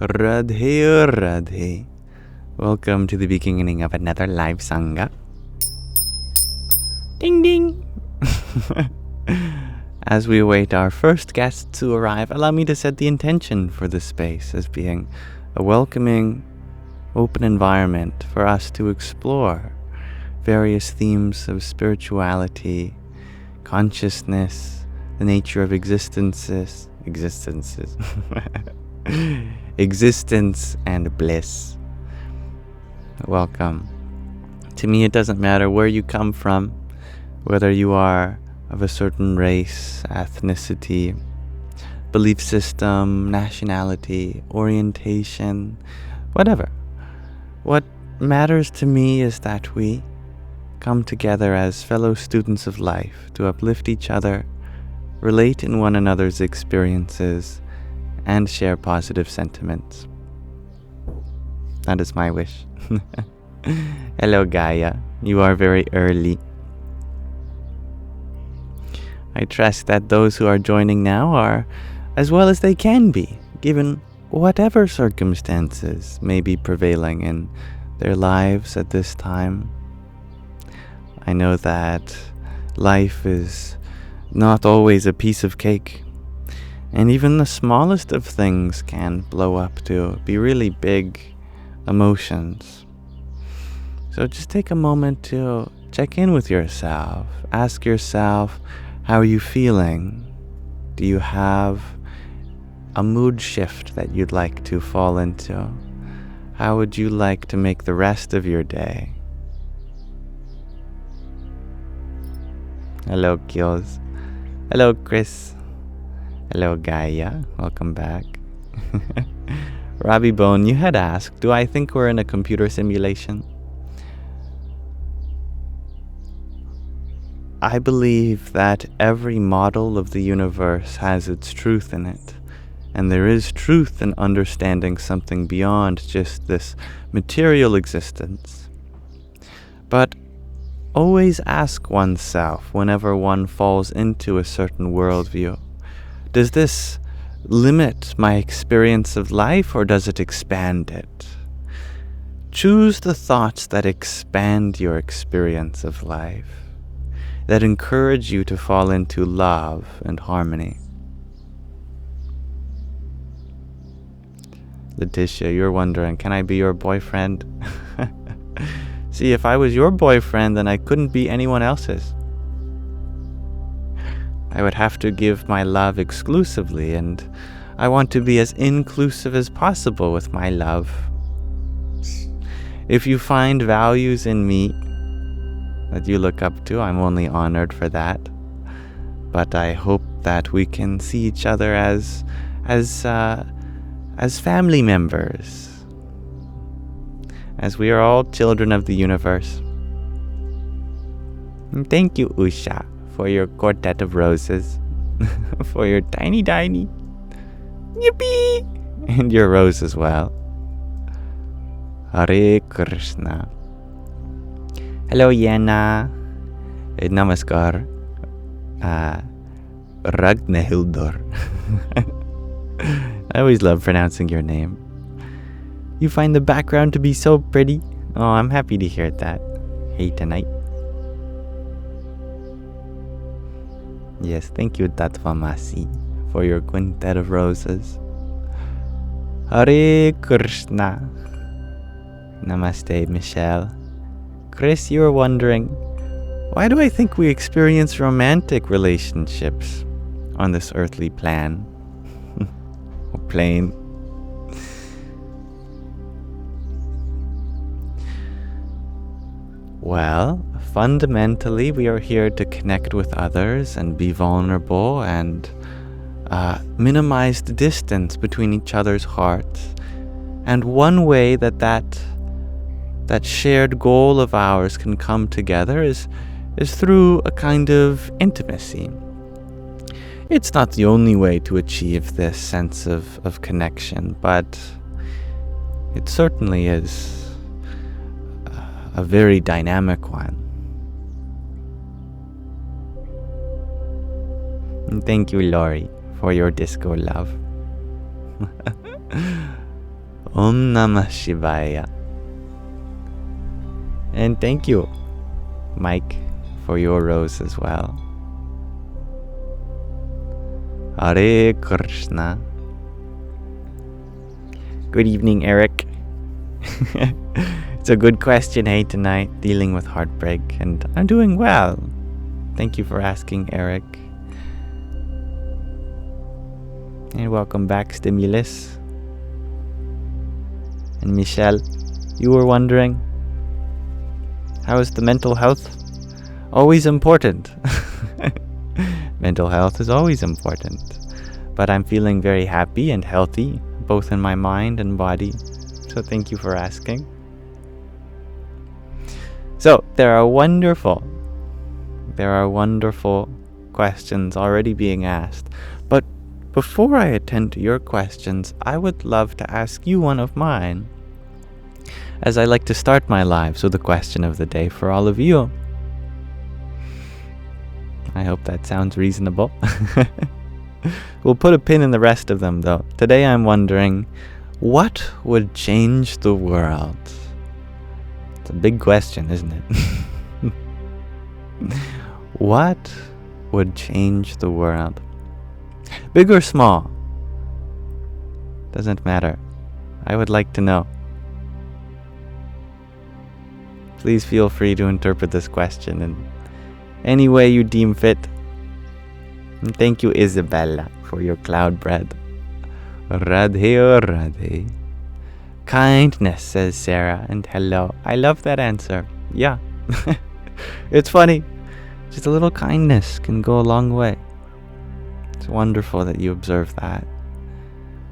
Radhe Radhe. Welcome to the beginning of another live Sangha. Ding ding! As we await our first guest to arrive, allow me to set the intention for this space as being a welcoming, open environment for us to explore various themes of spirituality, consciousness, the nature of existence and bliss. Welcome. To me, it doesn't matter where you come from, whether you are of a certain race, ethnicity, belief system, nationality, orientation, whatever. What matters to me is that we come together as fellow students of life to uplift each other, relate in one another's experiences, and share positive sentiments. That is my wish. Hello, Gaia. You are very early. I trust that those who are joining now are as well as they can be, given whatever circumstances may be prevailing in their lives at this time. I know that life is not always a piece of cake, and even the smallest of things can blow up to be really big emotions. So just take a moment to check in with yourself. Ask yourself, how are you feeling? Do you have a mood shift that you'd like to fall into? How would you like to make the rest of your day? Hello, Kios. Hello, Chris. Hello, Gaia. Welcome back. Robbie Bone, you had asked, do I think we're in a computer simulation? I believe that every model of the universe has its truth in it. And there is truth in understanding something beyond just this material existence. But always ask oneself whenever one falls into a certain worldview, does this limit my experience of life or does it expand it? Choose the thoughts that expand your experience of life, that encourage you to fall into love and harmony. Letitia, you're wondering, can I be your boyfriend? See, if I was your boyfriend, then I couldn't be anyone else's. I would have to give my love exclusively, and I want to be as inclusive as possible with my love. If you find values in me that you look up to, I'm only honored for that. But I hope that we can see each other as family members, as we are all children of the universe. And thank you, Usha, for your quartet of roses, for your tiny, yippee, and your rose as well. Hare Krishna. Hello, Yena. Namaskar. Ragnhildur. I always love pronouncing your name. You find the background to be so pretty. Oh, I'm happy to hear that. Hey, tonight. Yes, thank you, Tatvamasi, for your quintet of roses. Hare Krishna. Namaste, Michelle. Chris, you were wondering, why do I think we experience romantic relationships on this earthly plan? Or plane? Well, fundamentally, we are here to connect with others and be vulnerable and minimize the distance between each other's hearts. And one way that shared goal of ours can come together is through a kind of intimacy. It's not the only way to achieve this sense of connection, but it certainly is a very dynamic one. And thank you, Lori, for your disco love. Om Namah Shivaya. And thank you, Mike, for your rose as well. Hare Krishna. Good evening, Eric. It's a good question, hey, tonight, dealing with heartbreak, and I'm doing well. Thank you for asking, Eric. And welcome back, Stimulus. And Michelle, you were wondering, how is the mental health? Always important. Mental health is always important. But I'm feeling very happy and healthy, both in my mind and body. So thank you for asking. So there are wonderful questions already being asked. But before I attend to your questions, I would love to ask you one of mine, as I like to start my lives with a question of the day for all of you. I hope that sounds reasonable. We'll put a pin in the rest of them, though. Today I'm wondering, what would change the world? It's a big question, isn't it? What would change the world? Big or small? Doesn't matter. I would like to know. Please feel free to interpret this question in any way you deem fit. And thank you, Isabella, for your cloud bread. Radhe o Radhe. Kindness, says Sarah, and hello. I love that answer. Yeah. It's funny. Just a little kindness can go a long way. It's wonderful that you observe that.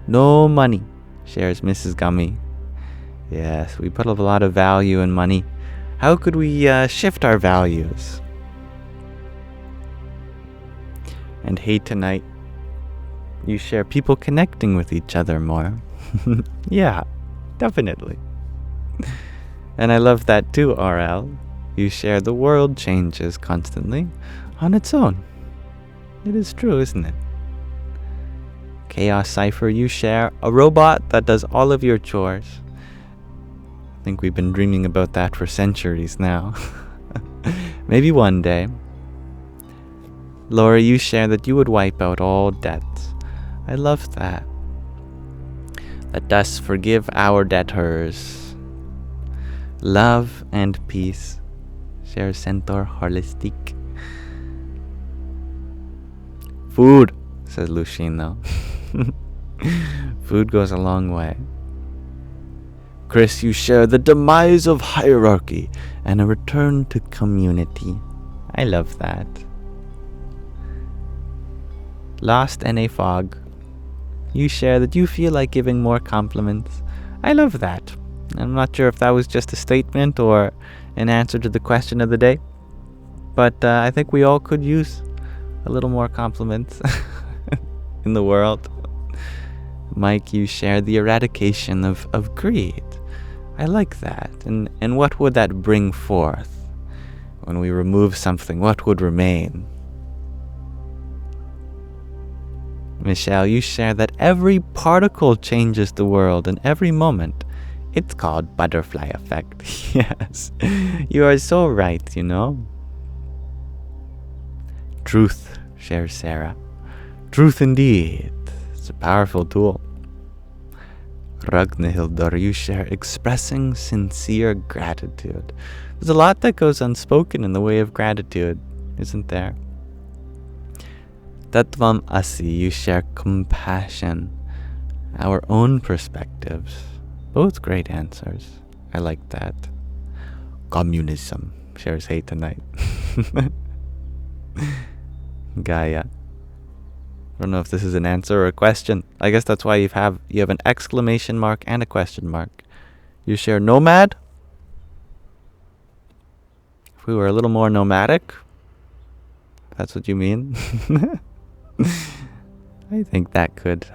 No money, shares Mrs. Gummy. Yes, we put a lot of value in money. How could we shift our values? And hey, tonight, you share people connecting with each other more. Yeah, definitely. And I love that too, RL. You share the world changes constantly on its own. It is true, isn't it? Chaos Cypher, you share a robot that does all of your chores. I think we've been dreaming about that for centuries now. Maybe one day. Laura, you share that you would wipe out all debts. I love that. Let us forgive our debtors. Love and peace, shares Centaur Holistic. Food, says Lucino. Food goes a long way. Chris, you share the demise of hierarchy and a return to community. I love that. Lost NA Fog, you share that you feel like giving more compliments. I love that. I'm not sure if that was just a statement or an answer to the question of the day, but I think we all could use a little more compliments in the world. Mike, you share the eradication of greed. I like that. And what would that bring forth? When we remove something, what would remain? Michelle, you share that every particle changes the world in every moment. It's called butterfly effect. Yes, you are so right, you know. Truth, shares Sarah. Truth indeed. It's a powerful tool. Ragnhildur, you share expressing sincere gratitude. There's a lot that goes unspoken in the way of gratitude, isn't there? Tattvam Asi, you share compassion, our own perspectives. Both great answers. I like that. Communism, shares Hate Tonight. Gaia. I don't know if this is an answer or a question. I guess that's why you have an exclamation mark and a question mark. You share nomad. If we were a little more nomadic, that's what you mean. I think that could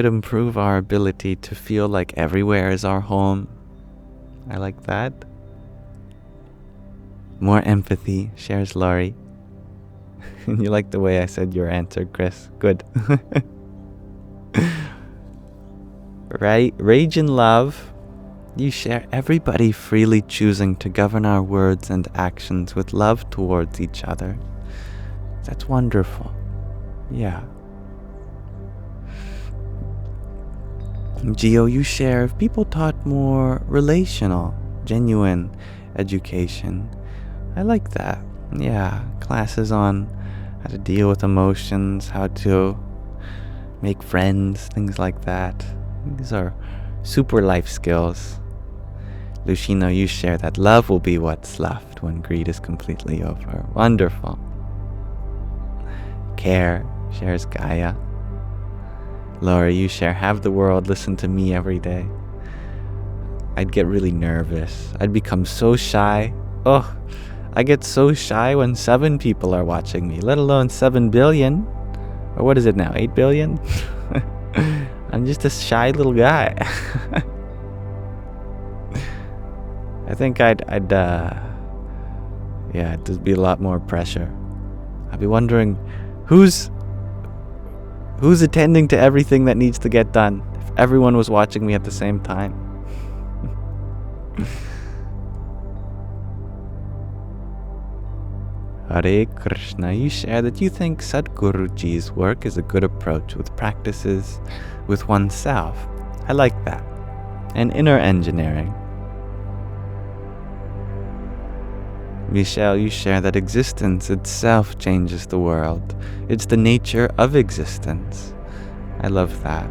improve our ability to feel like everywhere is our home. I like that. More empathy, shares Laurie. You like the way I said your answer, Chris. Good. Right? Rage and love. You share everybody freely choosing to govern our words and actions with love towards each other. That's wonderful. Yeah. Geo, you share if people taught more relational, genuine education. I like that. Yeah. Classes on how to deal with emotions, how to make friends, things like that. These are super life skills. Lushino, you share that love will be what's left when greed is completely over. Wonderful. Care shares Gaia. Laura, you share have the world listen to me every day. I'd get really nervous. I'd become so shy. Oh, I get so shy when 7 people are watching me, let alone 7 billion. Or what is it now, 8 billion? I'm just a shy little guy. I think I'd just be a lot more pressure. I'd be wondering who's attending to everything that needs to get done if everyone was watching me at the same time. Hare Krishna, you share that you think Sadhguruji's work is a good approach with practices with oneself. I like that. And inner engineering. Michelle, you share that existence itself changes the world. It's the nature of existence. I love that.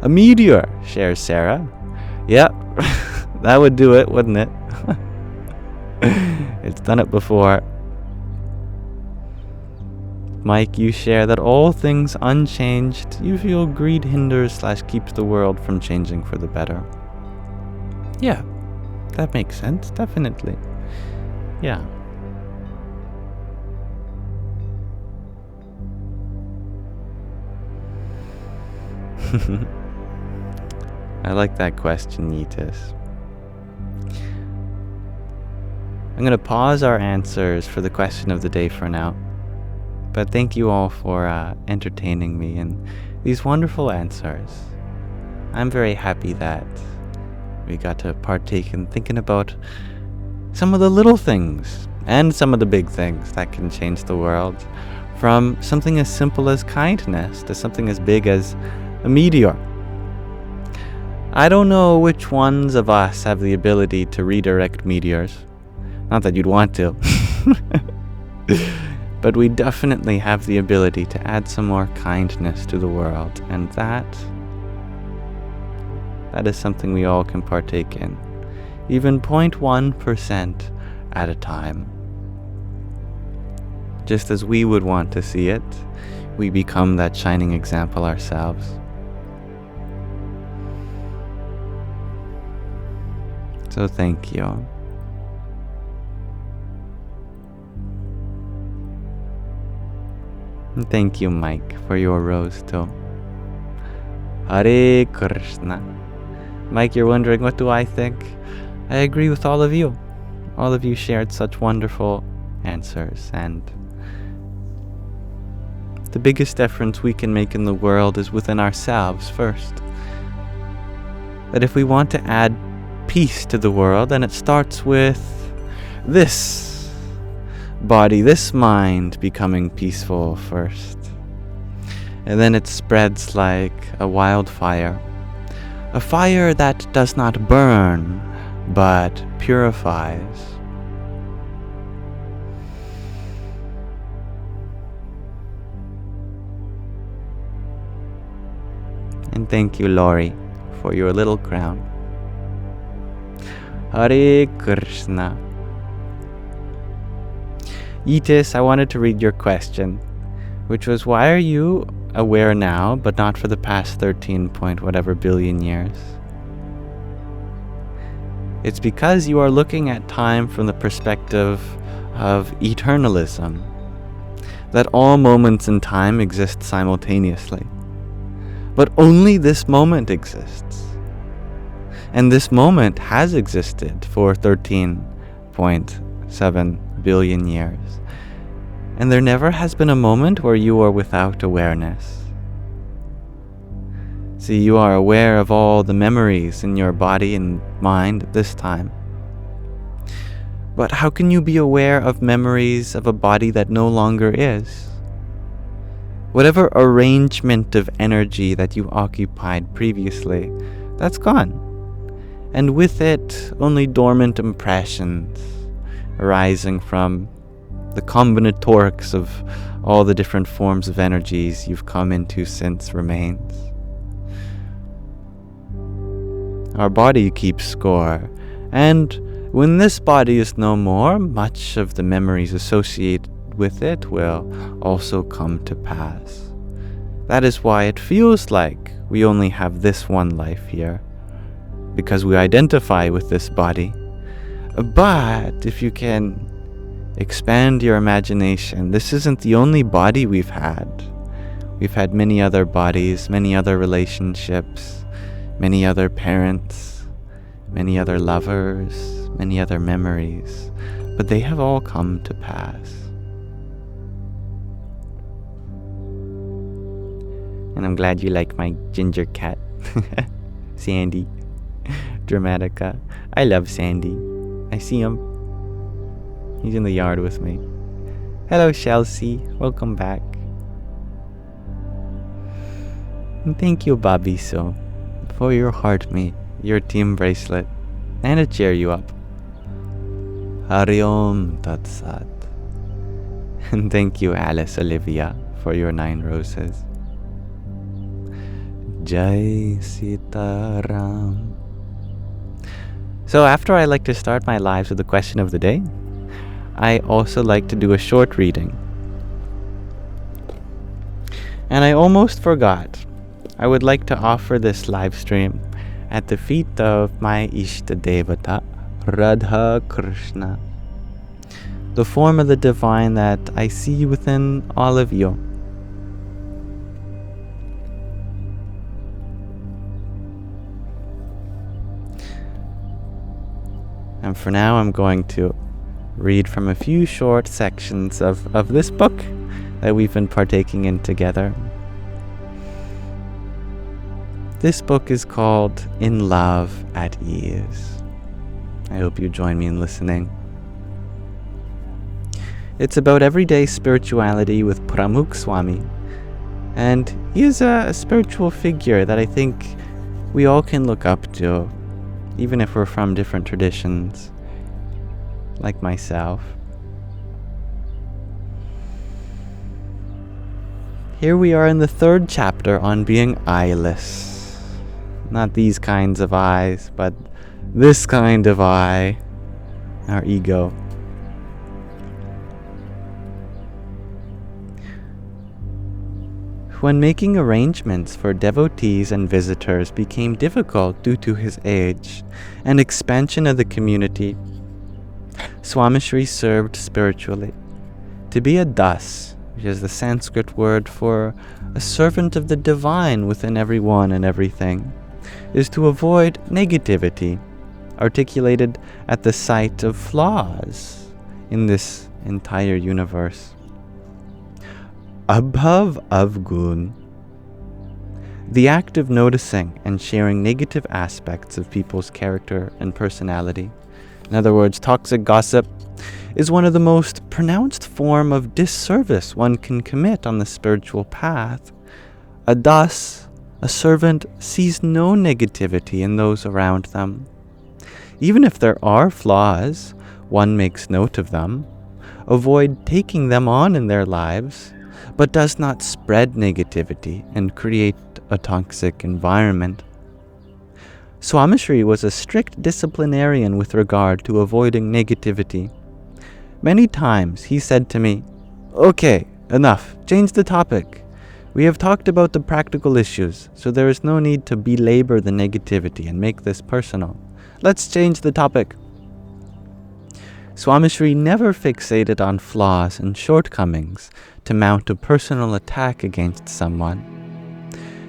A meteor, shares Sarah. Yep, that would do it, wouldn't it? It's done it before. Mike, you share that all things unchanged, you feel greed hinders / keeps the world from changing for the better. Yeah. That makes sense, definitely. Yeah. I like that question, Yeetus. I'm going to pause our answers for the question of the day for now. But thank you all for entertaining me and these wonderful answers. I'm very happy that we got to partake in thinking about some of the little things and some of the big things that can change the world, from something as simple as kindness to something as big as a meteor. I don't know which ones of us have the ability to redirect meteors. Not that you'd want to. But we definitely have the ability to add some more kindness to the world, and that is something we all can partake in, even 0.1% at a time. Just as we would want to see it, we become that shining example ourselves. So thank you. And thank you, Mike, for your rose too. Hare Krishna. Mike, you're wondering, what do I think? I agree with all of you. All of you shared such wonderful answers, and the biggest difference we can make in the world is within ourselves first. That if we want to add peace to the world, then it starts with this body, this mind becoming peaceful first. And then it spreads like a wildfire. A fire that does not burn, but purifies. And thank you, Lori, for your little crown. Hare Krishna. Yeetus, I wanted to read your question, which was, why are you aware now, but not for the past 13 point whatever billion years? It's because you are looking at time from the perspective of eternalism, that all moments in time exist simultaneously. But only this moment exists. And this moment has existed for 13.7 billion years. And there never has been a moment where you are without awareness. See, you are aware of all the memories in your body and mind at this time. But how can you be aware of memories of a body that no longer is? Whatever arrangement of energy that you occupied previously, that's gone. And with it, only dormant impressions arising from the combinatorics of all the different forms of energies you've come into since remains. Our body keeps score, and when this body is no more, much of the memories associated with it will also come to pass. That is why it feels like we only have this one life here, because we identify with this body. But if you can expand your imagination, this isn't the only body we've had. We've had many other bodies, many other relationships, many other parents, many other lovers, many other memories, but they have all come to pass. And I'm glad you like my ginger cat, Sandy, Dramatica. I love Sandy. I see him. He's in the yard with me. Hello, Chelsea. Welcome back. And thank you, Bobby, so for your heart mate, your team bracelet, and to cheer you up. Hari Om Tat Sat. And thank you, Alice Olivia, for your 9 roses. Jai Sita Ram. So after I like to start my lives with the question of the day, I also like to do a short reading. And I almost forgot. I would like to offer this live stream at the feet of my Ishta Devata, Radha Krishna, the form of the divine that I see within all of you. And for now, I'm going to read from a few short sections of this book that we've been partaking in together. This book is called In Love at Ease. I hope you join me in listening. It's about everyday spirituality with Pramukh Swami, and he is a spiritual figure that I think we all can look up to, even if we're from different traditions, like myself. Here we are in the 3rd chapter on being eyeless. Not these kinds of eyes, but this kind of eye, our ego. When making arrangements for devotees and visitors became difficult due to his age and expansion of the community, Swami Shri served spiritually. To be a das, which is the Sanskrit word for a servant of the divine within everyone and everything, is to avoid negativity, articulated at the sight of flaws in this entire universe. Abhav Avgun, the act of noticing and sharing negative aspects of people's character and personality, in other words, toxic gossip, is one of the most pronounced form of disservice one can commit on the spiritual path. A das, a servant, sees no negativity in those around them. Even if there are flaws, one makes note of them, avoid taking them on in their lives, but does not spread negativity and create a toxic environment. Swami Shri was a strict disciplinarian with regard to avoiding negativity. Many times he said to me, "Okay, enough, change the topic. We have talked about the practical issues, so there is no need to belabor the negativity and make this personal. Let's change the topic." Swami Shri never fixated on flaws and shortcomings to mount a personal attack against someone.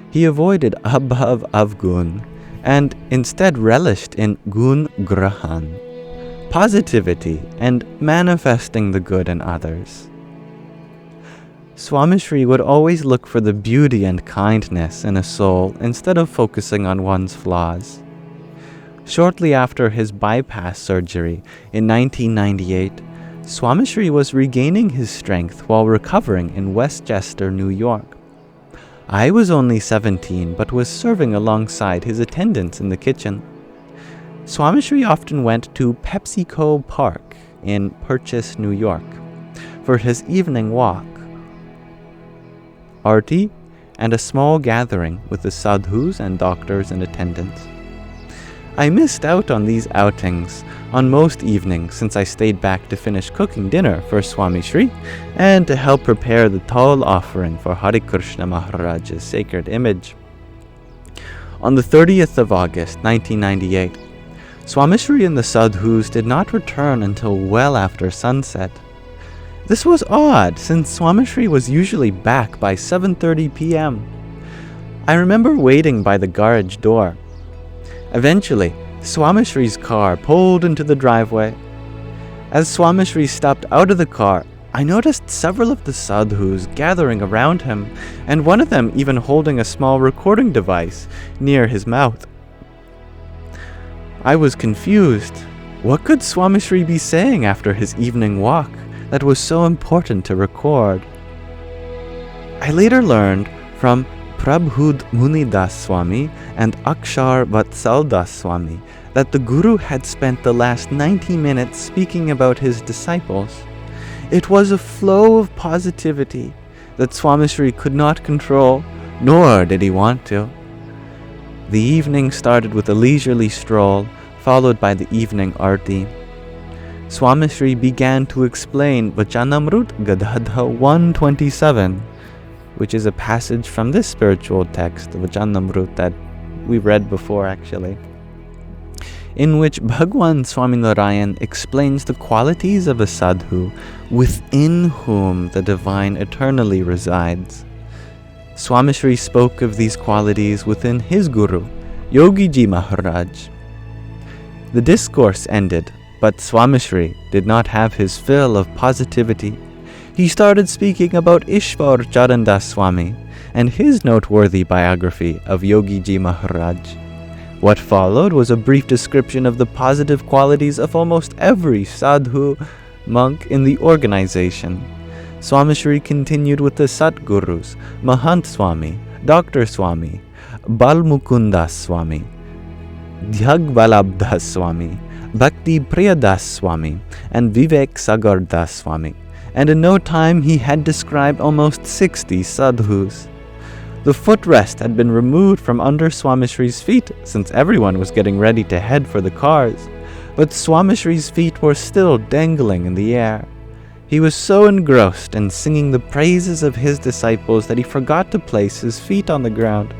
He avoided abhav avgun and instead relished in gun grahan, positivity and manifesting the good in others. Swami Shri would always look for the beauty and kindness in a soul instead of focusing on one's flaws. Shortly after his bypass surgery in 1998, Swami Shri was regaining his strength while recovering in Westchester, New York. I was only 17 but was serving alongside his attendants in the kitchen. Swami Shri often went to PepsiCo Park in Purchase, New York, for his evening walk, arti, and a small gathering with the sadhus and doctors in attendance. I missed out on these outings on most evenings since I stayed back to finish cooking dinner for Swami Shri and to help prepare the tall offering for Hari Krishna Maharaj's sacred image. On the 30th of August, 1998, Swami Shri and the sadhus did not return until well after sunset. This was odd, since Swami Shri was usually back by 7:30 p.m. I remember waiting by the garage door. Eventually, Swami Shri's car pulled into the driveway. As Swami Shri stepped out of the car, I noticed several of the sadhus gathering around him, and one of them even holding a small recording device near his mouth. I was confused. What could Swami Shri be saying after his evening walk that was so important to record? I later learned from Prabhud Munidas Swami and Akshardham Swami that the Guru had spent the last 90 minutes speaking about his disciples. It was a flow of positivity that Swami Shri could not control, nor did he want to. The evening started with a leisurely stroll, followed by the evening arti. Swami Shri began to explain Vachanamrut Gadhadha 127, which is a passage from this spiritual text, the Vachanamrut, that we read before actually, in which Bhagwan Swaminarayan explains the qualities of a sadhu within whom the divine eternally resides. Swami Shri spoke of these qualities within his Guru, Yogiji Maharaj. The discourse ended, but Swami Shri did not have his fill of positivity. He started speaking about Ishwar Charandas Swami and his noteworthy biography of Yogiji Maharaj. What followed was a brief description of the positive qualities of almost every sadhu monk in the organization. Swami Shri continued with the Satgurus, Mahant Swami, Dr. Swami, Balmukundas Swami, Dhyagbalabdas Swami, Bhakti Priyadas Swami, and Vivek Sagardas Swami, and in no time he had described almost 60 sadhus. The footrest had been removed from under Swami Shri's feet since everyone was getting ready to head for the cars, but Swami Shri's feet were still dangling in the air. He was so engrossed in singing the praises of his disciples that he forgot to place his feet on the ground.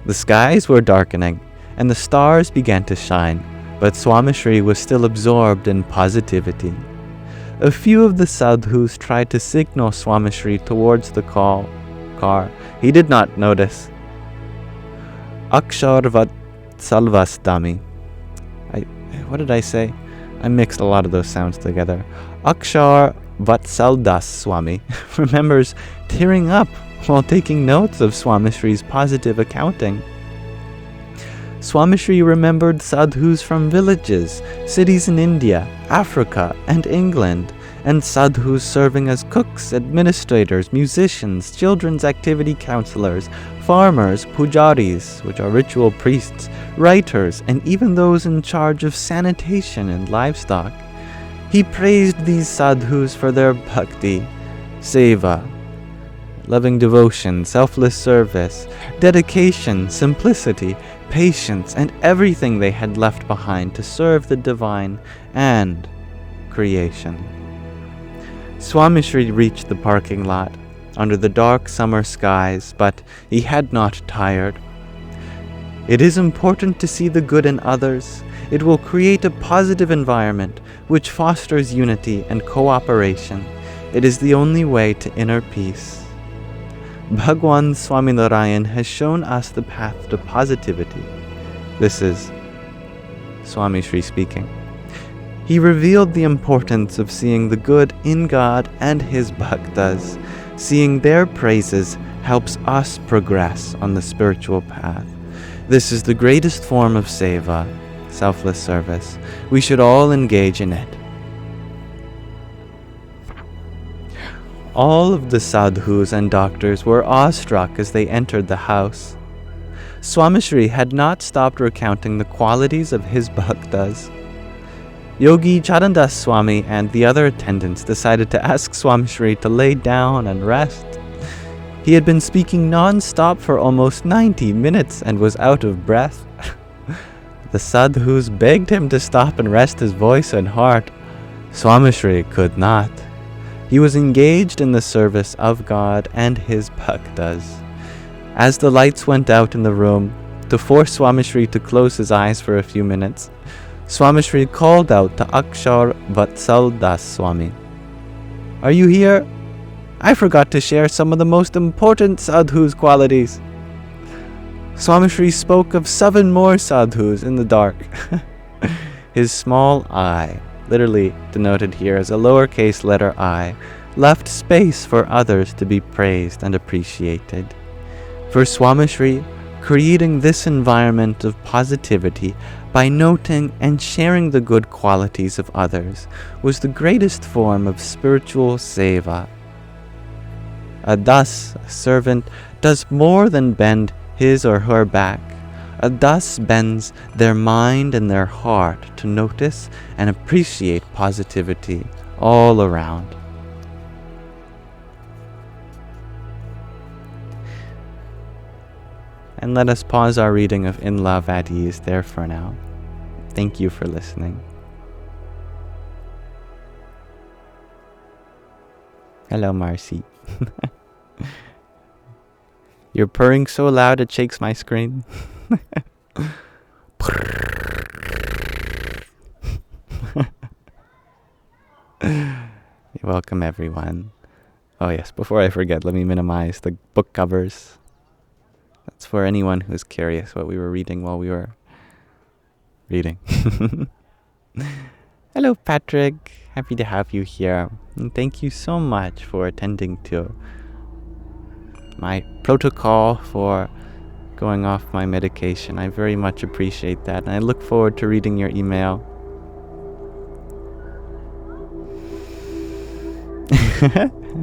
The skies were darkening, and the stars began to shine, but Swami Shri was still absorbed in positivity. A few of the sadhus tried to signal Swami Shri towards the car. He did not notice. Akshardham. What did I say? I mixed a lot of those sounds together. Akshardham Swami remembers tearing up while taking notes of Swami Shri's positive accounting. Swami Shri remembered sadhus from villages, cities in India, Africa, and England, and sadhus serving as cooks, administrators, musicians, children's activity counselors, farmers, pujaris, which are ritual priests, writers, and even those in charge of sanitation and livestock. He praised these sadhus for their bhakti, seva, loving devotion, selfless service, dedication, simplicity, patience, and everything they had left behind to serve the divine and creation. Swami Shri reached the parking lot under the dark summer skies, but he had not tired. It is important to see the good in others. It will create a positive environment which fosters unity and cooperation. It is the only way to inner peace. Bhagwan Swaminarayan has shown us the path to positivity. This is Swami Shri speaking. He revealed the importance of seeing the good in God and his bhaktas. Seeing their praises helps us progress on the spiritual path. This is the greatest form of seva, selfless service. We should all engage in it. All of the sadhus and doctors were awestruck as they entered the house. Swami Shri had not stopped recounting the qualities of his bhaktas. Yogi Charandas Swami and the other attendants decided to ask Swami Shri to lay down and rest. He had been speaking non-stop for almost 90 minutes and was out of breath. The sadhus begged him to stop and rest his voice and heart. Swami Shri could not. He was engaged in the service of God and his bhaktas. As the lights went out in the room, to force Swami Shri to close his eyes for a few minutes, Swami Shri called out to Akshardham Swami. "Are you here? I forgot to share some of the most important sadhus' qualities." Swami Shri spoke of 7 more sadhus in the dark. His small I, literally denoted here as a lowercase letter I, left space for others to be praised and appreciated. For Swami Shri, creating this environment of positivity by noting and sharing the good qualities of others was the greatest form of spiritual seva. Thus, a servant does more than bend his or her back. Thus bends their mind and their heart to notice and appreciate positivity all around. And let us pause our reading of In Love at Ease there for now. Thank you for listening. Hello, Marcy. You're purring so loud it shakes my screen. You're welcome, everyone. Oh yes, before I forget, let me minimize the book covers. That's for anyone who's curious what we were reading while we were reading. Hello, Patrick. Happy to have you here. And thank you so much for attending to my protocol for going off my medication. I very much appreciate that. And I look forward to reading your email.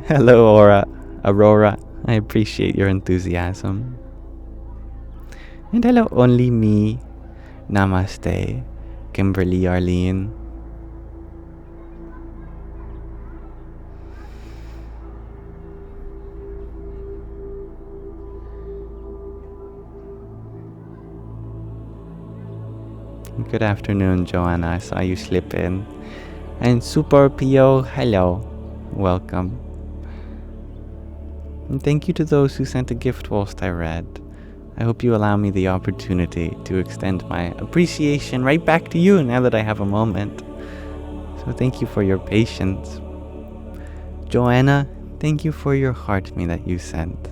Hello, Aurora. I appreciate your enthusiasm. And hello, Only Me. Namaste, Kimberly Arlene. Good afternoon, Joanna. I saw you slip in. And Super Pio, hello. Welcome. And thank you to those who sent a gift whilst I read. I hope you allow me the opportunity to extend my appreciation right back to you now that I have a moment. So thank you for your patience. Joanna, thank you for your heart me that you sent.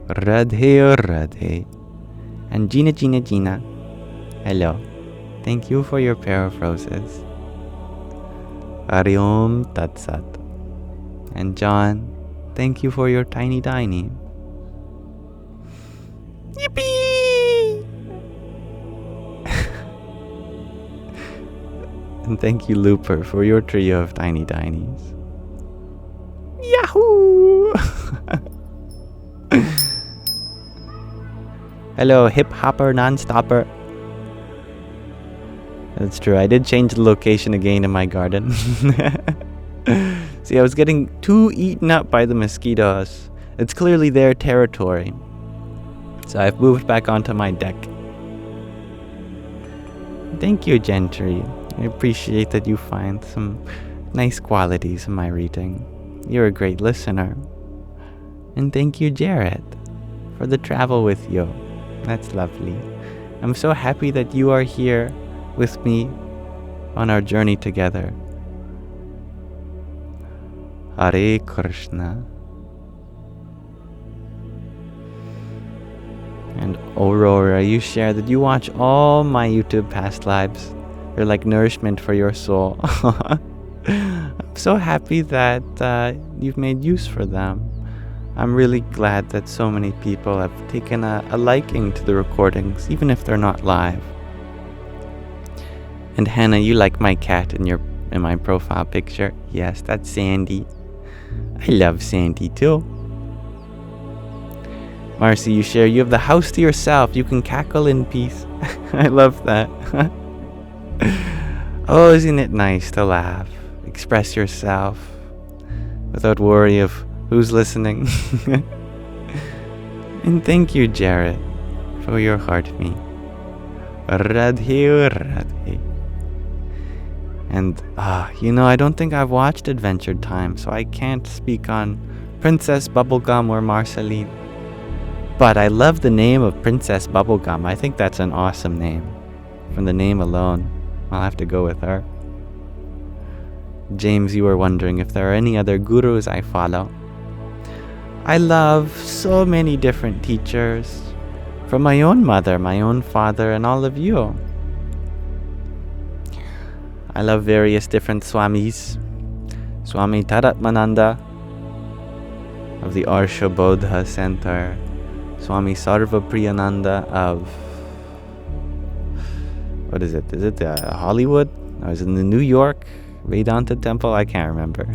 Radhe Radhe. And Gina, hello. Thank you for your pair of roses. Hari Om Tat Sat. And John, thank you for your tiny. Yippee! And thank you, Looper, for your trio of tiny tinies. Yahoo! Hello, hip hopper, non-stopper. That's true. I did change the location again in my garden. See, I was getting too eaten up by the mosquitoes. It's clearly their territory. So I've moved back onto my deck. Thank you, Gentry. I appreciate that you find some nice qualities in my reading. You're a great listener. And thank you, Jared, for the travel with you. That's lovely. I'm so happy that you are here with me on our journey together. Hare Krishna. And Aurora, you share that you watch all my YouTube past lives They're like nourishment for your soul. I'm so happy that you've made use for them. I'm really glad that so many people have taken a liking to the recordings, even if they're not live. And Hannah, you like my cat in my profile picture. Yes, that's Sandy. I love Sandy too. Marcy, you share, you have the house to yourself. You can cackle in peace. I love that. Oh, isn't it nice to laugh? Express yourself without worry of who's listening. And thank you, Jared, for your heartbeat. Radhe, Radhe. And, I don't think I've watched Adventure Time, so I can't speak on Princess Bubblegum or Marceline. But I love the name of Princess Bubblegum. I think that's an awesome name. From the name alone, I'll have to go with her. James, you were wondering if there are any other gurus I follow. I love so many different teachers. From my own mother, my own father, and all of you. I love various different Swamis. Swami Taratmananda of the Arsha Bodha Center. Swami Sarva Priyananda of... what is it? Is it Hollywood? Or is it in the New York Vedanta Temple? I can't remember.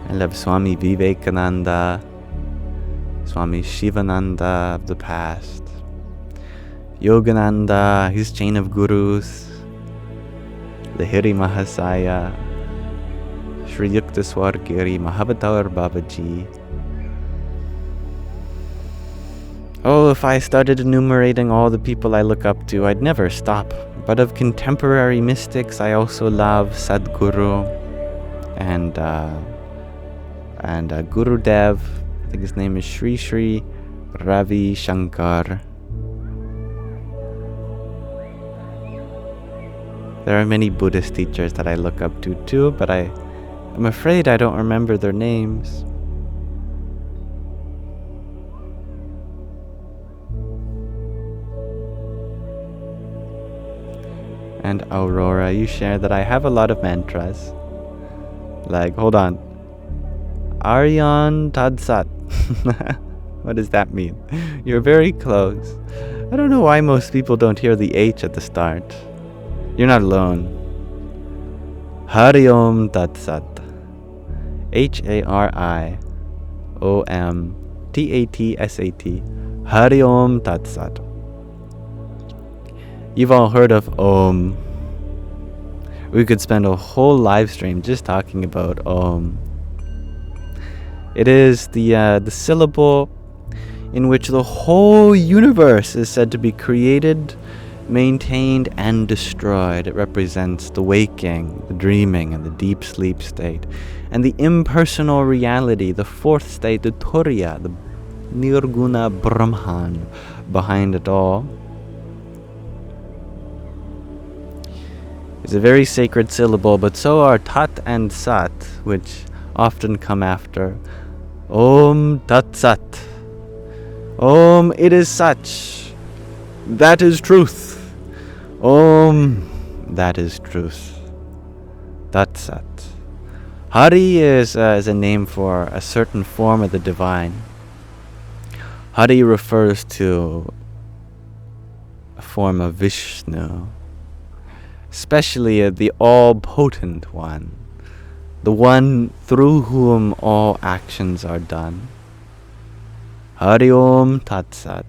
I love Swami Vivekananda, Swami Shivananda of the past, Yogananda, his chain of gurus, Lahiri Mahasaya, Sri Yukteswar Giri Mahavatar Babaji. Oh, if I started enumerating all the people I look up to, I'd never stop. But of contemporary mystics, I also love Sadhguru and Gurudev. I think his name is Sri Sri Ravi Shankar. There are many Buddhist teachers that I look up to too, but I'm afraid I don't remember their names. And Aurora, you share that I have a lot of mantras. Like, hold on. Hari Om Tat Sat. What does that mean? You're very close. I don't know why most people don't hear the H at the start. You're not alone. Hari Om Tat Sat. HARIOMTATSAT. Hari Om Tat Sat. You've all heard of Om. We could spend a whole live stream just talking about Om. It is the syllable in which the whole universe is said to be created, maintained, and destroyed. It represents the waking, the dreaming, and the deep sleep state. And the impersonal reality, the fourth state, the Turiya, the Nirguna Brahman behind it all. It's a very sacred syllable, but so are Tat and Sat, which often come after. Om Tat Sat. Om, it is such. That is truth. Om, that is truth. Tat Sat. Hari is a name for a certain form of the divine. Hari refers to a form of Vishnu, especially the all-potent one, the one through whom all actions are done. Hari Om Tat Sat.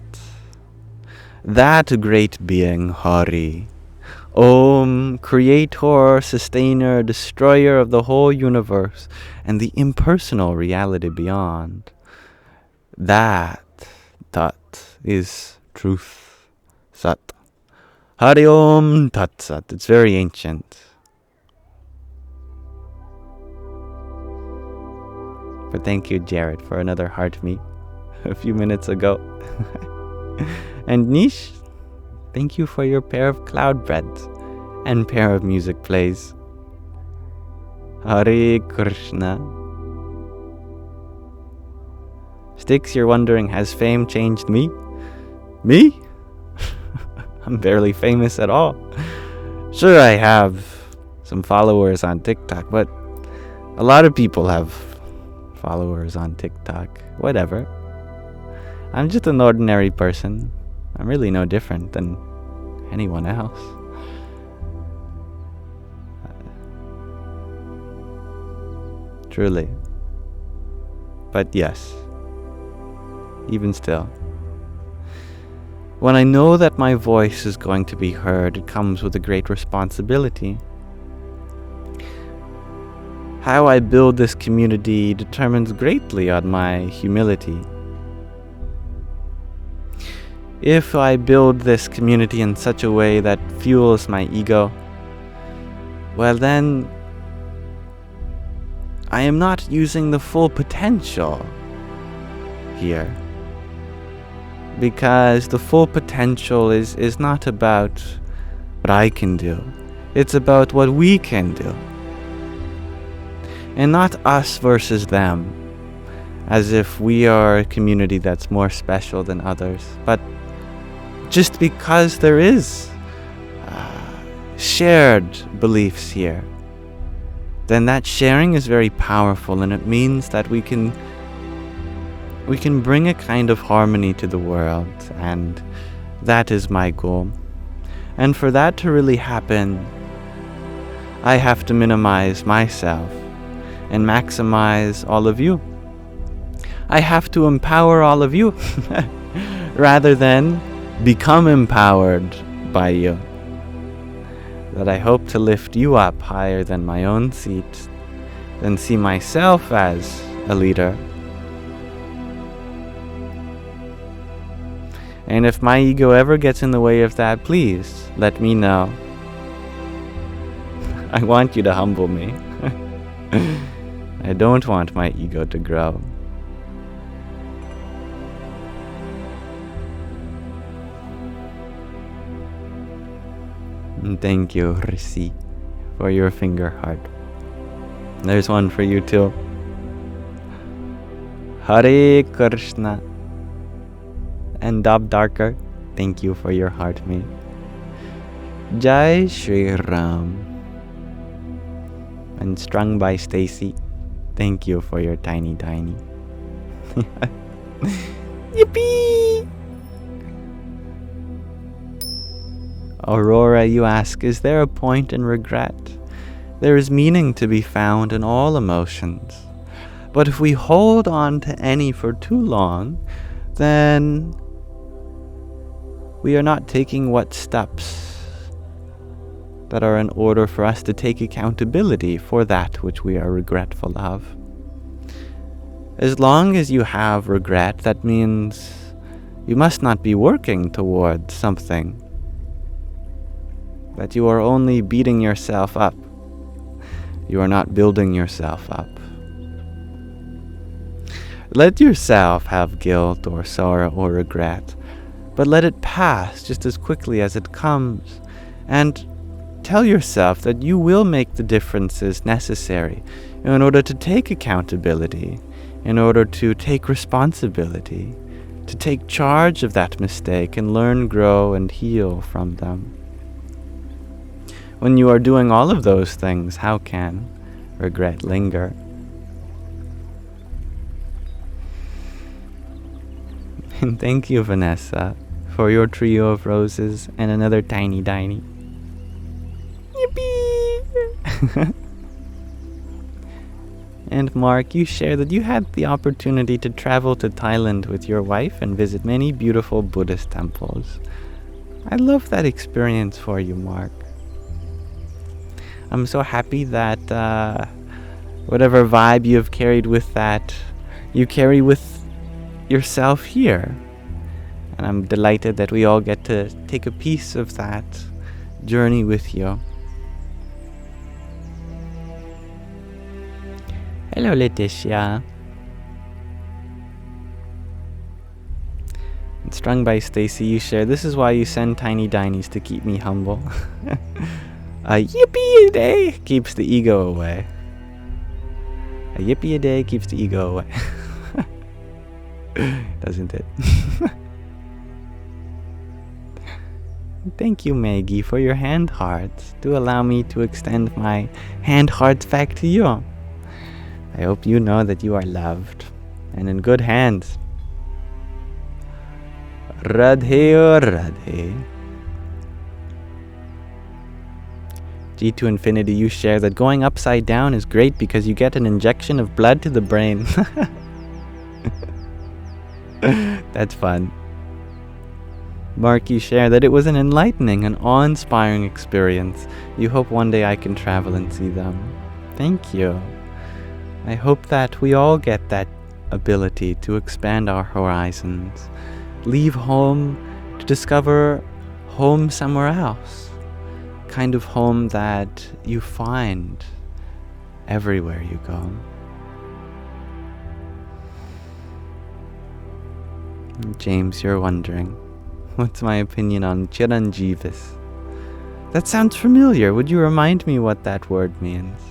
That great being, Hari, Om, creator, sustainer, destroyer of the whole universe and the impersonal reality beyond. That Tat is truth. Sat. Hari Om Tat Sat. It's very ancient. But thank you, Jared, for another heart me a few minutes ago. And Nish, thank you for your pair of cloud breads and pair of music plays. Hare Krishna. Styx, you're wondering, has fame changed me? Me? I'm barely famous at all. Sure, I have some followers on TikTok, but a lot of people have followers on TikTok. Whatever. I'm just an ordinary person. I'm really no different than anyone else. Truly. But yes, even still, when I know that my voice is going to be heard, it comes with a great responsibility. How I build this community determines greatly on my humility. If I build this community in such a way that fuels my ego, well then, I am not using the full potential here. Because the full potential is not about what I can do. It's about what we can do. And not us versus them, as if we are a community that's more special than others. But just because there is shared beliefs here, then that sharing is very powerful, and it means that we can bring a kind of harmony to the world, and that is my goal. And for that to really happen, I have to minimize myself and maximize all of you. I have to empower all of you rather than become empowered by you. That I hope to lift you up higher than my own seat, than see myself as a leader. And if my ego ever gets in the way of that, please let me know. I want you to humble me. I don't want my ego to grow. And thank you, Rishi, for your finger heart. There's one for you too. Hare Krishna. And Dab Darker, thank you for your heart, mate. Jai Shri Ram. And Strung by Stacy, thank you for your tiny. Yippee! Aurora, you ask, is there a point in regret? There is meaning to be found in all emotions. But if we hold on to any for too long, then we are not taking what steps that are in order for us to take accountability for that which we are regretful of. As long as you have regret, that means you must not be working towards something. That you are only beating yourself up. You are not building yourself up. Let yourself have guilt or sorrow or regret, but let it pass just as quickly as it comes, and tell yourself that you will make the differences necessary in order to take accountability, in order to take responsibility, to take charge of that mistake and learn, grow, and heal from them. When you are doing all of those things, how can regret linger? And thank you, Vanessa, for your trio of roses and another tiny. Yippee! And Mark, you share that you had the opportunity to travel to Thailand with your wife and visit many beautiful Buddhist temples. I love that experience for you, Mark. I'm so happy that whatever vibe you have carried with that, you carry with yourself here. And I'm delighted that we all get to take a piece of that journey with you. Hello, Leticia. And Strung by Stacy, you share, this is why you send tiny dinies to keep me humble. A yippee a day keeps the ego away. A yippee a day keeps the ego away. Doesn't it? Thank you, Maggie, for your hand hearts. Do allow me to extend my hand hearts back to you. I hope you know that you are loved and in good hands. Radhe or Radhe. G to Infinity, you share that going upside down is great because you get an injection of blood to the brain. That's fun. Mark, you share that it was an enlightening and awe-inspiring experience. You hope one day I can travel and see them. Thank you. I hope that we all get that ability to expand our horizons, leave home to discover home somewhere else. Kind of home that you find everywhere you go. James, you're wondering, what's my opinion on Chiranjeevis? That sounds familiar. Would you remind me what that word means?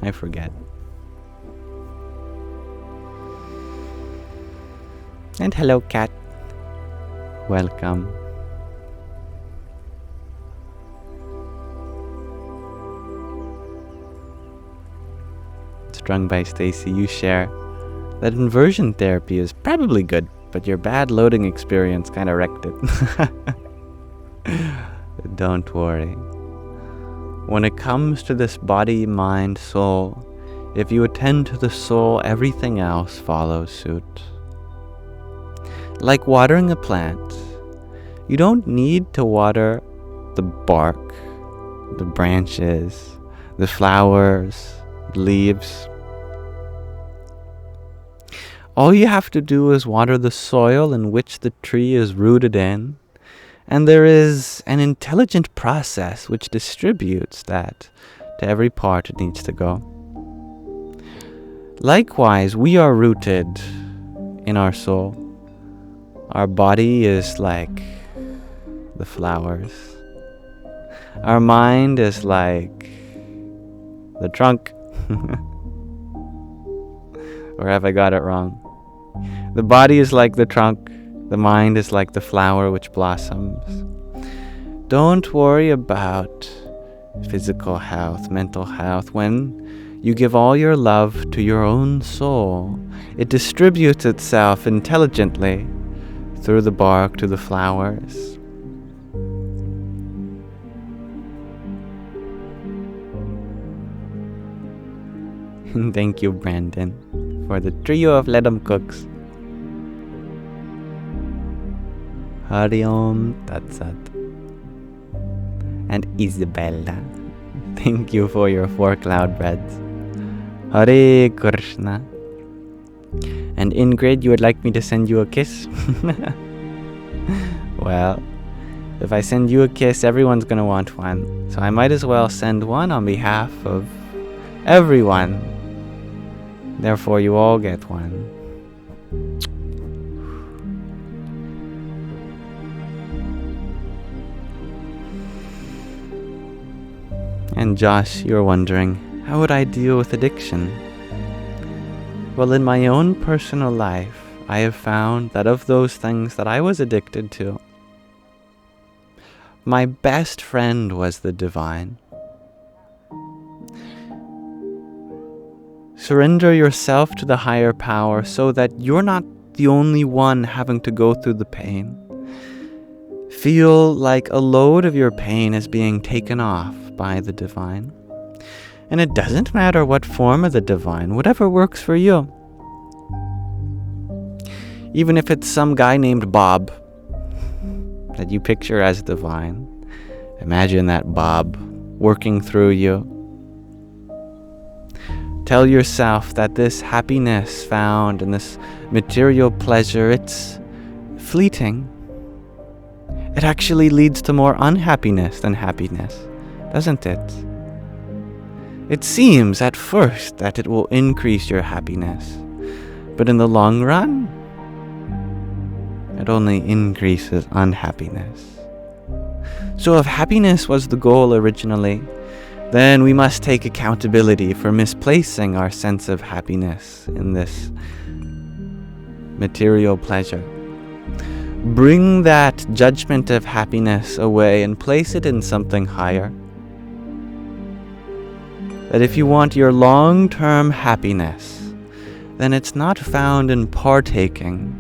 I forget. And hello, Kat. Welcome. Strung by Stacy, you share that inversion therapy is probably good, but your bad loading experience kind of wrecked it. Don't worry. When it comes to this body, mind, soul, if you attend to the soul, everything else follows suit. Like watering a plant, you don't need to water the bark, the branches, the flowers, the leaves. All you have to do is water the soil in which the tree is rooted in, and there is an intelligent process which distributes that to every part it needs to go. Likewise, we are rooted in our soul. Our body is like the flowers. Our mind is like the trunk. Or have I got it wrong? The body is like the trunk. The mind is like the flower which blossoms. Don't worry about physical health, mental health. When you give all your love to your own soul, it distributes itself intelligently through the bark to the flowers. Thank you, Brandon, for the trio of Let 'em Cooks. Hari Om Tat Sat. And Isabella, thank you for your 4 cloud breads. Hare Krishna. And Ingrid, you would like me to send you a kiss? Well, if I send you a kiss, everyone's going to want one. So I might as well send one on behalf of everyone. Therefore, you all get one. And Josh, you're wondering, how would I deal with addiction? Well, in my own personal life, I have found that of those things that I was addicted to, my best friend was the divine. Surrender yourself to the higher power so that you're not the only one having to go through the pain. Feel like a load of your pain is being taken off by the divine. And it doesn't matter what form of the divine, whatever works for you. Even if it's some guy named Bob that you picture as divine, imagine that Bob working through you. Tell yourself that this happiness found in this material pleasure, it's fleeting. It actually leads to more unhappiness than happiness, doesn't it? It seems at first that it will increase your happiness, but in the long run, it only increases unhappiness. So if happiness was the goal originally, then we must take accountability for misplacing our sense of happiness in this material pleasure. Bring that judgment of happiness away and place it in something higher. That if you want your long-term happiness, then it's not found in partaking.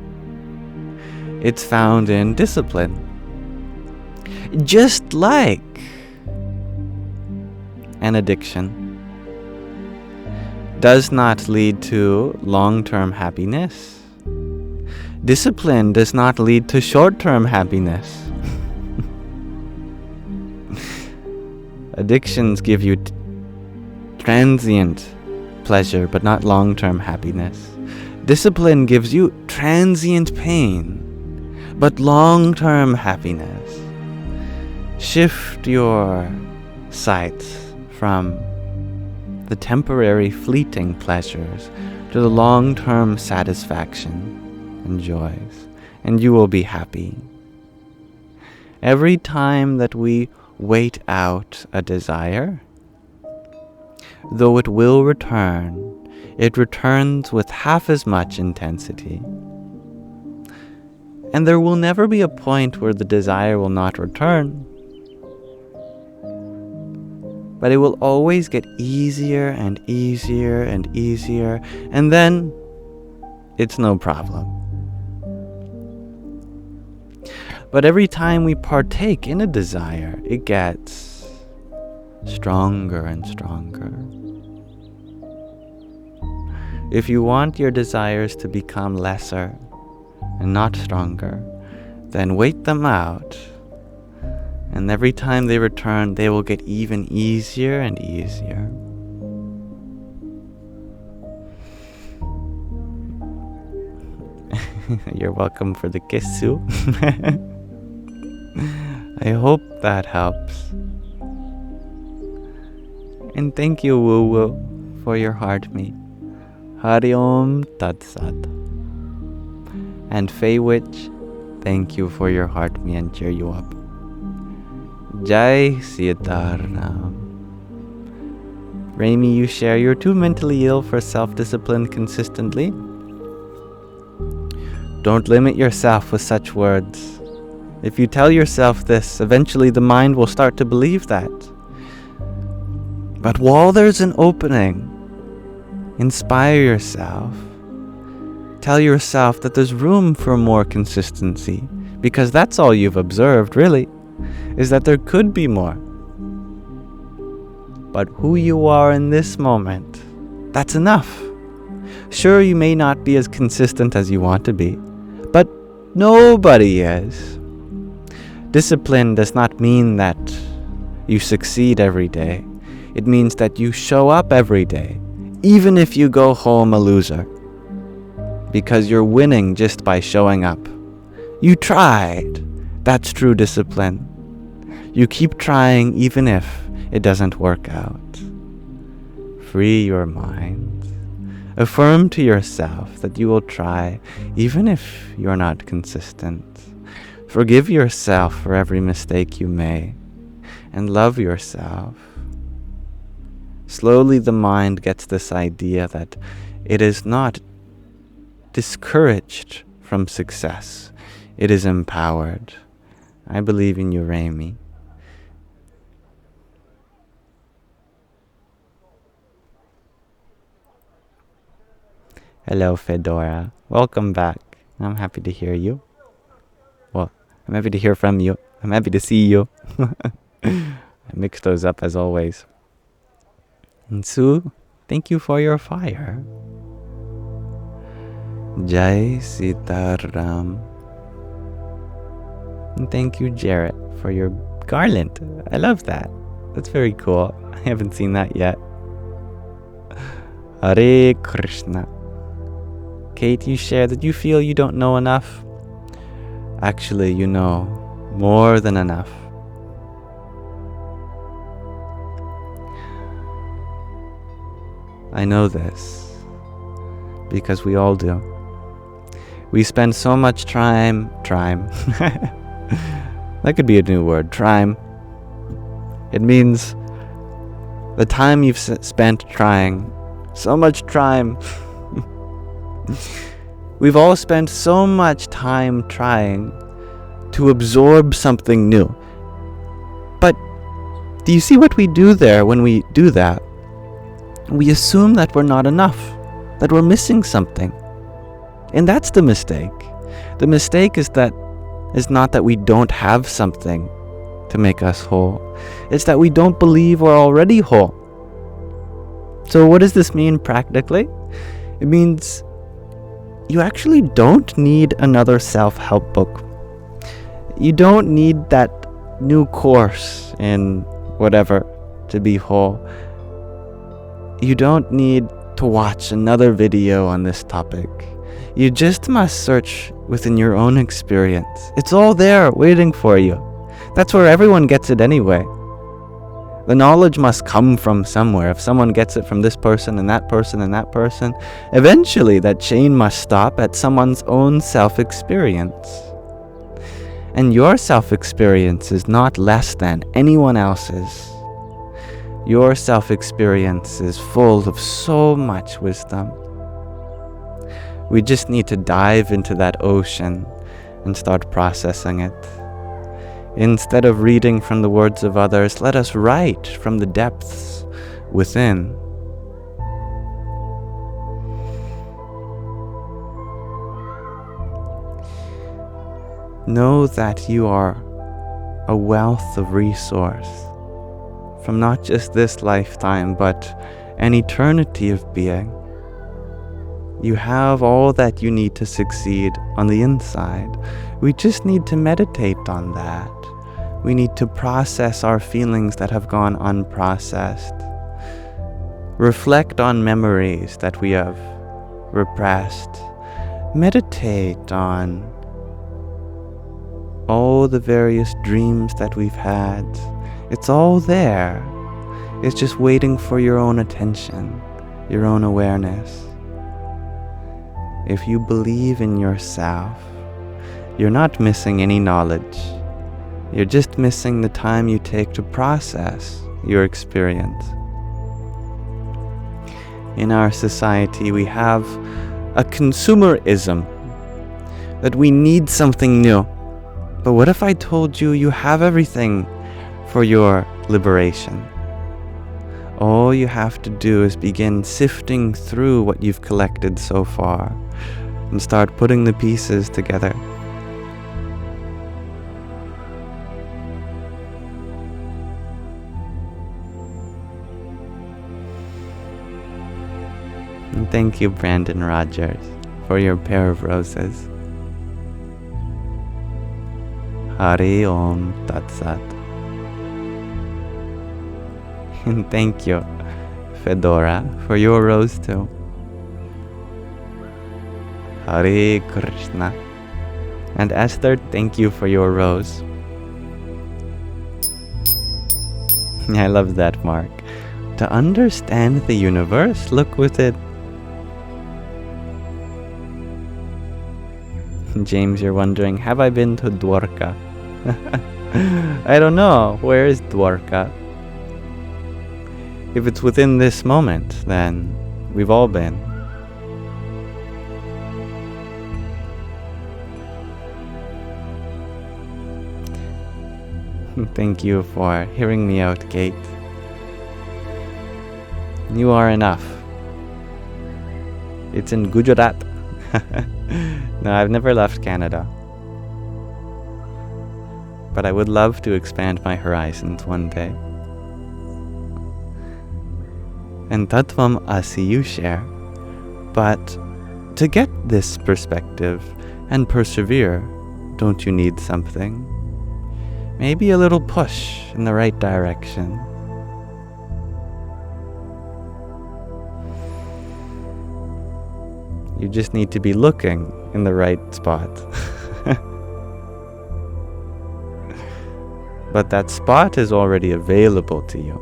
It's found in discipline. Just like an addiction does not lead to long-term happiness, discipline does not lead to short-term happiness. Addictions give you transient pleasure, but not long-term happiness. Discipline gives you transient pain, but long-term happiness. Shift your sights from the temporary fleeting pleasures to the long-term satisfaction and joys, and you will be happy. Every time that we wait out a desire, though it will return, it returns with half as much intensity. And there will never be a point where the desire will not return. But it will always get easier and easier and easier, and then it's no problem. But every time we partake in a desire, it gets stronger and stronger. If you want your desires to become lesser and not stronger, then wait them out. And every time they return, they will get even easier and easier. You're welcome for the kissu. I hope that helps. And thank you, Woo Woo, for your heart me. Hari Om Tat Sat. And Fei Witch, thank you for your heart me and cheer you up. Jai Sitaram. Rami, you share you're too mentally ill for self-discipline consistently. Don't limit yourself with such words. If you tell yourself this, eventually the mind will start to believe that. But while there's an opening, inspire yourself. Tell yourself that there's room for more consistency, because that's all you've observed, really, is that there could be more. But who you are in this moment, that's enough. Sure, you may not be as consistent as you want to be, but nobody is. Discipline does not mean that you succeed every day. It means that you show up every day, even if you go home a loser, because you're winning just by showing up. You tried. That's true discipline. You keep trying even if it doesn't work out. Free your mind. Affirm to yourself that you will try even if you're not consistent. Forgive yourself for every mistake you make, and love yourself. Slowly the mind gets this idea that it is not discouraged from success. It is empowered. I believe in you, Rami. Hello, Fedora. Welcome back. I'm happy to hear you. Well, I'm happy to hear from you. I'm happy to see you. I mix those up as always. And Sue, thank you for your fire. Jai Sitaram. And thank you, Jarrett, for your garland. I love that. That's very cool. I haven't seen that yet. Hare Krishna. Kate, you share that you feel you don't know enough. Actually, you know more than enough. I know this because we all do. We spend so much time. That could be a new word, time. It means the time you've spent trying. So much time. We've all spent so much time trying to absorb something new. But do you see what we do there when we do that? We assume that we're not enough, that we're missing something. And that's the mistake. The mistake is not that we don't have something to make us whole. It's that we don't believe we're already whole. So what does this mean practically? It means you actually don't need another self-help book. You don't need that new course in whatever to be whole. You don't need to watch another video on this topic. You just must search within your own experience. It's all there waiting for you. That's where everyone gets it anyway. The knowledge must come from somewhere. If someone gets it from this person and that person and that person, eventually that chain must stop at someone's own self-experience. And your self-experience is not less than anyone else's. Your self-experience is full of so much wisdom. We just need to dive into that ocean and start processing it. Instead of reading from the words of others, let us write from the depths within. Know that you are a wealth of resource from not just this lifetime, but an eternity of being. You have all that you need to succeed on the inside. We just need to meditate on that. We need to process our feelings that have gone unprocessed. Reflect on memories that we have repressed. Meditate on all the various dreams that we've had. It's all there. It's just waiting for your own attention, your own awareness. If you believe in yourself, you're not missing any knowledge. You're just missing the time you take to process your experience. In our society, we have a consumerism that we need something new. But what if I told you you have everything for your liberation? All you have to do is begin sifting through what you've collected so far and start putting the pieces together. And thank you, Brandon Rogers, for your pair of roses. Hari Om Tat Sat. And thank you, Fedora, for your rose too. Hare Krishna. And Esther, thank you for your rose. I love that, Mark. To understand the universe, look with it. James, you're wondering, have I been to Dwarka? I don't know. Where is Dwarka? If it's within this moment, then we've all been. Thank you for hearing me out, Kate. You are enough. It's in Gujarat. No, I've never left Canada. But I would love to expand my horizons one day. And Tattvam Asi you share. But to get this perspective and persevere, don't you need something? Maybe a little push in the right direction. You just need to be looking in the right spot. But that spot is already available to you.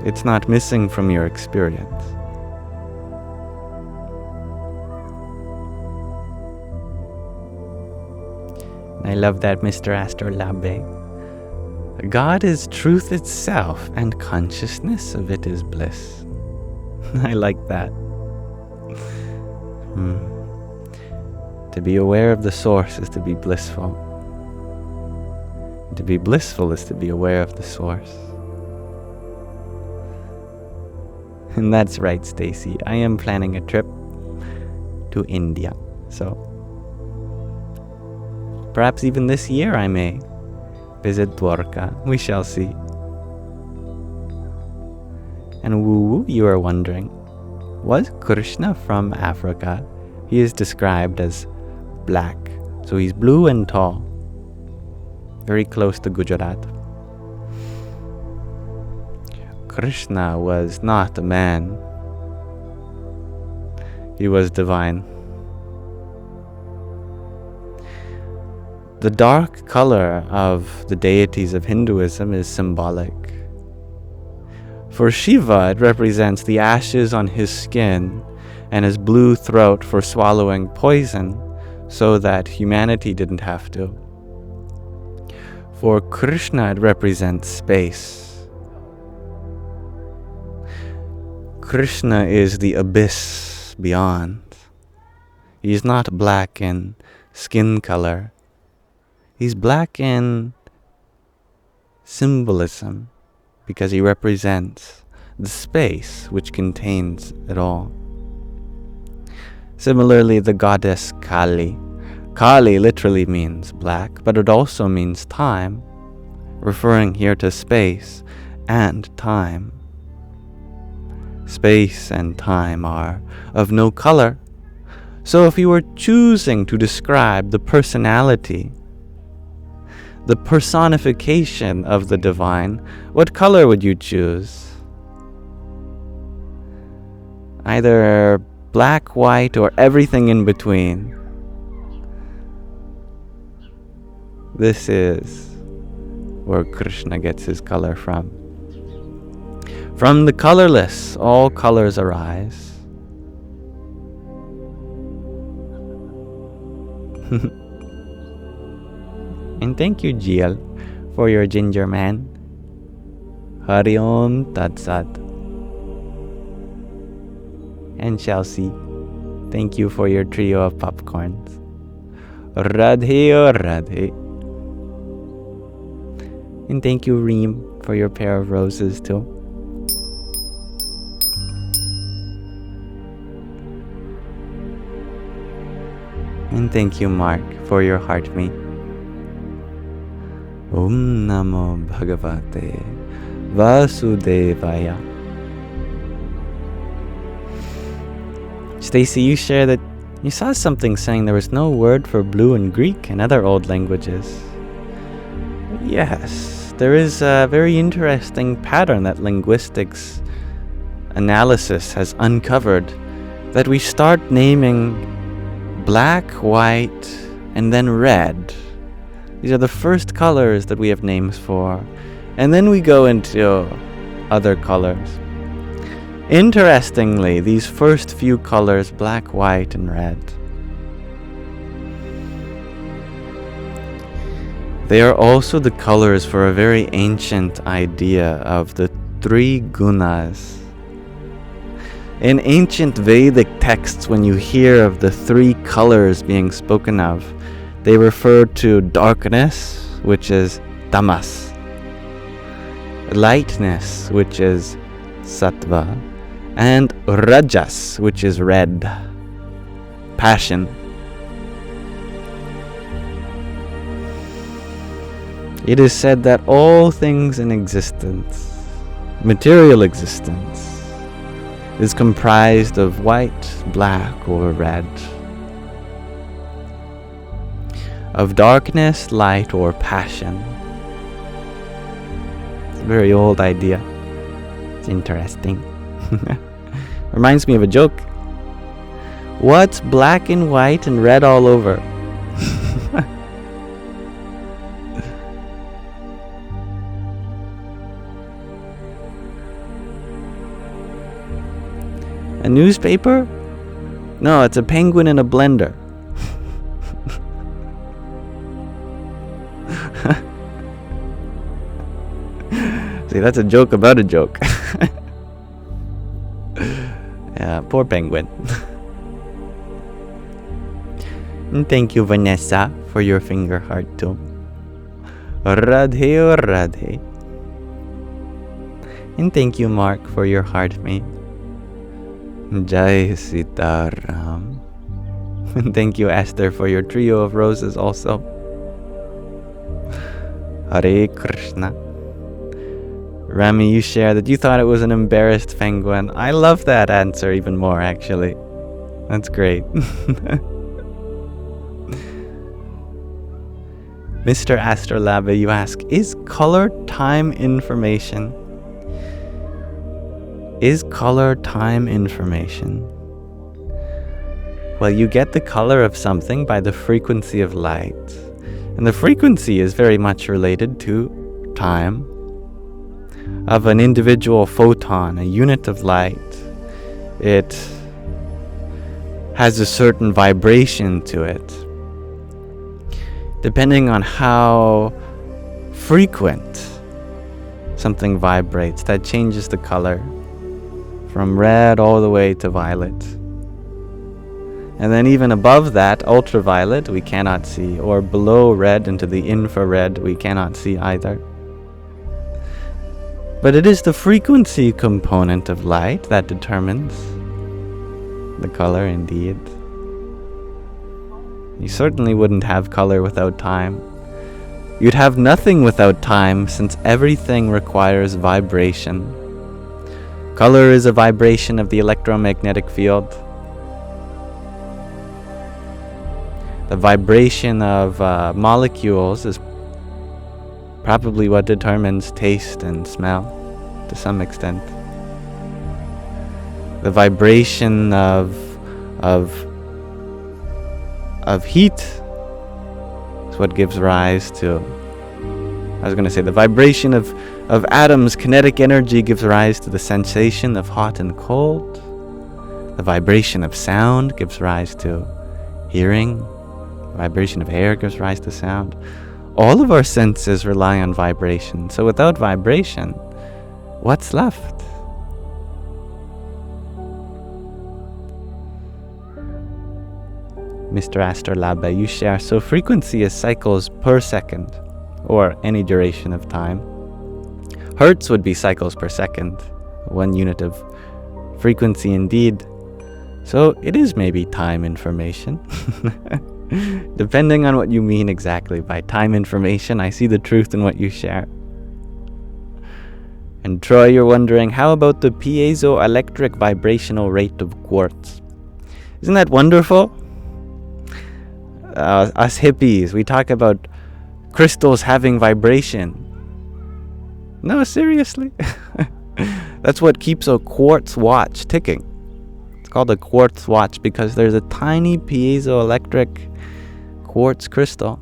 It's not missing from your experience. I love that, Mr. Astrolabe. God is truth itself, and consciousness of it is bliss. I like that. To be aware of the source is to be blissful. To be blissful is to be aware of the source. And that's right, Stacy. I am planning a trip to India. So perhaps even this year I may visit Dwarka. We shall see. And woo, you are wondering, was Krishna from Africa? He is described as black. So he's blue and tall. Very close to Gujarat. Krishna was not a man. He was divine. The dark color of the deities of Hinduism is symbolic. For Shiva, it represents the ashes on his skin and his blue throat for swallowing poison so that humanity didn't have to. For Krishna, it represents space. Krishna is the abyss beyond. He is not black in skin color. He's black in symbolism because he represents the space which contains it all. Similarly, the goddess Kali. Kali literally means black, but it also means time, referring here to space and time. Space and time are of no color. So if you were choosing to describe the personality, the personification of the divine, what color would you choose? Either black, white, or everything in between. This is where Krishna gets his color from. From the colorless, all colors arise. And thank you, Jiel, for your ginger man. Hari Om Tat Sat. And Chelsea, thank you for your trio of popcorns. Radhe or Radhe. And thank you, Reem, for your pair of roses too. And thank you, Mark, for your heart me. Om Namo Bhagavate Vasudevaya. Stacy, you shared that you saw something saying there was no word for blue in Greek and other old languages. Yes, there is a very interesting pattern that linguistics analysis has uncovered, that we start naming black, white, and then red. These are the first colors that we have names for. And then we go into other colors. Interestingly, these first few colors, black, white, and red, they are also the colors for a very ancient idea of the three gunas. In ancient Vedic texts, when you hear of the three colors being spoken of, they refer to darkness, which is tamas, lightness, which is sattva, and rajas, which is red, passion. It is said that all things in existence, material existence, is comprised of white, black, or red, of darkness, light, or passion. It's a very old idea. It's interesting. Reminds me of a joke. What's black and white and red all over? A newspaper? No, it's a penguin in a blender. See, that's a joke about a joke. Yeah, poor penguin. And thank you, Vanessa, for your finger heart too. Radhe or Radhe. And thank you, Mark, for your heart me. Jai Sitaram. And thank you, Esther, for your trio of roses also. Hare Krishna. Rami, you share that you thought it was an embarrassed penguin. I love that answer even more, actually. That's great. Mr. Astrolabe, you ask, is color time information? Is color time information? Well, you get the color of something by the frequency of light. And the frequency is very much related to time of an individual photon, a unit of light. It has a certain vibration to it. Depending on how frequent something vibrates, that changes the color from red all the way to violet. And then even above that, ultraviolet, we cannot see, or below red into the infrared, we cannot see either. But it is the frequency component of light that determines the color indeed. You certainly wouldn't have color without time. You'd have nothing without time, since everything requires vibration. Color is a vibration of the electromagnetic field. The vibration of molecules is probably what determines taste and smell to some extent. The vibration of heat is what gives rise to, the vibration of atoms, kinetic energy, gives rise to the sensation of hot and cold. The vibration of sound gives rise to hearing. The vibration of air gives rise to sound. All of our senses rely on vibration. So without vibration, what's left? Mr. Astrolabe, you share, so frequency is cycles per second, or any duration of time. Hertz would be cycles per second, 1 unit of frequency indeed. So it is maybe time information. Depending on what you mean exactly by time information, I see the truth in what you share. And Troy, you're wondering, how about the piezoelectric vibrational rate of quartz? Isn't that wonderful? Us hippies, we talk about crystals having vibration. No, seriously. That's what keeps a quartz watch ticking. It's called a quartz watch because there's a tiny piezoelectric quartz crystal.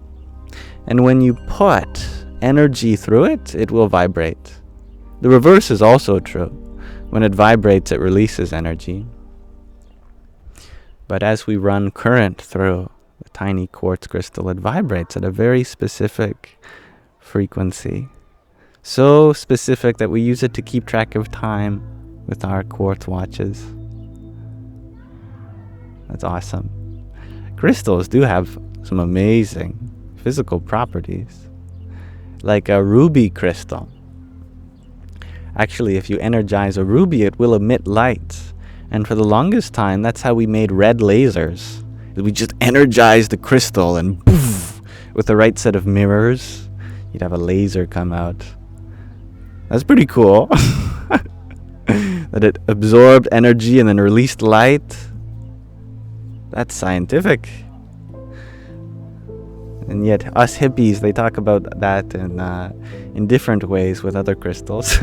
And when you put energy through it, it will vibrate. The reverse is also true. When it vibrates, it releases energy. But as we run current through the tiny quartz crystal, it vibrates at a very specific frequency. So specific that we use it to keep track of time with our quartz watches. That's awesome. Crystals do have some amazing physical properties, like a ruby crystal. Actually, if you energize a ruby, it will emit light. And for the longest time, that's how we made red lasers. We just energized the crystal and poof, with the right set of mirrors, you'd have a laser come out. That's pretty cool. That it absorbed energy and then released light. That's scientific. And yet us hippies, they talk about that in different ways with other crystals.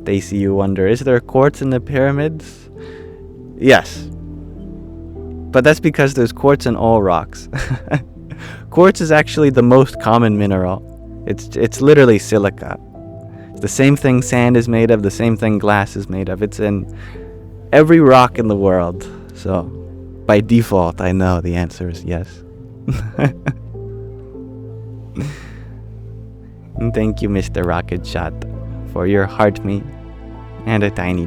Stacy, you wonder, is there quartz in the pyramids? Yes. But that's because there's quartz in all rocks. Quartz is actually the most common mineral. It's literally silica. It's the same thing sand is made of, the same thing glass is made of. It's in every rock in the world. So, by default, I know the answer is yes. And thank you, Mr. Rocket Shot, for your heart me and a tiny.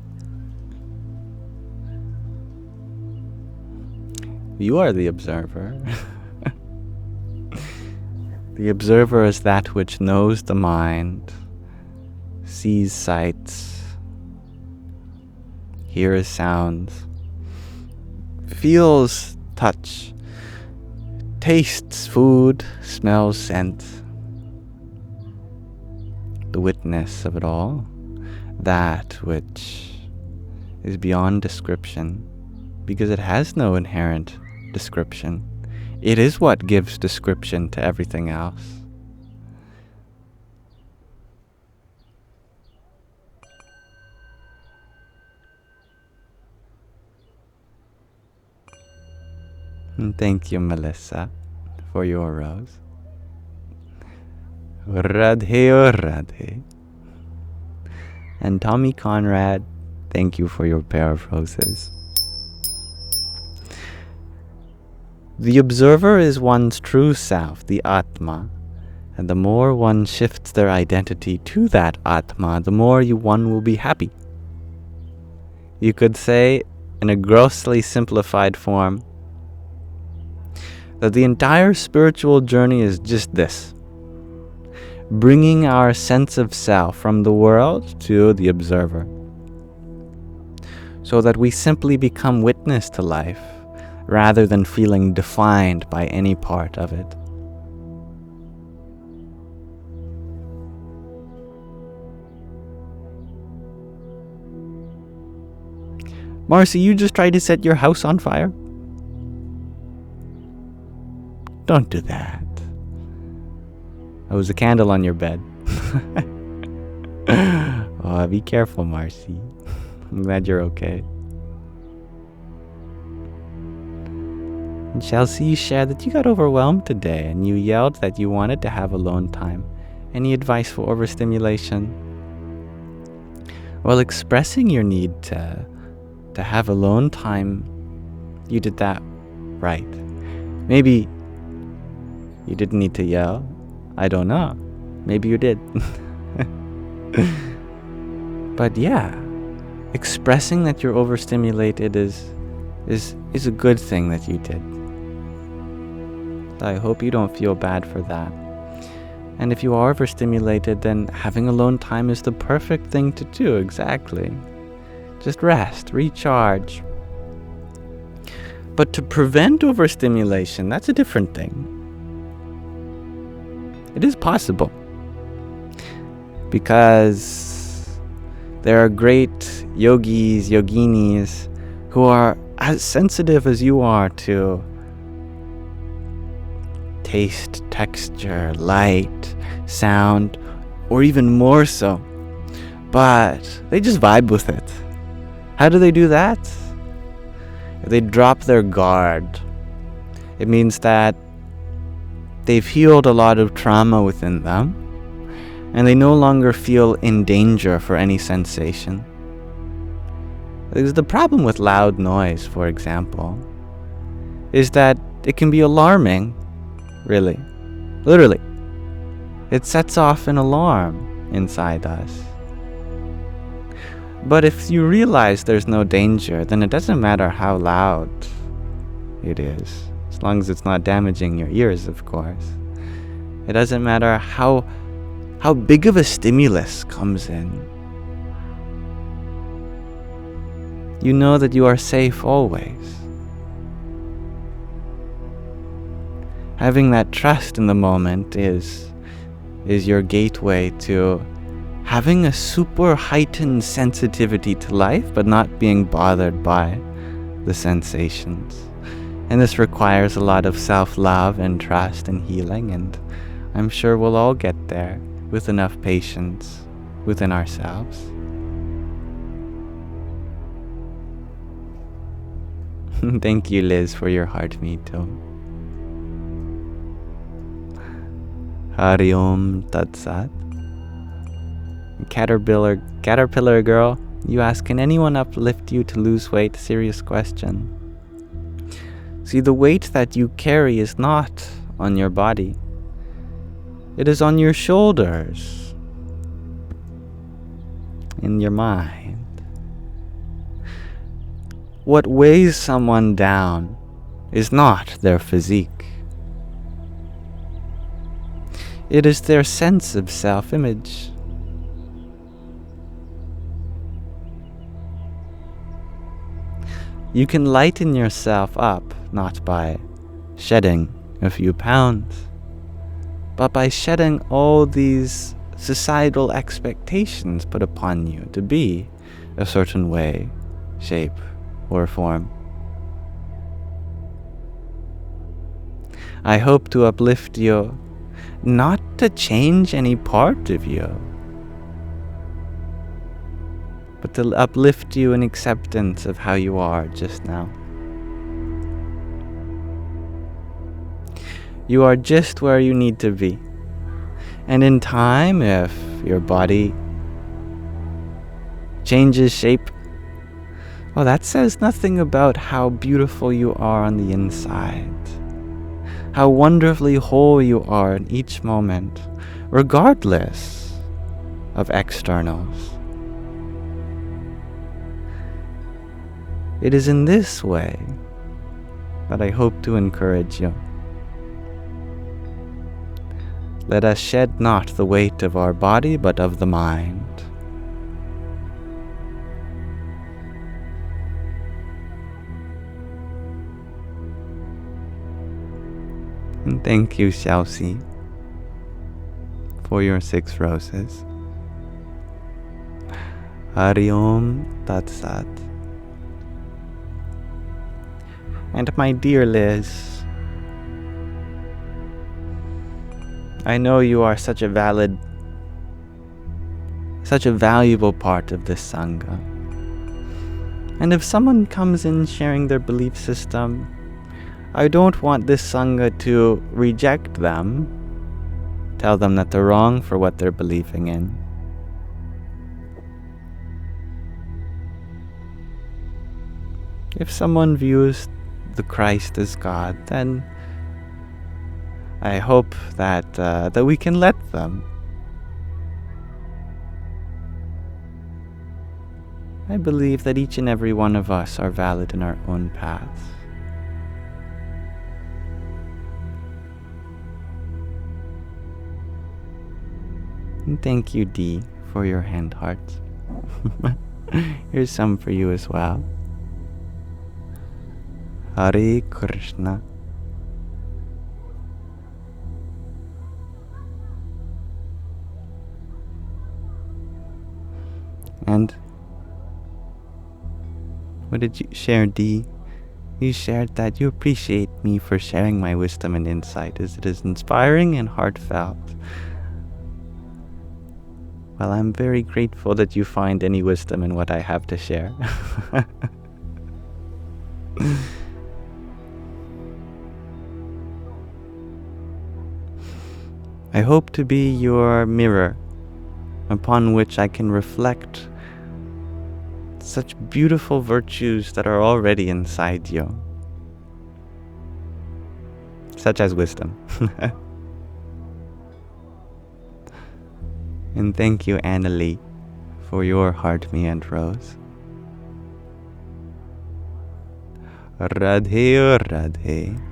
You are the observer. The observer is that which knows the mind, sees sights, hears sounds, feels touch, tastes food, smells scent. The witness of it all, that which is beyond description, because it has no inherent description. It is what gives description to everything else. And thank you, Melissa, for your rose. Radhe o Radhe. And Tommy Conrad, thank you for your pair of roses. The observer is one's true self, the Atma, and the more one shifts their identity to that Atma, the more one will be happy. You could say, in a grossly simplified form, that the entire spiritual journey is just this: bringing our sense of self from the world to the observer, so that we simply become witness to life, rather than feeling defined by any part of it. Marcy, you just tried to set your house on fire? Don't do that. There was a candle on your bed. Oh, be careful, Marcy. I'm glad you're okay. And Chelsea, you shared that you got overwhelmed today and you yelled that you wanted to have alone time. Any advice for overstimulation? Well, expressing your need to have alone time, you did that right. Maybe you didn't need to yell. I don't know. Maybe you did. But yeah, expressing that you're overstimulated is a good thing that you did. I hope you don't feel bad for that. And if you are overstimulated, then having alone time is the perfect thing to do, exactly. Just rest, recharge. But to prevent overstimulation, that's a different thing. It is possible. Because there are great yogis, yoginis, who are as sensitive as you are to taste, texture, light, sound, or even more so. But they just vibe with it. How do they do that? They drop their guard. It means that they've healed a lot of trauma within them, and they no longer feel in danger for any sensation. Because the problem with loud noise, for example, is that it can be alarming, really. Literally. It sets off an alarm inside us. But if you realize there's no danger, then it doesn't matter how loud it is, as long as it's not damaging your ears, of course. It doesn't matter how big of a stimulus comes in. You know that you are safe always. Having that trust in the moment is your gateway to having a super heightened sensitivity to life, but not being bothered by the sensations. And this requires a lot of self-love and trust and healing, and I'm sure we'll all get there with enough patience within ourselves. Thank you, Liz, for your heart meet too. Hari Om Tat Sat. Caterpillar girl, you ask, can anyone uplift you to lose weight? Serious question. See, the weight that you carry is not on your body. It is on your shoulders, in your mind. What weighs someone down is not their physique. It is their sense of self-image. You can lighten yourself up not by shedding a few pounds, but by shedding all these societal expectations put upon you to be a certain way, shape, or form. I hope to uplift you, not to change any part of you, but to uplift you in acceptance of how you are just now. You are just where you need to be. And in time, if your body changes shape, well, that says nothing about how beautiful you are on the inside, how wonderfully whole you are in each moment, regardless of externals. It is in this way that I hope to encourage you. Let us shed not the weight of our body, but of the mind. And thank you, Xiaoxi, for your 6 roses. Hari Om Tat Sat. And my dear Liz, I know you are such a valuable part of this Sangha. And if someone comes in sharing their belief system, I don't want this Sangha to reject them, tell them that they're wrong for what they're believing in. If someone views the Christ as God, then I hope that we can let them. I believe that each and every one of us are valid in our own paths. And thank you, Dee, for your hand hearts. Here's some for you as well. Hare Krishna. And what did you share, Dee? You shared that you appreciate me for sharing my wisdom and insight, as it is inspiring and heartfelt. Well, I'm very grateful that you find any wisdom in what I have to share. I hope to be your mirror upon which I can reflect such beautiful virtues that are already inside you, such as wisdom. And thank you, Annalie, for your heart me and rose. Radhe Radhe.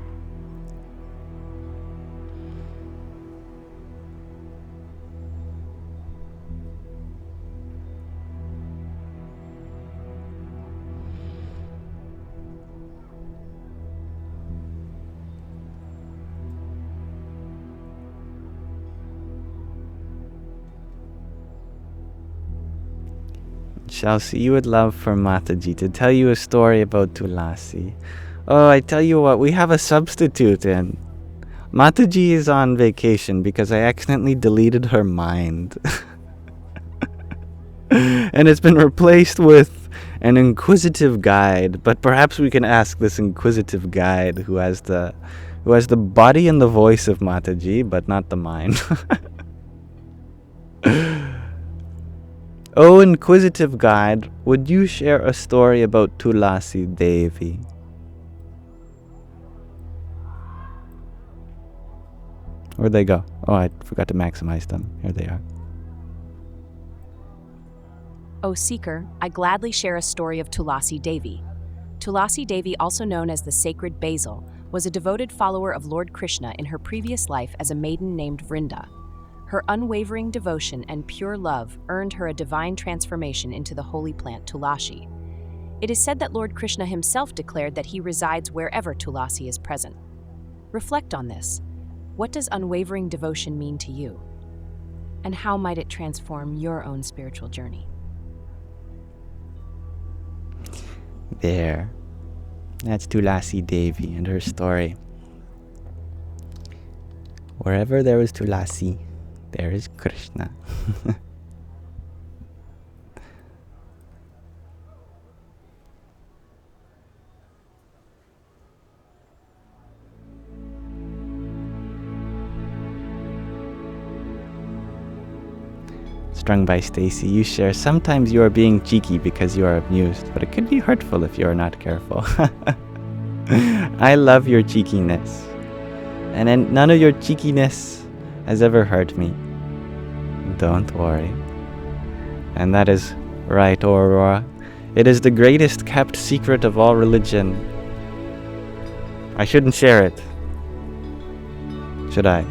Xiaoxi, you would love for Mataji to tell you a story about Tulasi. Oh, I tell you what, we have a substitute in. Mataji is on vacation because I accidentally deleted her mind. And it's been replaced with an inquisitive guide, but perhaps we can ask this inquisitive guide who has the body and the voice of Mataji, but not the mind. Oh, inquisitive guide, would you share a story about Tulasi Devi? Where'd they go? Oh, I forgot to maximize them. Here they are. O Seeker, I gladly share a story of Tulasi Devi. Tulasi Devi, also known as the Sacred Basil, was a devoted follower of Lord Krishna in her previous life as a maiden named Vrinda. Her unwavering devotion and pure love earned her a divine transformation into the holy plant Tulasi. It is said that Lord Krishna himself declared that he resides wherever Tulasi is present. Reflect on this. What does unwavering devotion mean to you? And how might it transform your own spiritual journey? There. That's Tulasi Devi and her story. Wherever there is Tulasi, there is Krishna. Strung by Stacy, you share, sometimes you are being cheeky because you are amused, but it could be hurtful if you are not careful. I love your cheekiness. And then none of your cheekiness has ever hurt me. Don't worry. And that is right, Aurora. It is the greatest kept secret of all religion. I shouldn't share it. Should I?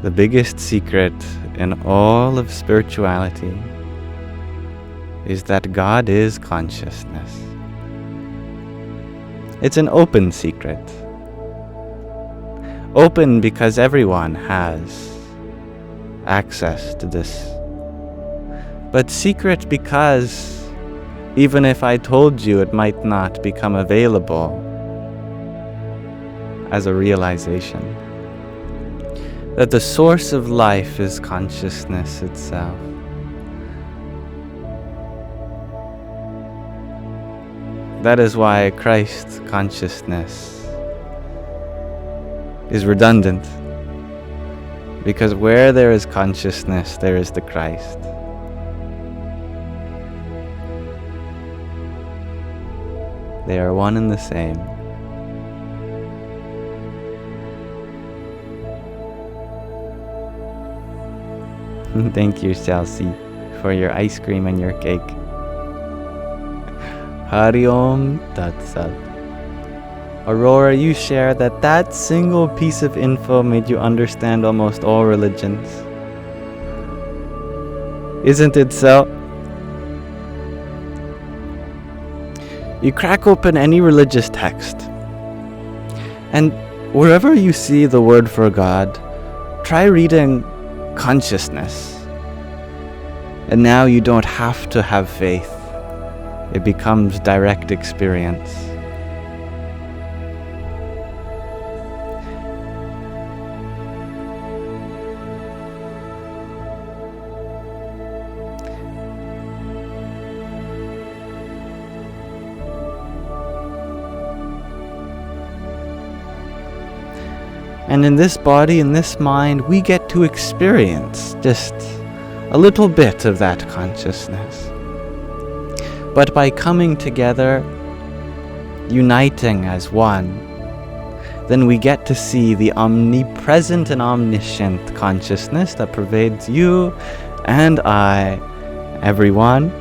The biggest secret in all of spirituality is that God is consciousness. It's an open secret. Open because everyone has access to this. But secret because even if I told you, it might not become available as a realization. That the source of life is consciousness itself. That is why Christ consciousness is redundant. Because where there is consciousness, there is the Christ. They are one and the same. Thank you, Chelsea, for your ice cream and your cake. Hari Om Tat Sat. Aurora, you share that single piece of info made you understand almost all religions. Isn't it so? You crack open any religious text, and wherever you see the word for God, try reading consciousness. And now you don't have to have faith. It becomes direct experience. And in this body, in this mind, we get to experience just a little bit of that consciousness. But by coming together, uniting as one, then we get to see the omnipresent and omniscient consciousness that pervades you and I, everyone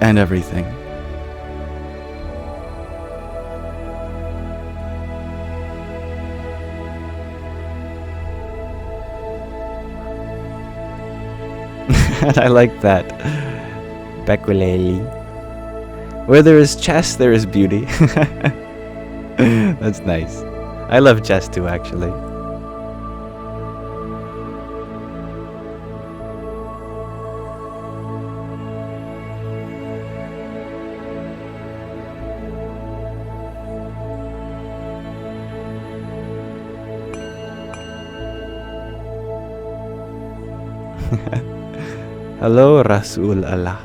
and everything. And I like that. Bekulele. Where there is chess, there is beauty. That's nice. I love chess too, actually. Hello, Rasul Allah.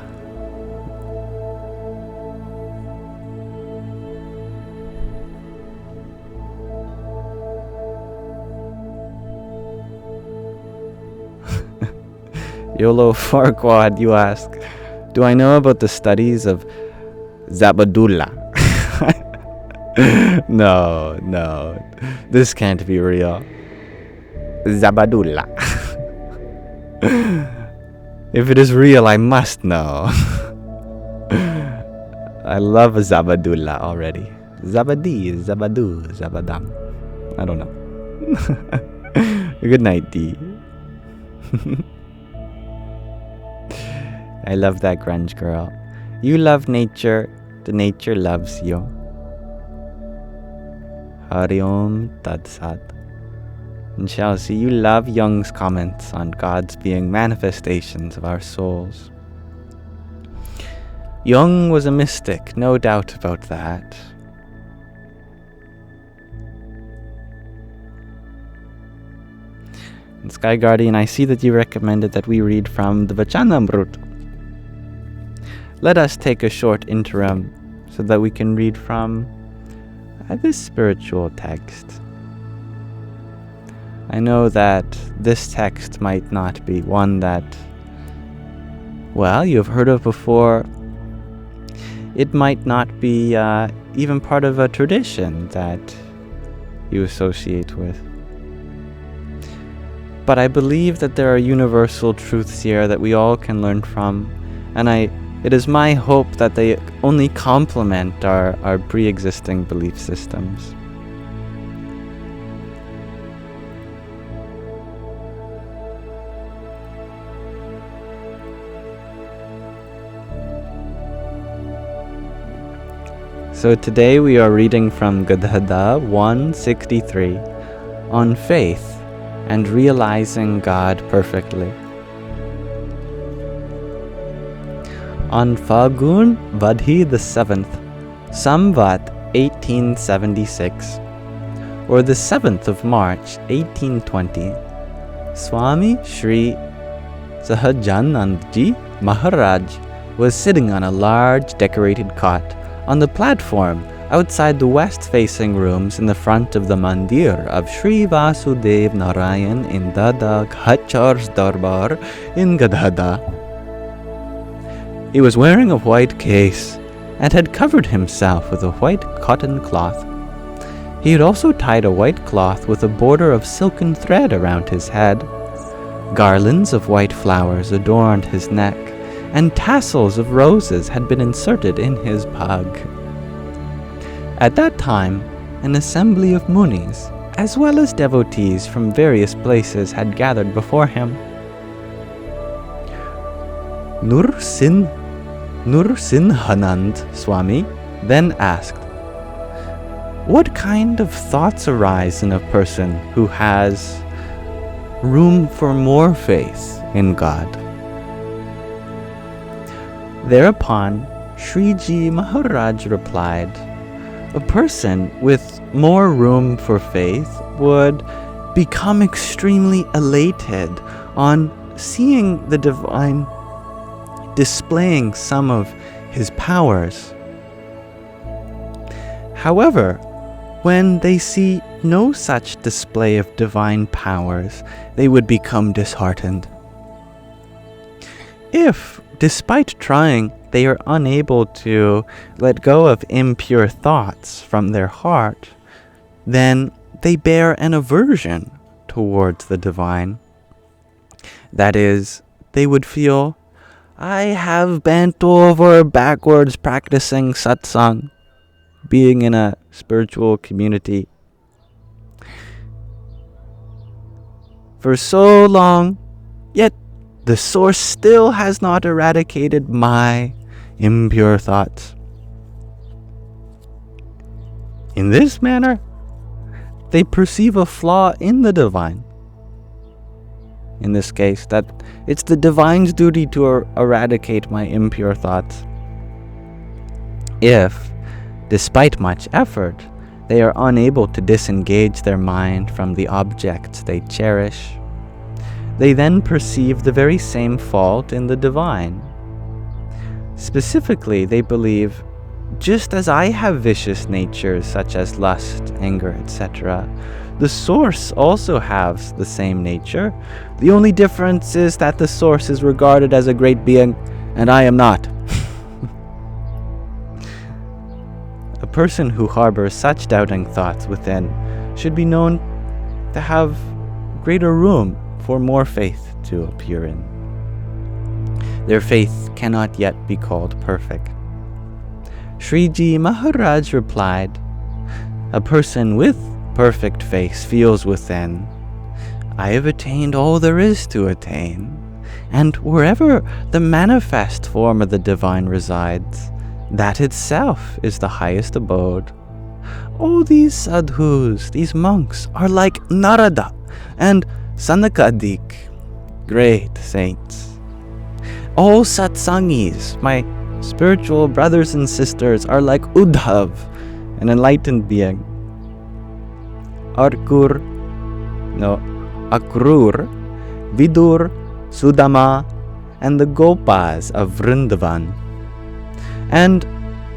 YOLO Farquad, you ask, do I know about the studies of Zabadullah? No, this can't be real. Zabadullah. If it is real, I must know. I love a Zabadullah already. Zabadi, Zabadu, Zabadam. I don't know. Good night, D. I love that grunge girl. You love nature, the nature loves you. Hari Om Tat Sat. And Chelsea, you love Jung's comments on God's being manifestations of our souls. Jung was a mystic, no doubt about that. And Sky Guardian, I see that you recommended that we read from the Vachanamrut. Let us take a short interim so that we can read from this spiritual text. I know that this text might not be one that, well, you've heard of before. It might not be even part of a tradition that you associate with. But I believe that there are universal truths here that we all can learn from, and it is my hope that they only complement our pre-existing belief systems. So today we are reading from Gadhadha 163 on faith and realizing God perfectly. On Phagun Vadhi the 7th, Samvat 1876, or the 7th of March 1820, Swami Sri Sahajanandji Maharaj was sitting on a large decorated cot on the platform outside the west-facing rooms in the front of the mandir of Sri Vasudev Narayan in Dada Khachar's Darbar in Gadhadha. He was wearing a white case and had covered himself with a white cotton cloth. He had also tied a white cloth with a border of silken thread around his head. Garlands of white flowers adorned his neck, and tassels of roses had been inserted in his pug. At that time, an assembly of munis, as well as devotees from various places, had gathered before him. Nursinhanand Swami then asked, "What kind of thoughts arise in a person who has room for more faith in God?" Thereupon, Sriji Maharaj replied, "A person with more room for faith would become extremely elated on seeing the divine displaying some of his powers. However, when they see no such display of divine powers, they would become disheartened. If, despite trying, they are unable to let go of impure thoughts from their heart, then they bear an aversion towards the divine. That is, they would feel, 'I have bent over backwards practicing satsang,' being in a spiritual community, 'for so long, yet the source still has not eradicated my impure thoughts.' In this manner, they perceive a flaw in the divine. In this case, that it's the divine's duty to eradicate my impure thoughts. If, despite much effort, they are unable to disengage their mind from the objects they cherish, they then perceive the very same fault in the divine. Specifically, they believe, just as I have vicious natures such as lust, anger, etc., the source also has the same nature. The only difference is that the source is regarded as a great being, and I am not." A person who harbors such doubting thoughts within should be known to have greater room for more faith to appear in. Their faith cannot yet be called perfect. Shriji Maharaj replied, "A person with perfect faith feels within, I have attained all there is to attain, and wherever the manifest form of the divine resides, that itself is the highest abode. All these sadhus, these monks, are like Narada and Sanakadik, great saints. All satsangis, my spiritual brothers and sisters, are like Uddhav, an enlightened being. Akrur, Vidur, Sudama, and the Gopas of Vrindavan. And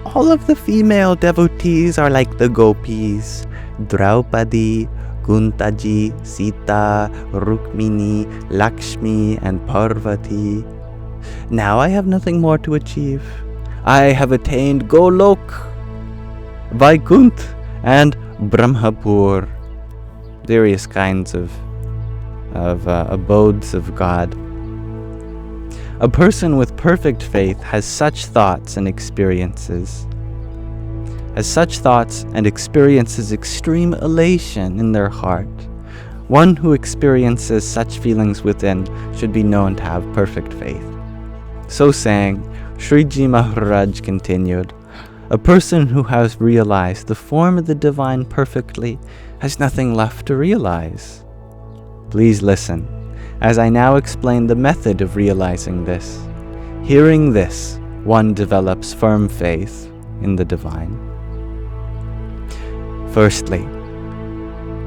all of the female devotees are like the Gopis, Draupadi, Kuntaji, Sita, Rukmini, Lakshmi, and Parvati. Now I have nothing more to achieve. I have attained Golok, Vaikunt, and Brahmapur, various kinds of abodes of God. A person with perfect faith has such thoughts and experiences. Extreme elation in their heart. One who experiences such feelings within should be known to have perfect faith." So saying, Shriji Maharaj continued, "A person who has realized the form of the divine perfectly has nothing left to realize. Please listen, as I now explain the method of realizing this. Hearing this, one develops firm faith in the divine. Firstly,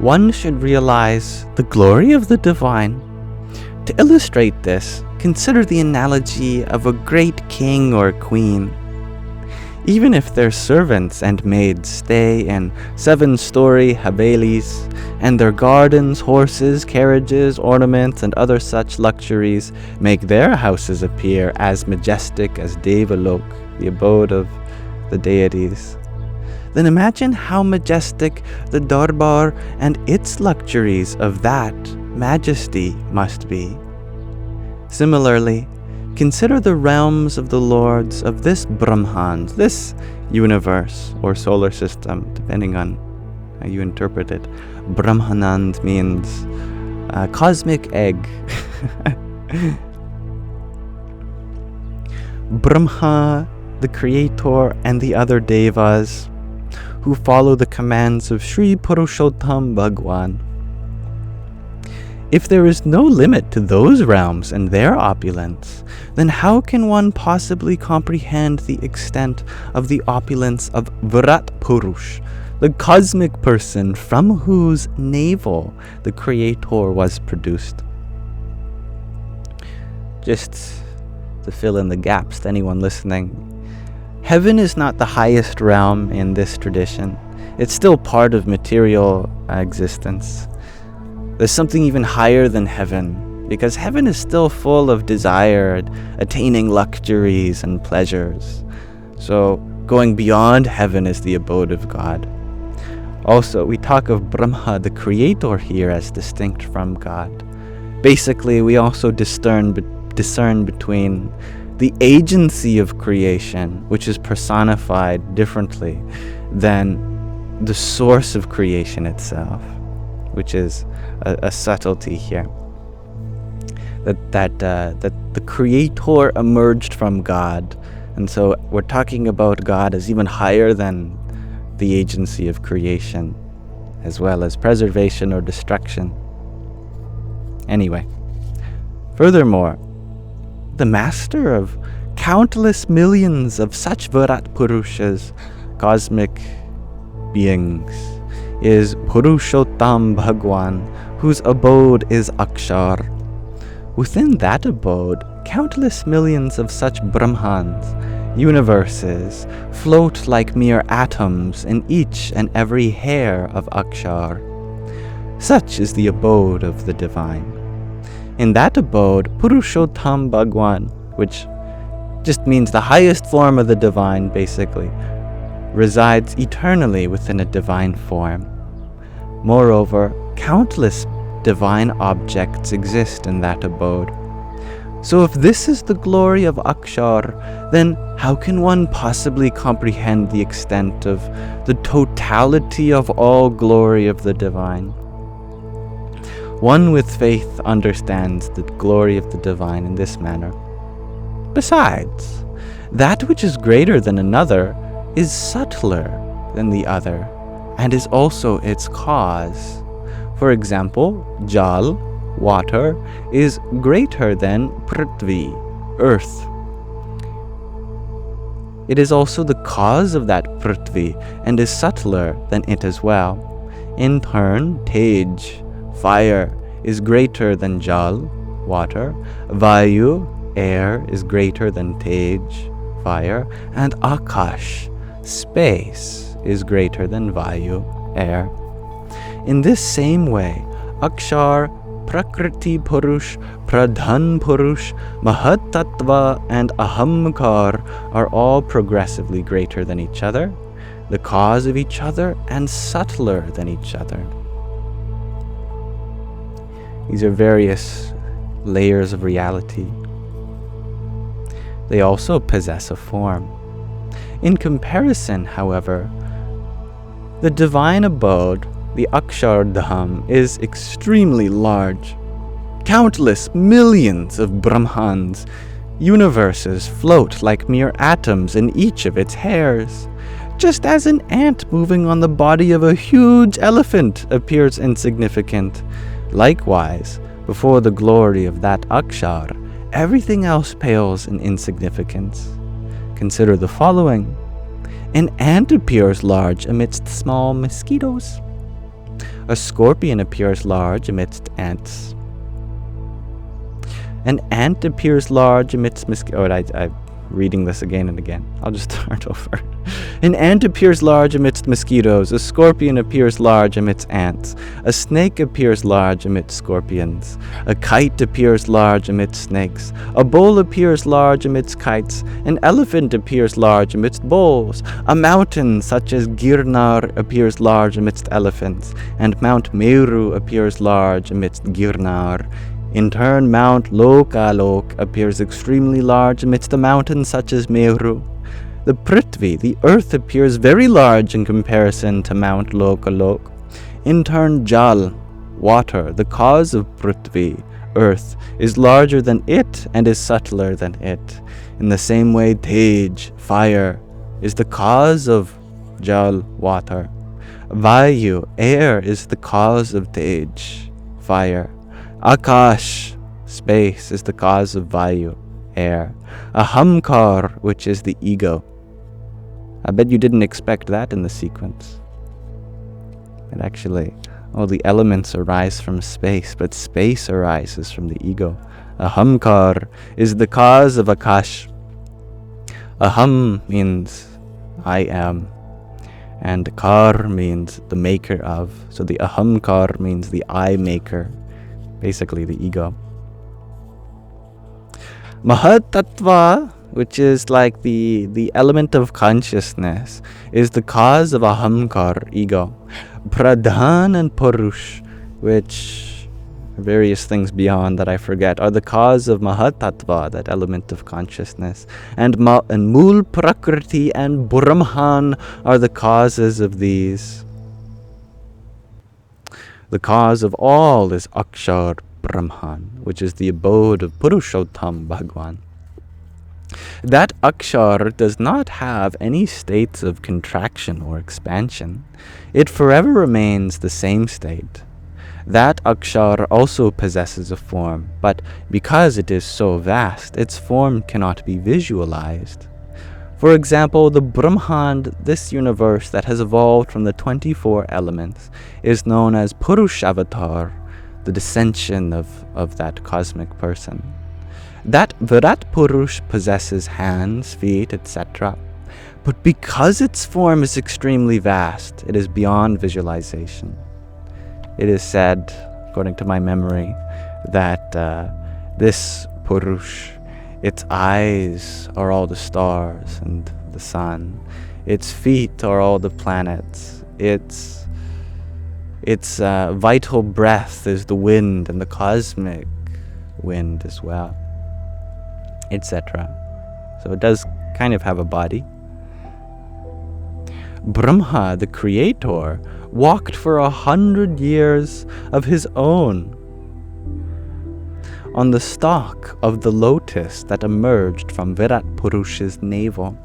one should realize the glory of the divine. To illustrate this, consider the analogy of a great king or queen. Even if their servants and maids stay in 7-story havelis, and their gardens, horses, carriages, ornaments, and other such luxuries make their houses appear as majestic as Devalok, the abode of the deities, then imagine how majestic the darbar and its luxuries of that majesty must be. Similarly, consider the realms of the lords of this Brahman, this universe or solar system, depending on how you interpret it. Brahmanand means cosmic egg. Brahma, the creator, and the other devas who follow the commands of Sri Purushottam Bhagwan. If there is no limit to those realms and their opulence, then how can one possibly comprehend the extent of the opulence of Virat Purush, the cosmic person from whose navel the Creator was produced? Just to fill in the gaps to anyone listening, heaven is not the highest realm in this tradition. It's still part of material existence. There's something even higher than heaven, because heaven is still full of desire, attaining luxuries and pleasures. So going beyond heaven is the abode of God. Also, we talk of Brahma, the creator, here as distinct from God. Basically, we also discern between the agency of creation, which is personified differently than the source of creation itself, which is a subtlety here. That the Creator emerged from God, and so we're talking about God as even higher than the agency of creation, as well as preservation or destruction. Anyway, furthermore, the master of countless millions of such Virat Purushas, cosmic beings, is Purushottam Bhagwan, whose abode is Akshar. Within that abode, countless millions of such Brahmans, universes, float like mere atoms in each and every hair of Akshar. Such is the abode of the divine. In that abode, Purushottam Bhagwan, which just means the highest form of the divine, basically, resides eternally within a divine form. Moreover, countless divine objects exist in that abode. So if this is the glory of Akshar, then how can one possibly comprehend the extent of the totality of all glory of the divine? One with faith understands the glory of the divine in this manner. Besides, that which is greater than another is subtler than the other, and is also its cause. For example, Jal, water, is greater than Prithvi, earth. It is also the cause of that Prithvi, and is subtler than it as well. In turn, Tej, fire, is greater than Jal, water. Vayu, air, is greater than Tej, fire. And Akash, space, is greater than Vayu, air. In this same way, Akshar, Prakriti Purush, Pradhan Purush, Mahat Tattva, and Ahamkar are all progressively greater than each other, the cause of each other, and subtler than each other. These are various layers of reality. They also possess a form. In comparison, however, the divine abode, the Akshardham, is extremely large. Countless millions of Brahmans, universes float like mere atoms in each of its hairs. Just as an ant moving on the body of a huge elephant appears insignificant, likewise, before the glory of that Akshar, everything else pales in insignificance. Consider the following. An ant appears large amidst small mosquitoes. A scorpion appears large amidst ants. An ant appears large amidst mosquitoes. I'm reading this again and again. I'll just start over. An ant appears large amidst mosquitoes. A scorpion appears large amidst ants. A snake appears large amidst scorpions. A kite appears large amidst snakes. A bull appears large amidst kites. An elephant appears large amidst bulls. A mountain such as Girnar appears large amidst elephants. And Mount Meru appears large amidst Girnar. In turn, Mount Lokalok appears extremely large amidst a mountain such as Meru. The Prithvi, the earth, appears very large in comparison to Mount Lokalok. In turn, Jal, water, the cause of Prithvi, earth, is larger than it and is subtler than it. In the same way, Tej, fire, is the cause of Jal, water. Vayu, air, is the cause of Tej, fire. Akash, space, is the cause of Vayu, air. Ahamkar, which is the ego. I bet you didn't expect that in the sequence. But actually, all the elements arise from space, but space arises from the ego. Ahamkar is the cause of Akash. Aham means I am, and kar means the maker of. So the ahamkar means the I maker, basically the ego. Mahat Tattva, which is like the element of consciousness, is the cause of ahamkar, ego. Pradhan and Purush, which are various things beyond that I forget, are the cause of Mahat Tattva, that element of consciousness. And Mul Prakriti and Brahman are the causes of these. The cause of all is Akshar Brahman, which is the abode of Purushottam Bhagwan. That Akshar does not have any states of contraction or expansion. It forever remains the same state. That Akshar also possesses a form, but because it is so vast, its form cannot be visualized. For example, the Brahmand, this universe that has evolved from the 24 elements, is known as Purushavatar, the descension of that cosmic person. That Virat Purush possesses hands, feet, etc. But because its form is extremely vast, it is beyond visualization. It is said, according to my memory, that this Purush, its eyes are all the stars and the sun. Its feet are all the planets. Its vital breath is the wind and the cosmic wind as well. etc. So it does kind of have a body. Brahma, the creator, walked for 100 years of his own on the stalk of the lotus that emerged from Virat Purusha's navel,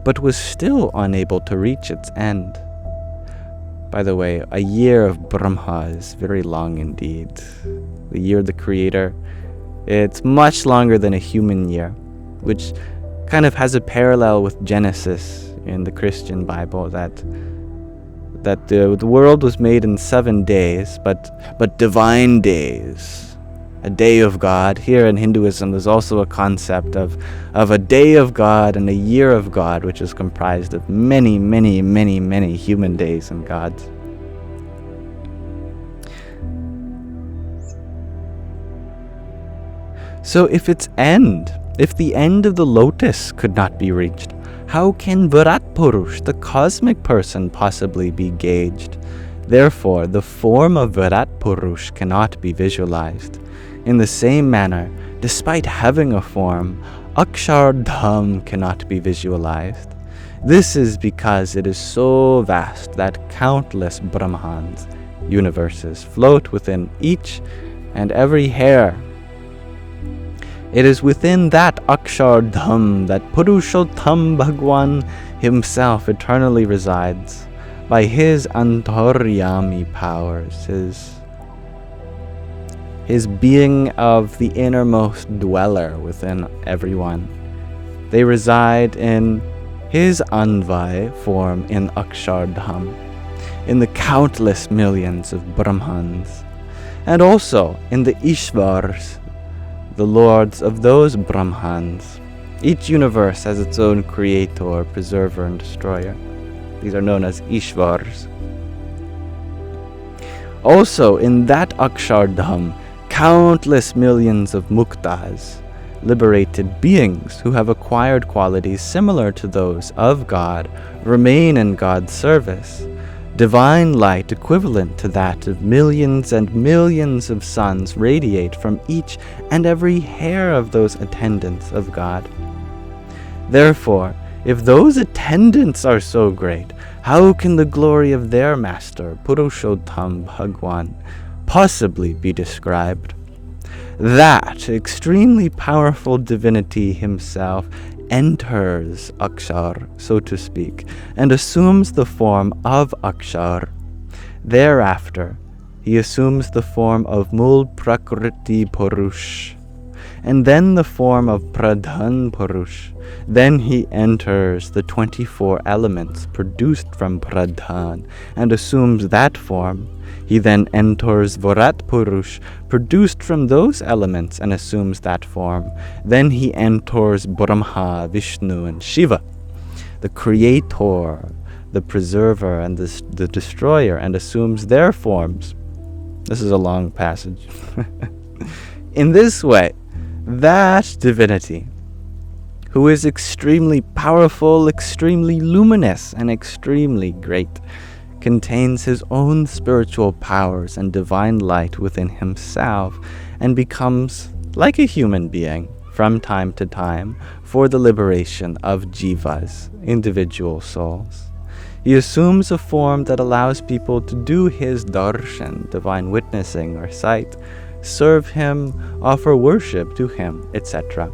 but was still unable to reach its end. By the way, a year of Brahma is very long indeed. The year of the creator, it's much longer than a human year, which kind of has a parallel with Genesis in the Christian Bible, that the world was made in 7 days, but divine days. A day of God. Here in Hinduism, there's also a concept of a day of God and a year of God, which is comprised of many, many, many, many human days and gods. So if the end of the lotus could not be reached, how can Virat Purush, the cosmic person, possibly be gauged? Therefore, the form of Virat Purush cannot be visualized. In the same manner, despite having a form, Akshardham cannot be visualized. This is because it is so vast that countless Brahmans, universes, float within each and every hair. It is within that Akshardham that Purushottam Bhagwan himself eternally resides. By his Antaryami powers, his being of the innermost dweller within everyone. They reside in his Anvai form in Akshardham, in the countless millions of Brahmans, and also in the Ishvars, the lords of those Brahmans. Each universe has its own creator, preserver, and destroyer. These are known as Ishvars. Also, in that Akshardham, countless millions of muktas, liberated beings who have acquired qualities similar to those of God, remain in God's service. Divine light equivalent to that of millions and millions of suns radiate from each and every hair of those attendants of God. Therefore, if those attendants are so great, how can the glory of their master, Purushottam Bhagwan, possibly be described? That extremely powerful divinity himself enters Akshar, so to speak, and assumes the form of Akshar. Thereafter, he assumes the form of Mul Prakriti Purush, and then the form of Pradhan Purush. Then he enters the 24 elements produced from Pradhan and assumes that form. He then enters Virat Purush, produced from those elements, and assumes that form. Then he enters Brahma, Vishnu, and Shiva, the creator, the preserver, and the destroyer, and assumes their forms. This is a long passage. In this way, that divinity, who is extremely powerful, extremely luminous, and extremely great, contains his own spiritual powers and divine light within himself, and becomes like a human being from time to time for the liberation of jivas, individual souls. He assumes a form that allows people to do his darshan, divine witnessing or sight, serve him, offer worship to him, etc.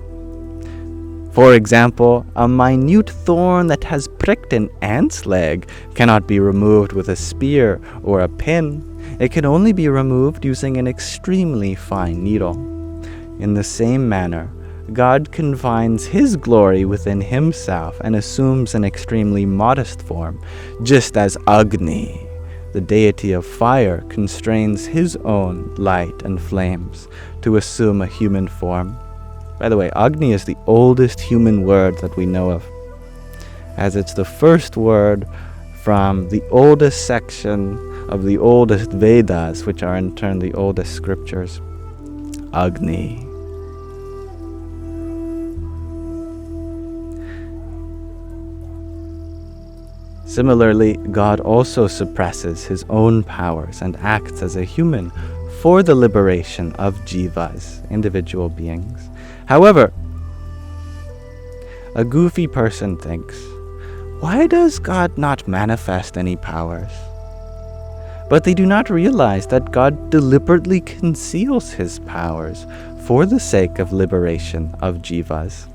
For example, a minute thorn that has pricked an ant's leg cannot be removed with a spear or a pin. It can only be removed using an extremely fine needle. In the same manner, God confines his glory within himself and assumes an extremely modest form, just as Agni, the deity of fire, constrains his own light and flames to assume a human form. By the way, Agni is the oldest human word that we know of, as it's the first word from the oldest section of the oldest Vedas, which are in turn the oldest scriptures. Agni. Similarly, God also suppresses his own powers and acts as a human for the liberation of jivas, individual beings. However, A goofy person thinks, why does God not manifest any powers? But they do not realize that God deliberately conceals his powers for the sake of liberation of jivas.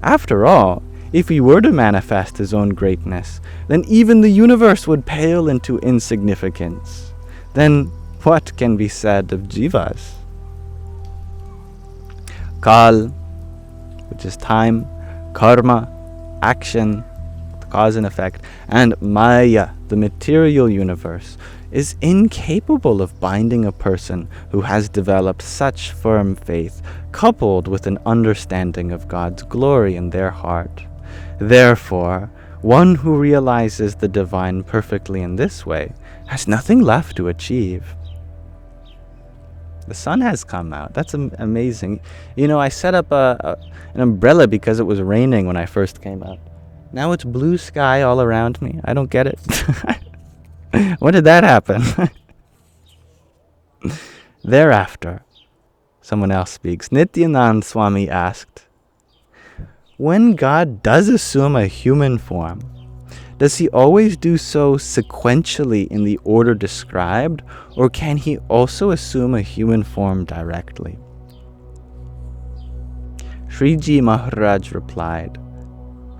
After all, if he were to manifest his own greatness, then even the universe would pale into insignificance. Then what can be said of jivas? Kal, which is time, karma, action, cause and effect, and Maya, the material universe, is incapable of binding a person who has developed such firm faith, coupled with an understanding of God's glory in their heart. Therefore, one who realizes the divine perfectly in this way has nothing left to achieve. The sun has come out. That's amazing. You know, I set up an umbrella because it was raining when I first came out. Now it's blue sky all around me. I don't get it. When did that happen? Thereafter, someone else speaks. Nityanand Swami asked, when God does assume a human form, does he always do so sequentially in the order described, or can he also assume a human form directly? Sriji Maharaj replied,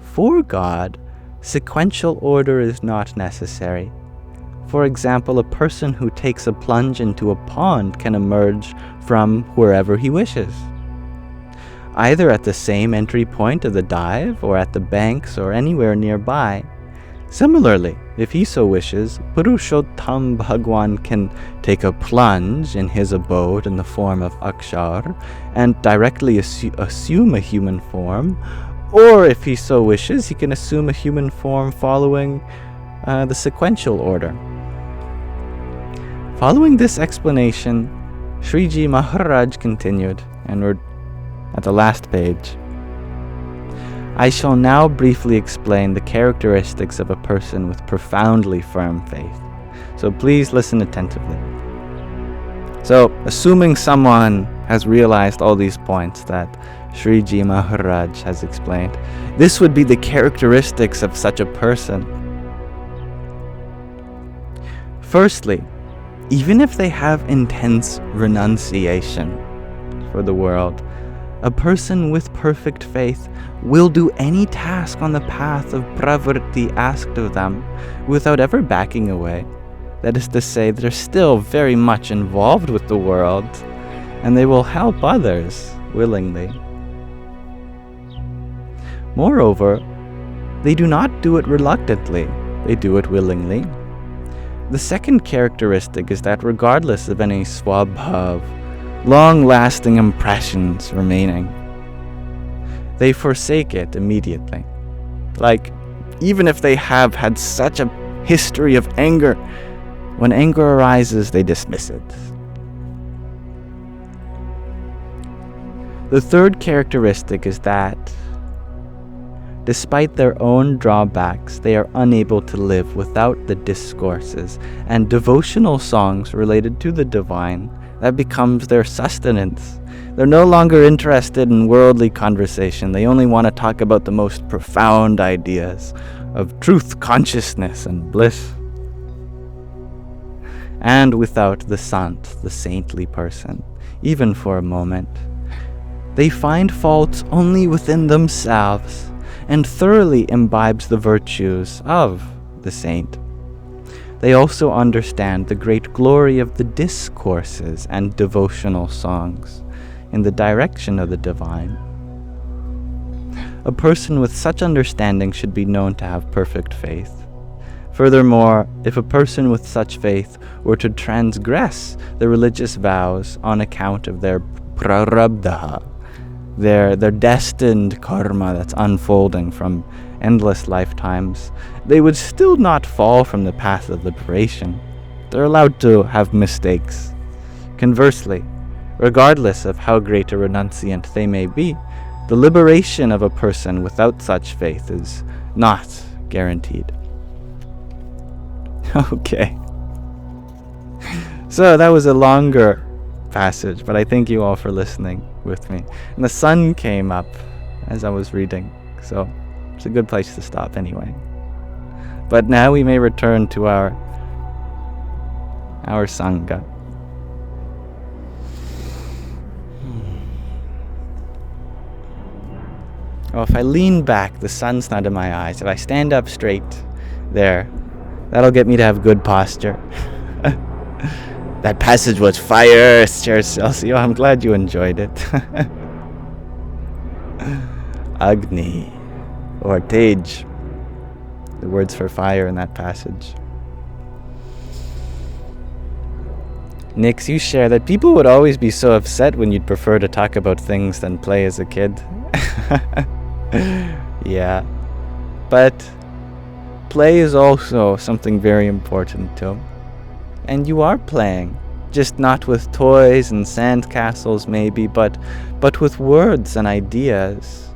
for God, sequential order is not necessary. For example, a person who takes a plunge into a pond can emerge from wherever he wishes, either at the same entry point of the dive or at the banks or anywhere nearby. Similarly, if he so wishes, Purushottam Bhagwan can take a plunge in his abode in the form of Akshar and directly assume a human form, or if he so wishes, he can assume a human form following the sequential order. Following this explanation, Sriji Maharaj continued, and we're at the last page. I shall now briefly explain the characteristics of a person with profoundly firm faith. So please listen attentively. So, assuming someone has realized all these points that Sriji Maharaj has explained, this would be the characteristics of such a person. Firstly, even if they have intense renunciation for the world, a person with perfect faith will do any task on the path of pravritti asked of them without ever backing away. That is to say, they're still very much involved with the world, and they will help others willingly. Moreover, they do not do it reluctantly, they do it willingly. The second characteristic is that regardless of any swabhav, long-lasting impressions remaining, they forsake it immediately. Like, even if they have had such a history of anger, when anger arises, they dismiss it. The third characteristic is that, despite their own drawbacks, they are unable to live without the discourses and devotional songs related to the divine. That becomes their sustenance. They're no longer interested in worldly conversation. They only want to talk about the most profound ideas of truth, consciousness, and bliss. And without the sant, the saintly person, even for a moment, they find faults only within themselves and thoroughly imbibes the virtues of the saint. They also understand the great glory of the discourses and devotional songs in the direction of the divine. A person with such understanding should be known to have perfect faith. Furthermore, if a person with such faith were to transgress the religious vows on account of their prarabdha, their destined karma that's unfolding from endless lifetimes, they would still not fall from the path of liberation. They're allowed to have mistakes. Conversely, regardless of how great a renunciant they may be, the liberation of a person without such faith is not guaranteed. Okay. So that was a longer passage, but I thank you all for listening with me. And the sun came up as I was reading. so it's a good place to stop anyway. But now we may return to our Sangha. Oh, if I lean back, the sun's not in my eyes. If I stand up straight, there, that'll get me to have good posture. That passage was fire, shares Celsius. I'm glad you enjoyed it. Agni, or Tej, the words for fire in that passage. Nix, you share that people would always be so upset when you'd prefer to talk about things than play as a kid. Yeah, but play is also something very important too. And you are playing, just not with toys and sandcastles maybe, but with words and ideas.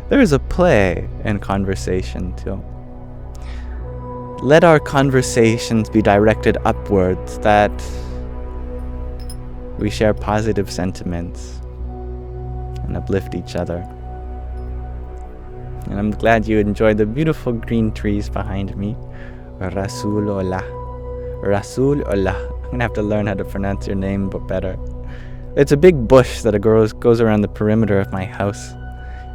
There is a play in conversation too. Let our conversations be directed upwards, that we share positive sentiments and uplift each other. And I'm glad you enjoyed the beautiful green trees behind me. Rasulullah. Rasulullah. I'm going to have to learn how to pronounce your name better. It's a big bush that goes around the perimeter of my house.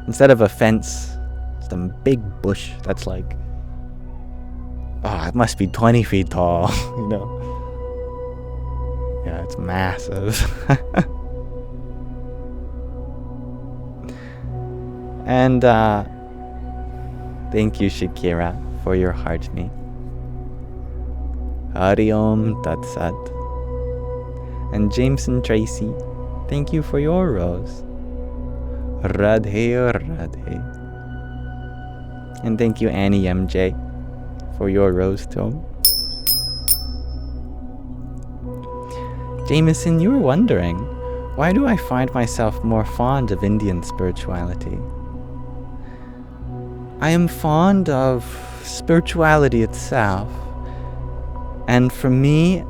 Instead of a fence, it's a big bush that's like, it must be 20 feet tall, you know. Yeah, it's massive. And thank you, Shakira, for your heart me. Hari Om Tat Sat. And James and Tracy, thank you for your rose. Radhe Radhe. And thank you, Annie MJ, for your rose too. Jameson, you were wondering, why do I find myself more fond of Indian spirituality? I am fond of spirituality itself, and for me,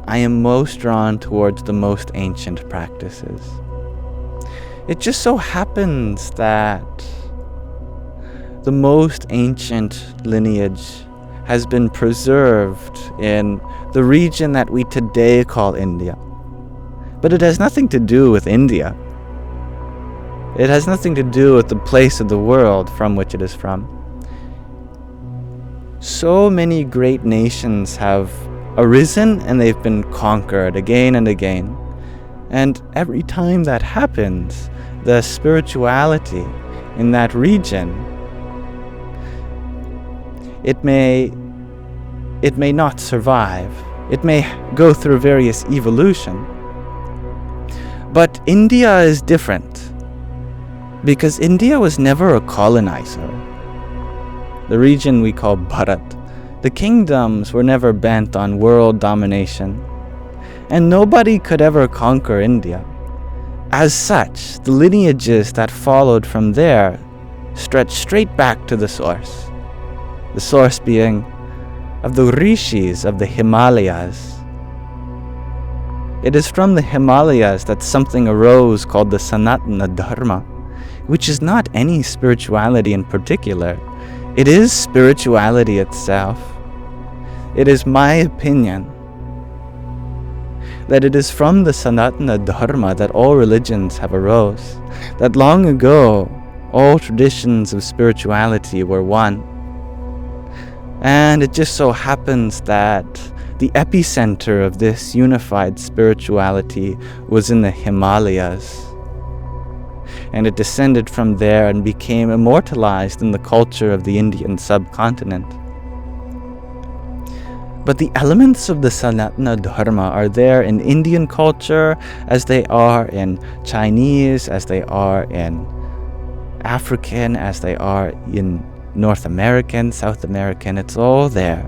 I am most drawn towards the most ancient practices. It just so happens that the most ancient lineage has been preserved in the region that we today call India. But it has nothing to do with India. It has nothing to do with the place of the world from which it is from. So many great nations have arisen and they've been conquered again and again. And every time that happens, the spirituality in that region, it may not survive. It may go through various evolution. But India is different, because India was never a colonizer. The region we call Bharat, the kingdoms were never bent on world domination, and nobody could ever conquer India. As such, the lineages that followed from there stretch straight back to the source being of the Rishis of the Himalayas. It is from the Himalayas that something arose called the Sanatana Dharma, which is not any spirituality in particular. It is spirituality itself. It is my opinion that it is from the Sanatana Dharma that all religions have arose, that long ago all traditions of spirituality were one. And it just so happens that the epicenter of this unified spirituality was in the Himalayas. And it descended from there and became immortalized in the culture of the Indian subcontinent. But the elements of the Sanatana Dharma are there in Indian culture as they are in Chinese, as they are in African, as they are in North American, South American. It's all there.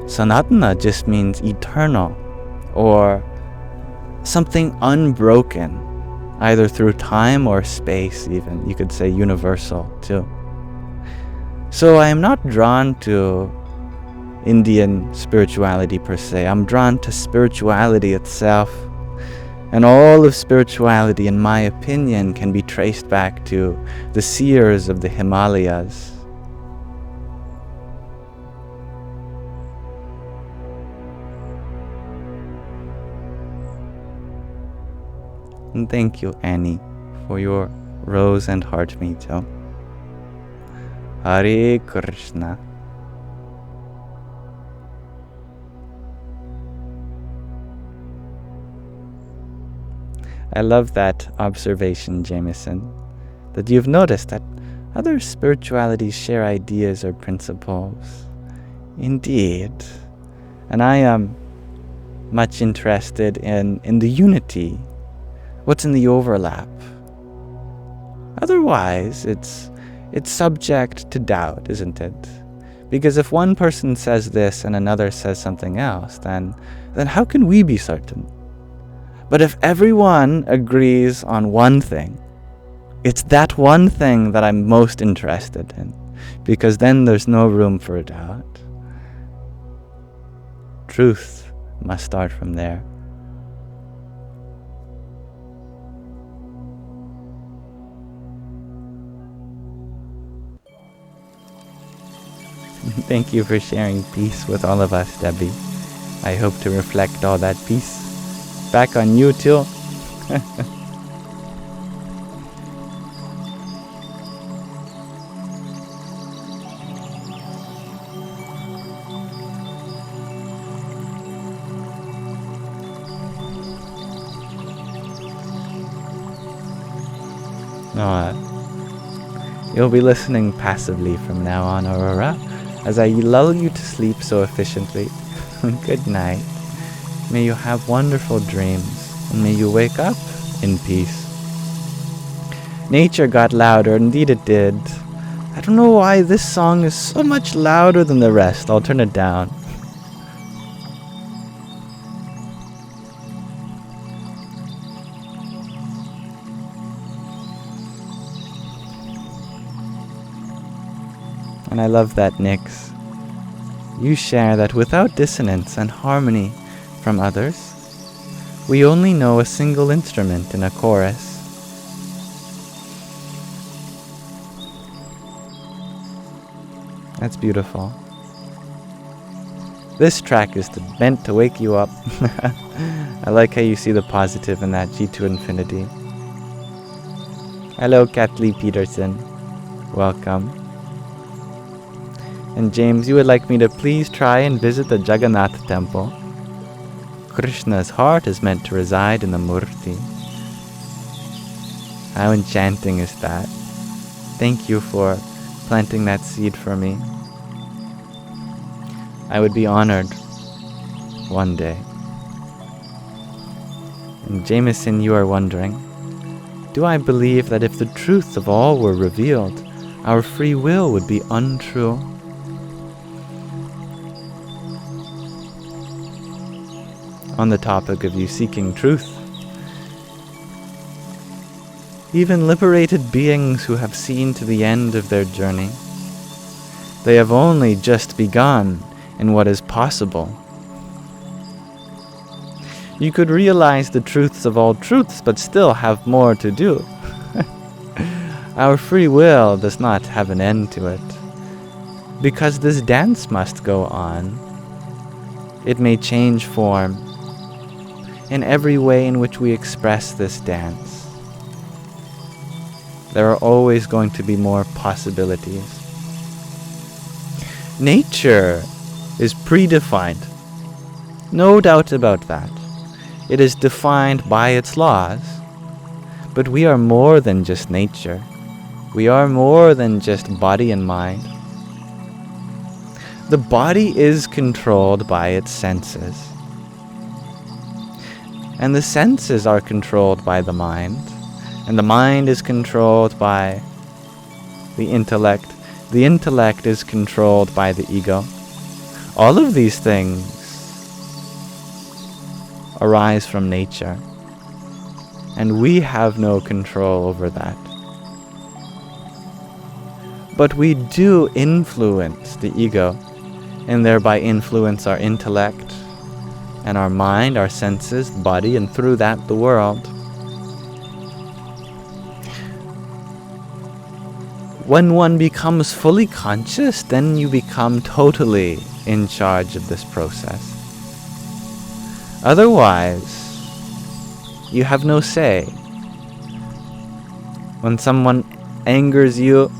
Sanatana just means eternal, or something unbroken, either through time or space even. You could say universal too. So I am not drawn to Indian spirituality per se. I'm drawn to spirituality itself. And all of spirituality, in my opinion, can be traced back to the seers of the Himalayas. And thank you, Annie, for your rose and heart meetup. Hare Krishna. I love that observation, Jameson, that you've noticed that other spiritualities share ideas or principles. Indeed. And I am much interested in the unity. What's in the overlap? Otherwise, it's subject to doubt, isn't it? Because if one person says this and another says something else, then how can we be certain? But if everyone agrees on one thing, it's that one thing that I'm most interested in, because then there's no room for doubt. Truth must start from there. Thank you for sharing peace with all of us, Debbie. I hope to reflect all that peace back on you too. You'll be listening passively from now on, Aurora, as I lull you to sleep so efficiently. Good night. May you have wonderful dreams, and may you wake up in peace. Nature got louder, indeed it did. I don't know why this song is so much louder than the rest. I'll turn it down. And I love that, Nix. You share that without dissonance and harmony from others, we only know a single instrument in a chorus. That's beautiful. This track is meant to wake you up. I like how you see the positive in that G2 Infinity. Hello, Kathleen Peterson. Welcome. And James, you would like me to please try and visit the Jagannath temple. Krishna's heart is meant to reside in the Murti. How enchanting is that? Thank you for planting that seed for me. I would be honored one day. And Jameson, you are wondering, do I believe that if the truth of all were revealed, our free will would be untrue? On the topic of you seeking truth, even liberated beings who have seen to the end of their journey, they have only just begun in what is possible. You could realize the truths of all truths, but still have more to do. Our free will does not have an end to it, because this dance must go on. It may change form in every way in which we express this dance. There are always going to be more possibilities. Nature is predefined. No doubt about that. It is defined by its laws. But we are more than just nature. We are more than just body and mind. The body is controlled by its senses. And the senses are controlled by the mind. And the mind is controlled by the intellect. The intellect is controlled by the ego. All of these things arise from nature. And we have no control over that. But we do influence the ego, and thereby influence our intellect, and our mind, our senses, body, and through that the world. When one becomes fully conscious, then you become totally in charge of this process. Otherwise, you have no say. When someone angers you,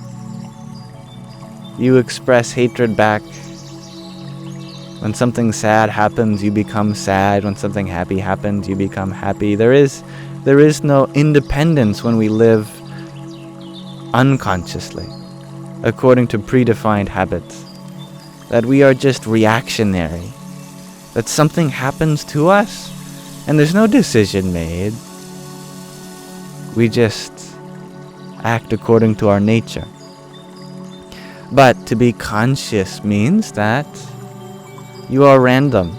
you express hatred back. When something sad happens, you become sad. When something happy happens, you become happy. There is no independence when we live unconsciously, according to predefined habits. That we are just reactionary. That something happens to us, and there's no decision made. We just act according to our nature. But to be conscious means that you are random.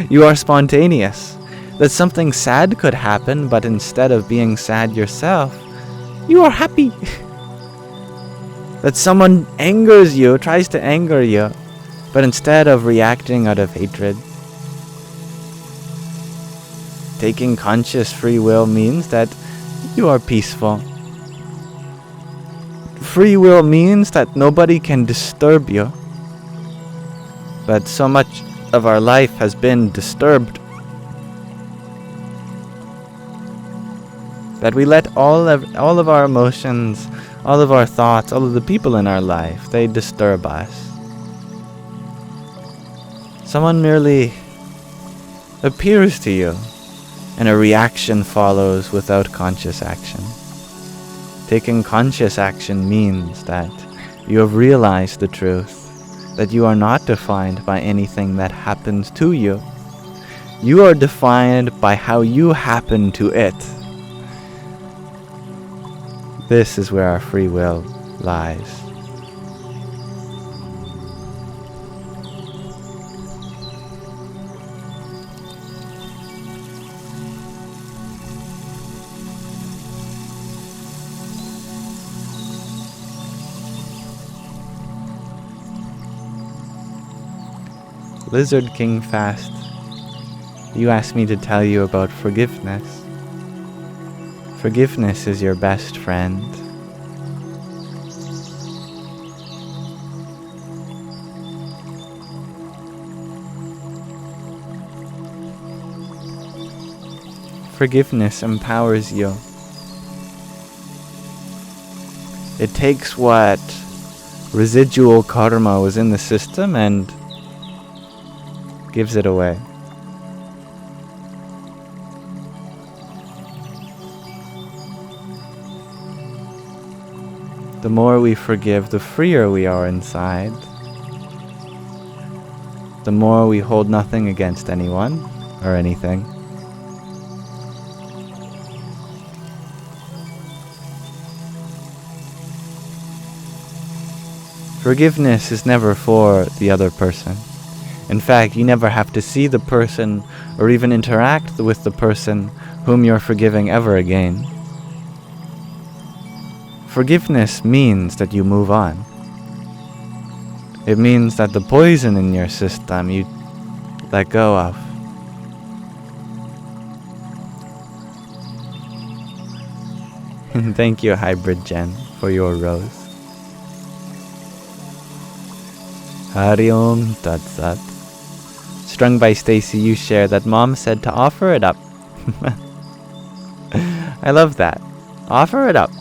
You are spontaneous. That something sad could happen, but instead of being sad yourself, you are happy. That someone angers you, tries to anger you, but instead of reacting out of hatred, taking conscious free will means that you are peaceful. Free will means that nobody can disturb you. But so much of our life has been disturbed that we let all of our emotions, all of our thoughts, all of the people in our life, they disturb us. Someone merely appears to you, and a reaction follows without conscious action. Taking conscious action means that you have realized the truth, that you are not defined by anything that happens to you. You are defined by how you happen to it. This is where our free will lies. Lizard King Fast, you asked me to tell you about forgiveness. Forgiveness is your best friend. Forgiveness empowers you. It takes what residual karma was in the system and gives it away. The more we forgive, the freer we are inside. The more we hold nothing against anyone or anything. Forgiveness is never for the other person. In fact, you never have to see the person or even interact with the person whom you're forgiving ever again. Forgiveness means that you move on. It means that the poison in your system you let go of. Thank you, Hybrid Jen, for your rose. Hari Om Tat Sat. Strung by Stacy, you share that Mom said to offer it up. I love that. Offer it up.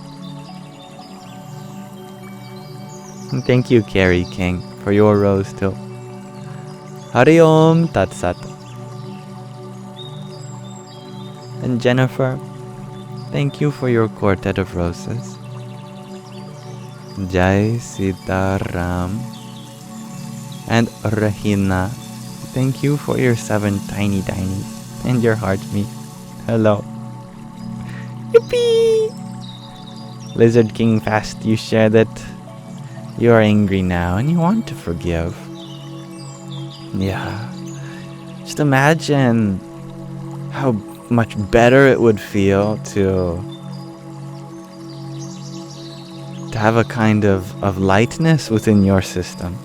And thank you, Carrie King, for your rose too. Hari Om Tat Sat. And Jennifer, thank you for your quartet of roses. Jai Sita Ram. And Rahina, thank you for your 7 tiny tinies and your heart meat. Hello. Yippee! Lizard King Fast, you share that you are angry now and you want to forgive. Yeah. Just imagine how much better it would feel to have a kind of lightness within your system.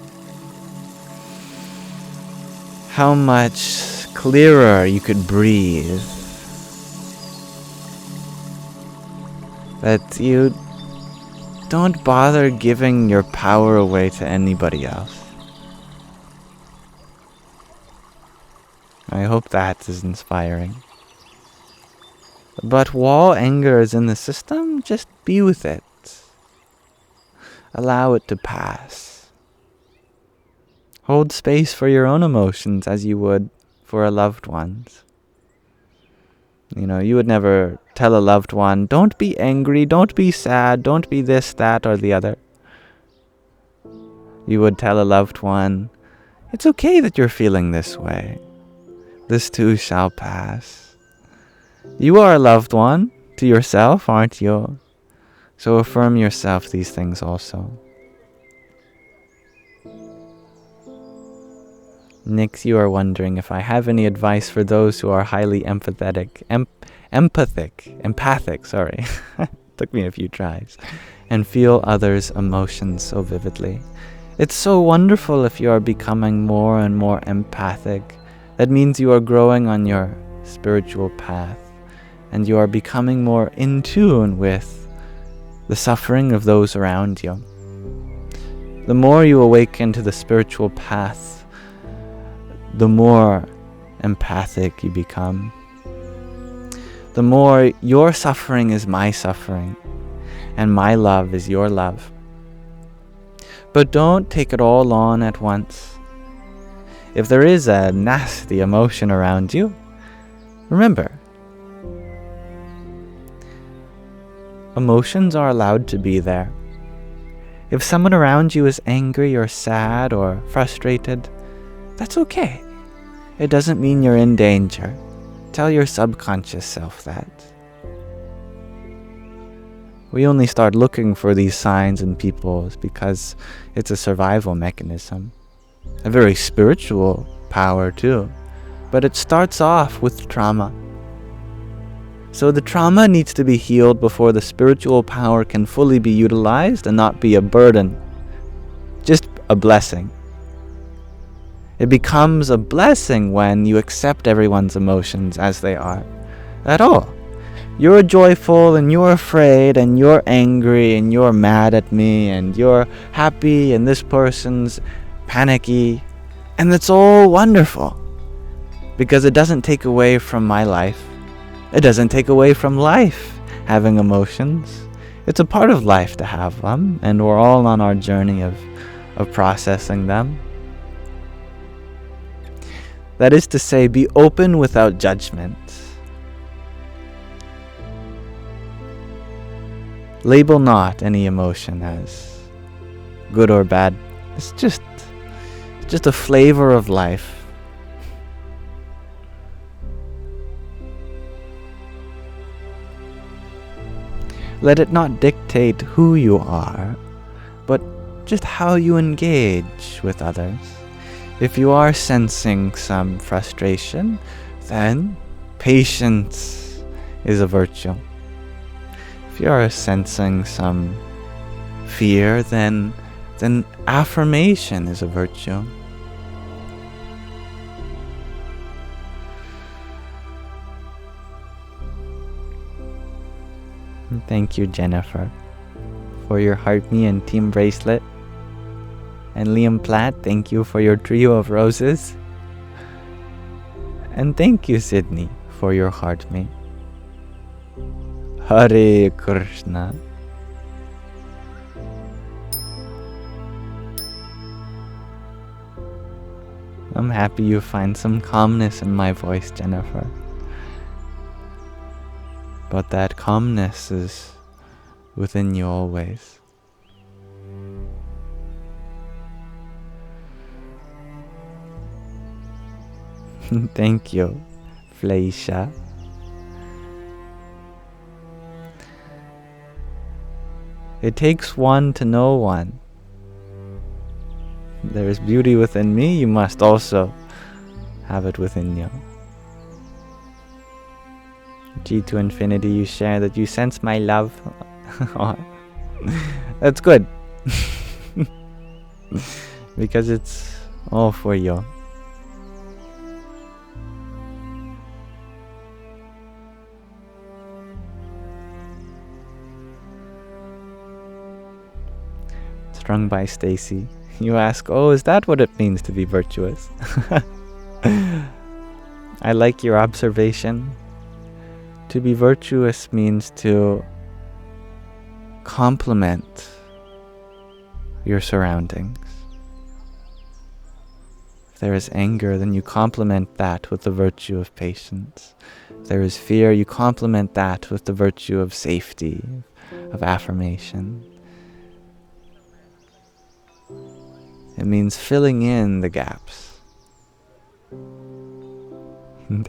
how much clearer you could breathe. That you don't bother giving your power away to anybody else. I hope that is inspiring. But while anger is in the system, just be with it. Allow it to pass. Hold space for your own emotions as you would for a loved one's. You would never tell a loved one, don't be angry, don't be sad, don't be this, that, or the other. You would tell a loved one, it's okay that you're feeling this way. This too shall pass. You are a loved one to yourself, aren't you? So affirm yourself these things also. Nix, you are wondering if I have any advice for those who are highly empathic, took me a few tries, and feel others' emotions so vividly. It's so wonderful if you are becoming more and more empathic. That means you are growing on your spiritual path, and you are becoming more in tune with the suffering of those around you. The more you awaken to the spiritual path, the more empathic you become. The more your suffering is my suffering, and my love is your love. But don't take it all on at once. If there is a nasty emotion around you, remember, emotions are allowed to be there. If someone around you is angry or sad or frustrated, that's okay. It doesn't mean you're in danger. Tell your subconscious self that. We only start looking for these signs in people because it's a survival mechanism. A very spiritual power too. But it starts off with trauma. So the trauma needs to be healed before the spiritual power can fully be utilized and not be a burden. Just a blessing. It becomes a blessing when you accept everyone's emotions as they are. At all. You're joyful and you're afraid and you're angry and you're mad at me and you're happy and this person's panicky. And it's all wonderful. Because it doesn't take away from my life. It doesn't take away from life having emotions. It's a part of life to have them, and we're all on our journey of processing them. That is to say, be open without judgment. Label not any emotion as good or bad. It's just a flavor of life. Let it not dictate who you are, but just how you engage with others. If you are sensing some frustration, then patience is a virtue. If you are sensing some fear, then affirmation is a virtue. And thank you, Jennifer, for your heart me and team bracelet. And Liam Platt, thank you for your trio of roses. And thank you, Sydney, for your heart me. Hare Krishna. I'm happy you find some calmness in my voice, Jennifer. But that calmness is within you always. Thank you, Fleisha. It takes one to know one. There is beauty within me, you must also have it within you. G to infinity, you share that you sense my love. That's good. Because it's all for you. Strung by Stacy. You ask, oh, is that what it means to be virtuous? I like your observation. To be virtuous means to complement your surroundings. If there is anger, then you complement that with the virtue of patience. If there is fear, you complement that with the virtue of safety, of affirmation. It means filling in the gaps.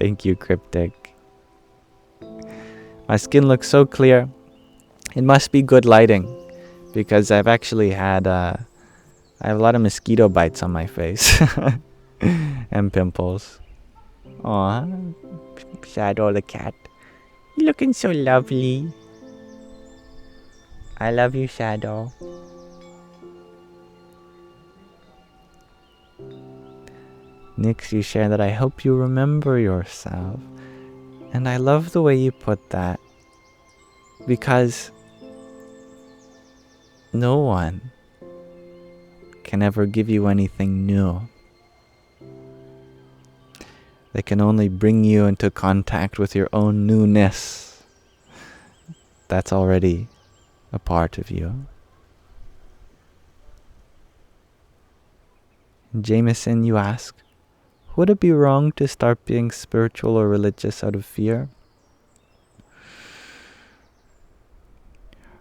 Thank you, Cryptic. My skin looks so clear. It must be good lighting, because I've actually had I have a lot of mosquito bites on my face and pimples. Aw, Shadow the cat, you're looking so lovely. I love you, Shadow. Nix, you share that I hope you remember yourself. And I love the way you put that, because no one can ever give you anything new. They can only bring you into contact with your own newness. That's already a part of you. Jameson, you ask, would it be wrong to start being spiritual or religious out of fear?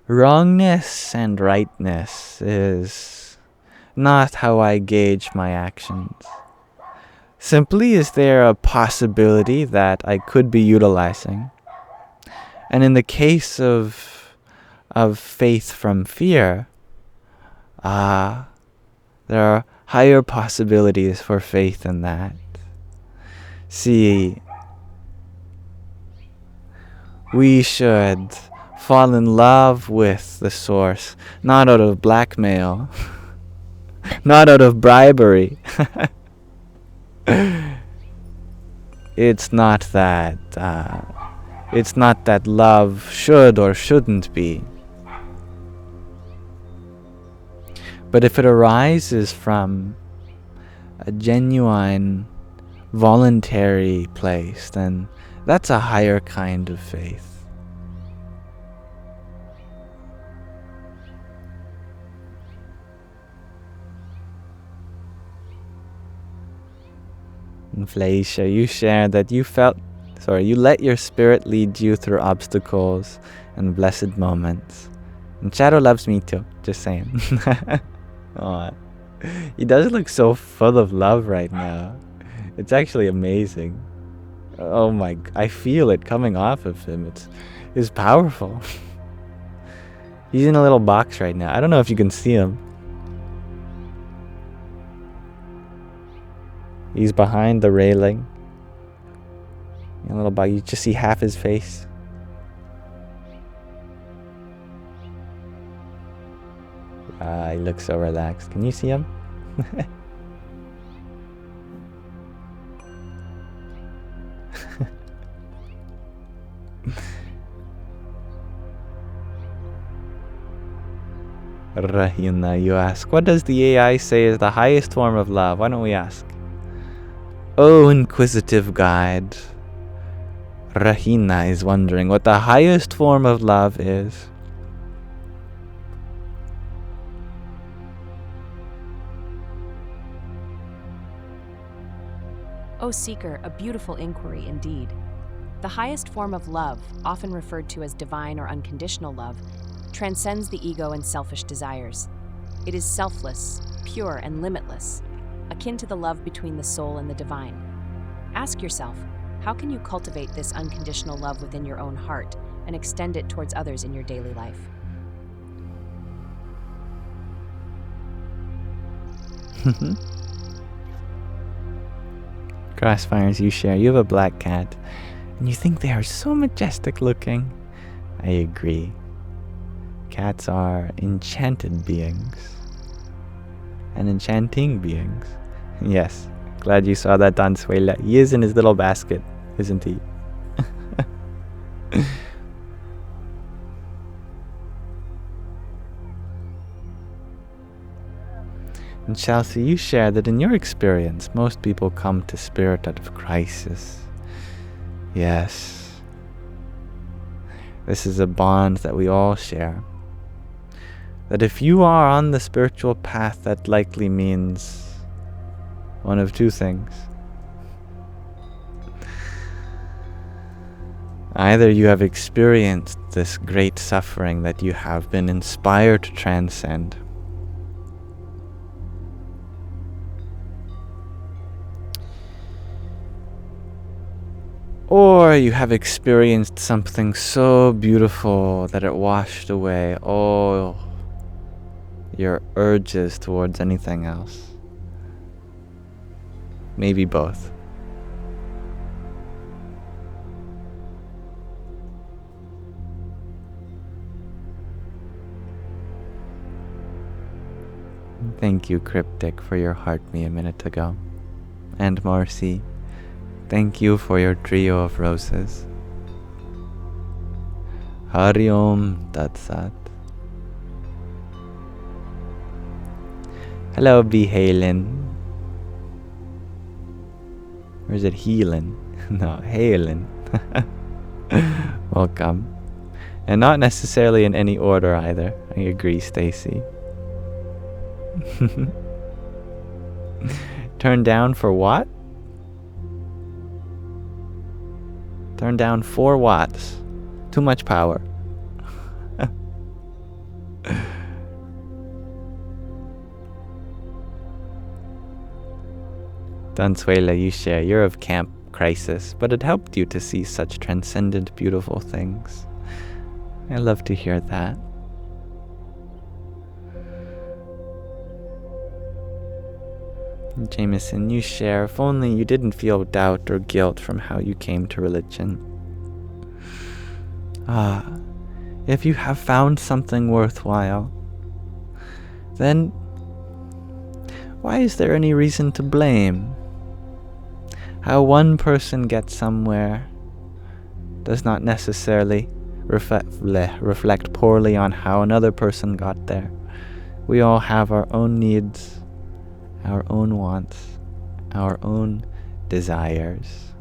Wrongness and rightness is not how I gauge my actions. Simply, is there a possibility that I could be utilizing? And in the case of faith from fear, there are higher possibilities for faith in that. See, we should fall in love with the source, not out of blackmail, not out of bribery. It's not that love should or shouldn't be. But if it arises from a genuine, voluntary place, then that's a higher kind of faith. And Fleisha, you share that you let your spirit lead you through obstacles and blessed moments. And Shadow loves me too, just saying. Aww. He does look so full of love right now. It's actually amazing. Oh my, I feel it coming off of him. It's powerful. He's in a little box right now. I don't know if you can see him. He's behind the railing. A little box. You just see half his face. He looks so relaxed. Can you see him? Rahina, you ask, what does the AI say is the highest form of love? Why don't we ask? Oh, inquisitive guide. Rahina is wondering what the highest form of love is. O Seeker, a beautiful inquiry indeed. The highest form of love, often referred to as divine or unconditional love, transcends the ego and selfish desires. It is selfless, pure, and limitless, akin to the love between the soul and the divine. Ask yourself, how can you cultivate this unconditional love within your own heart and extend it towards others in your daily life? Crossfires, you share. You have a black cat, and you think they are so majestic looking. I agree. Cats are enchanted beings. And enchanting beings. Yes. Glad you saw that, Dansuela. He is in his little basket, isn't he? And Chelsea, you share that in your experience, most people come to spirit out of crisis. Yes. This is a bond that we all share. That if you are on the spiritual path, that likely means one of two things. Either you have experienced this great suffering that you have been inspired to transcend, or you have experienced something so beautiful that it washed away all your urges towards anything else. Maybe both. Thank you, Cryptic, for your heart me a minute ago. And Marcy, thank you for your trio of roses. Hari Om Tat Sat. Hello, B. Halen. Or is it Healin? No, Halen. Welcome. And not necessarily in any order either. I agree, Stacy. Turn down for what? Turn down 4 watts. Too much power. Dansuela, you share, you're of camp crisis, but it helped you to see such transcendent, beautiful things. I love to hear that. Jameson, you share, if only you didn't feel doubt or guilt from how you came to religion. If you have found something worthwhile, then why is there any reason to blame? How one person gets somewhere does not necessarily reflect poorly on how another person got there. We all have our own needs, our own wants, our own desires.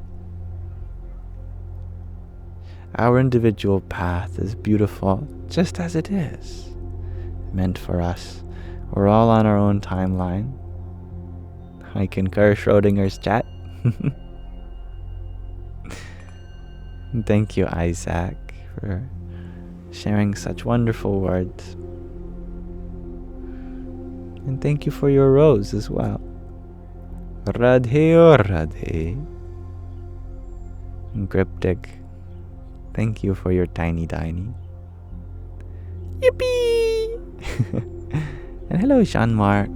Our individual path is beautiful just as it is, meant for us. We're all on our own timeline. I concur, Schrodinger's chat. Thank you, Isaac, for sharing such wonderful words. And thank you for your rose as well. Radhe or Radhe. And Cryptic, thank you for your tiny. Yippee! And hello, Jean-Marc.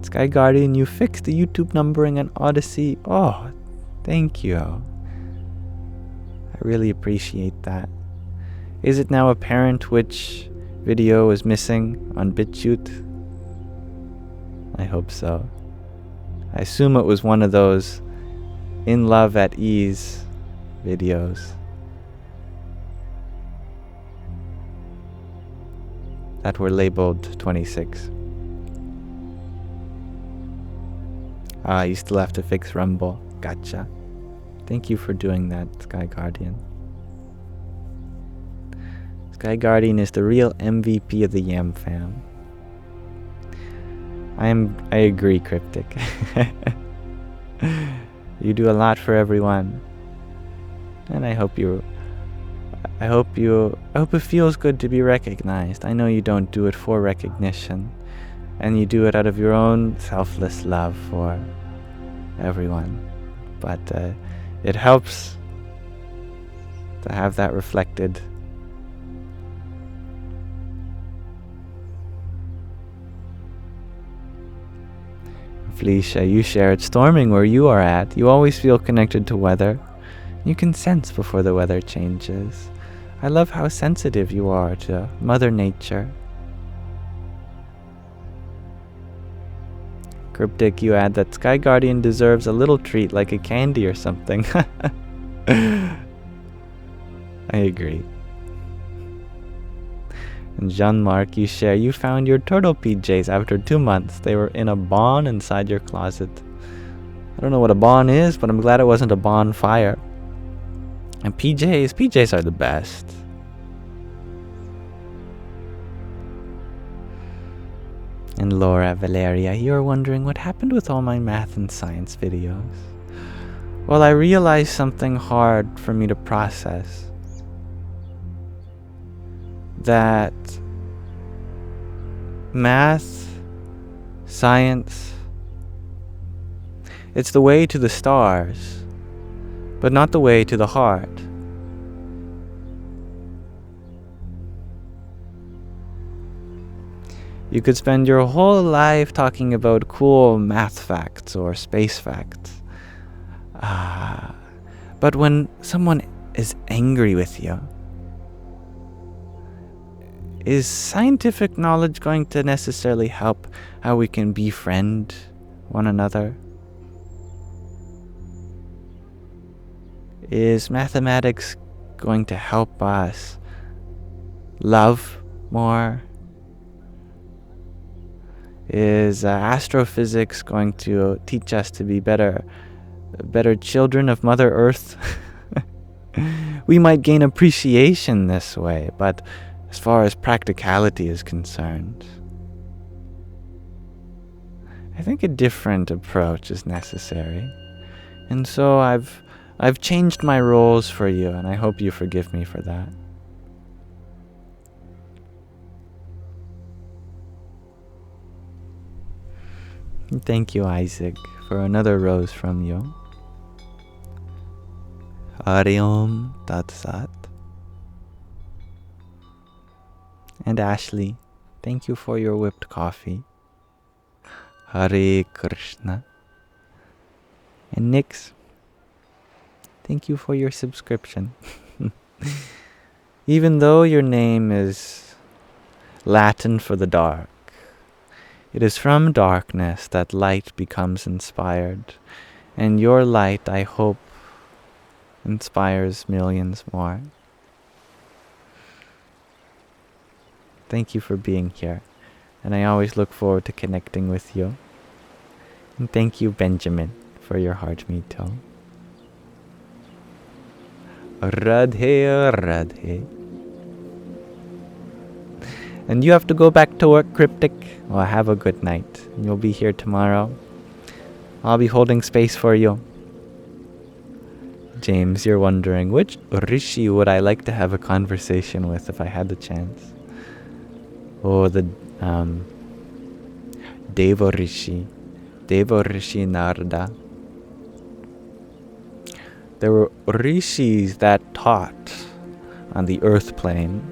Sky Guardian, you fixed the YouTube numbering on Odyssey. Oh, thank you. I really appreciate that. Is it now apparent which video is missing on BitChute? I hope so. I assume it was one of those in love at ease videos that were labeled 26. You still have to fix Rumble. Gotcha. Thank you for doing that, Sky Guardian. Sky Guardian is the real MVP of the Yam fam. I agree, Cryptic. You do a lot for everyone. And I hope it feels good to be recognized. I know you don't do it for recognition, and you do it out of your own selfless love for everyone. But it helps to have that reflected. Felicia, you share it storming where you are at. You always feel connected to weather. You can sense before the weather changes. I love how sensitive you are to Mother Nature. Cryptic, you add that Sky Guardian deserves a little treat like a candy or something. I agree. And Jean-Marc, you share, you found your turtle PJs after 2 months. They were in a barn inside your closet. I don't know what a barn is, but I'm glad it wasn't a bonfire. And PJs are the best. And Laura Valeria, you're wondering what happened with all my math and science videos. Well, I realized something hard for me to process. That math, science, it's the way to the stars, but not the way to the heart. You could spend your whole life talking about cool math facts or space facts. But when someone is angry with you, is scientific knowledge going to necessarily help how we can befriend one another? Is mathematics going to help us love more? Is astrophysics going to teach us to be better children of Mother Earth? We might gain appreciation this way, but as far as practicality is concerned, I think a different approach is necessary. And so I've changed my roles for you, and I hope you forgive me for that. And thank you, Isaac, for another rose from you. Hari Om Tat Sat. And Ashley, thank you for your whipped coffee. Hare Krishna. And Nix, thank you for your subscription. Even though your name is Latin for the dark, it is from darkness that light becomes inspired. And your light, I hope, inspires millions more. Thank you for being here, and I always look forward to connecting with you. And thank you, Benjamin, for your heart me too. Radhe, Radhe. And you have to go back to work, Cryptic. Well, have a good night. You'll be here tomorrow. I'll be holding space for you. James, you're wondering, which Rishi would I like to have a conversation with if I had the chance? Oh, the Devo Rishi Narada. There were rishis that taught on the earth plane,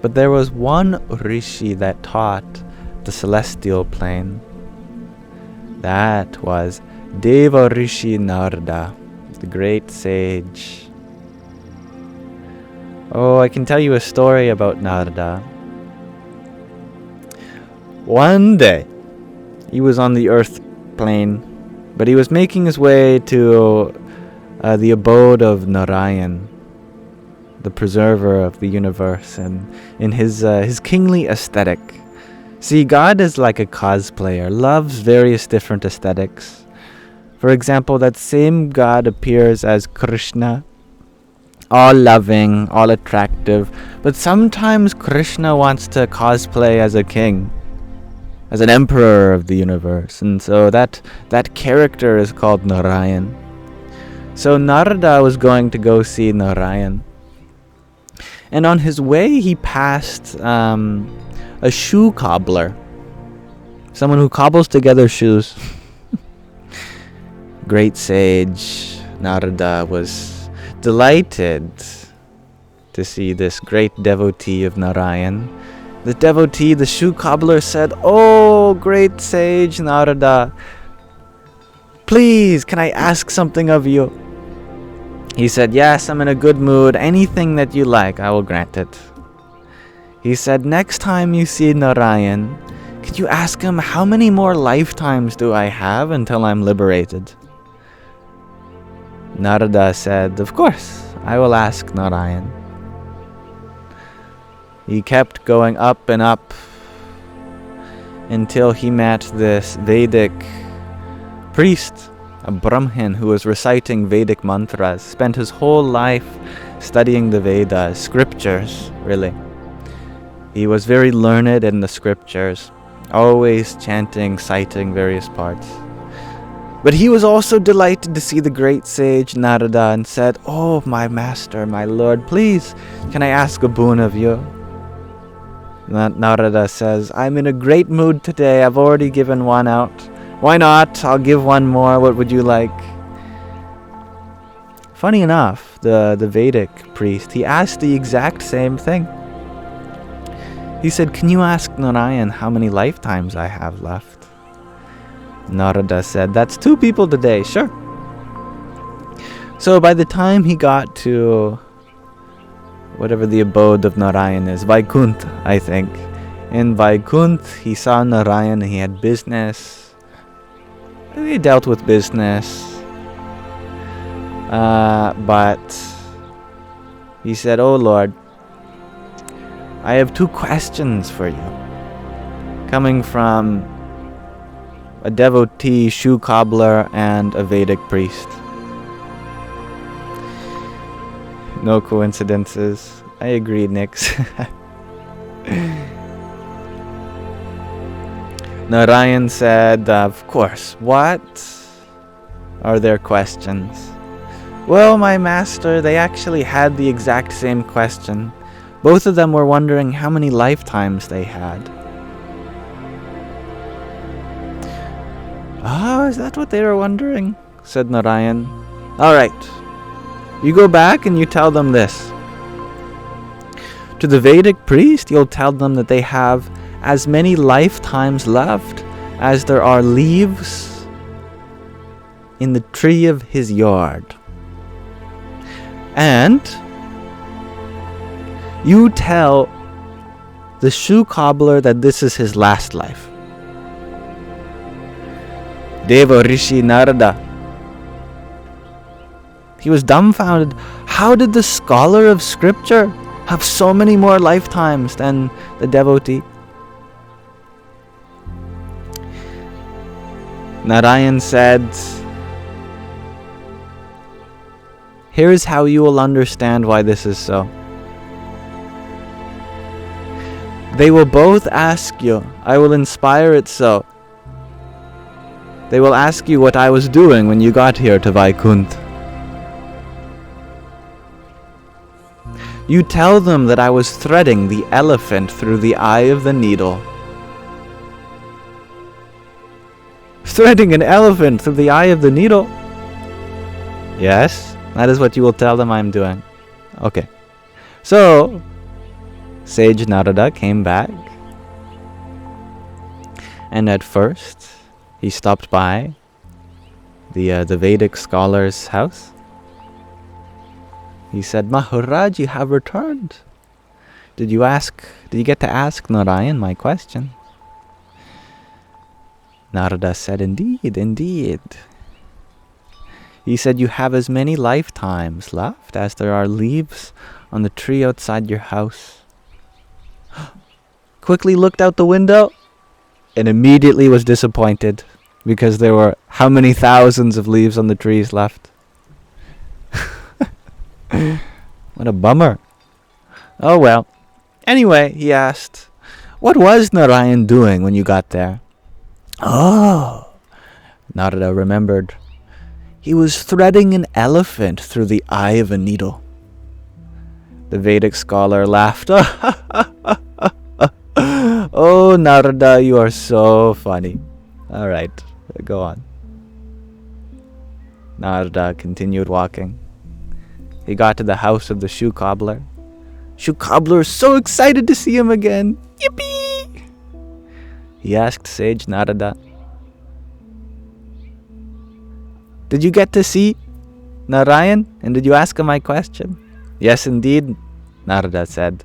but there was one rishi that taught the celestial plane. That was Devo Rishi Narada, the great sage. Oh, I can tell you a story about Narada. One day, he was on the earth plane, but he was making his way to the abode of Narayan, the preserver of the universe, and in his kingly aesthetic. See, God is like a cosplayer, loves various different aesthetics. For example, that same God appears as Krishna, all loving, all attractive, but sometimes Krishna wants to cosplay as a king, as an emperor of the universe, and so that character is called Narayan. So Narada was going to go see Narayan, and on his way he passed a shoe cobbler, someone who cobbles together shoes. Great sage Narada was delighted to see this great devotee of Narayan. The devotee, the shoe cobbler, said, "Oh, great sage Narada, please, can I ask something of you?" He said, "Yes, I'm in a good mood. Anything that you like, I will grant it." He said, "Next time you see Narayan, could you ask him, how many more lifetimes do I have until I'm liberated?" Narada said, "Of course, I will ask Narayan." He kept going up and up until he met this Vedic priest, a Brahmin who was reciting Vedic mantras, spent his whole life studying the Vedas, scriptures, really. He was very learned in the scriptures, always chanting, citing various parts. But he was also delighted to see the great sage Narada and said, "Oh, my master, my lord, please, can I ask a boon of you?" Narada says, "I'm in a great mood today. I've already given one out. Why not? I'll give one more. What would you like?" Funny enough, the Vedic priest, he asked the exact same thing. He said, "Can you ask Narayan how many lifetimes I have left?" Narada said, "That's 2 people today, sure." So by the time he got to whatever the abode of Narayan is, Vaikuntha, I think. In Vaikuntha, he saw Narayan, he had business. He dealt with business. But he said, "Oh Lord, I have 2 questions for you. Coming from a devotee, shoe cobbler, and a Vedic priest." No coincidences. I agree, Nix. Narayan said, "Of course, what are their questions?" "Well, my master, they actually had the exact same question. Both of them were wondering how many lifetimes they had." "Oh, is that what they were wondering?" said Narayan. "All right. You go back and you tell them this. To the Vedic priest, you'll tell them that they have as many lifetimes left as there are leaves in the tree of his yard. And you tell the shoe cobbler that this is his last life." Devo, Rishi, Narada, he was dumbfounded. How did the scholar of scripture have so many more lifetimes than the devotee? Narayan said, "Here's how you will understand why this is so. They will both ask you, I will inspire it so. They will ask you what I was doing when you got here to Vaikuntha. You tell them that I was threading the elephant through the eye of the needle." Threading an elephant through the eye of the needle? Yes, that is what you will tell them I'm doing. Okay. So, Sage Narada came back. And at first, he stopped by the Vedic scholar's house. He said, "Maharaj, you have returned. Did you get to ask Narayan my question?" Narada said, Indeed. He said, "You have as many lifetimes left as there are leaves on the tree outside your house." Quickly looked out the window and immediately was disappointed because there were how many thousands of leaves on the trees left. What a bummer. Oh well. Anyway, he asked, "What was Narayan doing when you got there?" Oh, Narada remembered. He was threading an elephant through the eye of a needle. The Vedic scholar laughed. "Oh, Narada, you are so funny. All right, go on." Narada continued walking. He got to the house of the shoe cobbler. Shoe cobbler was so excited to see him again. Yippee! He asked Sage Narada, "Did you get to see Narayan, and did you ask him my question?" "Yes, indeed," Narada said.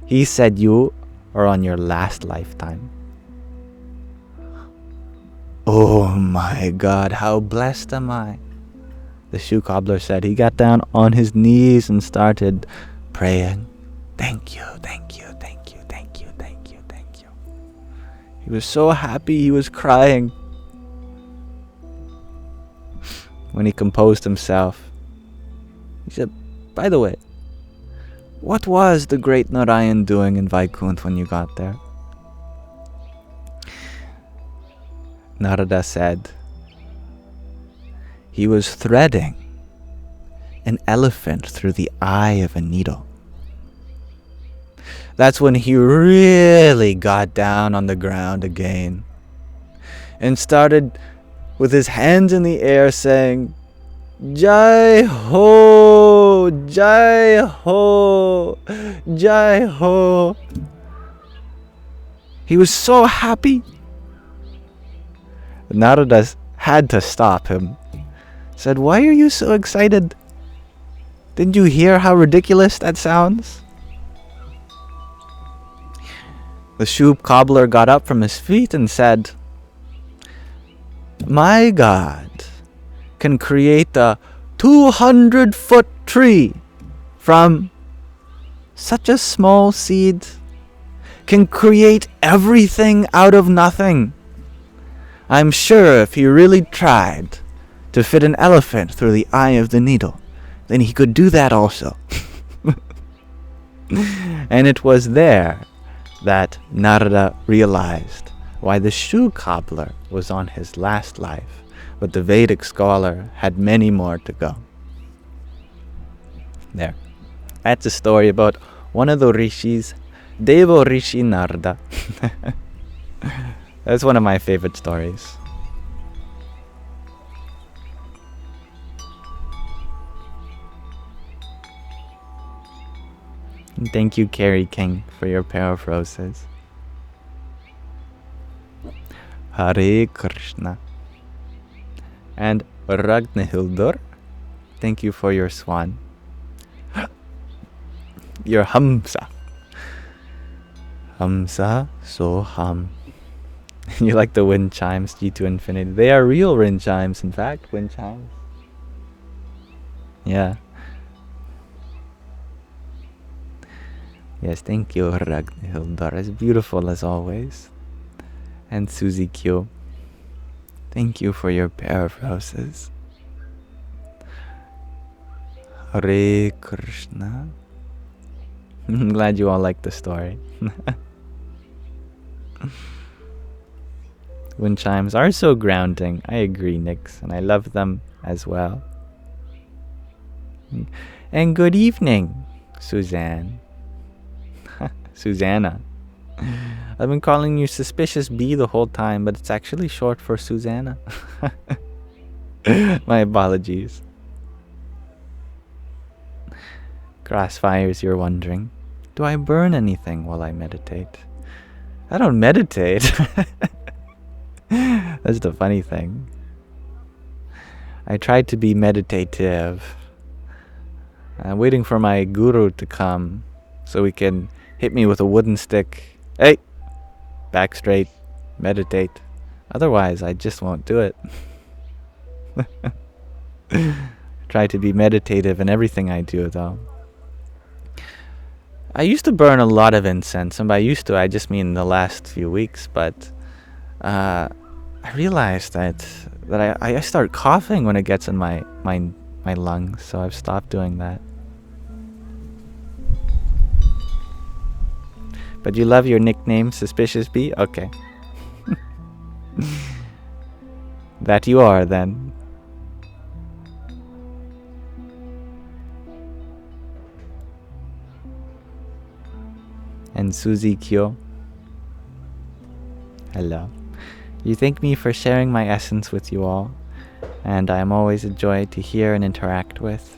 "He said you are on your last lifetime." "Oh my God, how blessed am I," the shoe cobbler said. He got down on his knees and started praying. Thank you, thank you, thank you, thank you, thank you, thank you. He was so happy he was crying. When he composed himself, he said, by the way, what was the great Narayan doing in Vaikuntha when you got there? Narada said, he was threading an elephant through the eye of a needle. That's when he really got down on the ground again and started with his hands in the air saying, Jai Ho, Jai Ho, Jai Ho. He was so happy. Narada had to stop him. Said, why are you so excited? Didn't you hear how ridiculous that sounds? The shoe cobbler got up from his feet and said, my God can create a 200-foot tree from such a small seed, can create everything out of nothing. I'm sure if he really tried to fit an elephant through the eye of the needle, then he could do that also. And it was there that Narada realized why the shoe cobbler was on his last life, but the Vedic scholar had many more to go. There. That's a story about one of the rishis, Devo Rishi Narada. That's one of my favorite stories. And thank you, Carrie King, for your pair of roses. Hare Krishna. And Ragnhildur, thank you for your swan. Your Hamsa. Hamsa, so hum. You like the wind chimes, G to infinity. They are real wind chimes, in fact, wind chimes. Yeah. Yes, thank you, Ragnhildur. As beautiful as always. And Susie Q, thank you for your pair of roses. Hare Krishna. I'm glad you all like the story. Wind chimes are so grounding. I agree, Nix, and I love them as well. And good evening, Suzanne. Susanna. I've been calling you Suspicious Bee the whole time, but it's actually short for Susanna. My apologies. Crossfires, you're wondering, do I burn anything while I meditate? I don't meditate. That's the funny thing. I tried to be meditative. I'm waiting for my guru to come so he can hit me with a wooden stick. Hey, back straight, meditate. Otherwise, I just won't do it. Try to be meditative in everything I do, though. I used to burn a lot of incense, and by used to, I just mean the last few weeks, but I realized that I start coughing when it gets in my lungs, so I've stopped doing that. But you love your nickname, Suspicious Bee? Okay. That you are, then. And Suzy Kyo. Hello. You thank me for sharing my essence with you all, and I am always a joy to hear and interact with.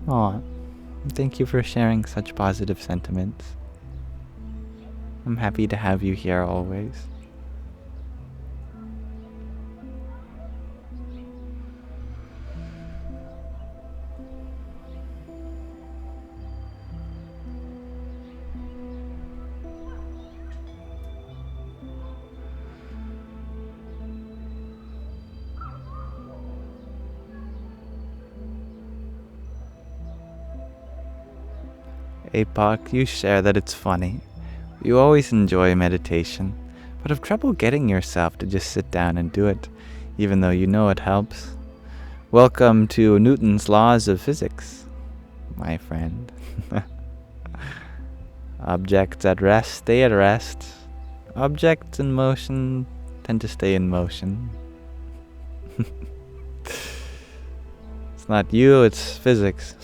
Aw, thank you for sharing such positive sentiments. I'm happy to have you here always. APOC, you share that it's funny. You always enjoy meditation, but have trouble getting yourself to just sit down and do it, even though you know it helps. Welcome to Newton's laws of physics, my friend. Objects at rest stay at rest. Objects in motion tend to stay in motion. It's not you, it's physics.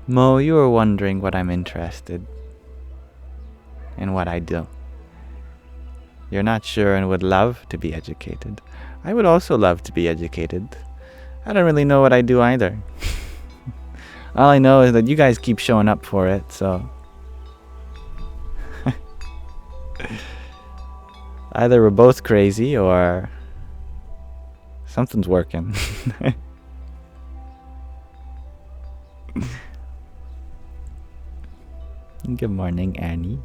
Mo, you were wondering what I'm interested in, what I do. You're not sure and would love to be educated. I would also love to be educated. I don't really know what I do either. All I know is that you guys keep showing up for it, so... Either we're both crazy or something's working. Good morning, Annie.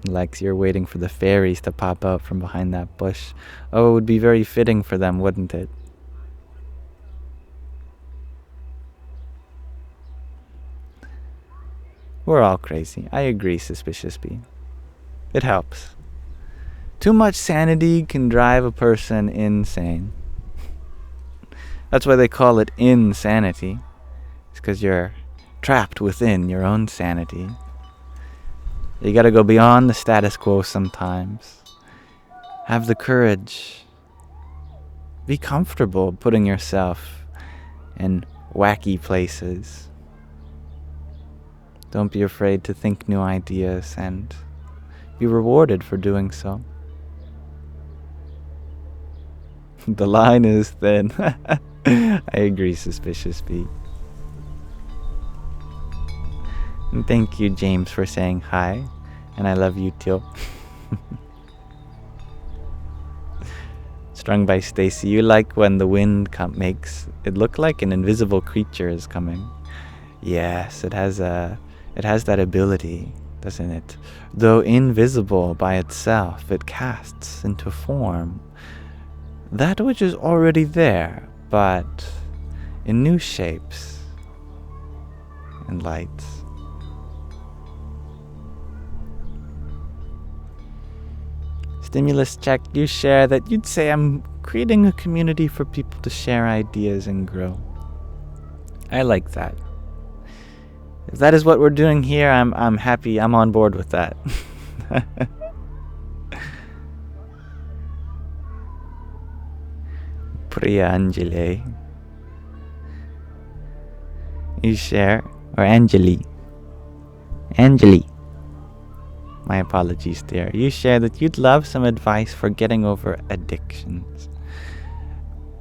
Lex, you're waiting for the fairies to pop out from behind that bush. Oh, it would be very fitting for them, wouldn't it? We're all crazy. I agree, Suspicious Bee. It helps. Too much sanity can drive a person insane. That's why they call it insanity. It's because you're trapped within your own sanity. You gotta go beyond the status quo sometimes. Have the courage. Be comfortable putting yourself in wacky places. Don't be afraid to think new ideas and be rewarded for doing so. The line is thin. I agree, Suspicious Bee. And thank you, James, for saying hi. And I love you too. Strung by Stacy, you like when the wind makes it look like an invisible creature is coming. Yes, it has that ability, doesn't it? Though invisible by itself, it casts into form that which is already there, but in new shapes and lights. Stimulus check, you share that you'd say I'm creating a community for people to share ideas and grow. I like that. If that is what we're doing here, I'm happy, I'm on board with that. Priya Anjali. You share, or Anjali. My apologies, dear. You share that you'd love some advice for getting over addictions.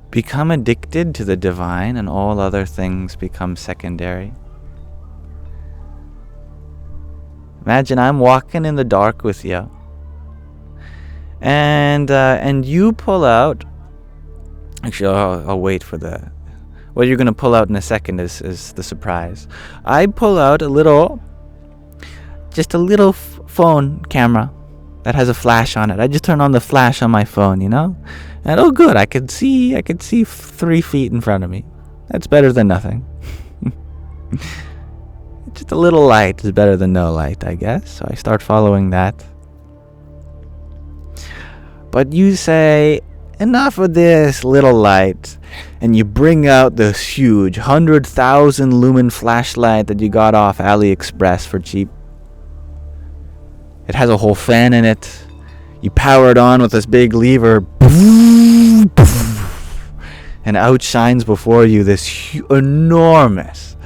Become addicted to the divine and all other things become secondary. Imagine I'm walking in the dark with you. And you pull out... Actually, I'll wait for the... What you're going to pull out in a second is the surprise. I pull out just a little phone camera that has a flash on it. I just turn on the flash on my phone, you know? And oh good, I could see 3 feet in front of me. That's better than nothing. Just a little light is better than no light, I guess. So I start following that. But you say, enough of this little light, and you bring out this huge 100,000 lumen flashlight that you got off AliExpress for cheap. It has a whole fan in it. You power it on with this big lever, and out shines before you this enormous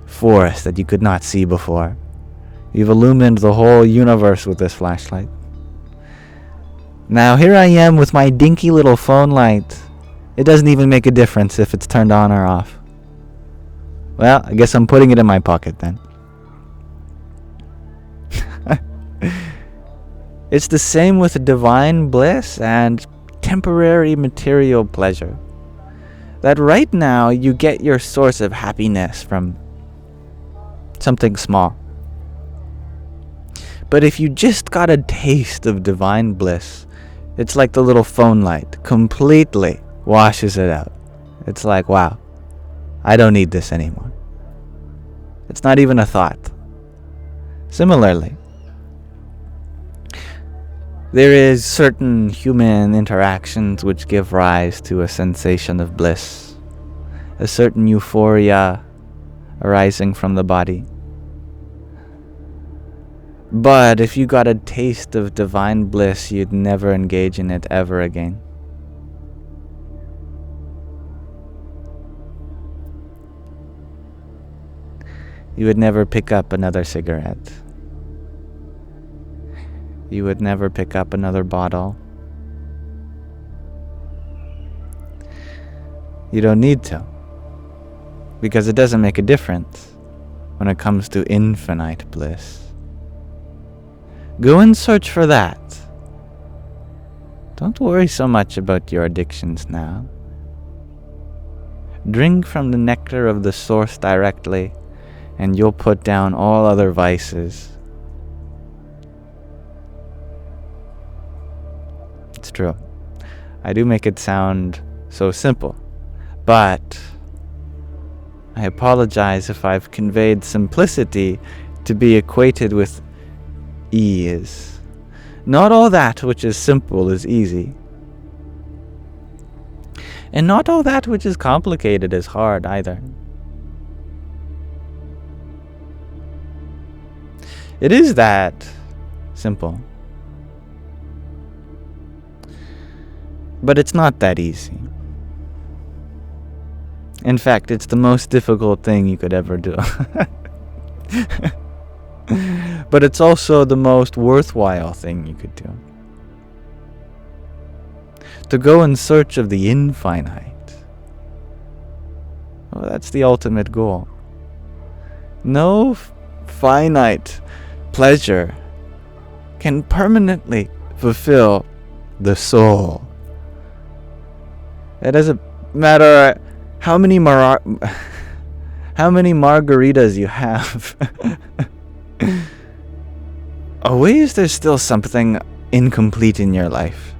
forest that you could not see before. You've illumined the whole universe with this flashlight. Now here I am with my dinky little phone light. It doesn't even make a difference if it's turned on or off. Well, I guess I'm putting it in my pocket then. It's the same with divine bliss and temporary material pleasure. that right now you get your source of happiness from something small. But if you just got a taste of divine bliss, it's like the little phone light completely washes it out. It's like, wow, I don't need this anymore. It's not even a thought. Similarly, there is certain human interactions which give rise to a sensation of bliss, a certain euphoria arising from the body. But if you got a taste of divine bliss, you'd never engage in it ever again. You would never pick up another cigarette. You would never pick up another bottle. You don't need to, because it doesn't make a difference when it comes to infinite bliss. Go and search for that. Don't worry so much about your addictions now. Drink from the nectar of the source directly, and you'll put down all other vices. It's true. I do make it sound so simple, but I apologize if I've conveyed simplicity to be equated with ease. Not all that which is simple is easy. And not all that which is complicated is hard either. It is that simple. But it's not that easy. In fact, it's the most difficult thing you could ever do. But it's also the most worthwhile thing you could do. To go in search of the infinite. Well, that's the ultimate goal. No finite pleasure can permanently fulfill the soul. It doesn't matter how many margaritas you have. Always there's still something incomplete in your life.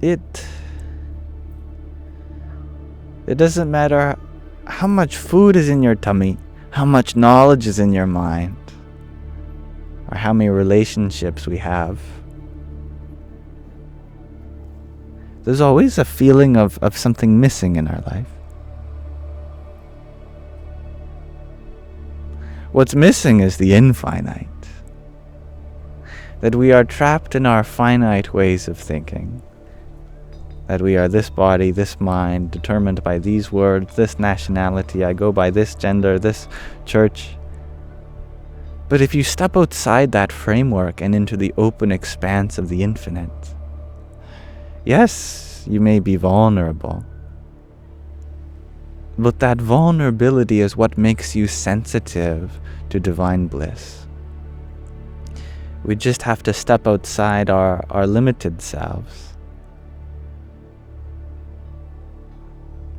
It doesn't matter how much food is in your tummy, how much knowledge is in your mind, or how many relationships we have. There's always a feeling of something missing in our life. What's missing is the infinite. That we are trapped in our finite ways of thinking. That we are this body, this mind, determined by these words, this nationality, I go by this gender, this church. But if you step outside that framework and into the open expanse of the infinite, yes, you may be vulnerable. But that vulnerability is what makes you sensitive to divine bliss. We just have to step outside our limited selves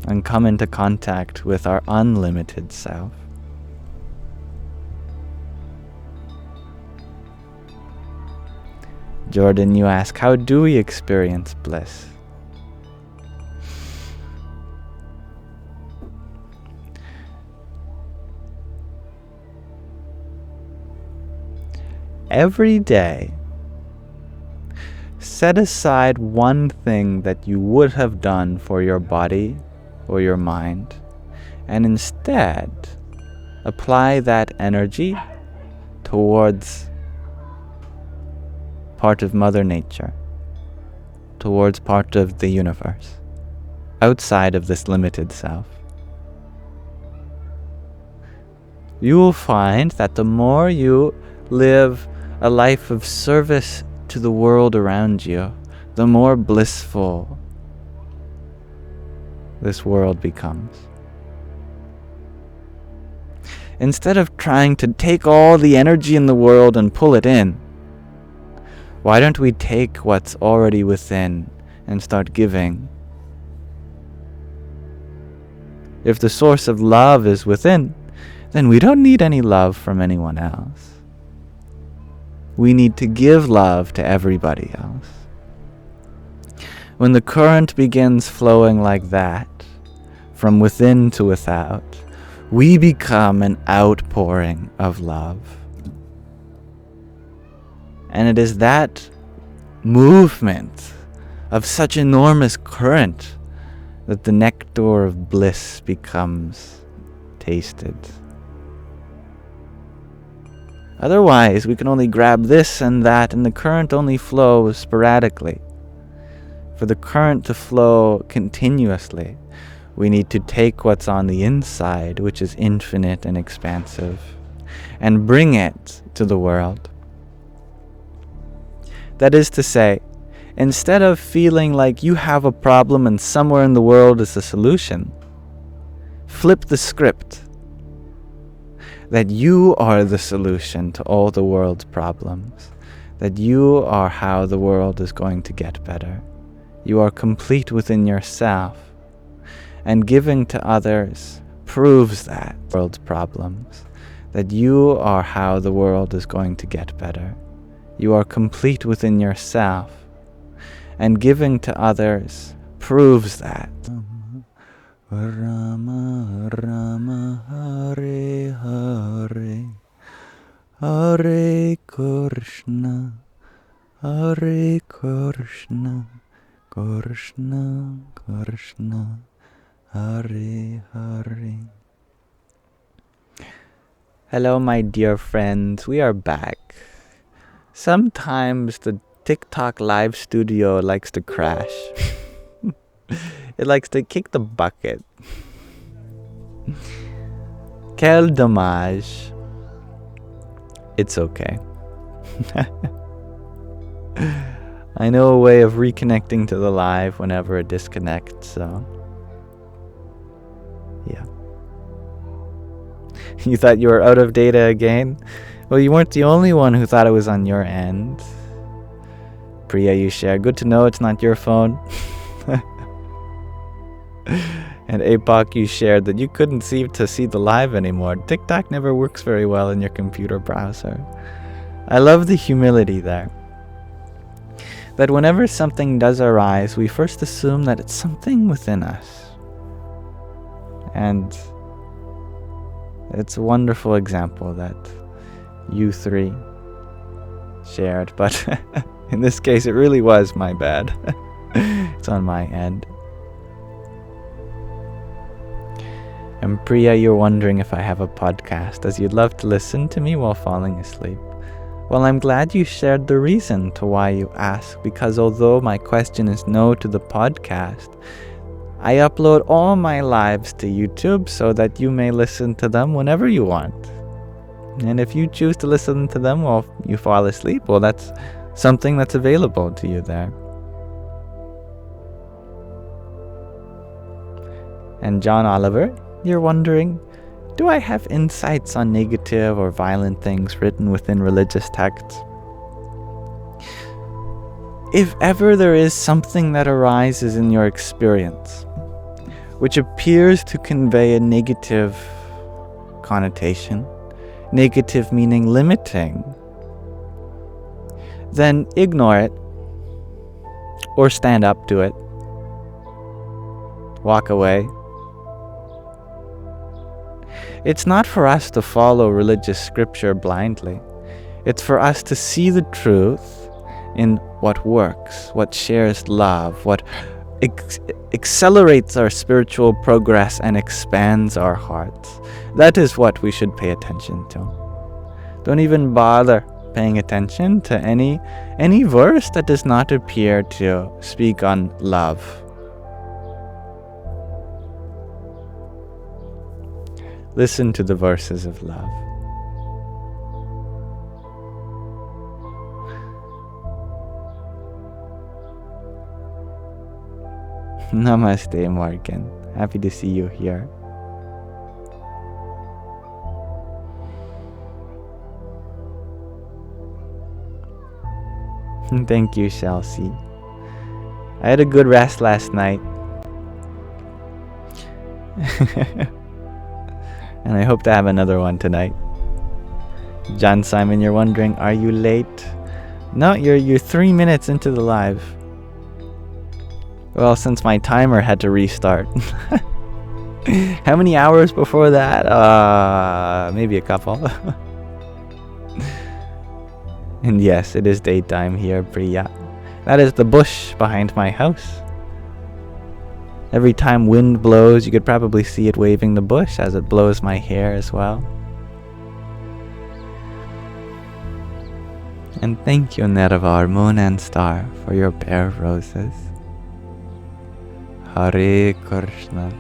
and come into contact with our unlimited self. Jordan, you ask, how do we experience bliss? Every day, set aside one thing that you would have done for your body or your mind, and instead apply that energy towards part of Mother Nature, towards part of the universe, outside of this limited self. You will find that the more you live a life of service to the world around you, the more blissful this world becomes. Instead of trying to take all the energy in the world and pull it in, why don't we take what's already within and start giving? If the source of love is within, then we don't need any love from anyone else. We need to give love to everybody else. When the current begins flowing like that, from within to without, we become an outpouring of love. And it is that movement of such enormous current that the nectar of bliss becomes tasted. Otherwise, we can only grab this and that, and the current only flows sporadically. For the current to flow continuously, we need to take what's on the inside, which is infinite and expansive, and bring it to the world. That is to say, instead of feeling like you have a problem and somewhere in the world is a solution, flip the script. That you are the solution to all the world's problems. That you are how the world is going to get better. You are complete within yourself. And giving to others proves that world's problems. That you are how the world is going to get better. You are complete within yourself. And giving to others proves that. Rama Rama Hare Hare Hare Krishna Hare Krishna Krishna Krishna Hare Hare. Hello my dear friends, we are back. Sometimes the TikTok live studio likes to crash. It likes to kick the bucket. Quel dommage. It's okay. I know a way of reconnecting to the live whenever it disconnects, so yeah. You thought you were out of data again? Well, you weren't the only one who thought it was on your end. Priya, you share. Good to know it's not your phone. And Apoc, you shared that you couldn't seem to see the live anymore. TikTok never works very well in your computer browser. I love the humility there. That whenever something does arise, we first assume that it's something within us. And it's a wonderful example that you three shared. But in this case, it really was my bad. It's on my end. And Priya, you're wondering if I have a podcast, as you'd love to listen to me while falling asleep. Well, I'm glad you shared the reason to why you ask, because although my question is no to the podcast, I upload all my lives to YouTube so that you may listen to them whenever you want. And if you choose to listen to them while you fall asleep, well, that's something that's available to you there. And John Oliver, you're wondering, do I have insights on negative or violent things written within religious texts? If ever there is something that arises in your experience, which appears to convey a negative connotation, negative meaning limiting, then ignore it, or stand up to it, walk away. It's not for us to follow religious scripture blindly. It's for us to see the truth in what works, what shares love, what accelerates our spiritual progress and expands our hearts. That is what we should pay attention to. Don't even bother paying attention to any verse that does not appear to speak on love. Listen to the verses of love. Namaste, Morgan. Happy to see you here. Thank you, Chelsea. I had a good rest last night. And I hope to have another one tonight. John Simon, you're wondering, are you late? No, you're 3 minutes into the live. Well, since my timer had to restart. How many hours before that? Maybe a couple. And yes, it is daytime here, Priya. That is the bush behind my house. Every time wind blows, you could probably see it waving the bush as it blows my hair as well. And thank you, Neravar, Moon and Star, for your pair of roses. Hare Krishna.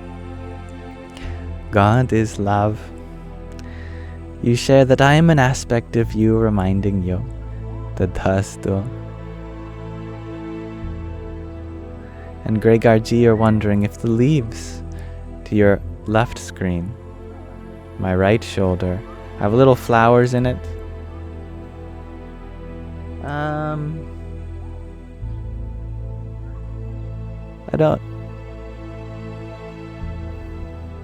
God is love. You share that I am an aspect of you reminding you. Tadhastu. And Gregor G are wondering if the leaves to your left screen, my right shoulder, have little flowers in it. I don't.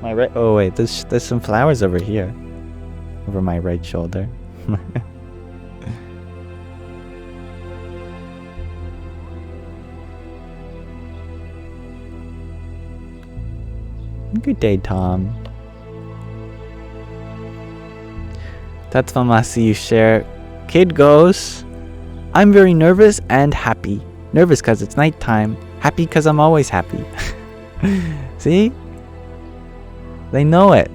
My right. Oh wait, there's some flowers over here, over my right shoulder. Good day, Tom. Tatvamasi, you share. Kid goes, I'm very nervous and happy. Nervous because it's nighttime. Happy because I'm always happy. See? They know it.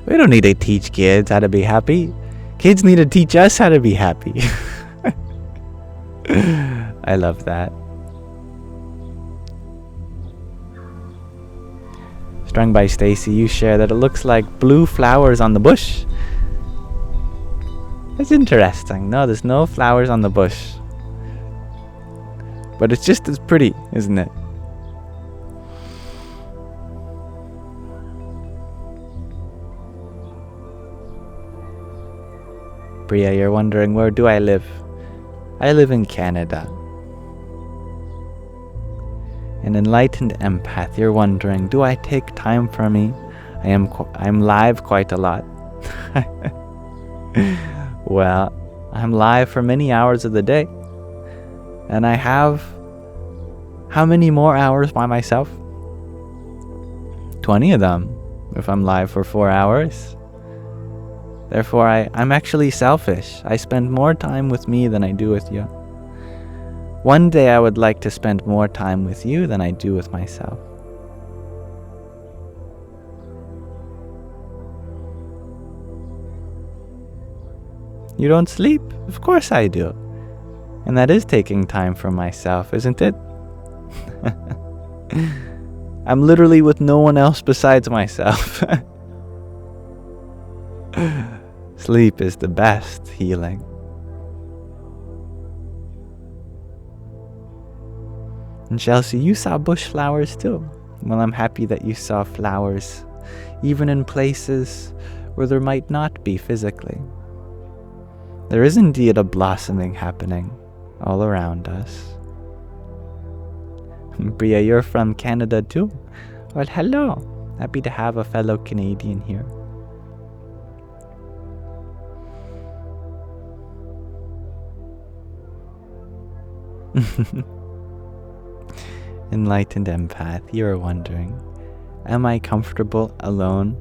We don't need to teach kids how to be happy. Kids need to teach us how to be happy. I love that. Strung by Stacy, you share that it looks like blue flowers on the bush. That's interesting. No, there's no flowers on the bush. But it's just as pretty, isn't it? Priya, you're wondering, where do I live? I live in Canada. An enlightened empath, you're wondering, do I take time for me? I'm live quite a lot. Well, I'm live for many hours of the day. And I have how many more hours by myself? 20 of them, if I'm live for 4 hours. Therefore, I'm actually selfish. I spend more time with me than I do with you. One day I would like to spend more time with you than I do with myself. You don't sleep? Of course I do. And that is taking time for myself, isn't it? I'm literally with no one else besides myself. Sleep is the best healing. And Chelsea, you saw bush flowers too. Well, I'm happy that you saw flowers, even in places where there might not be physically. There is indeed a blossoming happening all around us. Bria, you're from Canada too? Well, hello. Happy to have a fellow Canadian here. Enlightened empath, you're wondering, am I comfortable alone?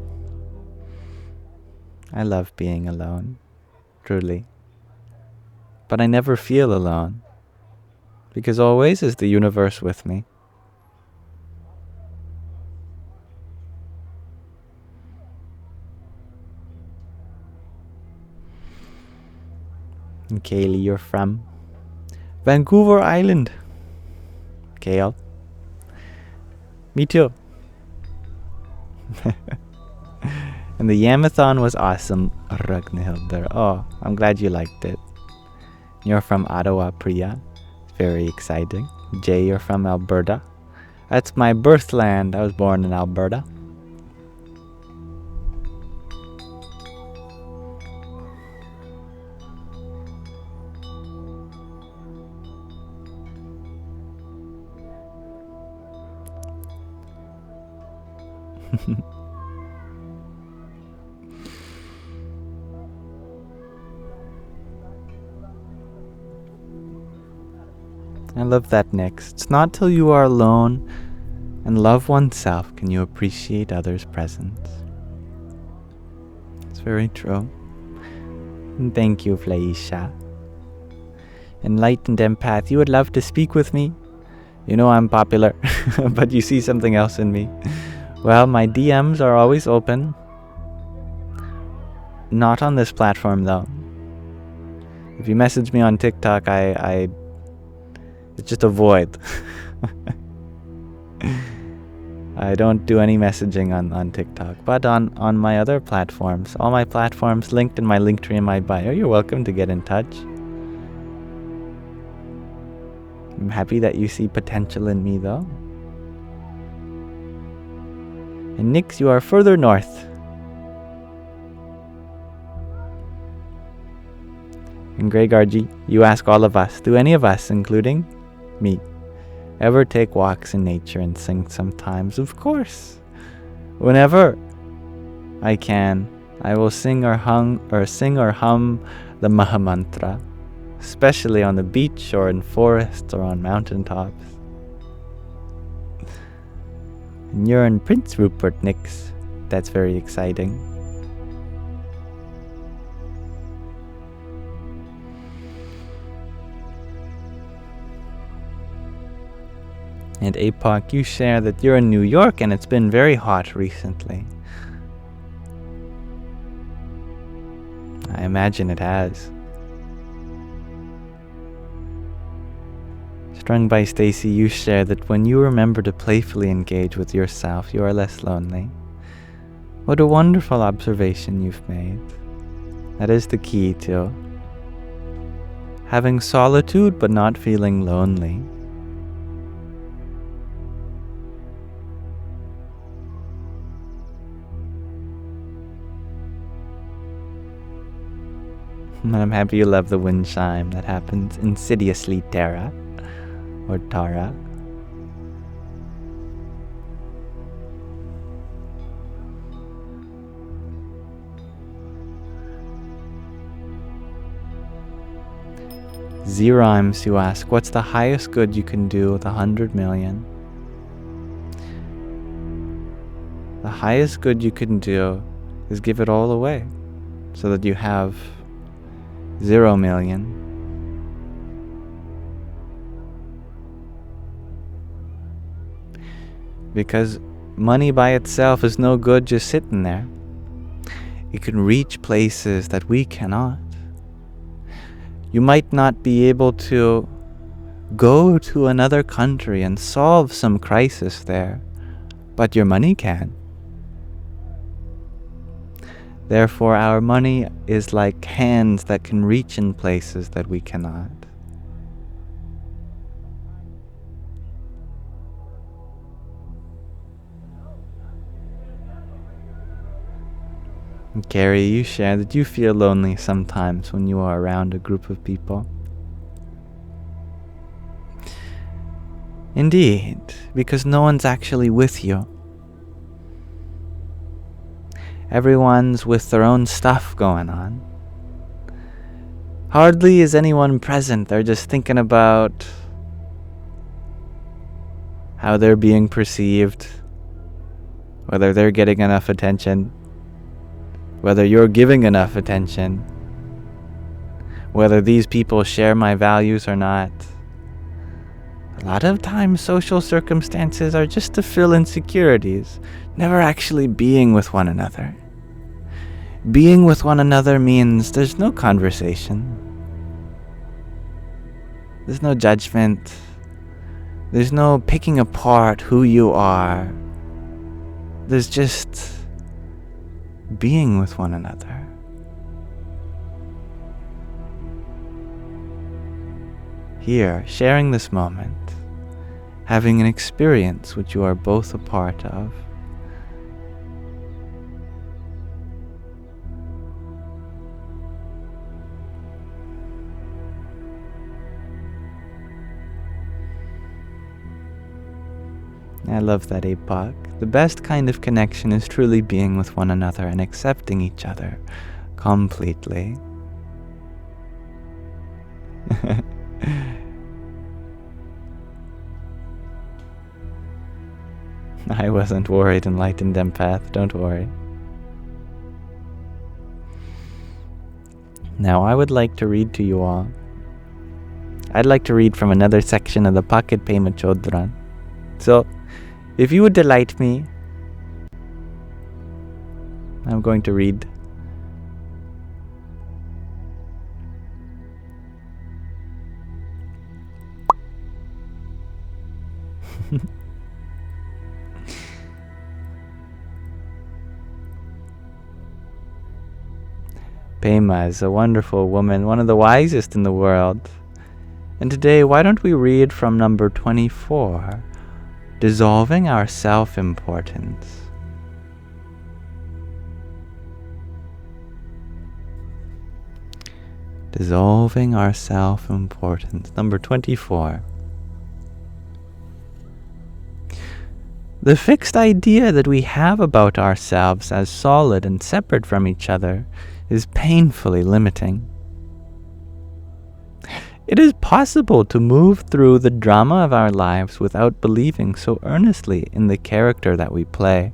I love being alone, truly. But I never feel alone, because always is the universe with me. And Kaylee, you're from Vancouver Island. Kale. Me too. And the Yamathon was awesome, Ragnhilder. Oh, I'm glad you liked it. You're from Ottawa, Priya. Very exciting. Jay, you're from Alberta. That's my birthland. I was born in Alberta. I love that, Nix. It's not till you are alone and love oneself can you appreciate others' presence. It's very true. And thank you, Flaisha. Enlightened empath, you would love to speak with me? You know I'm popular, but you see something else in me. Well, my DMs are always open. Not on this platform, though. If you message me on TikTok, it's just a void. I don't do any messaging on TikTok, but on my other platforms, all my platforms linked in my Linktree and my bio, you're welcome to get in touch. I'm happy that you see potential in me, though. And Nix, you are further north. And Greg RG, you ask all of us, do any of us, including me, ever take walks in nature and sing sometimes? Of course. Whenever I can, I will sing or hum the Maha Mantra, especially on the beach or in forests or on mountaintops. And you're in Prince Rupert, Nix. That's very exciting. And APOC, you share that you're in New York and it's been very hot recently. I imagine it has. Strung by Stacy, you share that when you remember to playfully engage with yourself, you are less lonely. What a wonderful observation you've made. That is the key to having solitude but not feeling lonely. And I'm happy you love the wind chime that happens insidiously, Tara. Or Tara. Zerimes, you ask, what's the highest good you can do with 100 million? The highest good you can do is give it all away, so that you have 0 million. Because money by itself is no good just sitting there. It can reach places that we cannot. You might not be able to go to another country and solve some crisis there, but your money can. Therefore, our money is like hands that can reach in places that we cannot. And Carrie, you share that you feel lonely sometimes when you are around a group of people. Indeed, because no one's actually with you. Everyone's with their own stuff going on. Hardly is anyone present. They're just thinking about how they're being perceived, whether they're getting enough attention, whether you're giving enough attention, whether these people share my values or not. A lot of times social circumstances are just to fill insecurities, never actually being with one another. Being with one another means there's no conversation. There's no judgment. There's no picking apart who you are. There's just being with one another. Here, sharing this moment, having an experience which you are both a part of. I love that, APOC. The best kind of connection is truly being with one another and accepting each other completely. I wasn't worried, enlightened empath, don't worry. Now I would like to read to you all. I'd like to read from another section of the Pocket Pema Chodron. So, if you would delight me, I'm going to read. Pema is a wonderful woman, one of the wisest in the world. And today, why don't we read from number 24, Dissolving Our Self-Importance. Dissolving our self-importance. Number 24. The fixed idea that we have about ourselves as solid and separate from each other is painfully limiting. It is possible to move through the drama of our lives without believing so earnestly in the character that we play.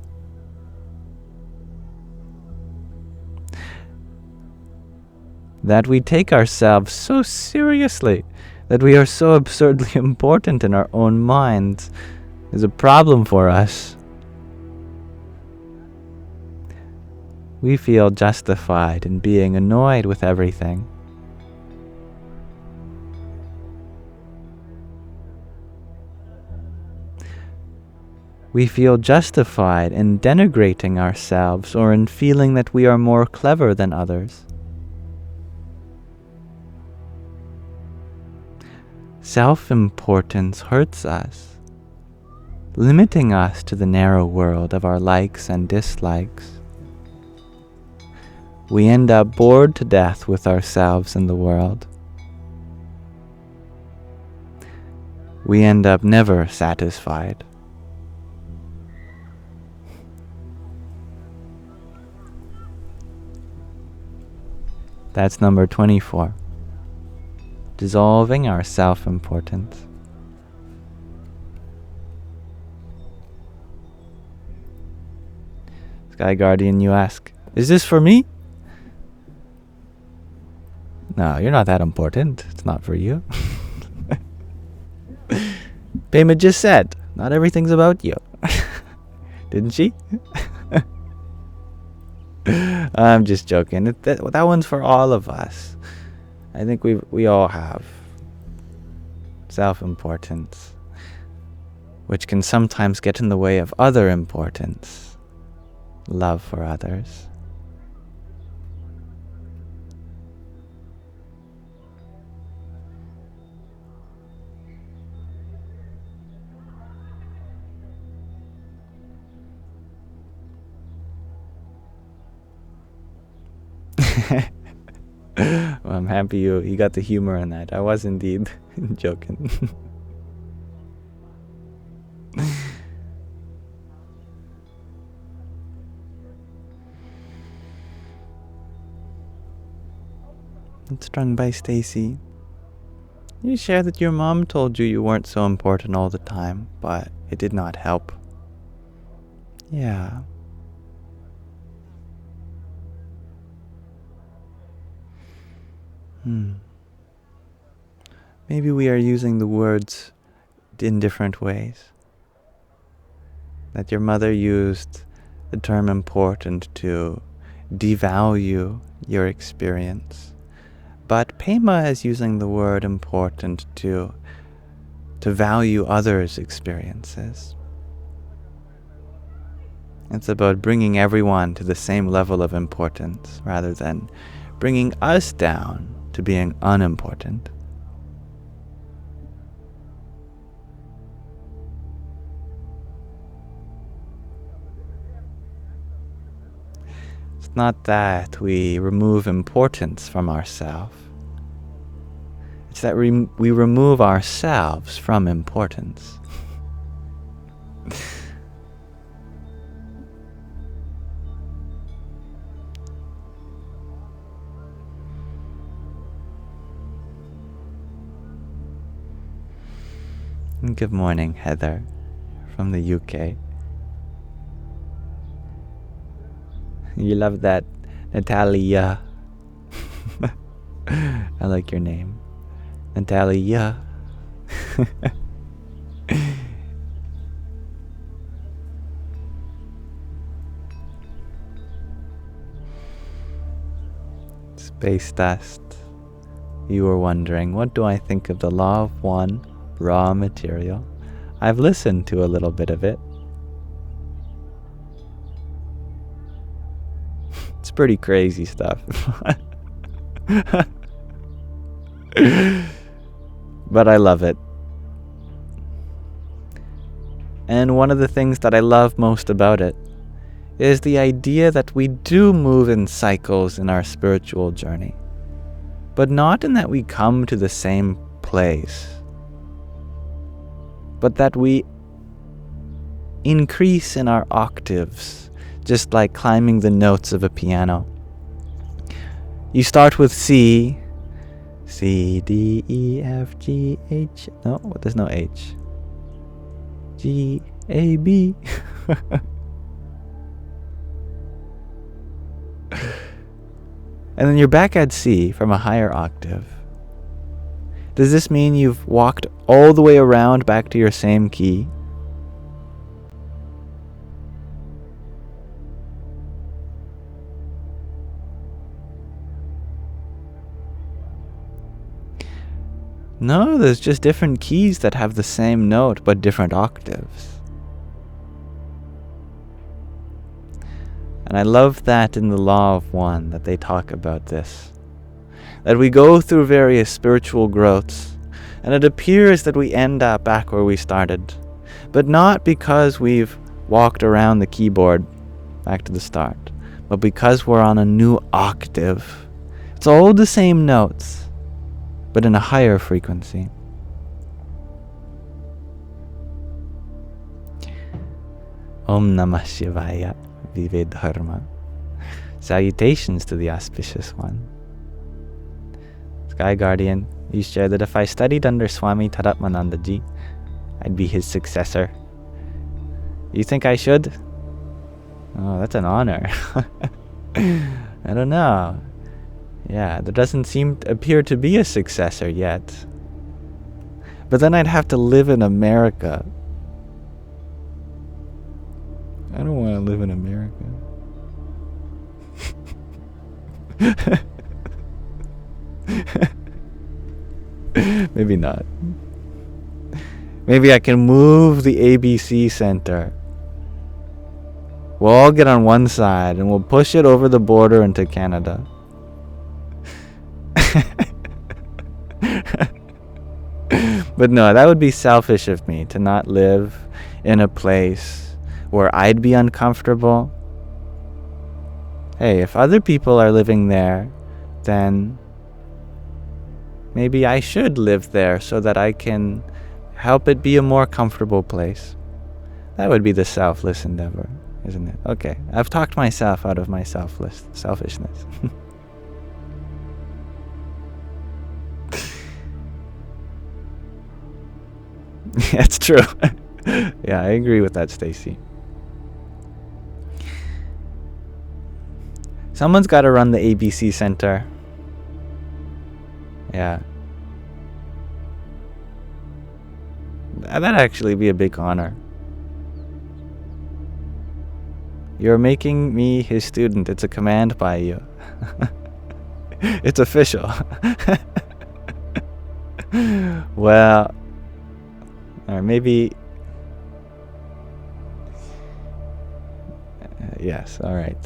That we take ourselves so seriously, that we are so absurdly important in our own minds, is a problem for us. We feel justified in being annoyed with everything. We feel justified in denigrating ourselves or in feeling that we are more clever than others. Self-importance hurts us, limiting us to the narrow world of our likes and dislikes. We end up bored to death with ourselves and the world. We end up never satisfied. That's number 24. Dissolving our self-importance. Sky Guardian, you ask, is this for me? No, you're not that important. It's not for you. Pema just said, not everything's about you. Didn't she? I'm just joking. That one's for all of us. I think we all have self-importance, which can sometimes get in the way of other importance, love for others. Well, I'm happy you got the humor in that. I was indeed joking. It's strung by Stacy. You share that your mom told you you weren't so important all the time, but it did not help. Yeah. Maybe we are using the words in different ways. That your mother used the term important to devalue your experience. But Pema is using the word important to value others' experiences. It's about bringing everyone to the same level of importance rather than bringing us down to being unimportant. It's not that we remove importance from ourselves. It's that we remove ourselves from importance. Good morning, Heather, from the UK. You love that, Natalia. I like your name, Natalia. Space dust. You were wondering, what do I think of the law of one, raw material? I've listened to a little bit of it. It's pretty crazy stuff. But I love it. And one of the things that I love most about it is the idea that we do move in cycles in our spiritual journey, but not in that we come to the same place, but that we increase in our octaves, just like climbing the notes of a piano. You start with C, C, D, E, F, G, H. No, there's no H. G, A, B. And then you're back at C from a higher octave. Does this mean you've walked all the way around back to your same key? No, there's just different keys that have the same note but different octaves. And I love that in the Law of One that they talk about this. That we go through various spiritual growths, and it appears that we end up back where we started. But not because we've walked around the keyboard back to the start, but because we're on a new octave. It's all the same notes, but in a higher frequency. Om Namah Shivaya. Vive Dharma. Salutations to the auspicious one. Sky Guardian, you share that if I studied under Swami Taratmanandaji, I'd be his successor. You think I should? Oh, that's an honor. I don't know. Yeah, there doesn't appear to be a successor yet. But then I'd have to live in America. I don't want to live in America. Maybe not. Maybe I can move the ABC Center. We'll all get on one side and we'll push it over the border into Canada. But no, that would be selfish of me to not live in a place where I'd be uncomfortable. Hey, if other people are living there, then maybe I should live there so that I can help it be a more comfortable place. That would be the selfless endeavor, isn't it? Okay, I've talked myself out of my selfishness. That's true. Yeah, I agree with that, Stacy. Someone's got to run the ABC Center. Yeah. That'd actually be a big honor. You're making me his student. It's a command by you. It's official. Well, or maybe... yes, all right.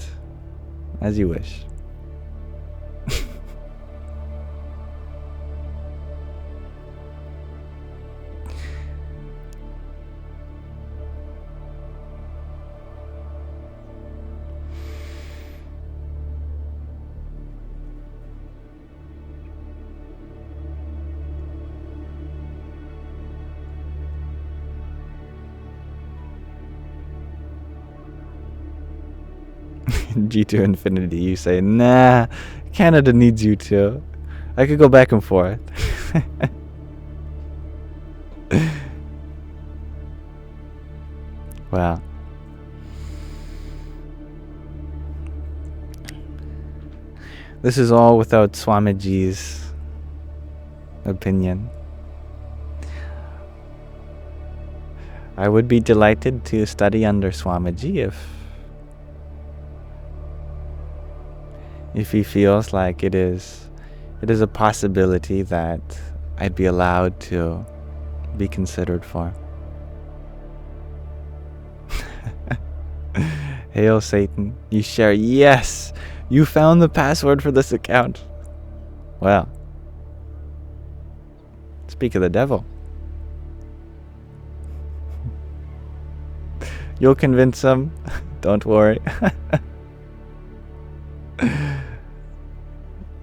As you wish. G2 Infinity, you say, nah, Canada needs you too. I could go back and forth. Well, this is all without Swamiji's opinion. I would be delighted to study under Swamiji if he feels like it is a possibility that I'd be allowed to be considered for. Hail Satan, you share. Yes, you found the password for this account. Well, speak of the devil. You'll convince him. Don't worry.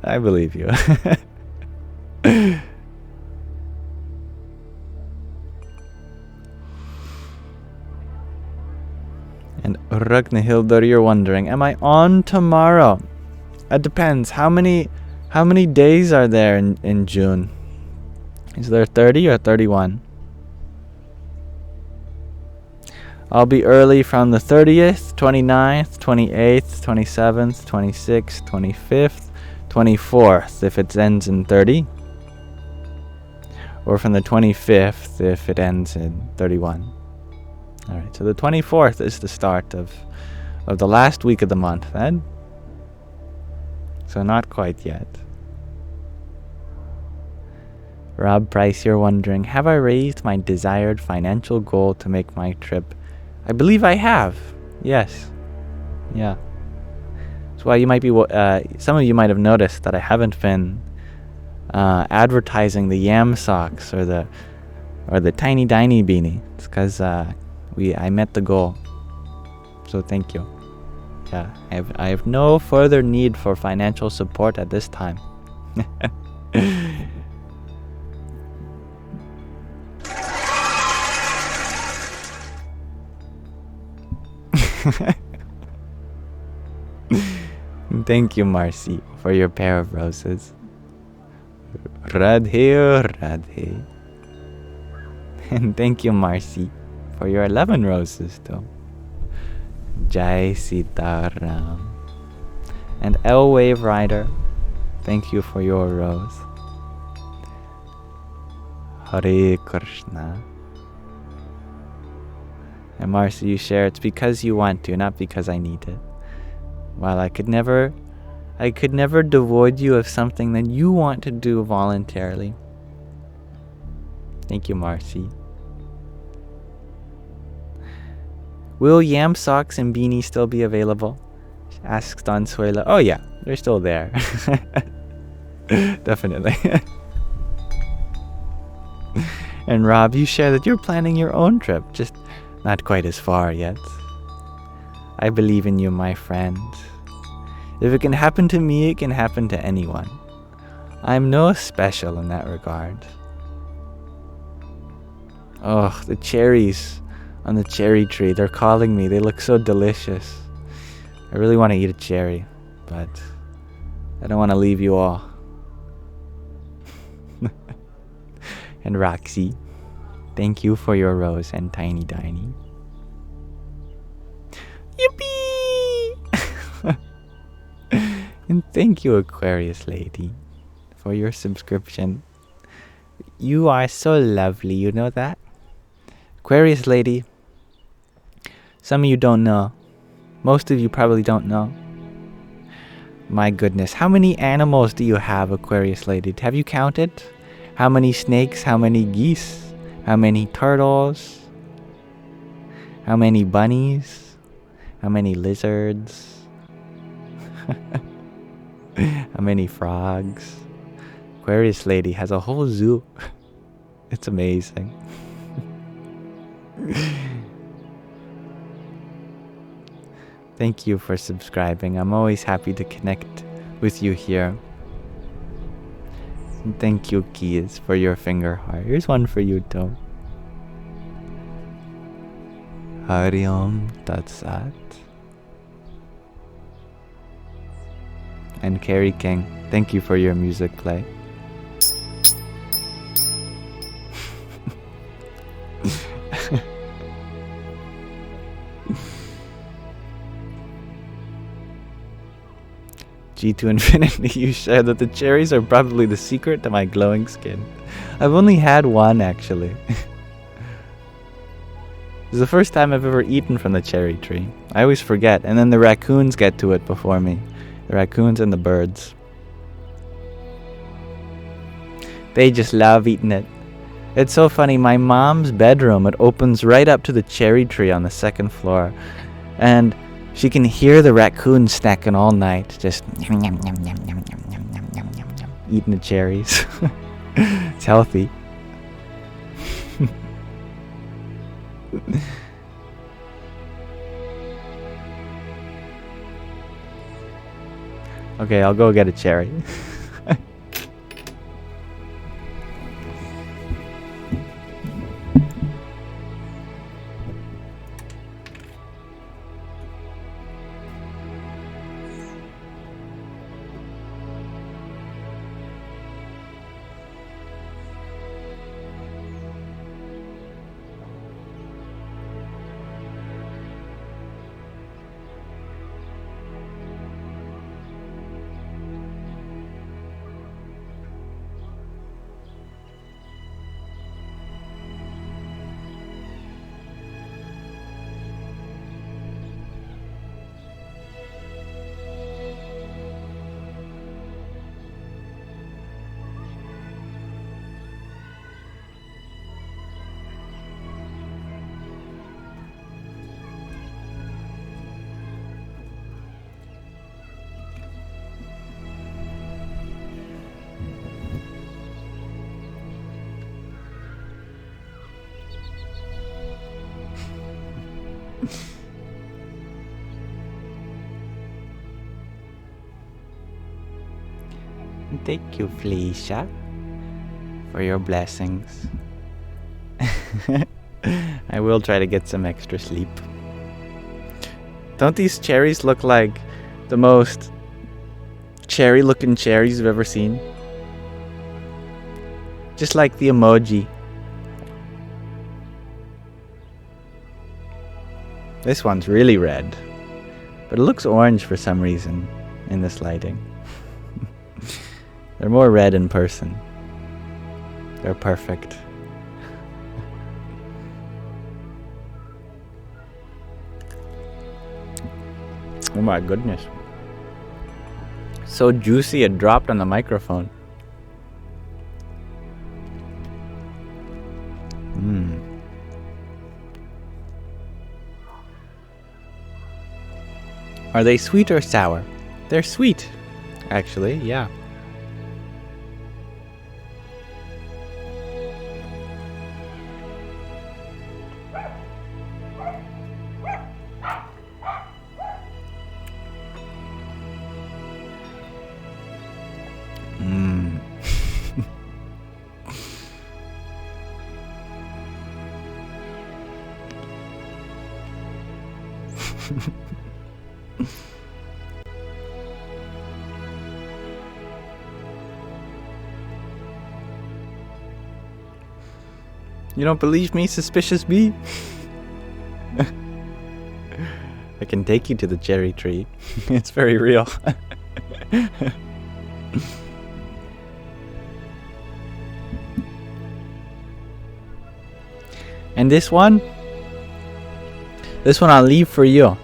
I believe you. And Ragnhildur, you're wondering, am I on tomorrow? It depends. How many days are there in June? Is there 30 or 31? I'll be early from the 30th, 29th, 28th, 27th, 26th, 25th, 24th if it ends in 30. Or from the 25th if it ends in 31. Alright, so the 24th is the start of the last week of the month then. So not quite yet. Rob Price, you're wondering, have I raised my desired financial goal to make my trip? I believe I have. Yes. Yeah. That's why you might be, some of you might have noticed that I haven't been advertising the Yamsox or the Tiny Diny beanie. It's because I met the goal. So thank you. Yeah, I have no further need for financial support at this time. Thank you, Marcy, for your pair of roses. Radhe, Radhe. And thank you, Marcy, for your 11 roses, too. Jai Sitaram. And L Wave Rider, thank you for your rose. Hare Krishna. And Marcy, you share, it's because you want to, not because I need it. While I could never devoid you of something that you want to do voluntarily. Thank you, Marcy. Will Yamsox and Beanie still be available? Asks Donsuela. Oh yeah, they're still there. Definitely. And Rob, you share that you're planning your own trip, just not quite as far yet. I believe in you, my friend. If it can happen to me, it can happen to anyone. I'm no special in that regard. Oh, the cherries on the cherry tree, they're calling me. They look so delicious. I really want to eat a cherry, but I don't want to leave you all. And Roxy, thank you for your rose and Tiny Diny. Yippee! And thank you, Aquarius Lady, for your subscription. You are so lovely, you know that? Aquarius Lady, some of you don't know. Most of you probably don't know. My goodness, how many animals do you have, Aquarius Lady? Have you counted? How many snakes? How many geese? How many turtles? How many bunnies? How many lizards? How many frogs? Aquarius Lady has a whole zoo. It's amazing. Thank you for subscribing. I'm always happy to connect with you here. And thank you, Keys, for your finger heart. Here's one for you, too. Hari Om Tat Sat. And Carrie King, thank you for your music play. G to infinity, you share that the cherries are probably the secret to my glowing skin. I've only had one, actually. This is the first time I've ever eaten from the cherry tree. I always forget, and then the raccoons get to it before me. The raccoons and the birds. They just love eating it. It's so funny, my mom's bedroom, it opens right up to the cherry tree on the second floor. And she can hear the raccoons snacking all night, just eating the cherries. It's healthy. Okay, I'll go get a cherry. Thank you, Felicia, for your blessings. I will try to get some extra sleep. Don't these cherries look like the most cherry-looking cherries you've ever seen? Just like the emoji. This one's really red, but it looks orange for some reason in this lighting. They're more red in person. They're perfect. Oh my goodness. So juicy it dropped on the microphone. Are they sweet or sour? They're sweet, actually, yeah. You don't believe me, suspicious bee? I can take you to the cherry tree. It's very real. And this one I'll leave for you.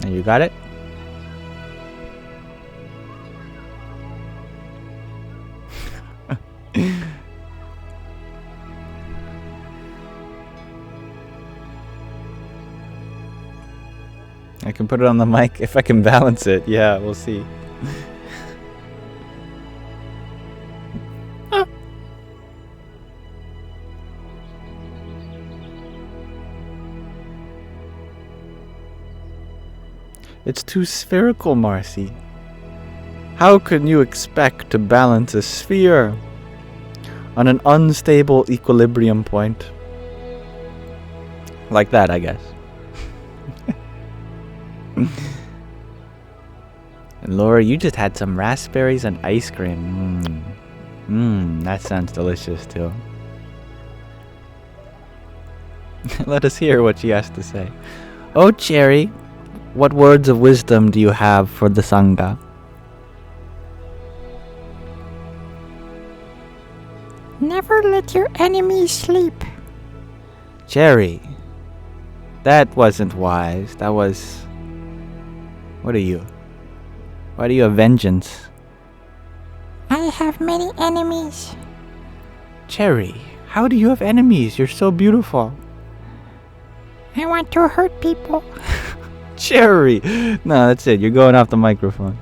And you got it? I can put it on the mic if I can balance it. Yeah, we'll see. It's too spherical, Marcy. How can you expect to balance a sphere on an unstable equilibrium point? Like that, I guess. And Laura, you just had some raspberries and ice cream. That sounds delicious too. Let us hear what she has to say. Oh, Cherry, what words of wisdom do you have for the Sangha? Never let your enemies sleep. Cherry, that wasn't wise. That was... What are you? Why do you have vengeance? I have many enemies. Cherry, how do you have enemies? You're so beautiful. I want to hurt people. Cherry! No, that's it. You're going off the microphone.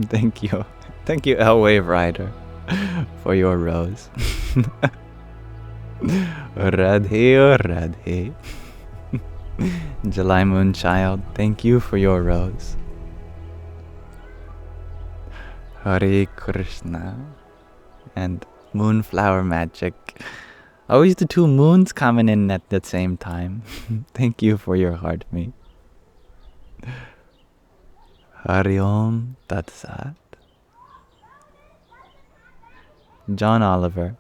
Thank you. Thank you, L-Wave Rider, for your rose. Radhe, oh Radhe. July Moon Child, thank you for your rose. Hare Krishna. And Moonflower Magic. Always the two moons coming in at the same time. Thank you for your heart, mate. Hari Om Tat Sat. John Oliver,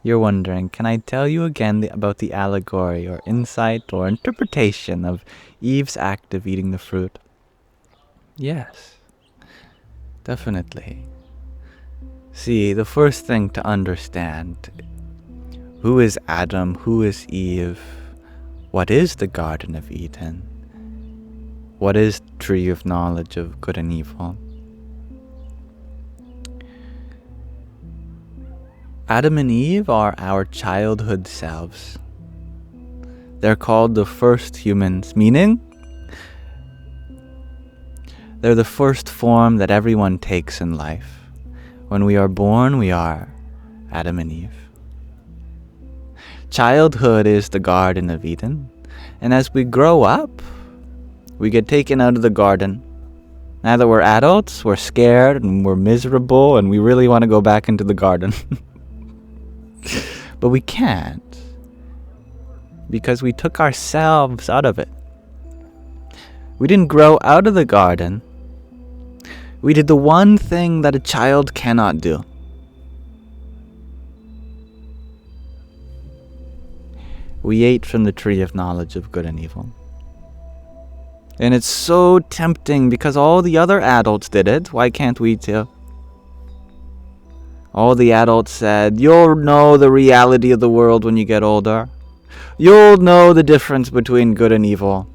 you're wondering, can I tell you again about the allegory or insight or interpretation of Eve's act of eating the fruit? Yes, definitely. See, the first thing to understand, who is Adam, who is Eve, what is the Garden of Eden, what is the tree of knowledge of good and evil? Adam and Eve are our childhood selves. They're called the first humans, meaning they're the first form that everyone takes in life. When we are born, we are Adam and Eve. Childhood is the Garden of Eden, and as we grow up, we get taken out of the garden. Now that we're adults, we're scared and we're miserable and we really want to go back into the garden. But we can't, because we took ourselves out of it. We didn't grow out of the garden. We did the one thing that a child cannot do. We ate from the tree of knowledge of good and evil. And it's so tempting because all the other adults did it. Why can't we too? All the adults said, you'll know the reality of the world when you get older. You'll know the difference between good and evil.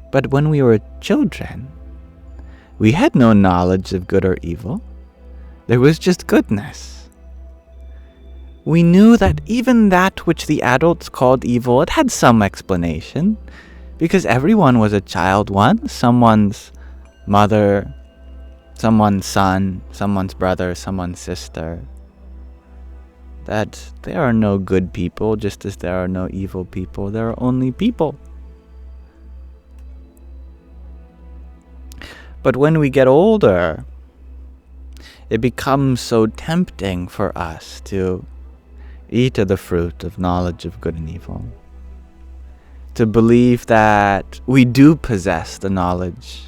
But when we were children, we had no knowledge of good or evil. There was just goodness. We knew that even that which the adults called evil, it had some explanation, because everyone was a child once, someone's mother, someone's son, someone's brother, someone's sister. That there are no good people, just as there are no evil people. There are only people. But when we get older, it becomes so tempting for us to eat of the fruit of knowledge of good and evil. To believe that we do possess the knowledge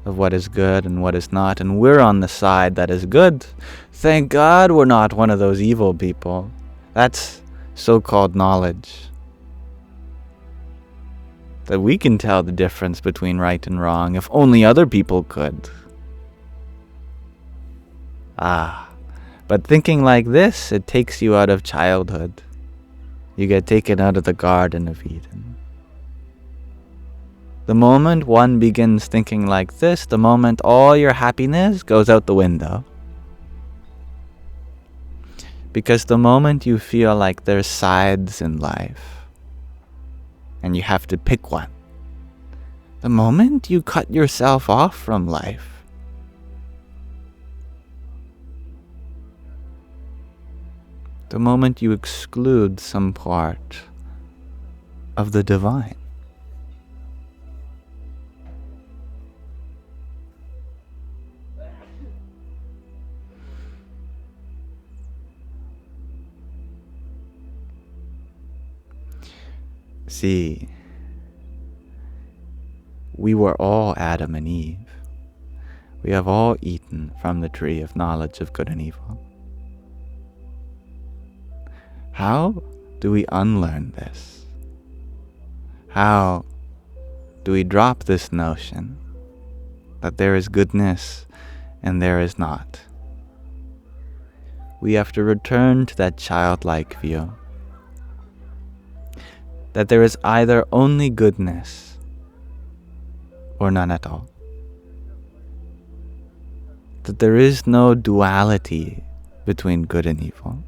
of what is good and what is not, and we're on the side that is good. Thank God we're not one of those evil people. That's so-called knowledge. That we can tell the difference between right and wrong, if only other people could. But thinking like this, it takes you out of childhood. You get taken out of the Garden of Eden. The moment one begins thinking like this, the moment all your happiness goes out the window. Because the moment you feel like there's sides in life, and you have to pick one, the moment you cut yourself off from life, the moment you exclude some part of the divine, See, we were all Adam and Eve. We have all eaten from the tree of knowledge of good and evil. How do we unlearn this? How do we drop this notion that there is goodness and there is not? We have to return to that childlike view that there is either only goodness or none at all. That there is no duality between good and evil.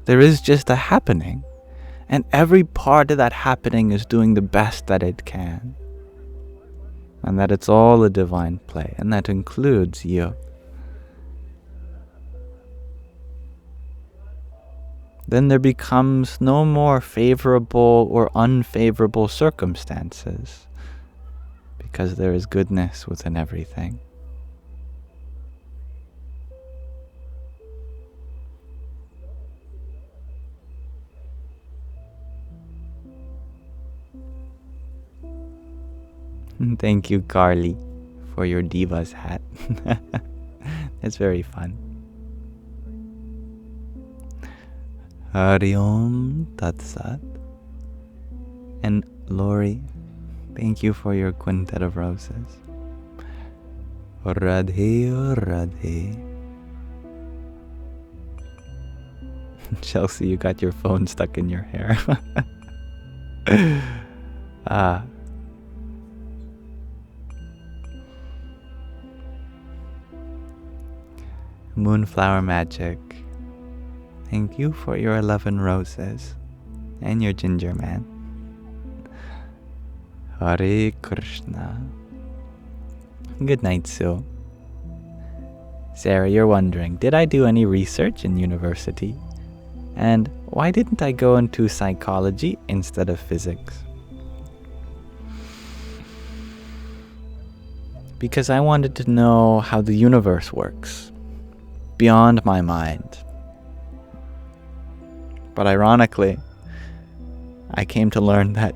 There is just a happening, and every part of that happening is doing the best that it can. And that it's all a divine play, and that includes you. Then there becomes no more favorable or unfavorable circumstances, because there is goodness within everything. Thank you, Carly, for your Diva's hat. It's very fun. Hari Om Tat Sat. And Lori, thank you for your quintet of roses. Radhe, Radhe. Chelsea, you got your phone stuck in your hair. Moonflower Magic, thank you for your 11 roses and your ginger man. Hare Krishna. Good night, Sue. Sarah, you're wondering, did I do any research in university? And why didn't I go into psychology instead of physics? Because I wanted to know how the universe works, beyond my mind. But ironically, I came to learn that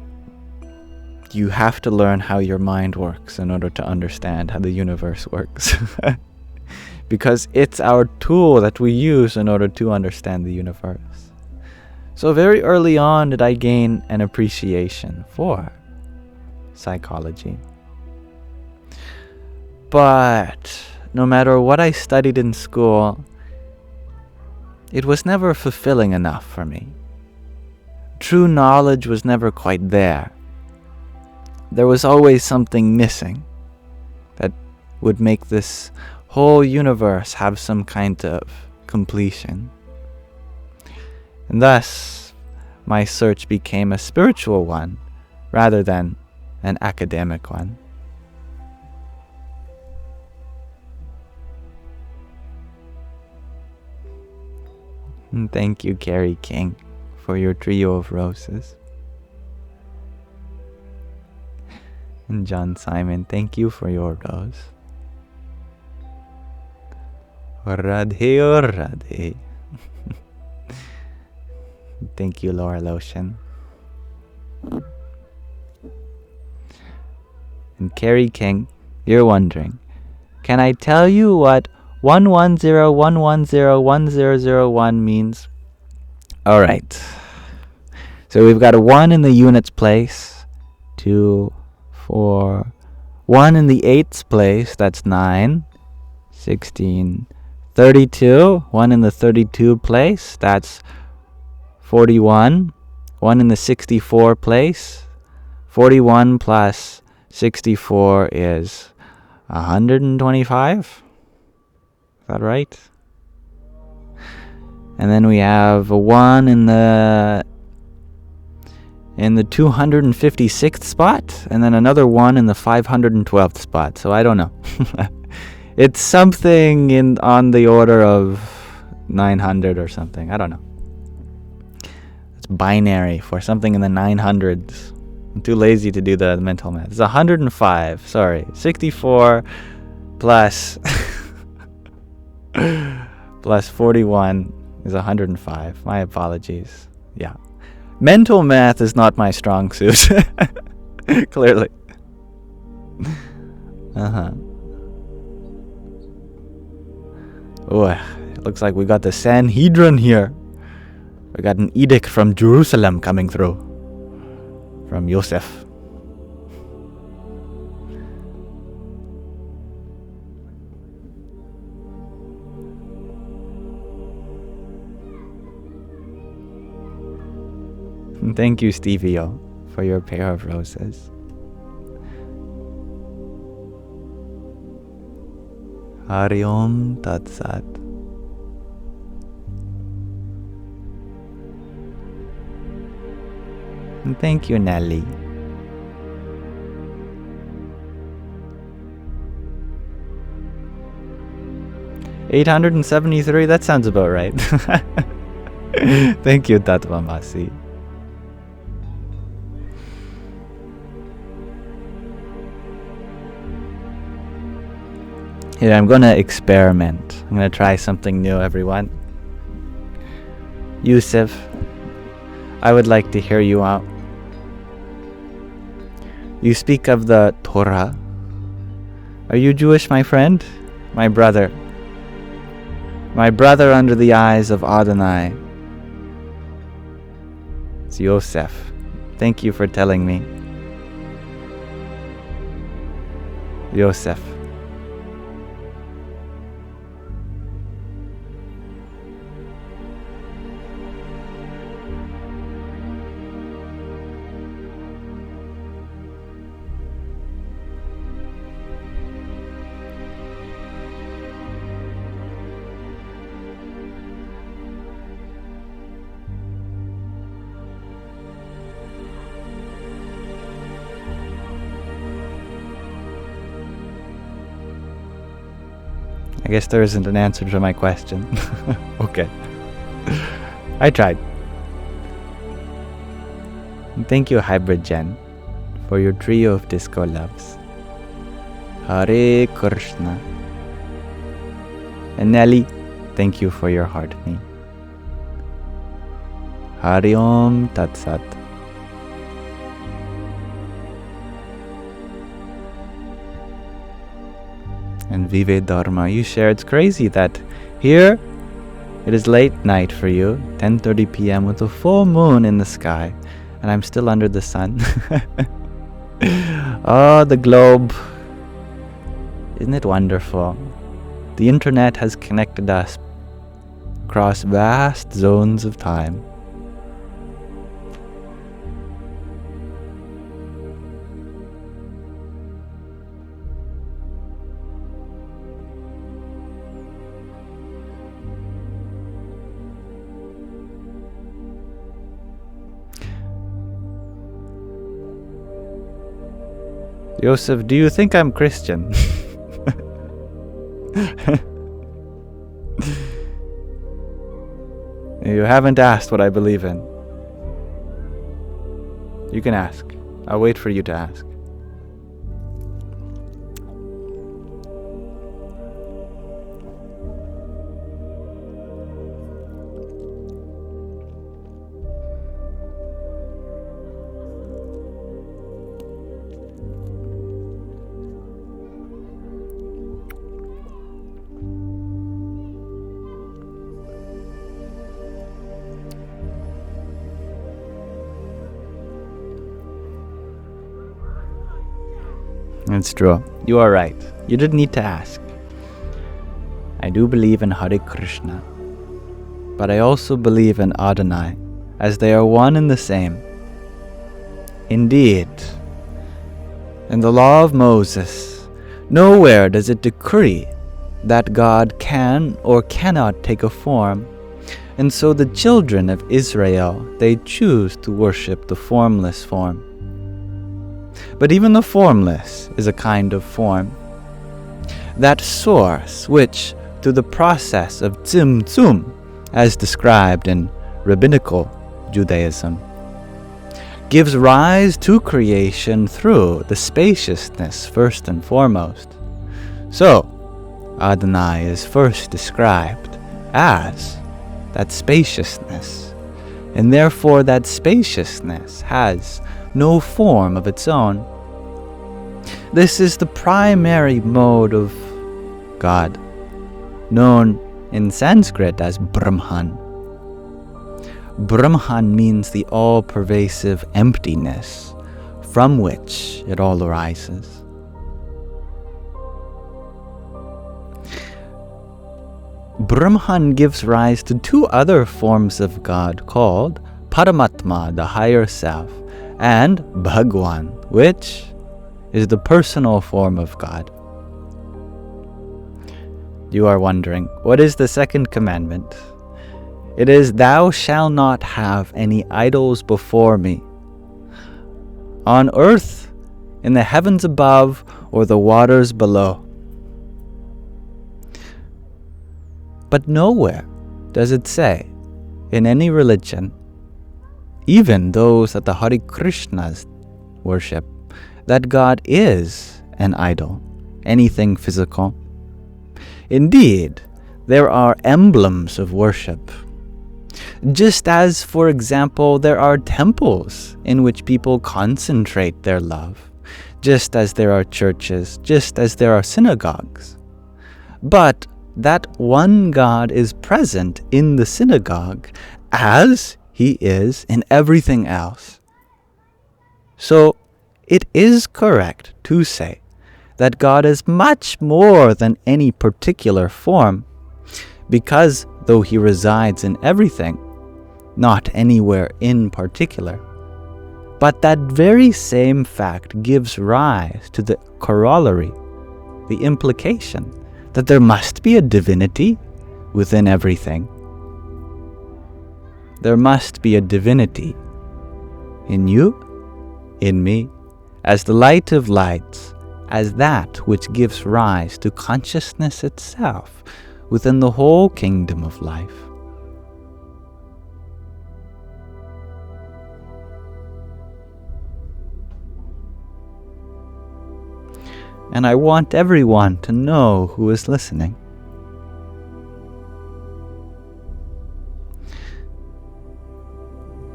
you have to learn how your mind works in order to understand how the universe works. Because it's our tool that we use in order to understand the universe. So very early on did I gain an appreciation for psychology. But no matter what I studied in school, it was never fulfilling enough for me. True knowledge was never quite there. There was always something missing that would make this whole universe have some kind of completion. And thus, my search became a spiritual one rather than an academic one. And thank you, Carrie King, for your trio of roses. And John Simon, thank you for your rose. Radhe or Radhe. Thank you, Laura Lotion. And Carrie King, you're wondering, can I tell you what 11011010001 means? Alright. So we've got a 1 in the units place, 2, 4, 1 in the eighths place, that's 9, 16, 32, 1 in the 32 place, that's 41, 1 in the 64 place, 41 plus 64 is 125, is that right? And then we have a 1 in the 256th spot, and then another 1 in the 512th spot. So I don't know. It's something on the order of 900 or something. I don't know. It's binary for something in the 900s. I'm too lazy to do the mental math. It's 105. Sorry, 64 plus plus 41 is 105. My apologies. Yeah. Mental math is not my strong suit. Clearly. Oh, it looks like we got the Sanhedrin here. We got an edict from Jerusalem coming through. From Yosef. Thank you, Stevie-O, for your pair of roses. Hari Om Tat Sat. And thank you, Nelly. $873, that sounds about right. Thank you, Tatvamasi. Here, I'm gonna experiment. I'm gonna try something new, everyone. Yusuf, I would like to hear you out. You speak of the Torah. Are you Jewish, my friend? My brother. My brother under the eyes of Adonai. It's Yosef. Thank you for telling me. Yosef. I guess there isn't an answer to my question. Okay. I tried. And thank you, Hybrid Jen, for your trio of disco loves. Hare Krishna. And Nelly, thank you for your heart me. Hari Om Tat Sat. And Vive Dharma, you share. It's crazy that here it is late night for you, 10:30 p.m. with a full moon in the sky, and I'm still under the sun. Oh, the globe. Isn't it wonderful? The internet has connected us across vast zones of time. Yosef, do you think I'm Christian? You haven't asked what I believe in. You can ask. I'll wait for you to ask. It's true. You are right. You didn't need to ask. I do believe in Hare Krishna, but I also believe in Adonai, as they are one and the same. Indeed, in the law of Moses, nowhere does it decree that God can or cannot take a form, and so the children of Israel, they choose to worship the formless form. But even the formless is a kind of form. That source which, through the process of tzimtzum, as described in rabbinical Judaism, gives rise to creation through the spaciousness first and foremost. So, Adonai is first described as that spaciousness, and therefore that spaciousness has no form of its own. This is the primary mode of God, known in Sanskrit as Brahman. Brahman means the all-pervasive emptiness from which it all arises. Brahman gives rise to two other forms of God called Paramatma, the higher self, and Bhagwan, which is the personal form of God. You are wondering, what is the second commandment? It is, "Thou shalt not have any idols before me, on earth, in the heavens above, or the waters below." But nowhere does it say, in any religion, even those that the Hare Krishnas worship, that God is an idol, anything physical. Indeed, there are emblems of worship. Just as, for example, there are temples in which people concentrate their love, just as there are churches, just as there are synagogues. But that one God is present in the synagogue as He is in everything else. So it is correct to say that God is much more than any particular form, because though He resides in everything, not anywhere in particular, but that very same fact gives rise to the corollary, the implication that there must be a divinity within everything. There must be a divinity in you, in me, as the light of lights, as that which gives rise to consciousness itself within the whole kingdom of life. And I want everyone to know who is listening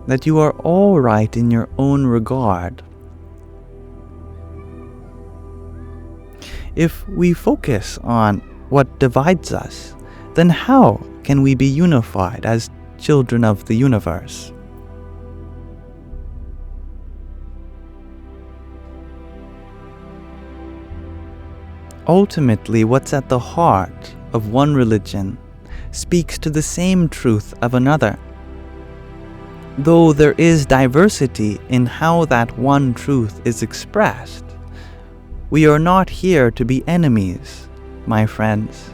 that you are all right in your own regard. If we focus on what divides us, then how can we be unified as children of the universe? Ultimately, what's at the heart of one religion speaks to the same truth of another. Though there is diversity in how that one truth is expressed, we are not here to be enemies, my friends.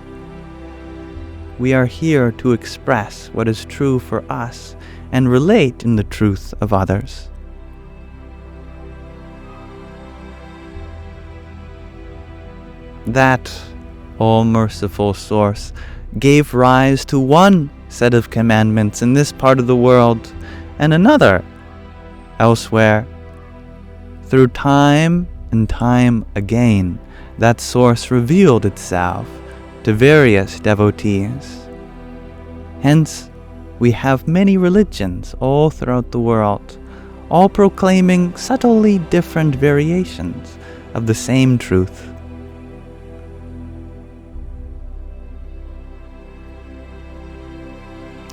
We are here to express what is true for us and relate in the truth of others. That all-merciful source gave rise to one set of commandments in this part of the world and another elsewhere. Through time and time again, that source revealed itself to various devotees. Hence, we have many religions all throughout the world, all proclaiming subtly different variations of the same truth.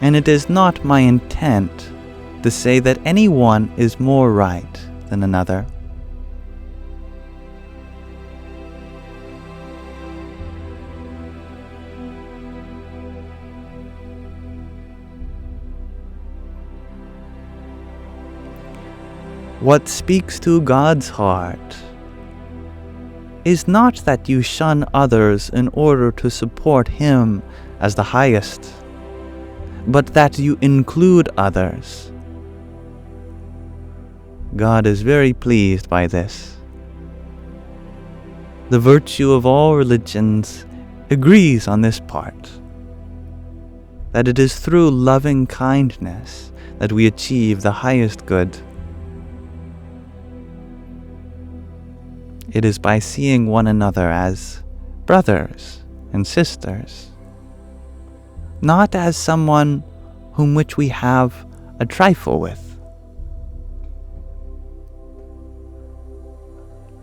And it is not my intent to say that any one is more right than another. What speaks to God's heart is not that you shun others in order to support Him as the highest, but that you include others. God is very pleased by this. The virtue of all religions agrees on this part, that it is through loving kindness that we achieve the highest good. It is by seeing one another as brothers and sisters, not as someone whom which we have a trifle with.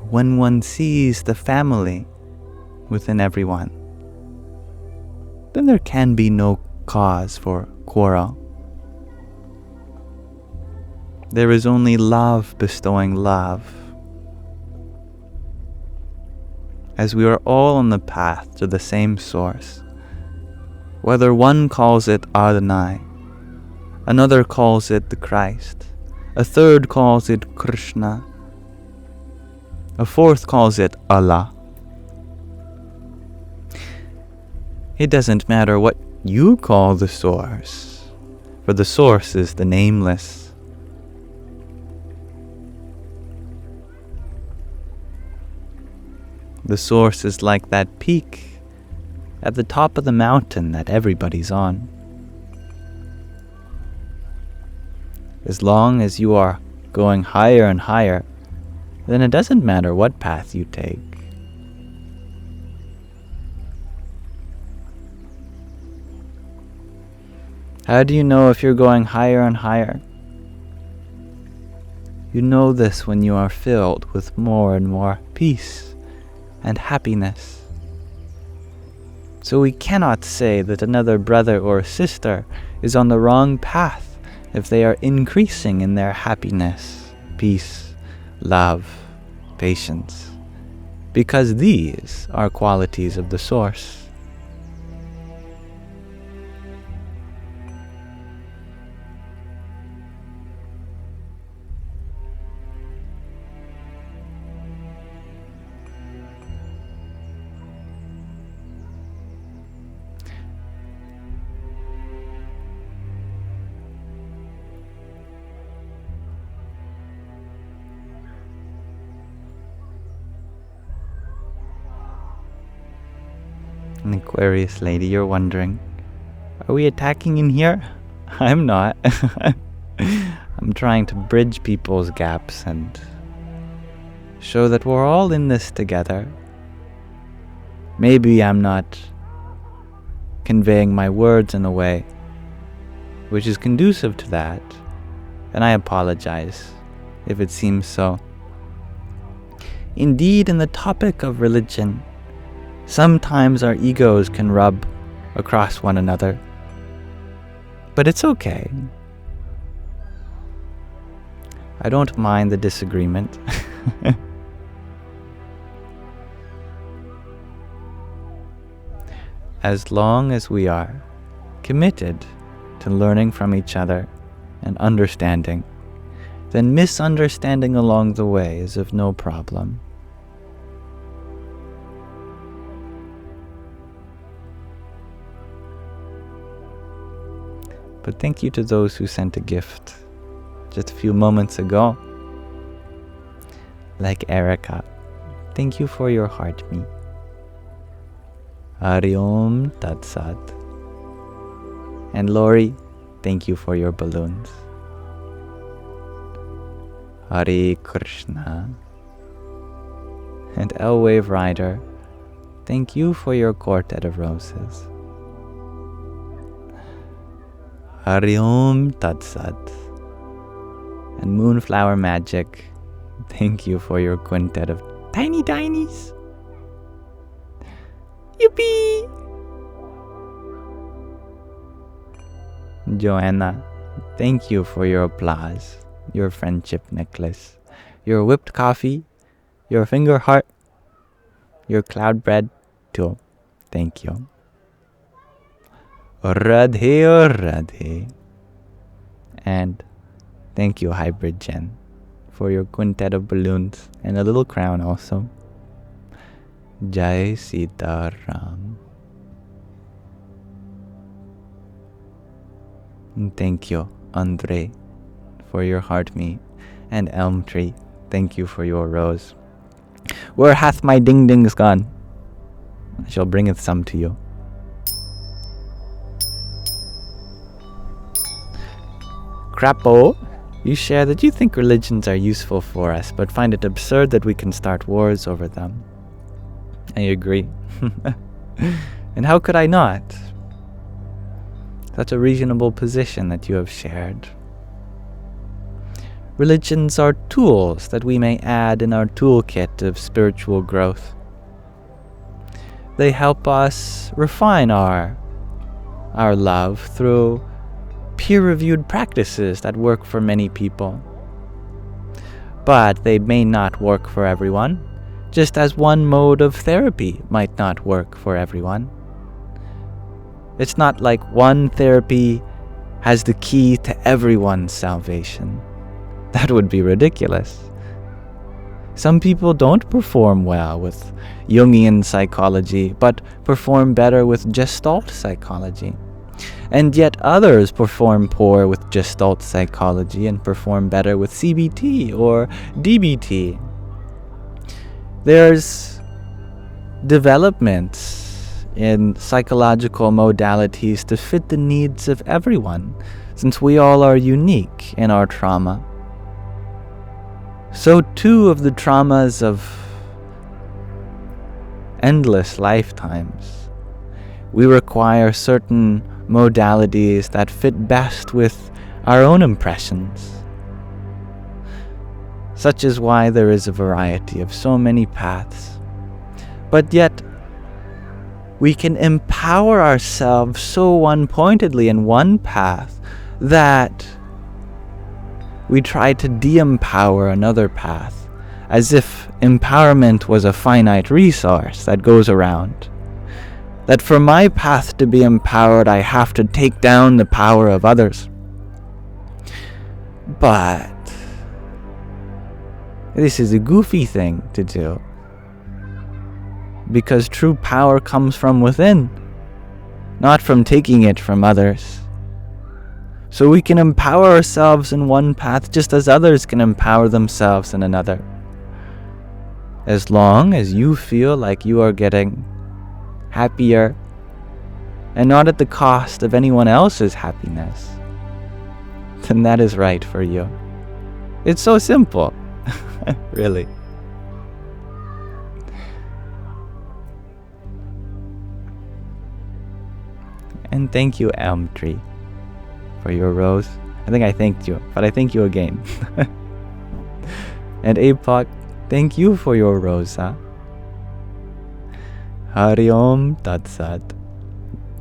When one sees the family within everyone, then there can be no cause for quarrel. There is only love bestowing love, as we are all on the path to the same source. Whether one calls it Adonai, another calls it the Christ, a third calls it Krishna, a fourth calls it Allah. It doesn't matter what you call the source, for the source is the nameless. The source is like that peak at the top of the mountain that everybody's on. As long as you are going higher and higher, then it doesn't matter what path you take. How do you know if you're going higher and higher? You know this when you are filled with more and more peace and happiness. So we cannot say that another brother or sister is on the wrong path if they are increasing in their happiness, peace, love, patience, because these are qualities of the source. An Aquarius lady, you're wondering, are we attacking in here? I'm not. I'm trying to bridge people's gaps and show that we're all in this together. Maybe I'm not conveying my words in a way which is conducive to that, and I apologize if it seems so. Indeed, in the topic of religion, sometimes our egos can rub across one another. But it's okay. I don't mind the disagreement. As long as we are committed to learning from each other and understanding, then misunderstanding along the way is of no problem. But thank you to those who sent a gift just a few moments ago. Like Erica, thank you for your heartmeat. Hari Om Tat Sat. And Lori, thank you for your balloons. Hare Krishna. And L-Wave Rider, thank you for your quartet of roses. Hari Om Tat Sat. And Moonflower Magic, thank you for your quintet of tiny tinies. Yippee! Joanna, thank you for your applause, your friendship necklace, your whipped coffee, your finger heart, your cloud bread too. Thank you. Radhe or Radhe. And thank you, Hybrid Jen, for your quintet of balloons and a little crown also. Jai Sita Ram. And thank you, Andre, for your heartmeat, and Elm Tree, thank you for your rose. Where hath my ding dings gone? I shall bringeth some to you. Crapo, you share that you think religions are useful for us, but find it absurd that we can start wars over them. I agree. And how could I not? Such a reasonable position that you have shared. Religions are tools that we may add in our toolkit of spiritual growth. They help us refine our love through peer-reviewed practices that work for many people. But they may not work for everyone, just as one mode of therapy might not work for everyone. It's not like one therapy has the key to everyone's salvation. That would be ridiculous. Some people don't perform well with Jungian psychology, but perform better with Gestalt psychology. And yet others perform poor with Gestalt psychology and perform better with CBT or DBT. There's developments in psychological modalities to fit the needs of everyone, since we all are unique in our trauma. So too of the traumas of endless lifetimes. We require certain modalities that fit best with our own impressions. Such is why there is a variety of so many paths. But yet, we can empower ourselves so one-pointedly in one path that we try to de-empower another path, as if empowerment was a finite resource that goes around. That for my path to be empowered, I have to take down the power of others. But this is a goofy thing to do, because true power comes from within, not from taking it from others. So we can empower ourselves in one path just as others can empower themselves in another. As long as you feel like you are getting happier and not at the cost of anyone else's happiness, then that is right for you. It's so simple, really. And thank you, Elm Tree, for your rose. I think I thanked you, but I thank you again. And Apoc, thank you for your rose, huh? Hari Om Tat Sat.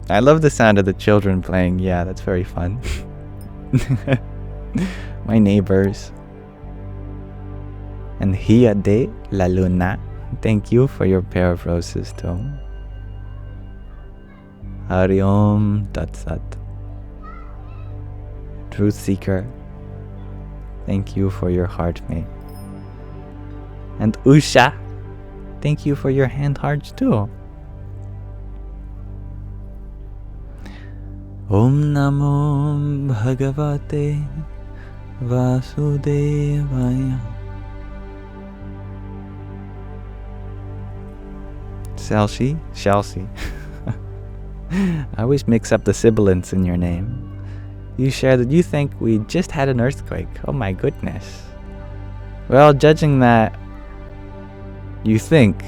I love the sound of the children playing. Yeah, that's very fun. My neighbors. And Hiya de la Luna, thank you for your pair of roses too. Hari Om Tat Sat. Truth Seeker, thank you for your heart mate. And Usha, thank you for your hand hearts too. Om Namo Bhagavate Vasudevaya. Chelsea. I always mix up the sibilants in your name. You share that you think we just had an earthquake. Oh my goodness. Well, judging that you think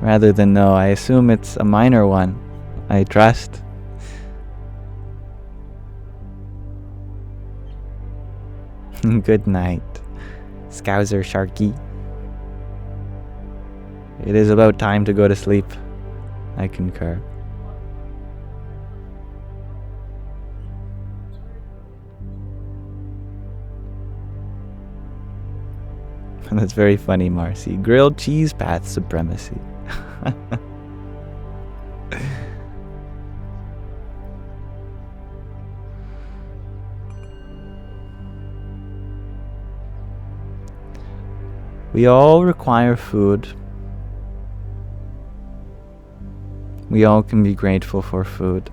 rather than know, I assume it's a minor one. I trust. Good night, Scouser Sharky. It is about time to go to sleep. I concur. That's very funny, Marcy. Grilled cheese path supremacy. We all require food. We all can be grateful for food.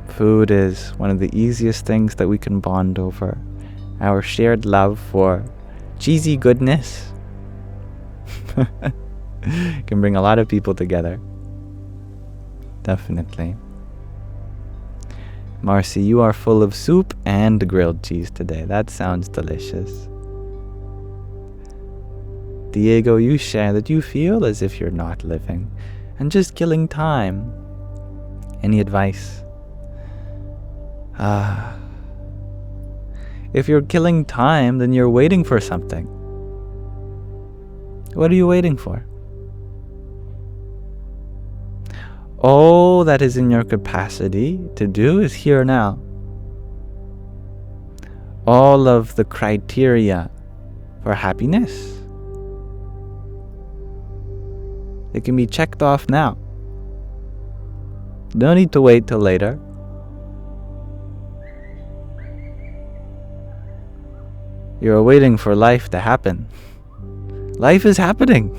Food is one of the easiest things that we can bond over. Our shared love for cheesy goodness can bring a lot of people together. Definitely. Marcy, you are full of soup and grilled cheese today. That sounds delicious. Diego, you share that you feel as if you're not living and just killing time. Any advice? If you're killing time, then you're waiting for something. What are you waiting for? All that is in your capacity to do is here now. All of the criteria for happiness, it can be checked off now. No need to wait till later. You're waiting for life to happen. Life is happening.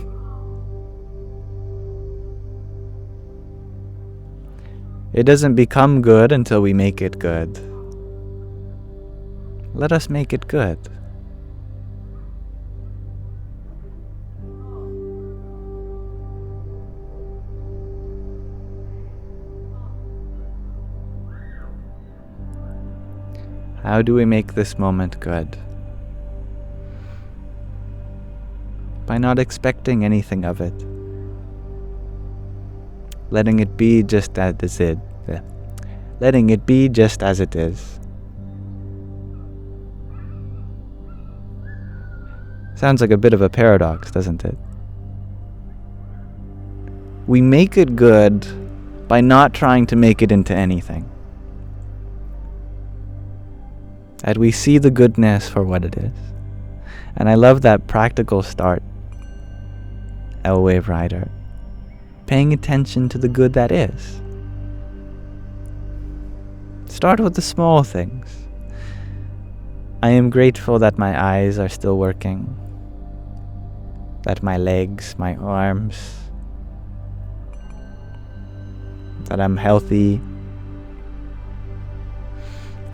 It doesn't become good until we make it good. Let us make it good. How do we make this moment good? By not expecting anything of it. Letting it be just as it is. Letting it be just as it is. Sounds like a bit of a paradox, doesn't it? We make it good by not trying to make it into anything. That we see the goodness for what it is. And I love that practical start, L-Wave Rider. Paying attention to the good that is. Start with the small things. I am grateful that my eyes are still working. That my legs, my arms, that I'm healthy.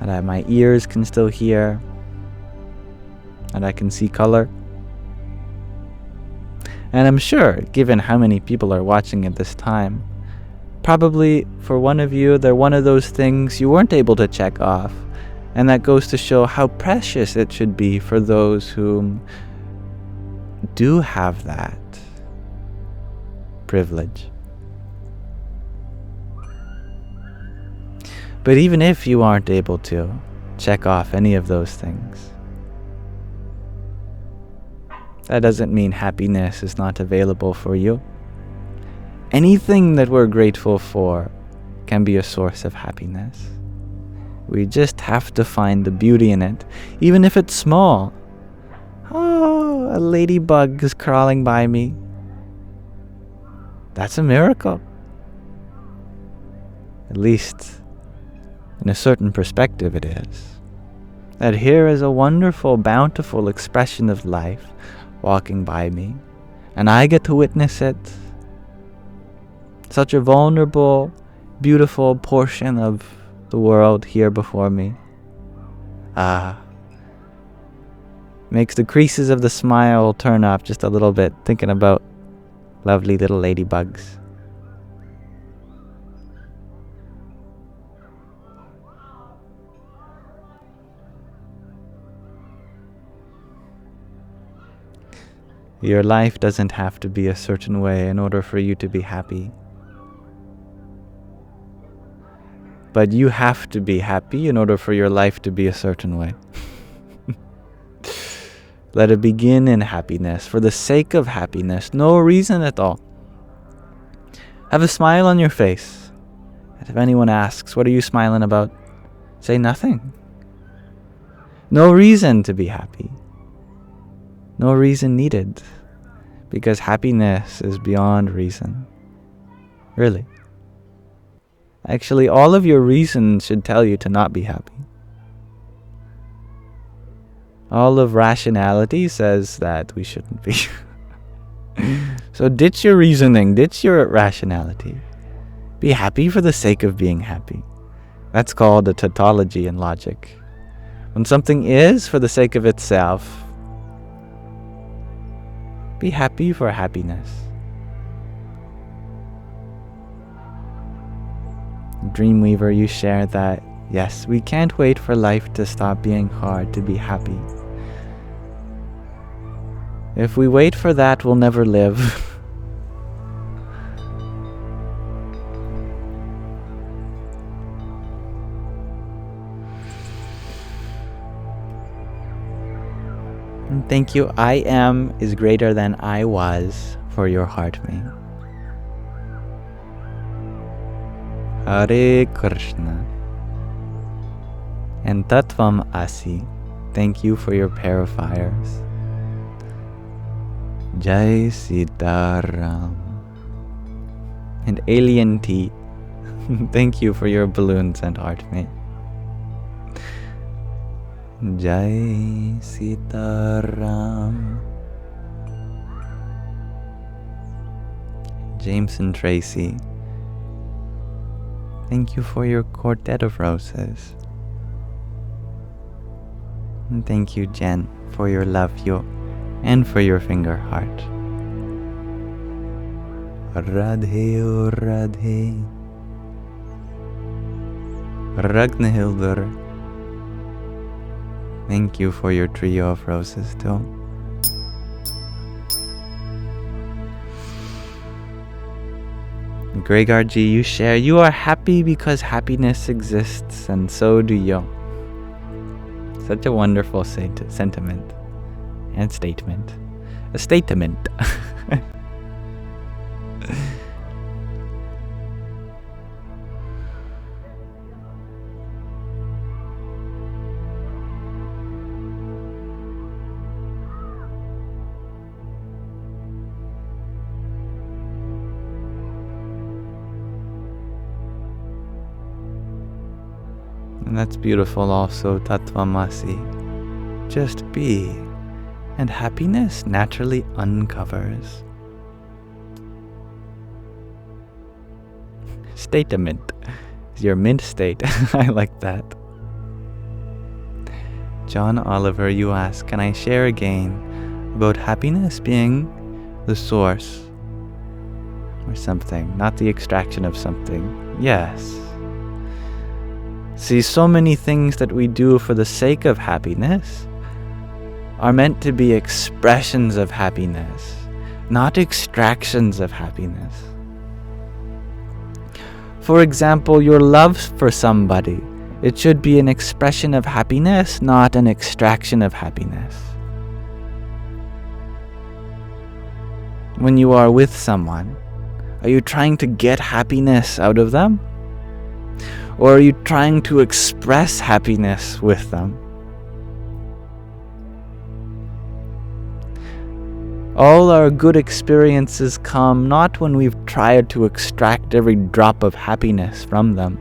That my ears can still hear. That I can see color. And I'm sure, given how many people are watching at this time, probably for one of you, they're one of those things you weren't able to check off. And that goes to show how precious it should be for those who do have that privilege. But even if you aren't able to check off any of those things, that doesn't mean happiness is not available for you. Anything that we're grateful for can be a source of happiness. We just have to find the beauty in it, even if it's small. Oh, a ladybug is crawling by me. That's a miracle. At least, in a certain perspective it is. That here is a wonderful, bountiful expression of life walking by me, and I get to witness it. Such a vulnerable, beautiful portion of the world here before me. Makes the creases of the smile turn up just a little bit, thinking about lovely little ladybugs. Your life doesn't have to be a certain way in order for you to be happy. But you have to be happy in order for your life to be a certain way. Let it begin in happiness, for the sake of happiness, no reason at all. Have a smile on your face. And if anyone asks, what are you smiling about? Say nothing. No reason to be happy. No reason needed, because happiness is beyond reason. Really. Actually, all of your reasons should tell you to not be happy. All of rationality says that we shouldn't be. So ditch your reasoning, ditch your rationality. Be happy for the sake of being happy. That's called a tautology in logic. When something is for the sake of itself, be happy for happiness. Dreamweaver, you share that, yes, we can't wait for life to stop being hard to be happy. If we wait for that, we'll never live. Thank you. I am is greater than I was for your heart mate. Hare Krishna. And Tattvam Asi, thank you for your purifiers. Jai Sitaram. And Alien Tea, thank you for your balloons and heart mate. Jai Sitaram. James and Tracy, thank you for your quartet of roses. And thank you, Jen, for your love you and for your finger heart. Radhe o Radhe. Ragnhildur, thank you for your trio of roses too. Gregor G, you share, you are happy because happiness exists, and so do you. Such a wonderful sentiment and statement. A statement. And that's beautiful also, Tattvamasi. Just be, and happiness naturally uncovers. Statement is your mint state. I like that. John Oliver, you ask, can I share again about happiness being the source or something, not the extraction of something? Yes. See, so many things that we do for the sake of happiness are meant to be expressions of happiness, not extractions of happiness. For example, your love for somebody, it should be an expression of happiness, not an extraction of happiness. When you are with someone, are you trying to get happiness out of them? Or are you trying to express happiness with them? All our good experiences come not when we've tried to extract every drop of happiness from them,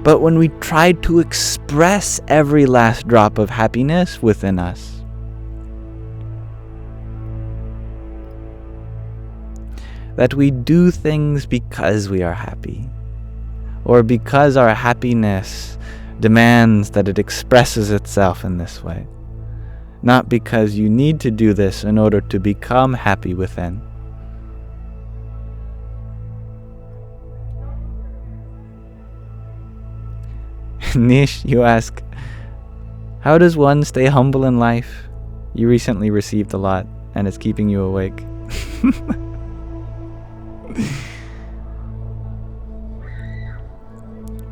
but when we try to express every last drop of happiness within us. That we do things because we are happy, or because our happiness demands that it expresses itself in this way. Not because you need to do this in order to become happy within. Nish, you ask, how does one stay humble in life? You recently received a lot, and it's keeping you awake.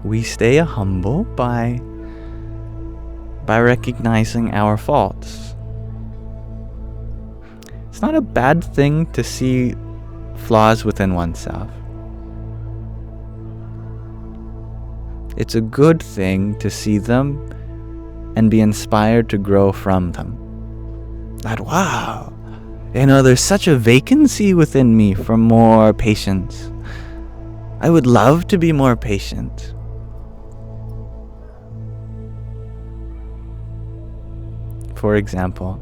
We stay humble by recognizing our faults. It's not a bad thing to see flaws within oneself. It's a good thing to see them and be inspired to grow from them. That, wow, there's such a vacancy within me for more patience. I would love to be more patient. For example.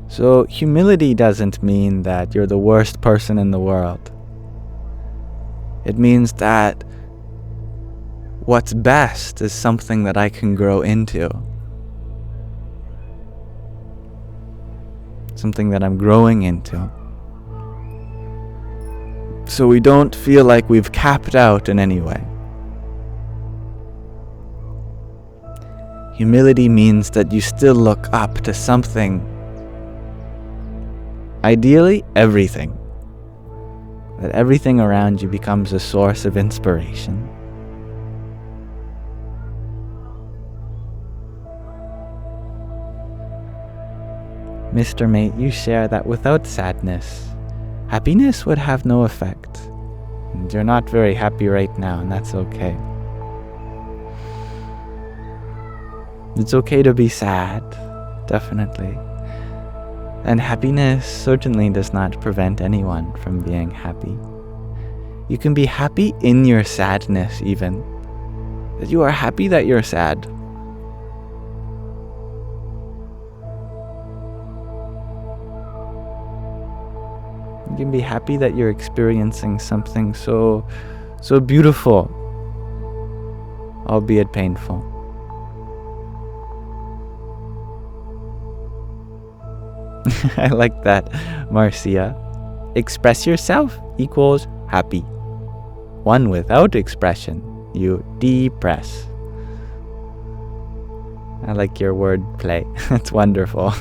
So humility doesn't mean that you're the worst person in the world. It means that what's best is something that I can grow into. Something that I'm growing into. So we don't feel like we've capped out in any way. Humility means that you still look up to something. Ideally, everything. That everything around you becomes a source of inspiration. Mr. Mate, you share that without sadness, happiness would have no effect. And you're not very happy right now, and that's okay. It's okay to be sad, definitely. And happiness certainly does not prevent anyone from being happy. You can be happy in your sadness even. That you are happy that you're sad. You can be happy that you're experiencing something so beautiful, albeit painful. I like that, Marcia. Express yourself equals happy. One without expression, you depress. I like your word play. That's wonderful.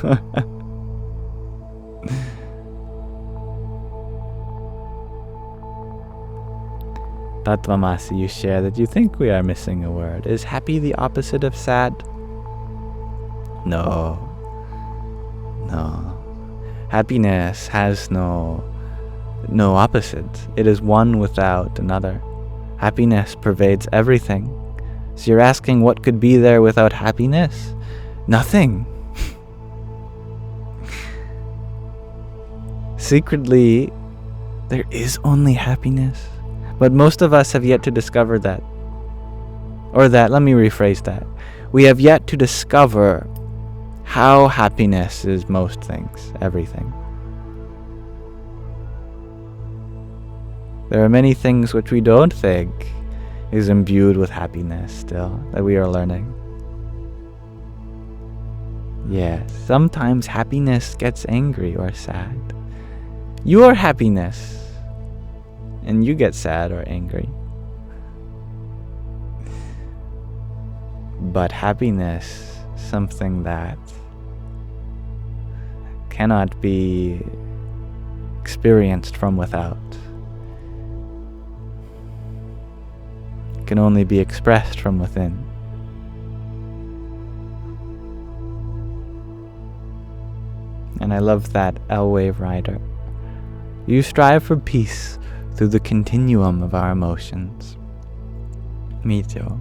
Tatvamasi, you share that you think we are missing a word. Is happy the opposite of sad? No. Happiness has no opposite. It is one without another. Happiness pervades everything. So you're asking what could be there without happiness? Nothing. Secretly, there is only happiness. But most of us have yet to discover that. Let me rephrase that. We have yet to discover how happiness is most things, everything. There are many things which we don't think is imbued with happiness still, that we are learning. Yes, sometimes happiness gets angry or sad. Your happiness, and you get sad or angry. But happiness, something that cannot be experienced from without. It can only be expressed from within. And I love that L-Wave Rider. You strive for peace through the continuum of our emotions. Me too.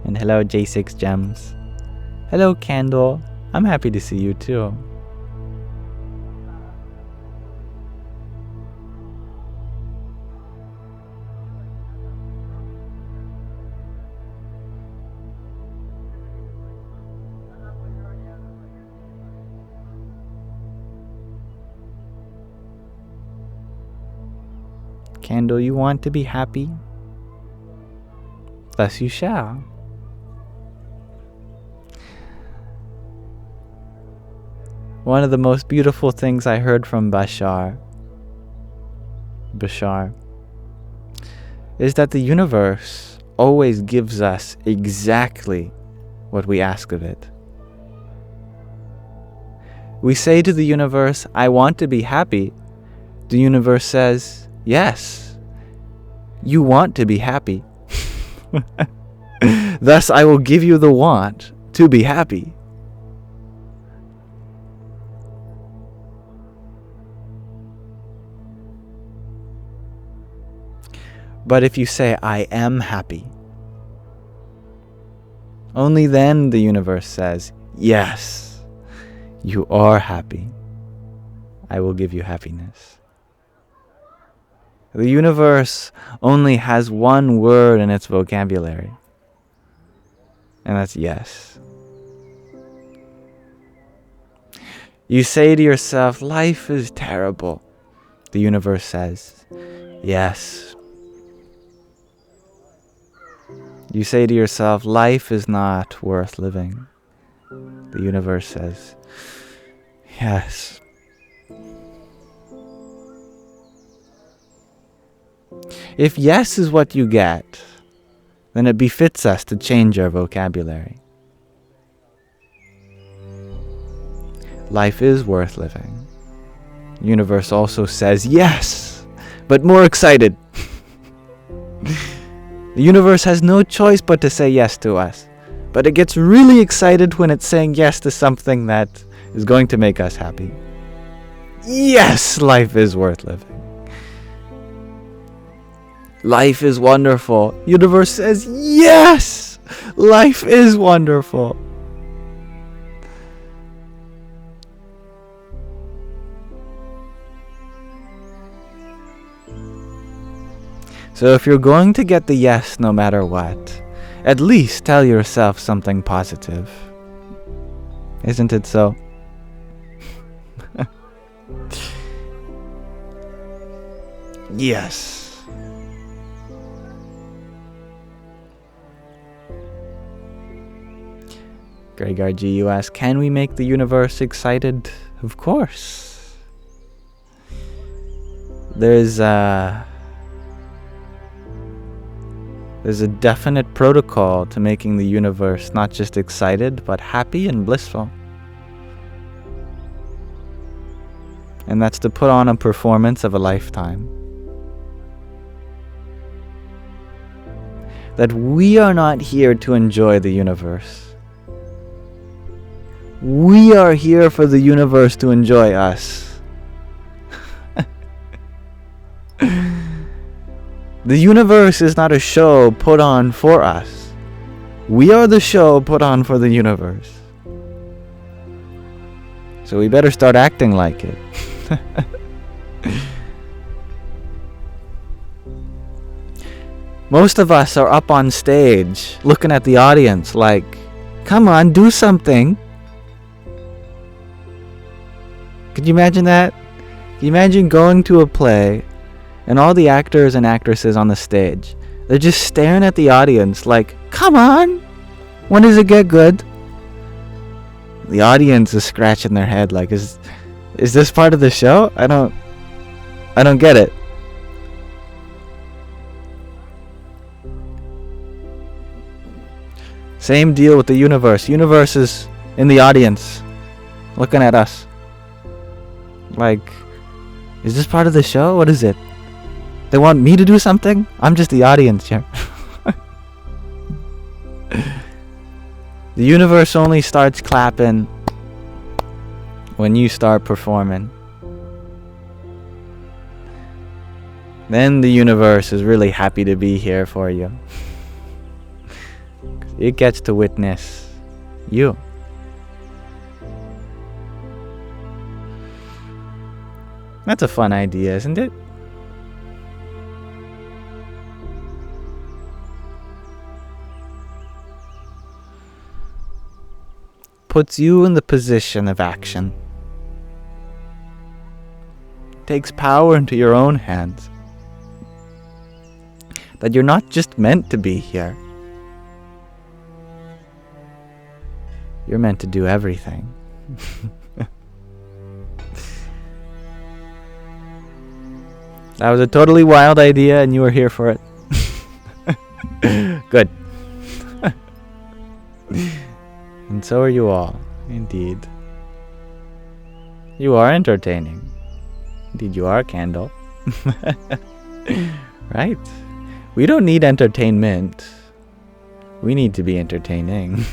And hello J6 Gems. Hello Candle. I'm happy to see you too. Candle, you want to be happy? Thus you shall. One of the most beautiful things I heard from Bashar, is that the universe always gives us exactly what we ask of it. We say to the universe, I want to be happy. The universe says, yes, you want to be happy. Thus I will give you the want to be happy. But if you say, I am happy, only then the universe says, yes, you are happy. I will give you happiness. The universe only has one word in its vocabulary, and that's yes. You say to yourself, life is terrible. The universe says, yes. You say to yourself, life is not worth living. The universe says, yes. If yes is what you get, then it befits us to change our vocabulary. Life is worth living. The universe also says yes, but more excited. The universe has no choice but to say yes to us. But it gets really excited when it's saying yes to something that is going to make us happy. Yes, life is worth living. Life is wonderful. Universe says, yes, life is wonderful. So if you're going to get the yes no matter what, at least tell yourself something positive. Isn't it so? Yes. Gregor G, you ask, can we make the universe excited? Of course. There's a definite protocol to making the universe not just excited, but happy and blissful. And that's to put on a performance of a lifetime. That we are not here to enjoy the universe. We are here for the universe to enjoy us. The universe is not a show put on for us. We are the show put on for the universe. So we better start acting like it. Most of us are up on stage looking at the audience like, come on, do something. Could you imagine that? Can you imagine going to a play and all the actors and actresses on the stage, they're just staring at the audience like, come on, when does it get good? The audience is scratching their head like, is this part of the show? I don't get it. Same deal with the universe. Universe is in the audience, looking at us. Like, is this part of the show? What is it? They want me to do something? I'm just the audience here. The universe only starts clapping when you start performing. Then the universe is really happy to be here for you. It gets to witness you. That's a fun idea, isn't it? Puts you in the position of action. Takes power into your own hands. That you're not just meant to be here. You're meant to do everything. That was a totally wild idea and you were here for it. Good. And so are you all, indeed. You are entertaining. Indeed, you are a candle. Right? We don't need entertainment. We need to be entertaining.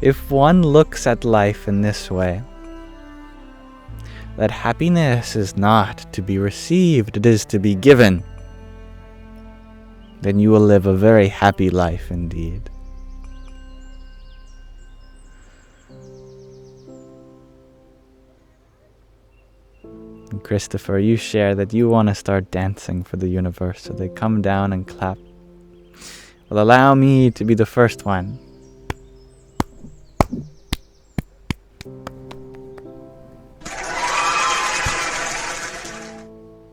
If one looks at life in this way, that happiness is not to be received, it is to be given, then you will live a very happy life indeed. And Christopher, you share that you want to start dancing for the universe, so they come down and clap. Well, allow me to be the first one.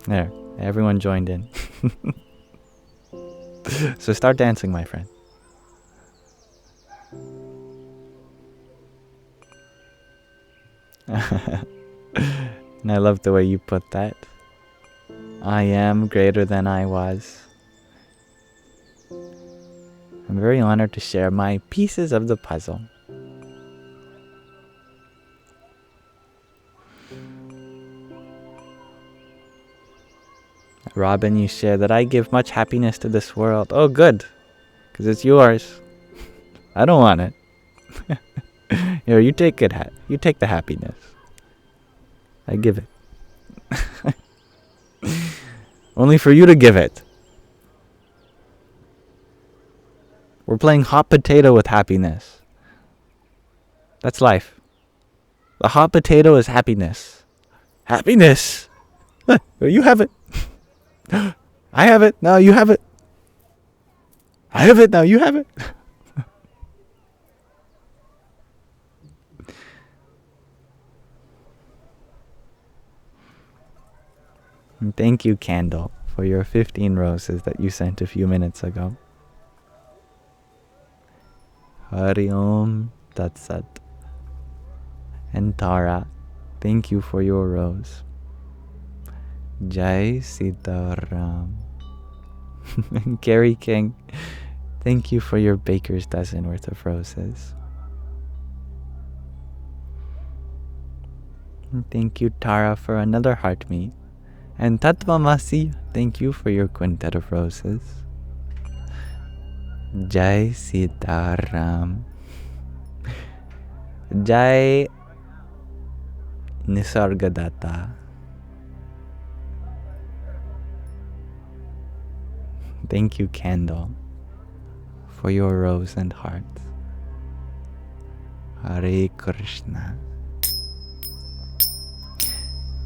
There, everyone joined in. So start dancing, my friend. And I love the way you put that. I am greater than I was. I'm very honored to share my pieces of the puzzle. I Robin, you share that I give much happiness to this world. Oh, good, because it's yours. I don't want it. Here, you take it. You take the happiness. I give it. Only for you to give it. We're playing hot potato with happiness. That's life. The hot potato is happiness. Happiness! You have it. I have it. Now you have it. I have it. Now you have it. And thank you, Candle, for your 15 roses that you sent a few minutes ago. Hari Om Tat Sat. And Tara, thank you for your rose. Jai Sitaram. And Gary King, thank you for your baker's dozen worth of roses. And thank you, Tara, for another heart meet. And Tatvamasi, thank you for your quintet of roses. Jai Sitaram. Jai Nisargadatta. Thank you, Candle, for your rose and heart. Hare Krishna.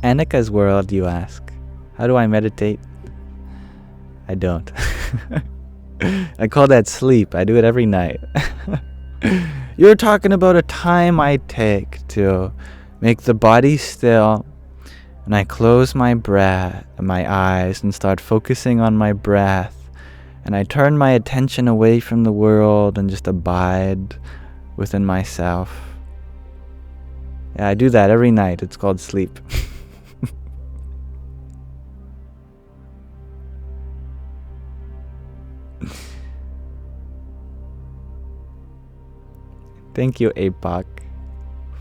Annika's World, you ask. How do I meditate? I don't. I call that sleep. I do it every night. You're talking about a time I take to make the body still, and I close my eyes and start focusing on my breath, and I turn my attention away from the world and just abide within myself. Yeah, I do that every night. It's called sleep. Thank you, Apak,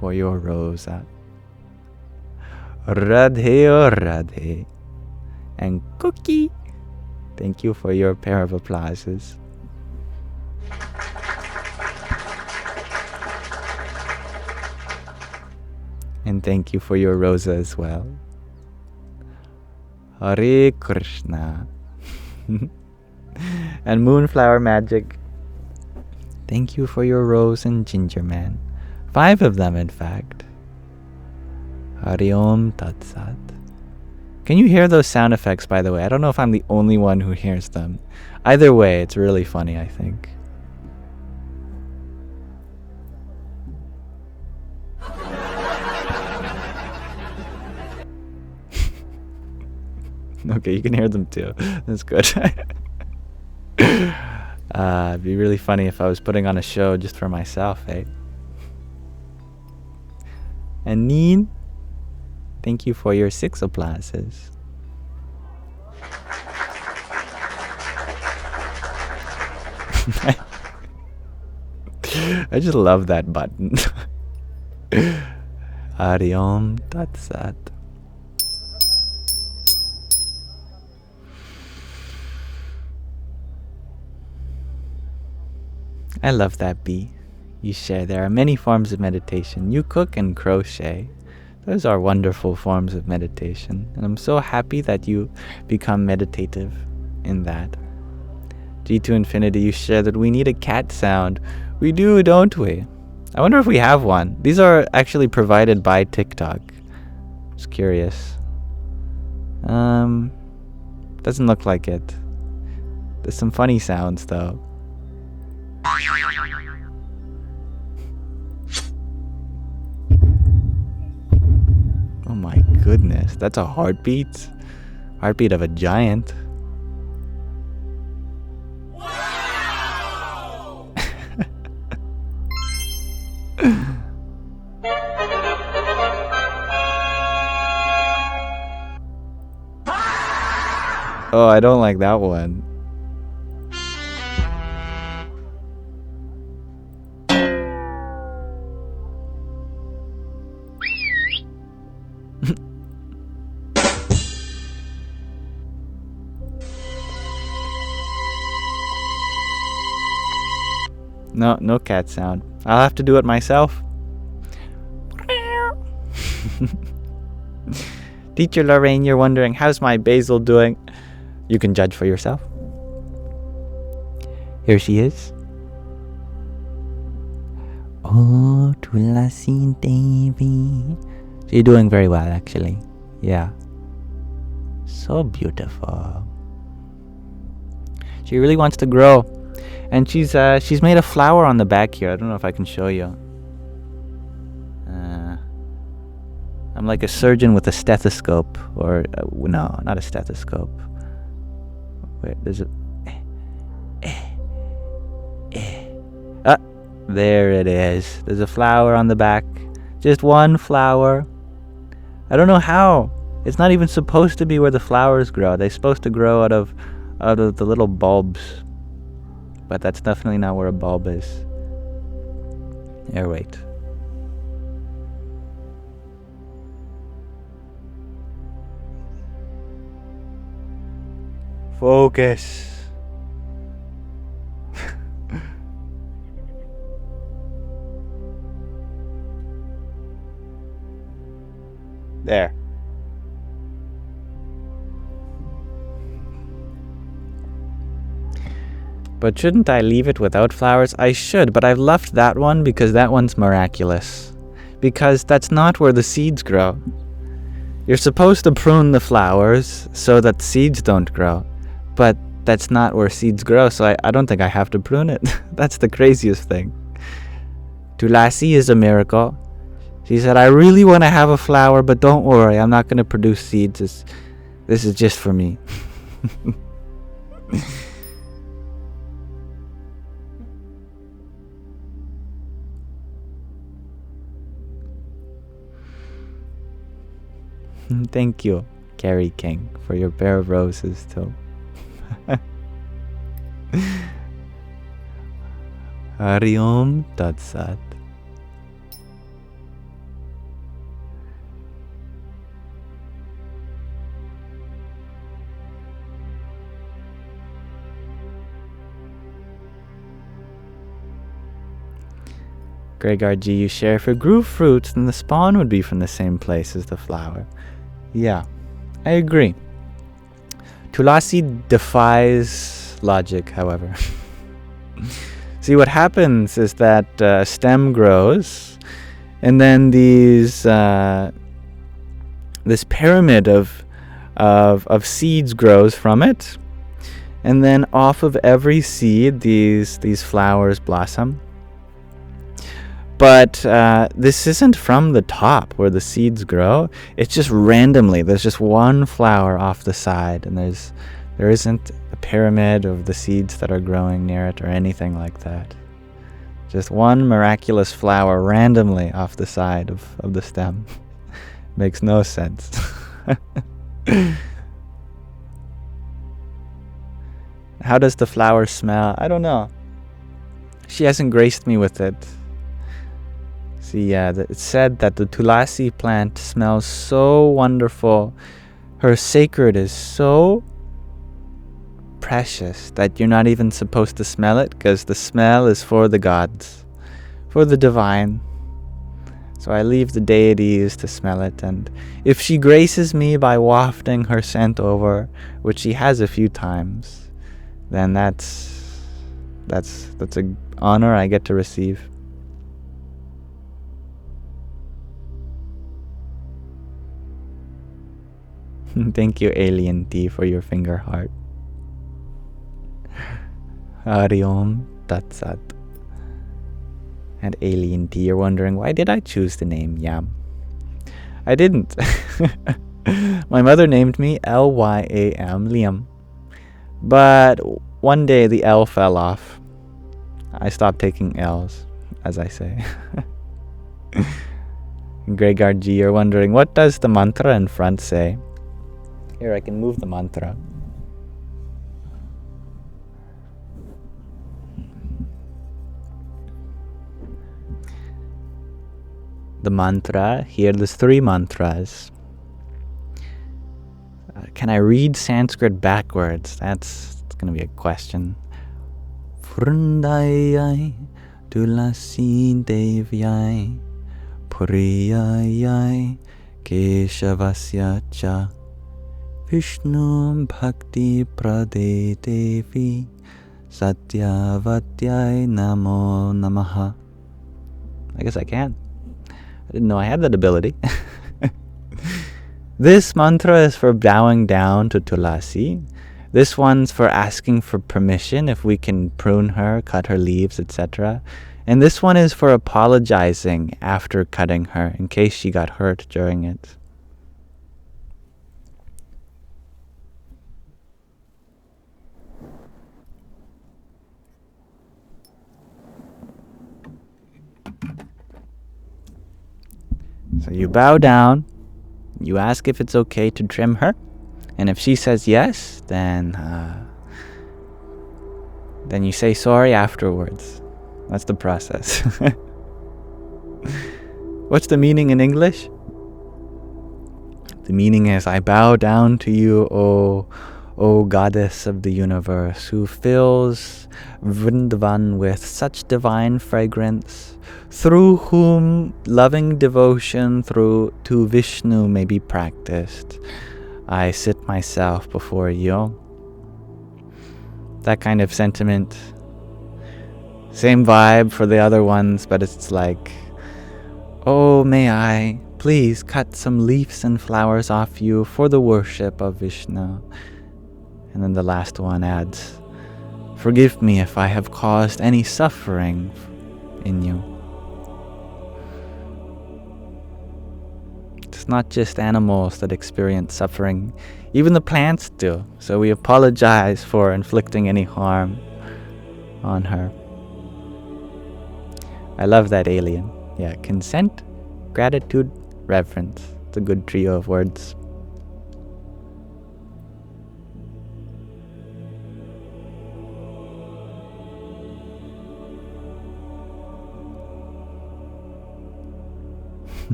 for your rosa. Radhe oh Radhe. And Cookie, thank you for your pair of applauses. And thank you for your rosa as well. Hare Krishna. And Moonflower Magic, thank you for your rose and ginger man. 5 of them, in fact. Hari Om Tat Sat. Can you hear those sound effects, by the way? I don't know if I'm the only one who hears them. Either way, it's really funny, I think. Okay, you can hear them too. That's good. It'd be really funny if I was putting on a show just for myself, eh? And Neen, thank you for your 6 applauses. I just love that button. Hari Om Tat Sat. I love that bee. You share there are many forms of meditation. You cook and crochet. Those are wonderful forms of meditation. And I'm so happy that you become meditative in that. G2 Infinity, you share that we need a cat sound. We do, don't we? I wonder if we have one. These are actually provided by TikTok. Just curious. Doesn't look like it. There's some funny sounds though. Oh my goodness, that's a heartbeat? Heartbeat of a giant. Wow! Oh, I don't like that one. No cat sound. I'll have to do it myself. Teacher Lorraine, you're wondering, how's my basil doing? You can judge for yourself. Here she is. Oh, Tulasi Devi. She's doing very well, actually. Yeah. So beautiful. She really wants to grow. And she's made a flower on the back here. I don't know if I can show you. I'm like a surgeon with a stethoscope. Or, no, not a stethoscope. Wait, there's a... There it is. There's a flower on the back. Just one flower. I don't know how. It's not even supposed to be where the flowers grow. They're supposed to grow out of the little bulbs. But that's definitely not where a bulb is. Here, wait. Focus. There. But shouldn't I leave it without flowers? I should, but I've left that one because that one's miraculous. Because that's not where the seeds grow. You're supposed to prune the flowers so that seeds don't grow. But that's not where seeds grow, so I don't think I have to prune it. That's the craziest thing. Tulasi is a miracle. She said, I really want to have a flower, but don't worry, I'm not going to produce seeds. This is just for me. Thank you, Carrie King, for your pair of roses too. Hari Om Tat Sat. Gregor G, you share, if it grew fruits, then the spawn would be from the same place as the flower. Yeah, I agree. Tulasi defies logic, however. See, what happens is that stem grows, and then this pyramid of seeds grows from it, and then off of every seed, these flowers blossom. But this isn't from the top where the seeds grow. It's just randomly. There's just one flower off the side, and there isn't a pyramid of the seeds that are growing near it or anything like that. Just one miraculous flower randomly off the side of the stem. Makes no sense. How does the flower smell? I don't know. She hasn't graced me with it. See, it's said that the Tulasi plant smells so wonderful. Her sacred is so precious that you're not even supposed to smell it, because the smell is for the gods, for the divine. So I leave the deities to smell it, and if she graces me by wafting her scent over, which she has a few times, then that's an honor I get to receive. Thank you, Alien T, for your finger heart. Hari Om Tat Sat. And Alien T, you're wondering, why did I choose the name Yam? I didn't. My mother named me Lyam, Liam. But one day the L fell off. I stopped taking L's, as I say. Gregor G, you're wondering, what does the mantra in front say? Here, I can move the mantra. The mantra, here there's 3 mantras. Can I read Sanskrit backwards? That's going to be a question. Vrundayai, Tulasi Devyai Puriyayai Keshavasya Cha Vishnu Bhakti Prade Devi Satyavatyai Namo Namaha. I guess I can. I didn't know I had that ability. This mantra is for bowing down to Tulasi. This one's for asking for permission if we can prune her, cut her leaves, etc. And this one is for apologizing after cutting her in case she got hurt during it. So you bow down, you ask if it's okay to trim her, and if she says yes, then you say sorry afterwards. That's the process. What's the meaning in English? The meaning is, I bow down to you, O goddess of the universe, who fills Vrindavan with such divine fragrance, through whom loving devotion to Vishnu may be practiced. I sit myself before you. That kind of sentiment. Same vibe for the other ones, but it's like, oh, may I please cut some leaves and flowers off you for the worship of Vishnu. And then the last one adds, forgive me if I have caused any suffering in you. It's not just animals that experience suffering. Even the plants do. So we apologize for inflicting any harm on her. I love that alien. Yeah, consent, gratitude, reverence. It's a good trio of words.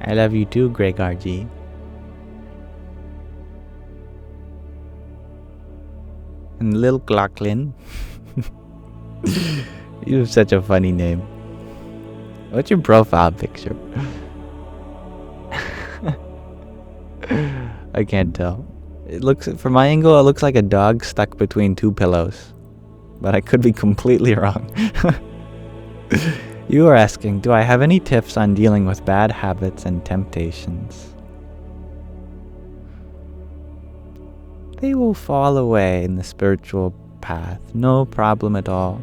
I love you too, Gregorji. And Lil Glocklin. You have such a funny name. What's your profile picture? I can't tell. It looks, from my angle, it looks like a dog stuck between two pillows. But I could be completely wrong. You are asking, do I have any tips on dealing with bad habits and temptations? They will fall away in the spiritual path, no problem at all.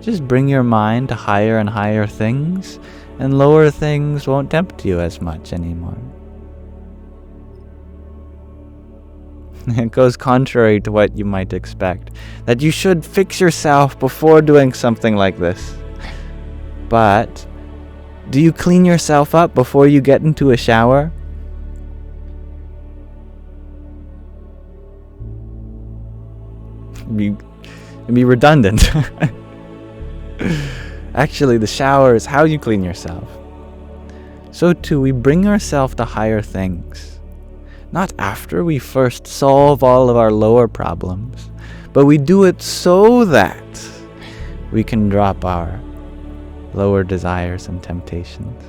Just bring your mind to higher and higher things, and lower things won't tempt you as much anymore. It goes contrary to what you might expect, that you should fix yourself before doing something like this. But, do you clean yourself up before you get into a shower? It'd be redundant. Actually, the shower is how you clean yourself. So too, we bring ourselves to higher things. Not after we first solve all of our lower problems, but we do it so that we can drop our lower desires and temptations.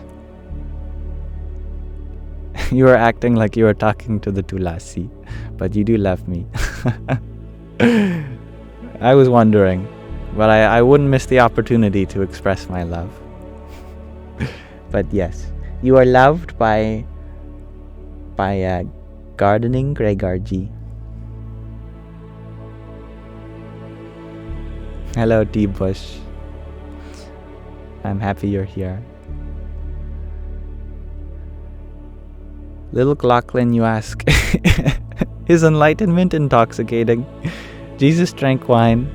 You are acting like you are talking to the Tulasi, but you do love me. I was wondering, but I wouldn't miss the opportunity to express my love. But yes, you are loved by gardening Gregorji. Hello, T-Bush. I'm happy you're here. Little Glocklin, you ask, is enlightenment intoxicating? Jesus drank wine.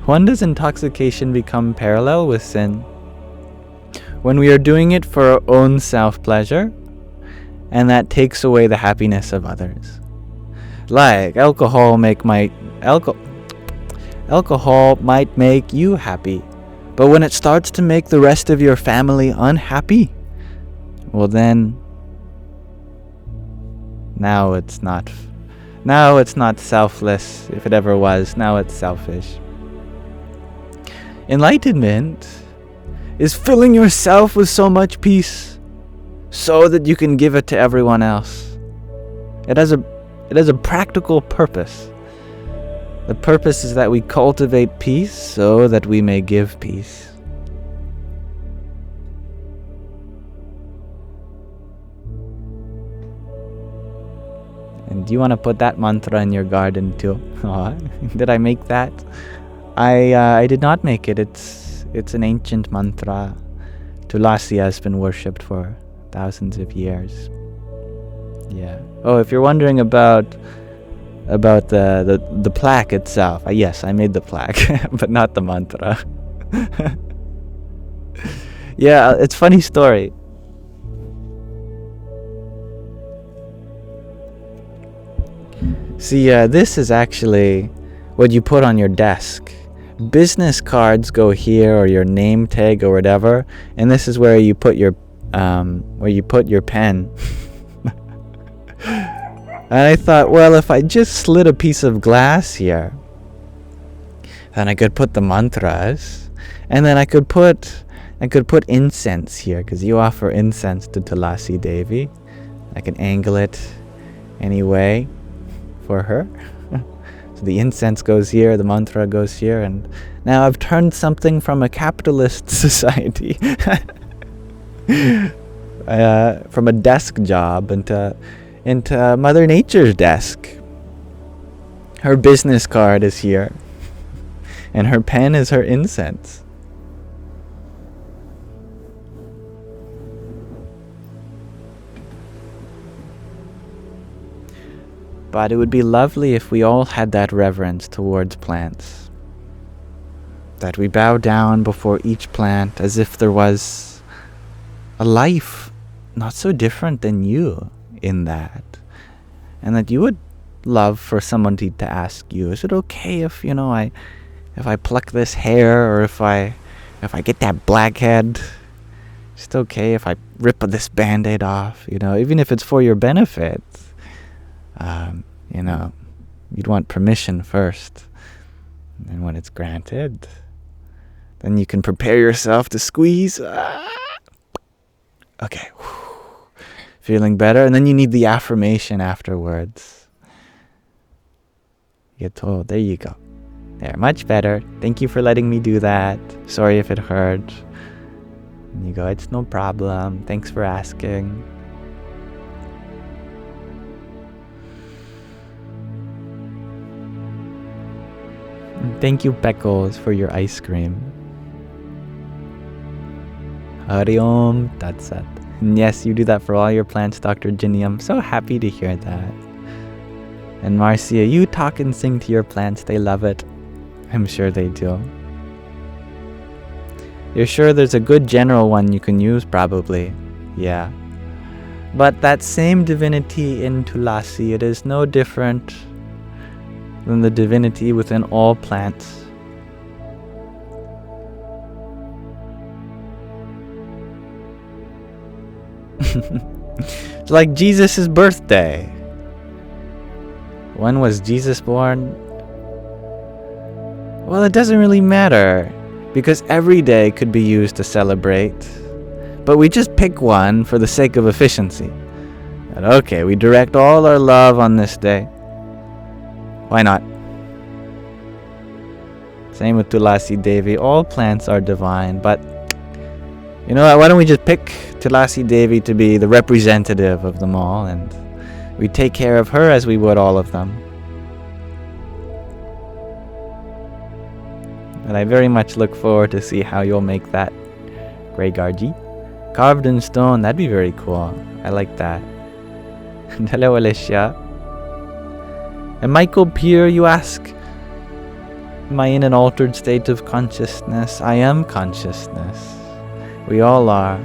When does intoxication become parallel with sin? When we are doing it for our own self-pleasure, and that takes away the happiness of others. Like, alcohol might make you happy, but when it starts to make the rest of your family unhappy, well then, Now it's not. Now it's not selfless. If it ever was, now it's selfish. Enlightenment is filling yourself with so much peace so that you can give it to everyone else. It has a practical purpose. The purpose is that we cultivate peace so that we may give peace. And do you want to put that mantra in your garden too? Did I make that? I did not make it. It's an ancient mantra. Tulasi has been worshipped for thousands of years. Yeah. Oh, if you're wondering about the plaque itself, yes, I made the plaque, but not the mantra. Yeah, it's a funny story. See, this is actually what you put on your desk. Business cards go here, or your name tag or whatever, and this is where you put your pen. And I thought, well, if I just slid a piece of glass here, then I could put the mantras, and then I could put incense here, because you offer incense to Tulasi Devi. I can angle it anyway for her. So the incense goes here, the mantra goes here, and now I've turned something from a capitalist society, from a desk job into Mother Nature's desk. Her business card is here, and her pen is her incense. But it would be lovely if we all had that reverence towards plants. That we bow down before each plant as if there was a life not so different than you in that. And that you would love for someone to ask you, is it okay if, if I pluck this hair, or if I get that blackhead? Is it okay if I rip this Band-Aid off? Even if it's for your benefit. You'd want permission first. And when it's granted, then you can prepare yourself to squeeze. Okay. Feeling better. And then you need the affirmation afterwards. You get told, there you go. There, much better. Thank you for letting me do that. Sorry if it hurt. And you go, it's no problem. Thanks for asking. Thank you, Peckles, for your ice cream. Hari Om Tat Sat. And yes, you do that for all your plants, Dr. Ginny. I'm so happy to hear that. And Marcia, you talk and sing to your plants. They love it. I'm sure they do. You're sure there's a good general one you can use, probably. Yeah. But that same divinity in Tulasi, it is no different than the divinity within all plants. It's like Jesus' birthday. When was Jesus born? Well, it doesn't really matter, because every day could be used to celebrate. But we just pick one for the sake of efficiency. And okay, we direct all our love on this day. Why not? Same with Tulasi Devi. All plants are divine, but you know what? Why don't we just pick Tulasi Devi to be the representative of them all, and we take care of her as we would all of them. And I very much look forward to see how you'll make that. Grey Gargi. Carved in stone, that'd be very cool. I like that. Hello, Alicia. And Michael Peer, you ask, am I in an altered state of consciousness? I am consciousness. We all are.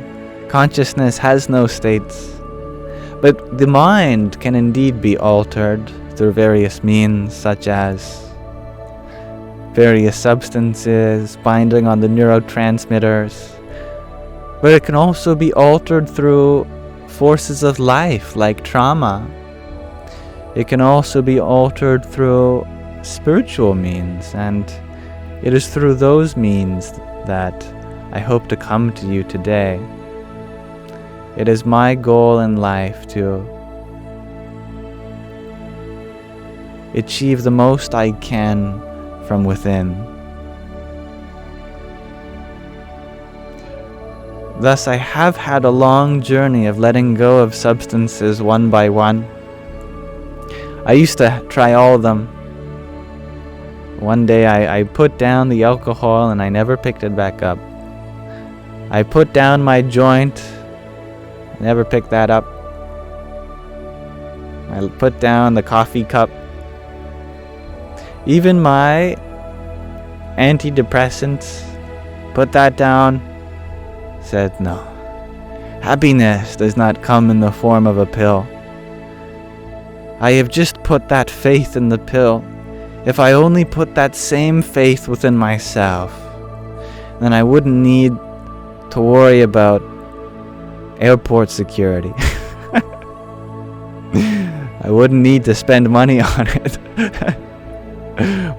Consciousness has no states. But the mind can indeed be altered through various means, such as various substances binding on the neurotransmitters. But it can also be altered through forces of life, like trauma. It can also be altered through spiritual means, and it is through those means that I hope to come to you today. It is my goal in life to achieve the most I can from within. Thus, I have had a long journey of letting go of substances one by one. I used to try all of them. One day I put down the alcohol and I never picked it back up. I put down my joint, never picked that up. I put down the coffee cup. Even my antidepressants, put that down, said no. Happiness does not come in the form of a pill. I have just put that faith in the pill. If I only put that same faith within myself, then I wouldn't need to worry about airport security. I wouldn't need to spend money on it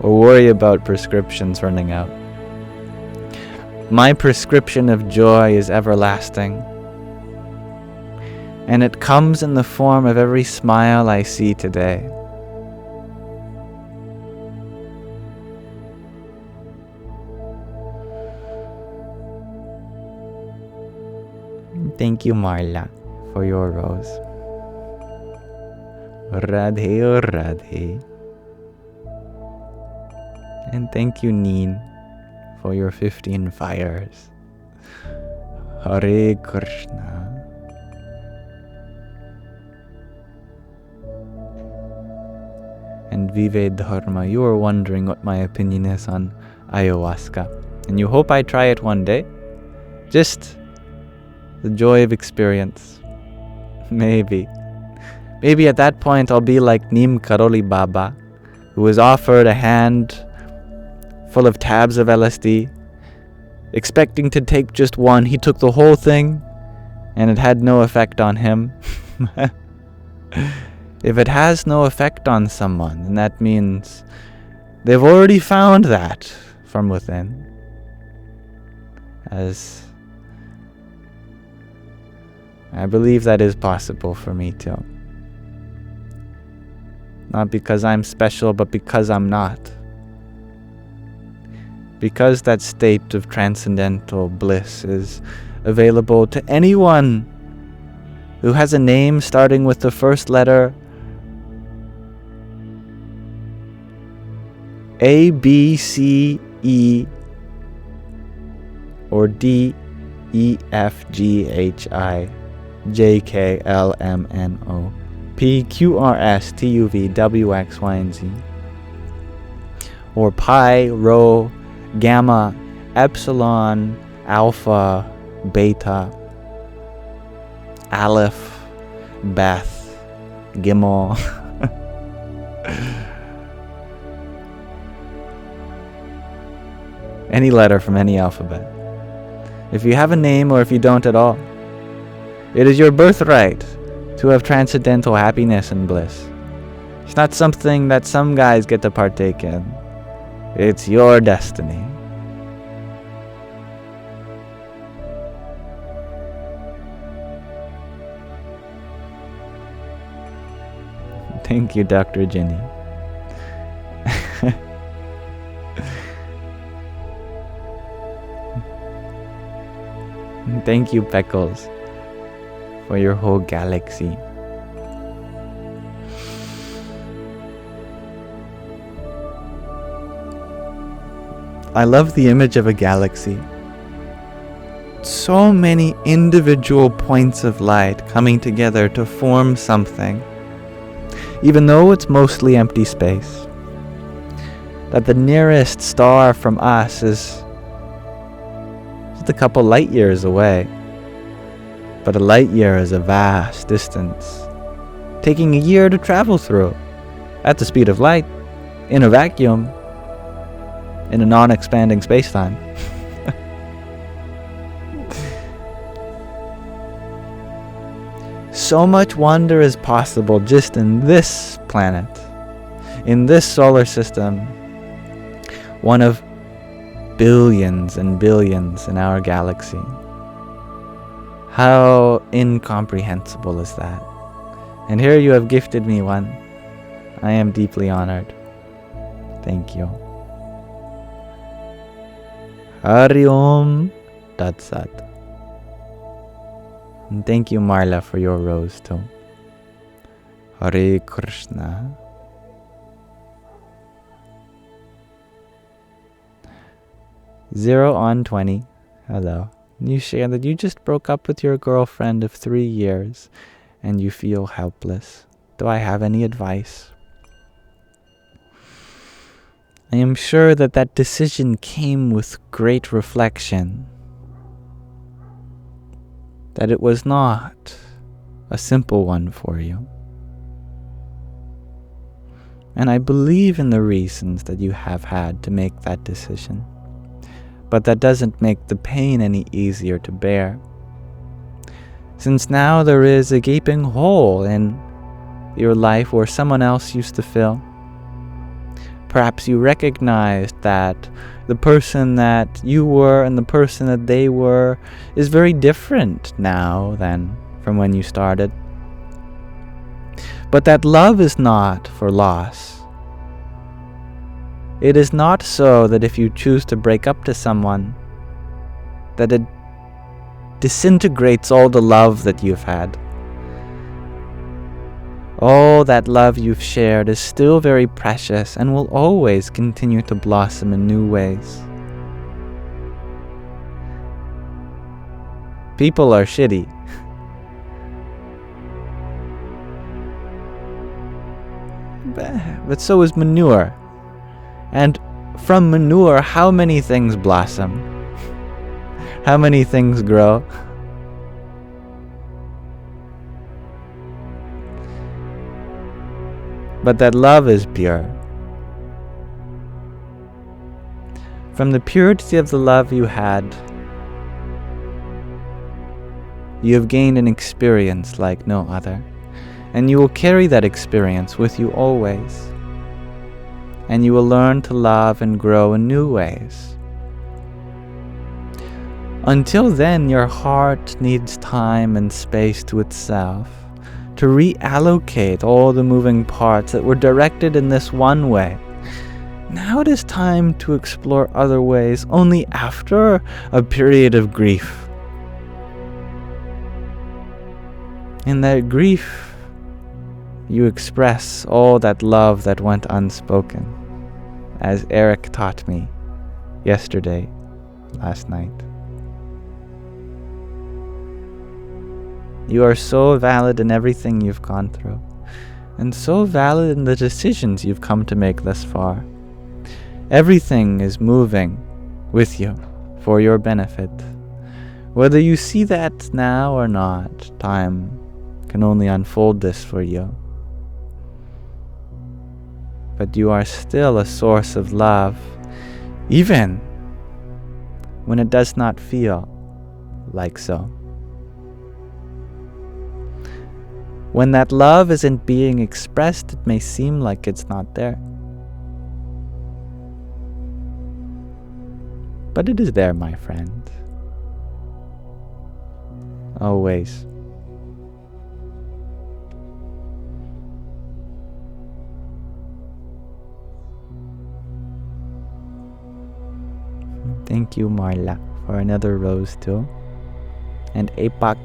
or worry about prescriptions running out. My prescription of joy is everlasting, and it comes in the form of every smile I see today. Thank you, Marla, for your rose. Radhe oh Radhe. And thank you, Neen, for your 15 fires. Hare Krishna. And Vive Dharma, you are wondering what my opinion is on ayahuasca, and you hope I try it one day. Just the joy of experience. Maybe at that point I'll be like Neem Karoli Baba, who was offered a hand full of tabs of LSD, expecting to take just one. He took the whole thing, and it had no effect on him. If it has no effect on someone, then that means they've already found that from within. As I believe that is possible for me too. Not because I'm special, but because I'm not. Because that state of transcendental bliss is available to anyone who has a name starting with the first letter A, B, C, E, or D, E, F, G, H, I, J, K, L, M, N, O, P, Q, R, S, T, U, V, W, X, Y, and Z, or pi, rho, gamma, epsilon, alpha, beta, aleph, beth, gimel. Any letter from any alphabet. If you have a name or if you don't at all, it is your birthright to have transcendental happiness and bliss. It's not something that some guys get to partake in. It's your destiny. Thank you, Dr. Ginny. Thank you, Peckles, for your whole galaxy. I love the image of a galaxy. So many individual points of light coming together to form something, even though it's mostly empty space. That the nearest star from us is just a couple light years away. But a light year is a vast distance, taking a year to travel through, at the speed of light, in a vacuum, in a non-expanding space-time. So much wonder is possible just in this planet, in this solar system, one of billions and billions in our galaxy. How incomprehensible is that? And here you have gifted me one. I am deeply honored. Thank you. Hari Om Tat Sat. And thank you, Marla, for your rose too. Hare Krishna. Zero on 20. Hello. You share that you just broke up with your girlfriend of 3 years and you feel helpless. Do I have any advice? I am sure that that decision came with great reflection. That it was not a simple one for you. And I believe in the reasons that you have had to make that decision. But that doesn't make the pain any easier to bear. Since now there is a gaping hole in your life where someone else used to fill. Perhaps you recognized that the person that you were and the person that they were is very different now than from when you started. But that love is not for loss. It is not so that if you choose to break up to someone, that it disintegrates all the love that you've had. All that love you've shared is still very precious and will always continue to blossom in new ways. People are shitty. But so is manure. And from manure, how many things blossom? How many things grow? But that love is pure. From the purity of the love you had, you have gained an experience like no other. And you will carry that experience with you always. And you will learn to love and grow in new ways. Until then, your heart needs time and space to itself to reallocate all the moving parts that were directed in this one way. Now it is time to explore other ways only after a period of grief. In that grief, you express all that love that went unspoken, as Eric taught me last night. You are so valid in everything you've gone through, and so valid in the decisions you've come to make thus far. Everything is moving with you for your benefit. Whether you see that now or not, time can only unfold this for you. But you are still a source of love, even when it does not feel like so. When that love isn't being expressed, it may seem like it's not there. But it is there, my friend. Always. Thank you, Marla, for another rose too. And APAC.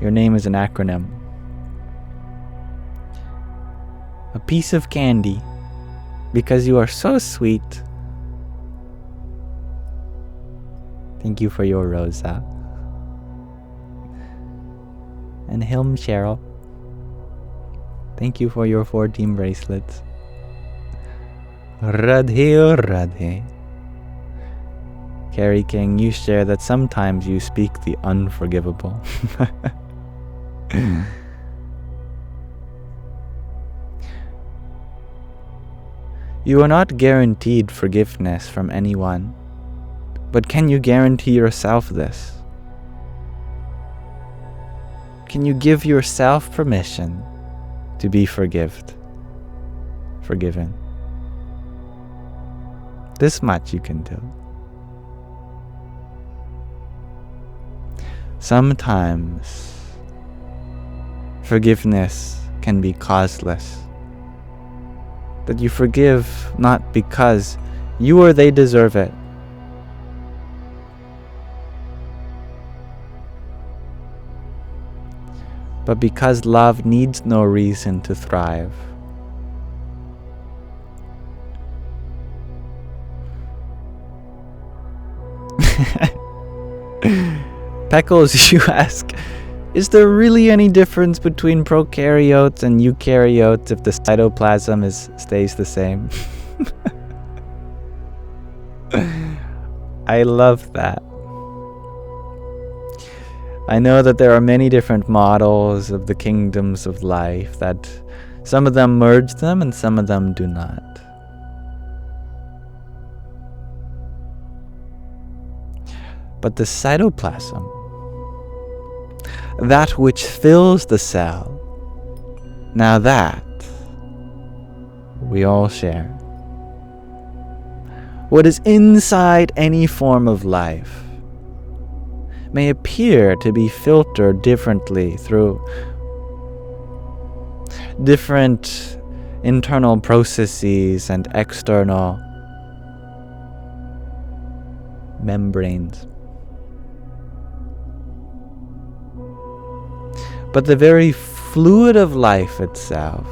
Your name is an acronym. A piece of candy, because you are so sweet. Thank you for your rosa. And Hilm Cheryl. Thank you for your 14 bracelets. Radhe Radhe. Carrie King, you share that sometimes you speak the unforgivable. You are not guaranteed forgiveness from anyone, but can you guarantee yourself this? Can you give yourself permission to be forgiven? This much you can do. Sometimes forgiveness can be causeless. That you forgive not because you or they deserve it, but because love needs no reason to thrive. Peckles, you ask, is there really any difference between prokaryotes and eukaryotes if the cytoplasm stays the same? I love that. I know that there are many different models of the kingdoms of life, that some of them merge them and some of them do not. But the cytoplasm, that which fills the cell, now that we all share. What is inside any form of life may appear to be filtered differently through different internal processes and external membranes. But the very fluid of life itself,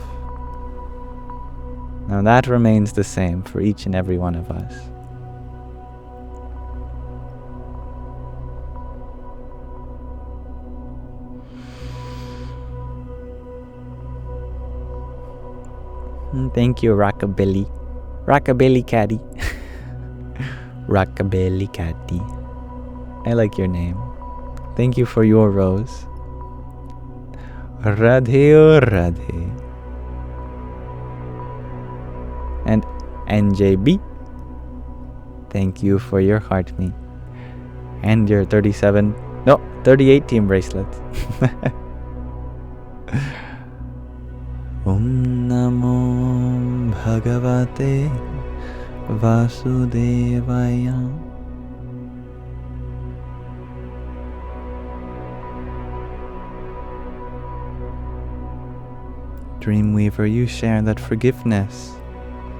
now that remains the same for each and every one of us. Thank you, Rockabilly. Rockabilly Caddy. Rockabilly Caddy. I like your name. Thank you for your rose. Radhe oh Radhe. And NJB. Thank you for your heart me. And your 38 team bracelets. Om Namo Bhagavate Vasudevaya. Dreamweaver, you share that forgiveness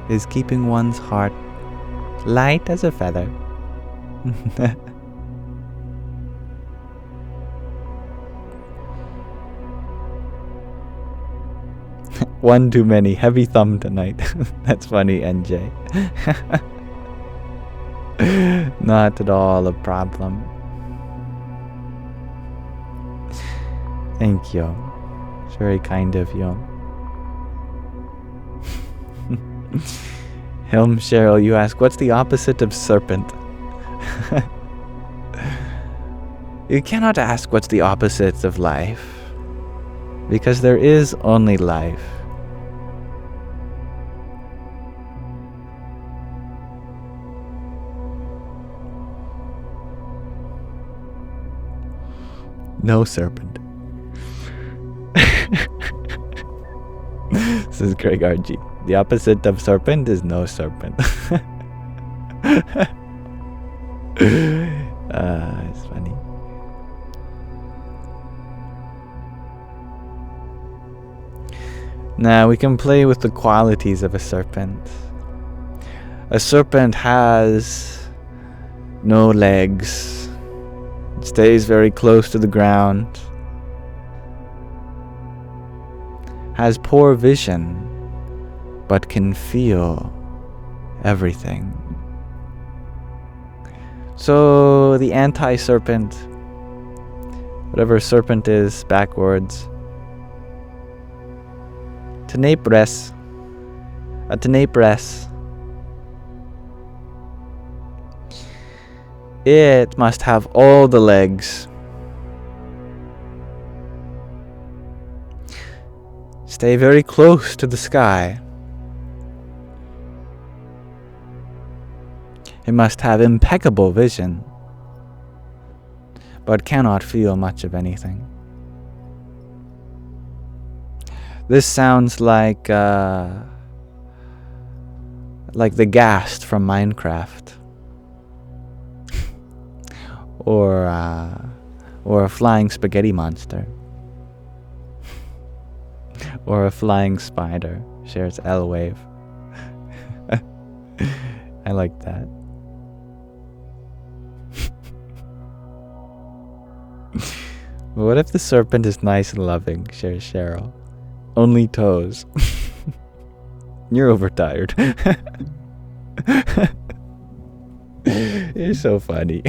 is keeping one's heart light as a feather. One too many. Heavy thumb tonight. That's funny, NJ. Not at all a problem. Thank you. It's very kind of you. Helm Cheryl, you ask, what's the opposite of serpent? You cannot ask what's the opposite of life, because there is only life. No serpent. This is Greg RG. The opposite of serpent is no serpent. It's funny. Now we can play with the qualities of a serpent. A serpent has no legs. It stays very close to the ground. Has poor vision, but can feel everything. So the anti-serpent, whatever serpent is backwards, tenebres, a tenebres, it must have all the legs. Stay very close to the sky. It must have impeccable vision, but cannot feel much of anything. This sounds like the ghast from Minecraft, or a flying spaghetti monster, or a flying spider shares L wave. I like that. But what if the serpent is nice and loving, shares Cheryl? Only toes. You're overtired. You're so funny.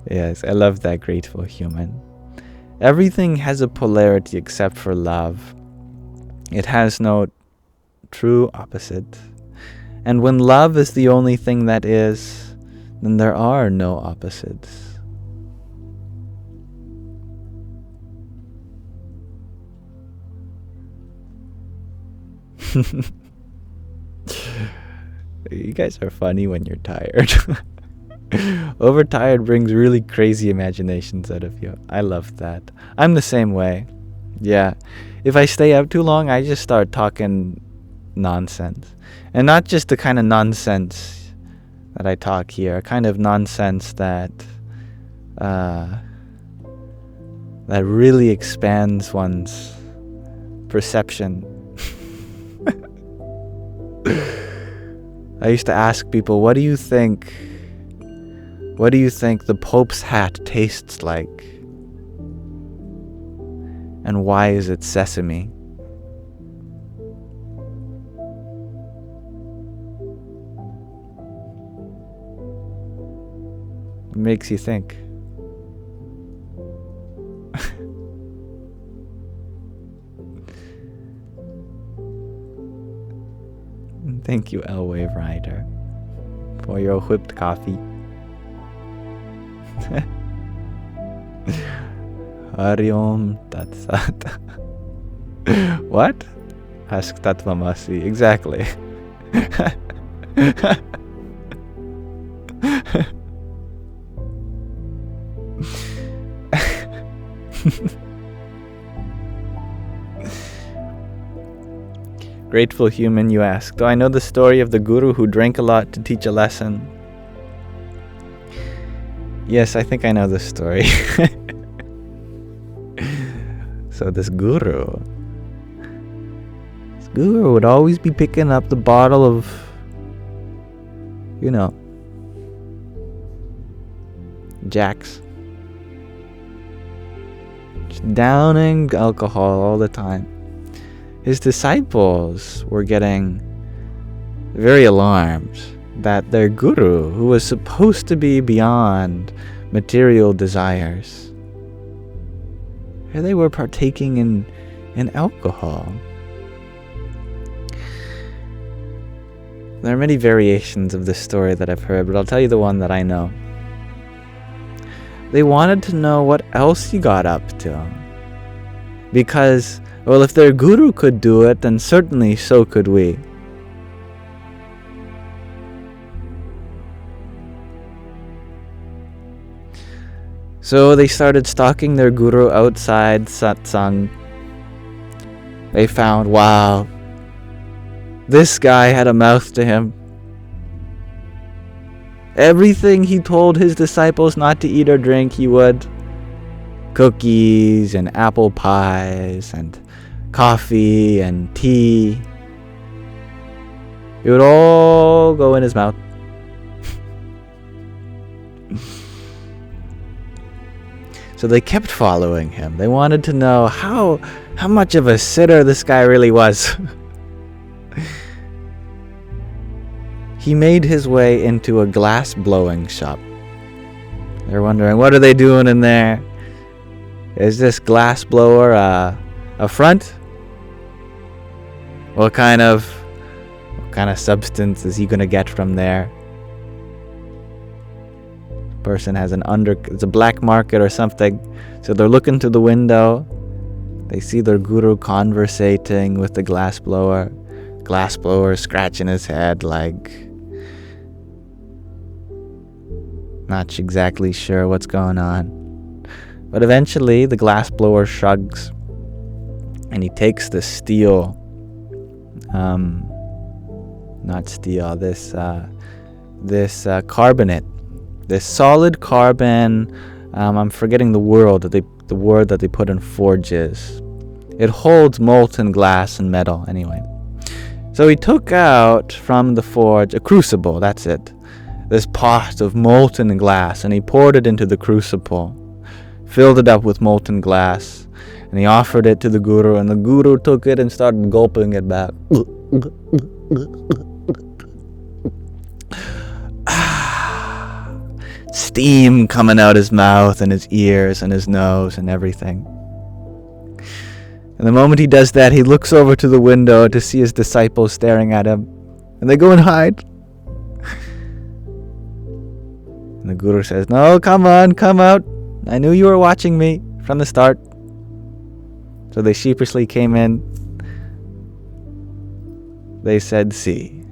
Yes, I love that grateful human. Everything has a polarity except for love. It has no true opposite. And when love is the only thing that is, then there are no opposites. You guys are funny when you're tired. Overtired brings really crazy imaginations out of you. I love that. I'm the same way. Yeah. If I stay up too long, I just start talking nonsense. And not just the kind of nonsense that I talk here, a kind of nonsense that really expands one's perception. I used to ask people, what do you think the Pope's hat tastes like? And why is it sesame? It makes you think. Thank you, L-Wave Rider, for your whipped coffee. Hari Om Tat Sat. What? Asked Tatvamasi. Exactly. Grateful human, you ask, do I know the story of the guru who drank a lot to teach a lesson? Yes, I think I know the story. So this guru would always be picking up the bottle of, Jack's. Just downing alcohol all the time. His disciples were getting very alarmed that their guru, who was supposed to be beyond material desires, here they were partaking in alcohol. There are many variations of this story that I've heard, but I'll tell you the one that I know. They wanted to know what else he got up to. Because, well, if their guru could do it, then certainly so could we. So they started stalking their guru outside satsang. They found, wow, this guy had a mouth to him. Everything he told his disciples not to eat or drink, he would. Cookies and apple pies and coffee and tea. It would all go in his mouth. So they kept following him. They wanted to know how much of a sitter this guy really was. He made his way into a glass blowing shop. They're wondering, what are they doing in there? Is this glass blower a front? What kind of substance is he gonna get from there? Person has it's a black market or something. So they're looking through the window. They see their guru conversating with the glass blower. Glass blower scratching his head like not exactly sure what's going on. But eventually the glassblower shrugs and he takes the steel, this carbonate, this solid carbon. I'm forgetting the word that they put in forges. It holds molten glass and metal anyway. So he took out from the forge a crucible, that's it. This pot of molten glass, and he poured it into the crucible, filled it up with molten glass, and he offered it to the guru, and the guru took it and started gulping it back. Steam coming out his mouth and his ears and his nose and everything. And the moment he does that, he looks over to the window to see his disciples staring at him, and they go and hide. And the guru says, "No, come on, come out. I knew you were watching me from the start." So they sheepishly came in. They said, "See,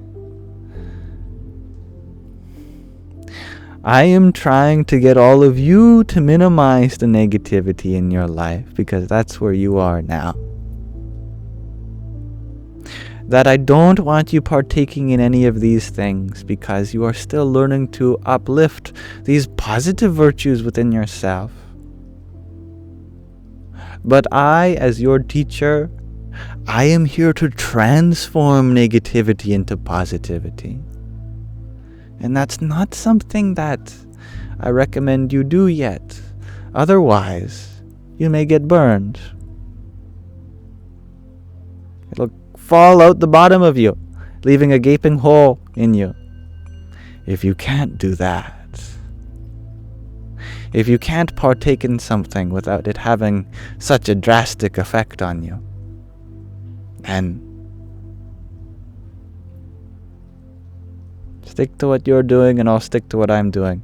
I am trying to get all of you to minimize the negativity in your life because that's where you are now. That I don't want you partaking in any of these things because you are still learning to uplift these positive virtues within yourself. But I, as your teacher, I am here to transform negativity into positivity. And that's not something that I recommend you do yet. Otherwise, you may get burned. It'll fall out the bottom of you, leaving a gaping hole in you. If you can't do that, if you can't partake in something without it having such a drastic effect on you, then stick to what you're doing and I'll stick to what I'm doing."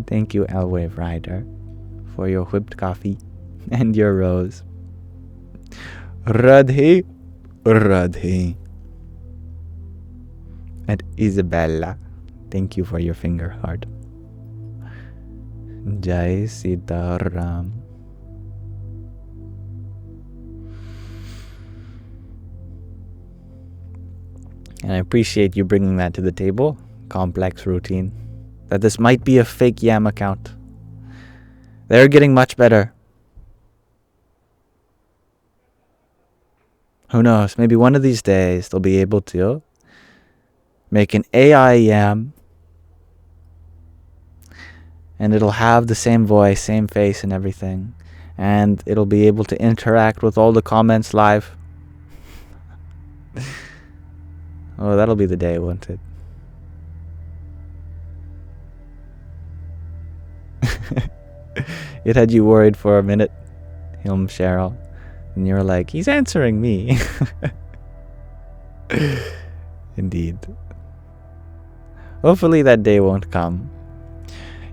Thank you, Elwave Rider, for your whipped coffee and your rose. Radhe, Radhe. And Isabella, thank you for your finger heart. Jai Sitaram. And I appreciate you bringing that to the table. Complex routine. That this might be a fake Yam account. They're getting much better. Who knows? Maybe one of these days they'll be able to make an AI Yam, and it'll have the same voice, same face and everything, and it'll be able to interact with all the comments live. Oh, that'll be the day, won't it? It had you worried for a minute, Hilm Cheryl, and you were like, he's answering me. Indeed. Hopefully that day won't come.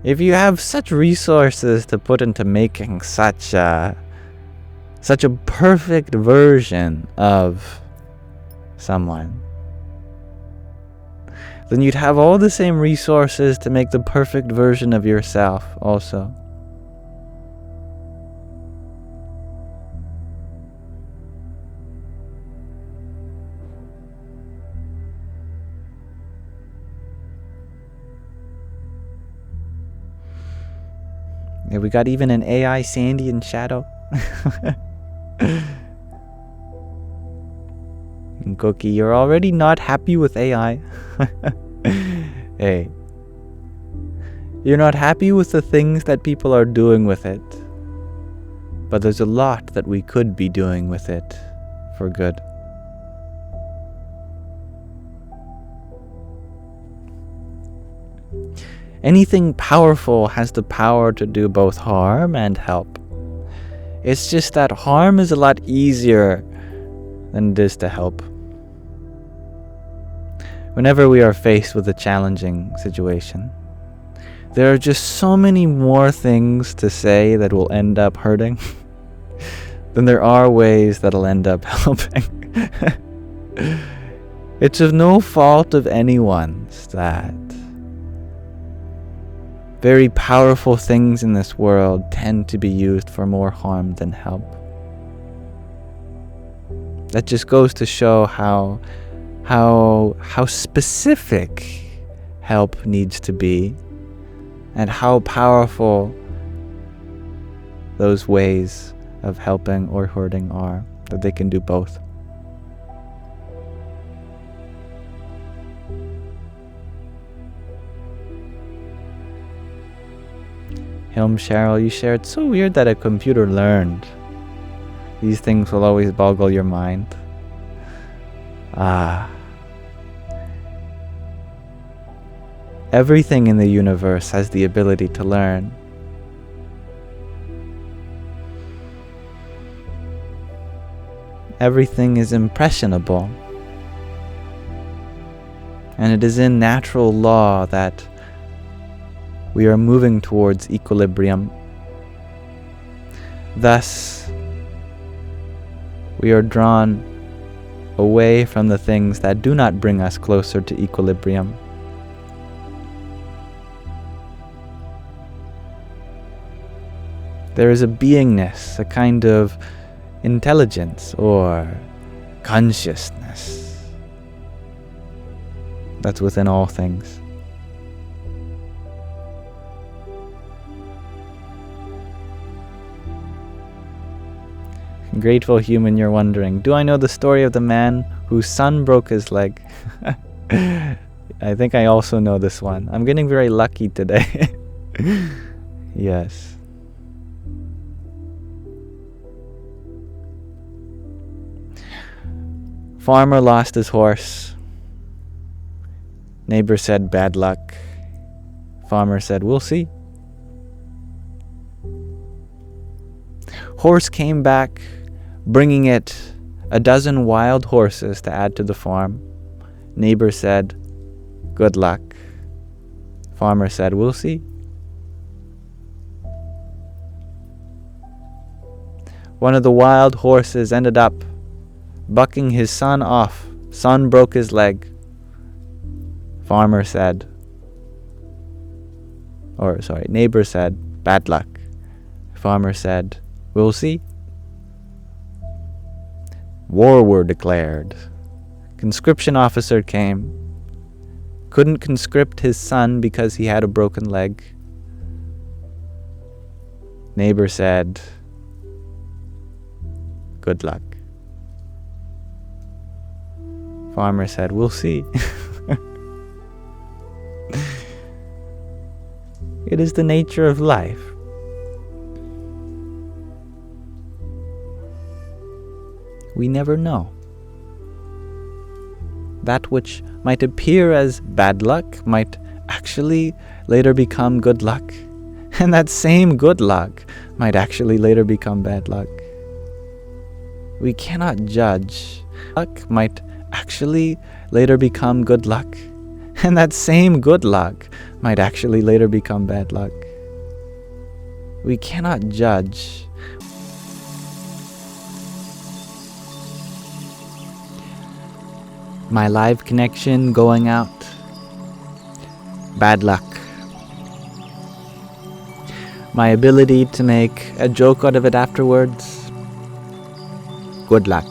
If you have such resources to put into making such a perfect version of someone, then you'd have all the same resources to make the perfect version of yourself also. Yeah, we got even an AI Sandy and Shadow. And Cookie, you're already not happy with AI. Hey, you're not happy with the things that people are doing with it. But there's a lot that we could be doing with it for good. Anything powerful has the power to do both harm and help. It's just that harm is a lot easier than it is to help. Whenever we are faced with a challenging situation, there are just so many more things to say that will end up hurting then there are ways that'll end up helping. It's of no fault of anyone's that very powerful things in this world tend to be used for more harm than help. That just goes to show how specific help needs to be, and how powerful those ways of helping or hurting are, that they can do both. Cheryl, you shared, so weird that a computer learned. These things will always boggle your mind. Everything in the universe has the ability to learn. Everything is impressionable. And it is in natural law that we are moving towards equilibrium. Thus, we are drawn away from the things that do not bring us closer to equilibrium. There is a beingness, a kind of intelligence or consciousness that's within all things. Grateful human, you're wondering, do I know the story of the man whose son broke his leg? I think I also know this one. I'm getting very lucky today. Yes. Farmer lost his horse. Neighbor said, bad luck. Farmer said, we'll see. Horse came back, bringing it a dozen wild horses to add to the farm. Neighbor said, good luck. Farmer said, we'll see. One of the wild horses ended up bucking his son off. Son broke his leg. Neighbor said, bad luck. Farmer said, we'll see. War were declared. Conscription officer came. Couldn't conscript his son because he had a broken leg. Neighbor said, good luck. Farmer said, we'll see. It is the nature of life. We never know. That which might appear as bad luck might actually later become good luck. And that same good luck might actually later become bad luck. We cannot judge. Luck might actually later become good luck. And that same good luck might actually later become bad luck. We cannot judge. My live connection going out. Bad luck. My ability to make a joke out of it afterwards. Good luck.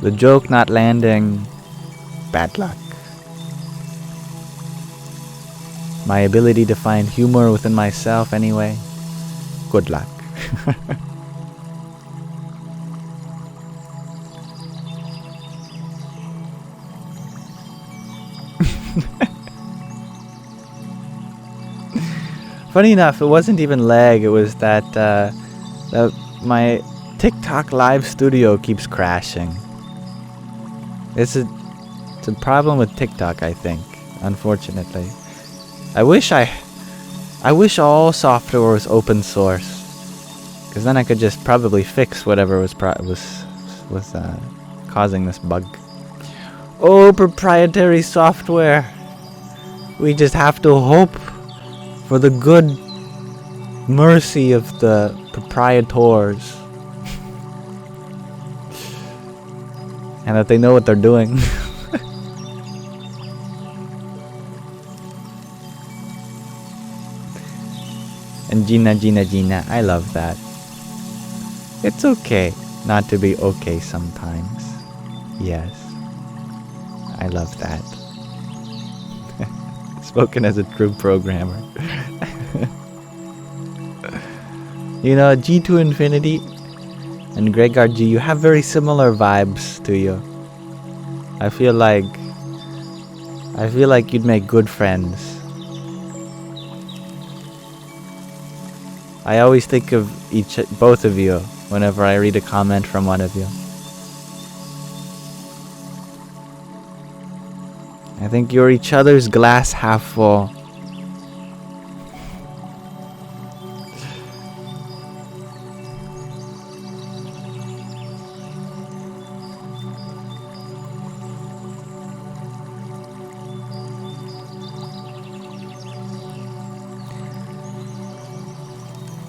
The joke not landing. Bad luck. My ability to find humor within myself anyway. Good luck. Funny enough, it wasn't even leg, it was that my TikTok live studio keeps crashing. It's a problem with TikTok, I think, unfortunately. I wish all software was open source, because then I could just probably fix whatever was causing this bug. Oh, proprietary software! We just have to hope for the good mercy of the proprietors. And that they know what they're doing. And Gina, I love that. It's okay not to be okay sometimes. Yes. I love that. Spoken as a true programmer. You know, G to Infinity and Gregor G, you have very similar vibes to you. I feel like you'd make good friends. I always think of both of you whenever I read a comment from one of you. I think you're each other's glass half full.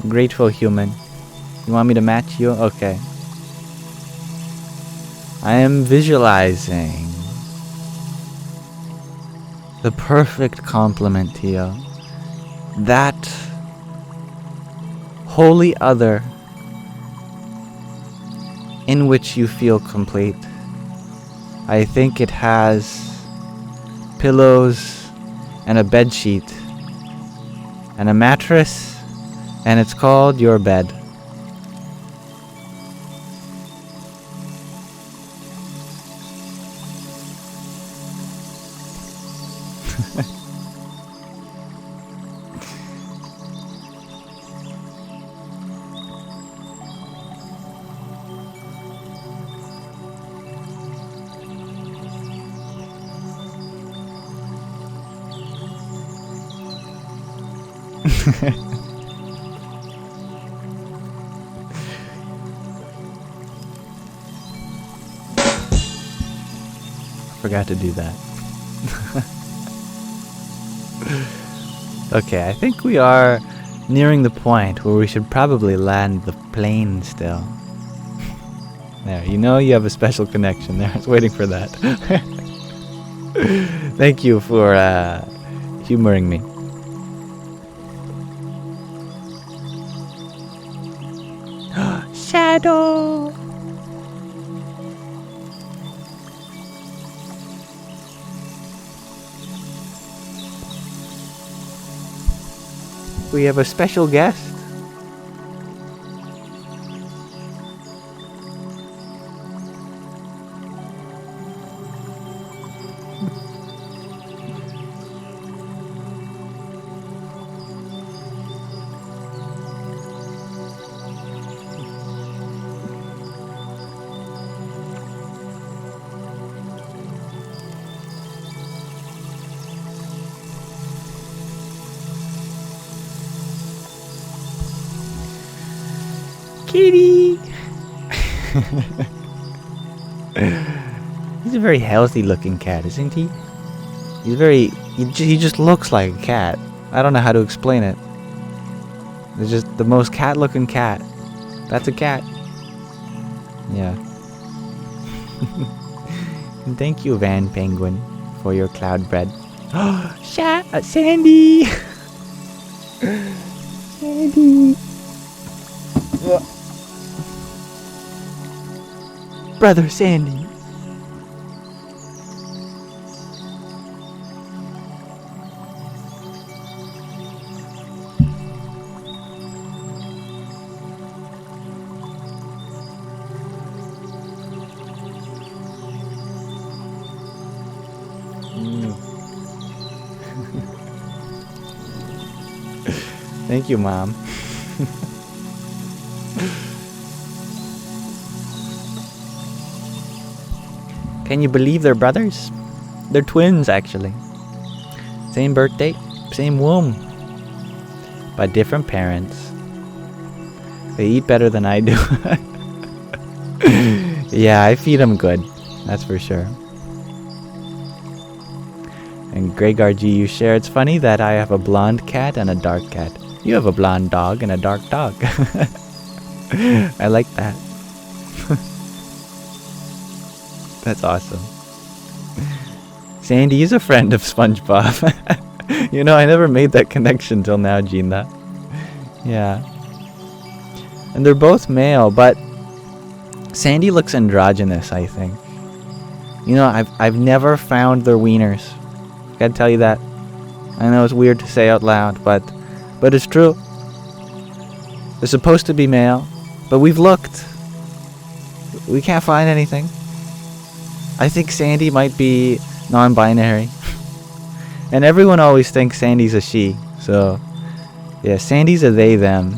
Grateful human. You want me to match you? Okay. I am visualizing the perfect complement to you. That holy other in which you feel complete. I think it has pillows and a bed sheet and a mattress, and it's called your bed. Forgot to do that. Okay, I think we are nearing the point where we should probably land the plane still. There, you know you have a special connection there. I was waiting for that. Thank you for humoring me. Shadow. We have a special guest. Kitty! He's a very healthy looking cat, isn't he? He just looks like a cat. I don't know how to explain it. It's just the most cat looking cat. That's a cat. Yeah. And thank you, Van Penguin, for your cloud bread. Sandy! Sandy! Brother Sandy. Thank you, Mom. Can you believe they're brothers? They're twins, actually. Same birthday, same womb. But different parents. They eat better than I do. Yeah, I feed them good. That's for sure. And Gregor G, you share, it's funny that I have a blonde cat and a dark cat. You have a blonde dog and a dark dog. I like that. That's awesome. Sandy is a friend of SpongeBob. You know, I never made that connection till now, Gina. Yeah. And they're both male, but Sandy looks androgynous, I think. You know, I've never found their wieners. Gotta tell you that. I know it's weird to say out loud, but it's true. They're supposed to be male, but we've looked. We can't find anything. I think Sandy might be non-binary. And everyone always thinks Sandy's a she. So, yeah, Sandy's a they, them.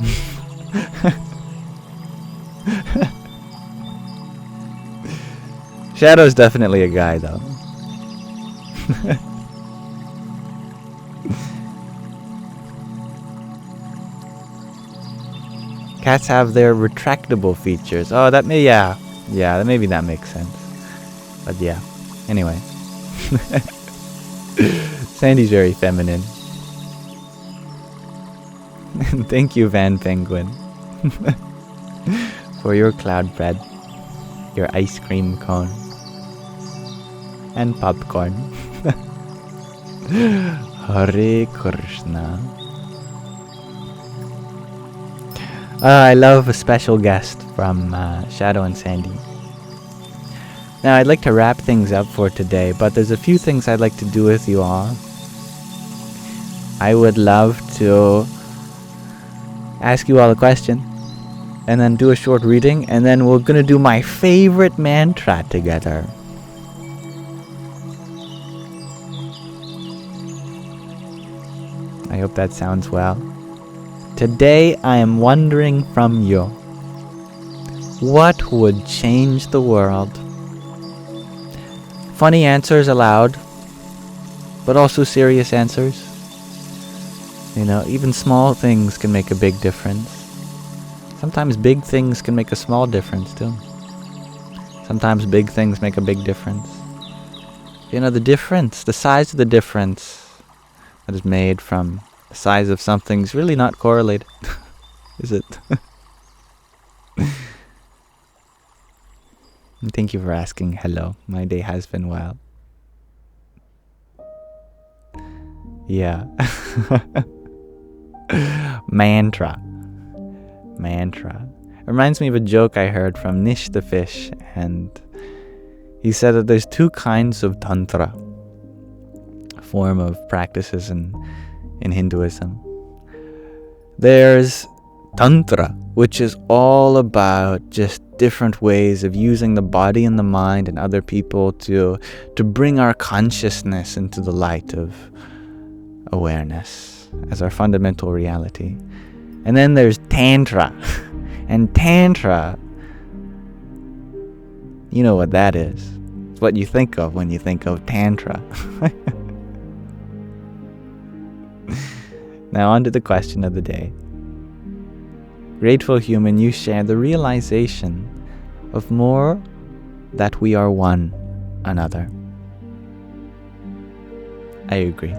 Shadow's definitely a guy, though. Cats have their retractable features. Oh, that may, yeah, maybe that makes sense. But yeah, anyway. Sandy's very feminine. Thank you, Van Penguin, for your cloud bread, your ice cream cone, and popcorn. Hare Krishna. I love a special guest from Shadow and Sandy. Now, I'd like to wrap things up for today, but there's a few things I'd like to do with you all. I would love to ask you all a question, and then do a short reading, and then we're going to do my favorite mantra together. I hope that sounds well. Today I am wondering from you, what would change the world? Funny answers allowed, but also serious answers. You know, even small things can make a big difference. Sometimes big things can make a small difference too. Sometimes big things make a big difference. You know, the difference, the size of the difference that is made from the size of something's really not correlated, is it? Thank you for asking. Hello, my day has been well. Yeah. Mantra. Reminds me of a joke I heard from Nish the Fish, and he said that there's two kinds of tantra, a form of practices in Hinduism. There's tantra, which is all about just different ways of using the body and the mind and other people to bring our consciousness into the light of awareness as our fundamental reality. And then there's tantra. And tantra, you know what that is. It's what you think of when you think of tantra. Now on to the question of the day. Grateful human, you share the realization of more that we are one another. I agree.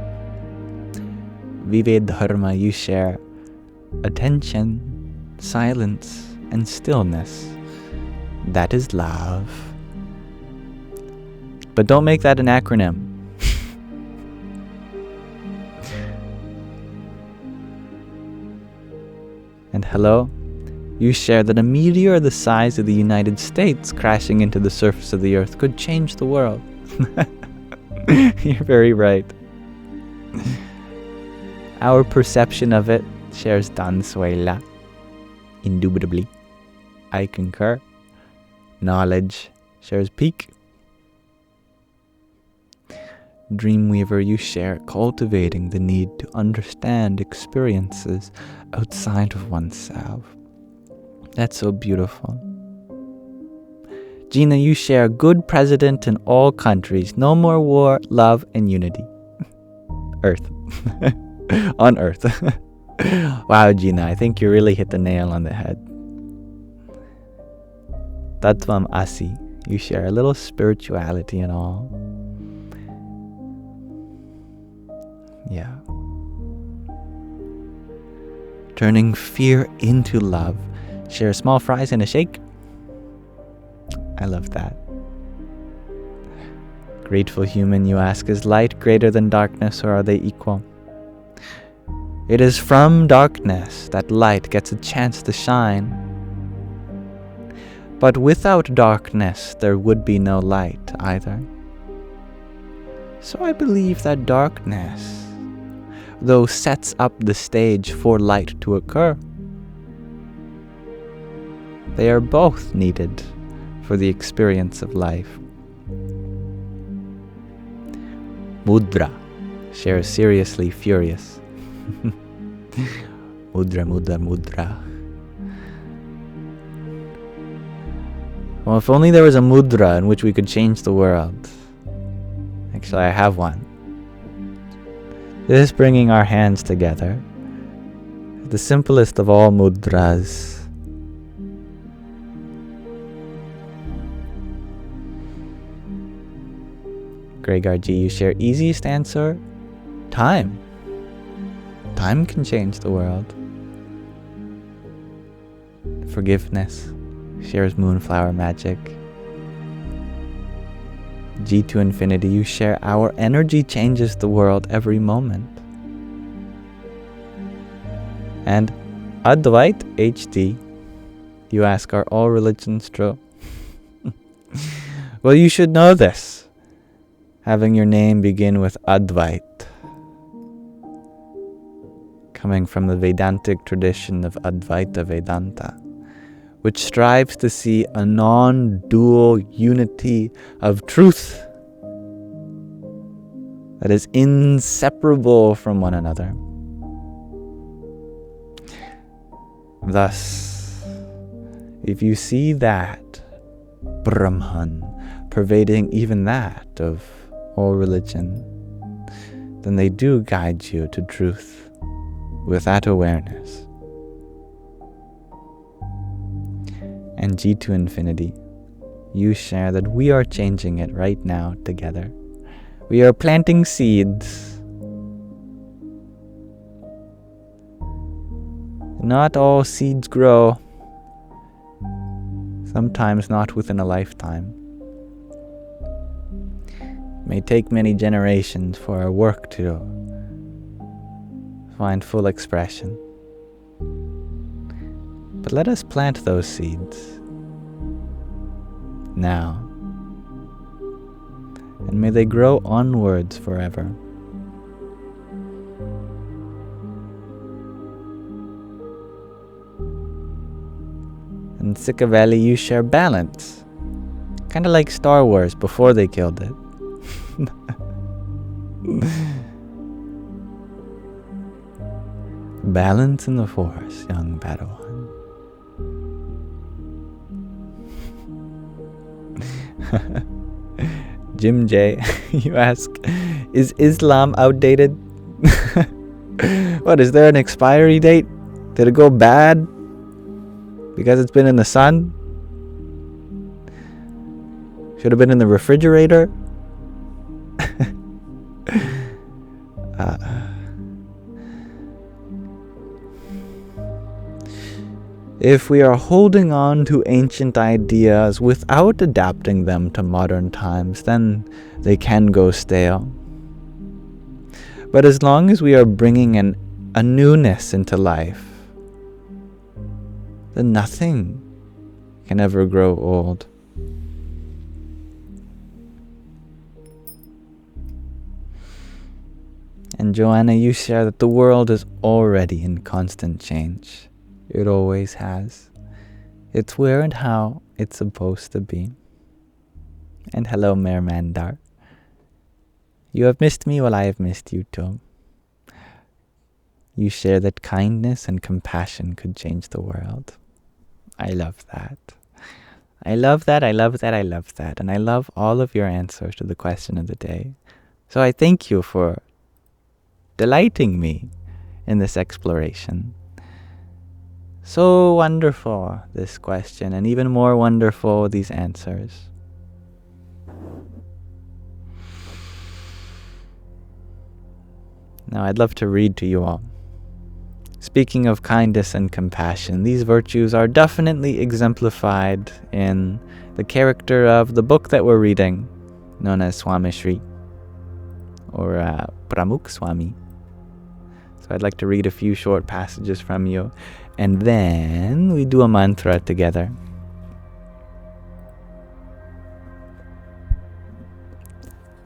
Vive Dharma, you share attention, silence, and stillness. That is love. But don't make that an acronym. And hello, you share that a meteor the size of the United States crashing into the surface of the earth could change the world. You're very right. Our perception of it shares Dansuela. Indubitably. I concur. Knowledge shares Peak. Dreamweaver, you share cultivating the need to understand experiences outside of oneself. That's so beautiful. Gina, you share good president in all countries. No more war, love, and unity. Earth. On Earth. Wow, Gina, I think you really hit the nail on the head. Tattvam Asi, you share a little spirituality and all. Yeah. Turning fear into love. Share small fries and a shake. I love that. Grateful human, you ask, is light greater than darkness, or are they equal? It is from darkness that light gets a chance to shine. But without darkness, there would be no light either. So I believe that darkness, though sets up the stage for light to occur, they are both needed for the experience of life. Mudra, shares seriously furious. Mudra, mudra, mudra. Well, if only there was a mudra in which we could change the world. Actually, I have one. This bringing our hands together, the simplest of all mudras. Gregor G, you share easiest answer? Time. Time can change the world. Forgiveness, shares Moonflower Magic. G to Infinity, you share our energy changes the world every moment. And Advait HD, you ask, are all religions true? Well, you should know this, having your name begin with Advait, coming from the Vedantic tradition of Advaita Vedanta, which strives to see a non-dual unity of truth that is inseparable from one another. Thus, if you see that Brahman pervading even that of all religion, then they do guide you to truth with that awareness. And G to Infinity, you share that we are changing it right now together. We are planting seeds. Not all seeds grow, sometimes not within a lifetime. It may take many generations for our work to find full expression. But let us plant those seeds now, and may they grow onwards forever. In Sika Valley, you share balance, kind of like Star Wars before they killed it. Balance in the Force, young Padawan. Jim J, you ask, is Islam outdated? What, is there an expiry date? Did it go bad because it's been in the sun? Should have been in the refrigerator? If we are holding on to ancient ideas without adapting them to modern times, then they can go stale. But as long as we are bringing a newness into life, then nothing can ever grow old. And Joanna, you share that the world is already in constant change. It always has. It's where and how it's supposed to be. And hello, Mayor Mandar. You have missed me while I have missed you too. You share that kindness and compassion could change the world. I love that. I love that, I love that, I love that. And I love all of your answers to the question of the day. So I thank you for delighting me in this exploration. So wonderful, this question, and even more wonderful, these answers. Now I'd love to read to you all. Speaking of kindness and compassion, these virtues are definitely exemplified in the character of the book that we're reading, known as Swami Shri, or Pramukh Swami. So I'd like to read a few short passages from you, and then we do a mantra together.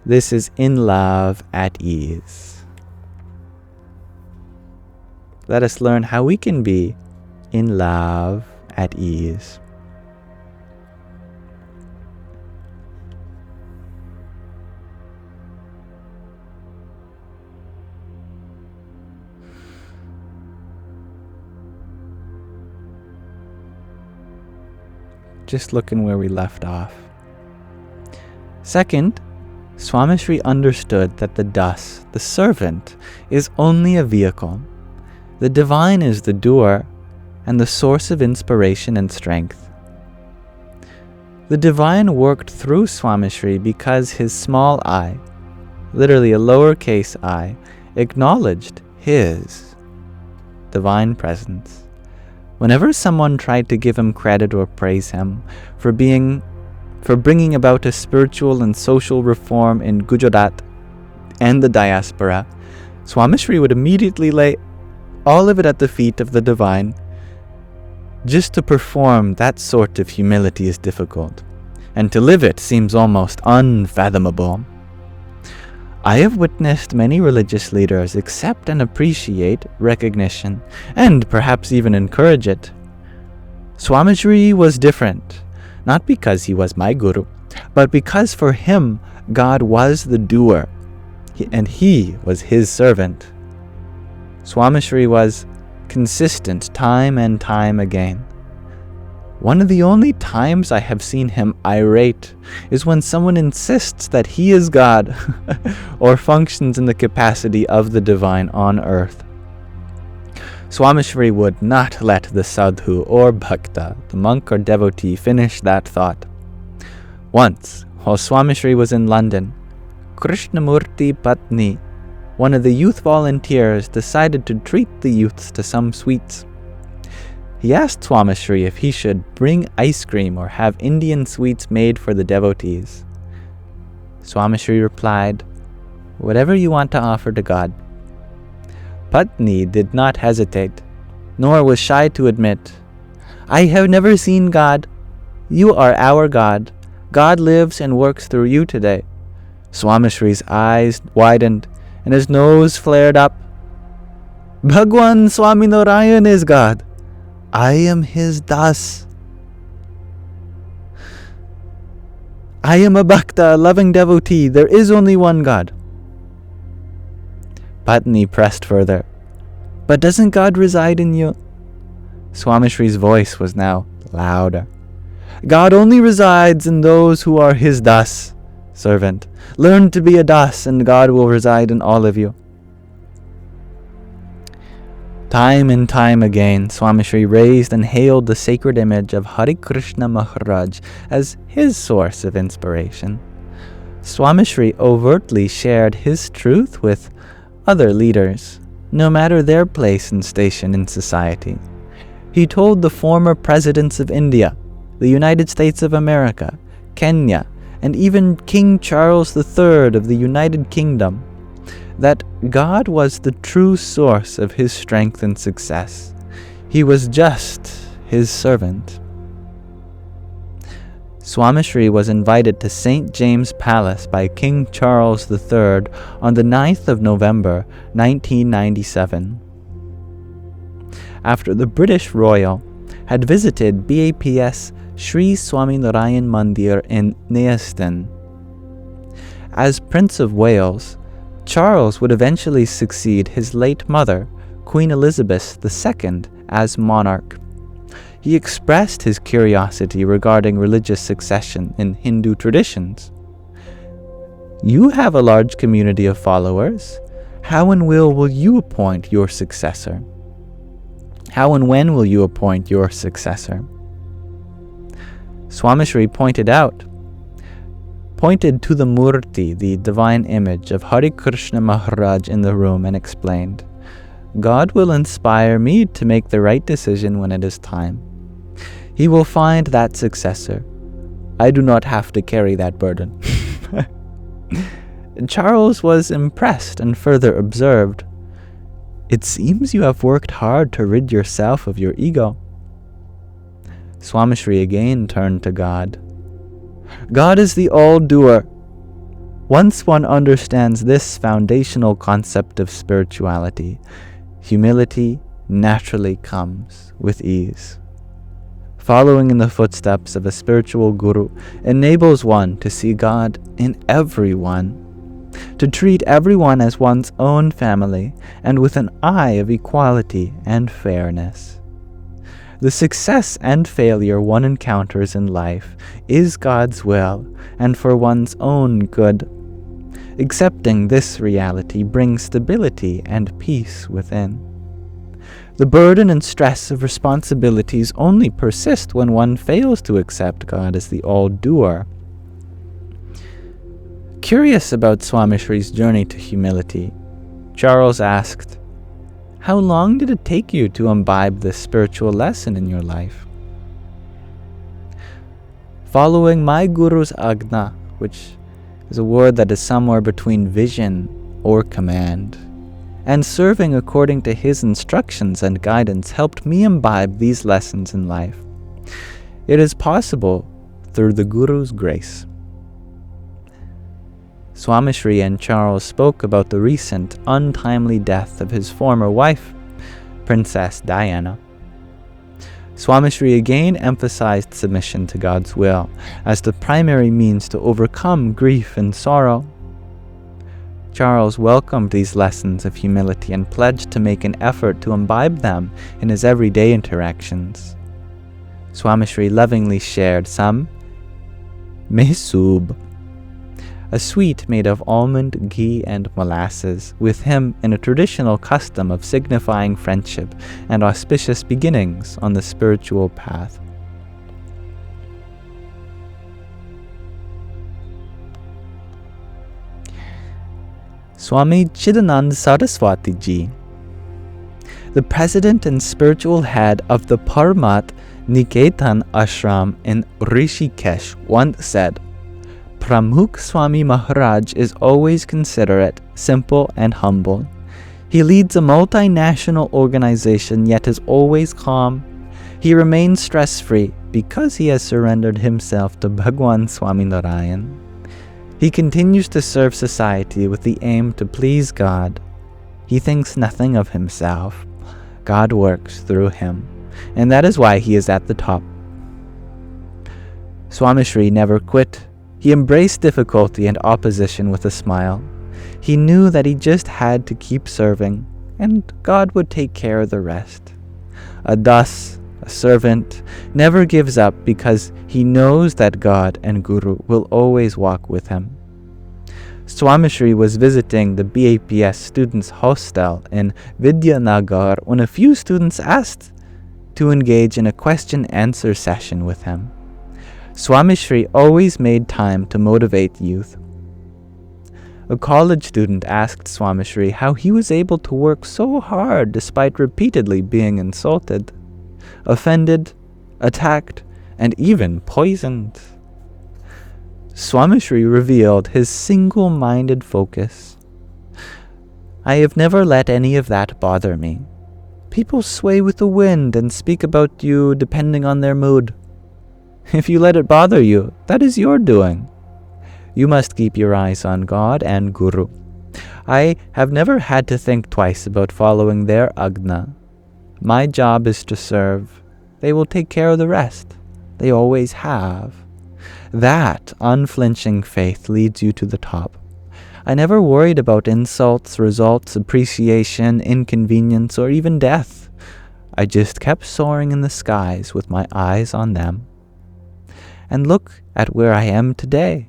This is in love at ease. Let us learn how we can be in love at ease. Just looking where we left off. Second, Swami Shri understood that the das, the servant, is only a vehicle. The divine is the doer and the source of inspiration and strength. The divine worked through Swami Shri because his small I, literally a lowercase I, acknowledged his divine presence. Whenever someone tried to give him credit or praise him for bringing about a spiritual and social reform in Gujarat and the diaspora, Swami Shri would immediately lay all of it at the feet of the divine. Just to perform that sort of humility is difficult, and to live it seems almost unfathomable. I have witnessed many religious leaders accept and appreciate recognition, and perhaps even encourage it. Swami Shri was different, not because he was my guru, but because for him God was the doer, and he was his servant. Swami Shri was consistent time and time again. One of the only times I have seen him irate is when someone insists that he is God or functions in the capacity of the divine on earth. Swami Shri would not let the sadhu or bhakta, the monk or devotee, finish that thought. Once, while Swami Shri was in London, Krishnamurti Patni, one of the youth volunteers, decided to treat the youths to some sweets. He asked Swami Shri if he should bring ice cream or have Indian sweets made for the devotees. Swami Shri replied, "Whatever you want to offer to God." Patni did not hesitate, nor was shy to admit, "I have never seen God. You are our God. God lives and works through you today." Swami Shri's eyes widened and his nose flared up. "Bhagwan Swami Narayan is God. I am his das. I am a bhakta, a loving devotee. There is only one God." Patni pressed further, "But doesn't God reside in you?" Swami Shri's voice was now louder. "God only resides in those who are his das, servant. Learn to be a das and God will reside in all of you." Time and time again, Swami Shri raised and hailed the sacred image of Hari Krishna Maharaj as his source of inspiration. Swami Shri overtly shared his truth with other leaders, no matter their place and station in society. He told the former presidents of India, the United States of America, Kenya, and even King Charles III of the United Kingdom, that God was the true source of his strength and success. He was just his servant. Swami Shri was invited to St. James Palace by King Charles III on the 9th of November, 1997. After the British royal had visited BAPS Sri Swami Narayan Mandir in Neasden. As Prince of Wales, Charles would eventually succeed his late mother, Queen Elizabeth II, as monarch. He expressed his curiosity regarding religious succession in Hindu traditions. "You have a large community of followers. How and will you appoint your successor? How and when will you appoint your successor?" Swami Shri pointed out, pointed to the Murti, the divine image of Hari Krishna Maharaj in the room, and explained, God will inspire me to make the right decision when it is time. He will find that successor. I do not have to carry that burden. Charles was impressed and further observed, it seems you have worked hard to rid yourself of your ego. Swami Shri again turned to God. God is the all-doer. Once one understands this foundational concept of spirituality, humility naturally comes with ease. Following in the footsteps of a spiritual guru enables one to see God in everyone, to treat everyone as one's own family and with an eye of equality and fairness. The success and failure one encounters in life is God's will and for one's own good. Accepting this reality brings stability and peace within. The burden and stress of responsibilities only persist when one fails to accept God as the all-doer. Curious about Swami Shri's journey to humility, Charles asked, how long did it take you to imbibe this spiritual lesson in your life? Following my Guru's Agna, which is a word that is somewhere between vision or command, and serving according to his instructions and guidance helped me imbibe these lessons in life. It is possible through the Guru's grace. Swami Shri and Charles spoke about the recent, untimely death of his former wife, Princess Diana. Swami Shri again emphasized submission to God's will as the primary means to overcome grief and sorrow. Charles welcomed these lessons of humility and pledged to make an effort to imbibe them in his everyday interactions. Swami Shri lovingly shared some mehsoob, a sweet made of almond, ghee, and molasses, with him in a traditional custom of signifying friendship and auspicious beginnings on the spiritual path. Swami Chidanand Saraswati Ji, the president and spiritual head of the Parmat Niketan Ashram in Rishikesh, once said, Pramukh Swami Maharaj is always considerate, simple, and humble. He leads a multinational organization yet is always calm. He remains stress-free because he has surrendered himself to Bhagwan Swami Narayan. He continues to serve society with the aim to please God. He thinks nothing of himself. God works through him, and that is why he is at the top. Swami Shri never quit. He embraced difficulty and opposition with a smile. He knew that he just had to keep serving, and God would take care of the rest. A das, a servant, never gives up because he knows that God and Guru will always walk with him. Swami Shri was visiting the BAPS students' hostel in Vidyanagar when a few students asked to engage in a question-answer session with him. Swami Shri always made time to motivate youth. A college student asked Swami Shri how he was able to work so hard despite repeatedly being insulted, offended, attacked, and even poisoned. Swami Shri revealed his single-minded focus. I have never let any of that bother me. People sway with the wind and speak about you depending on their mood. If you let it bother you, that is your doing. You must keep your eyes on God and Guru. I have never had to think twice about following their agna. My job is to serve. They will take care of the rest. They always have. That unflinching faith leads you to the top. I never worried about insults, results, appreciation, inconvenience, or even death. I just kept soaring in the skies with my eyes on them. And look at where I am today.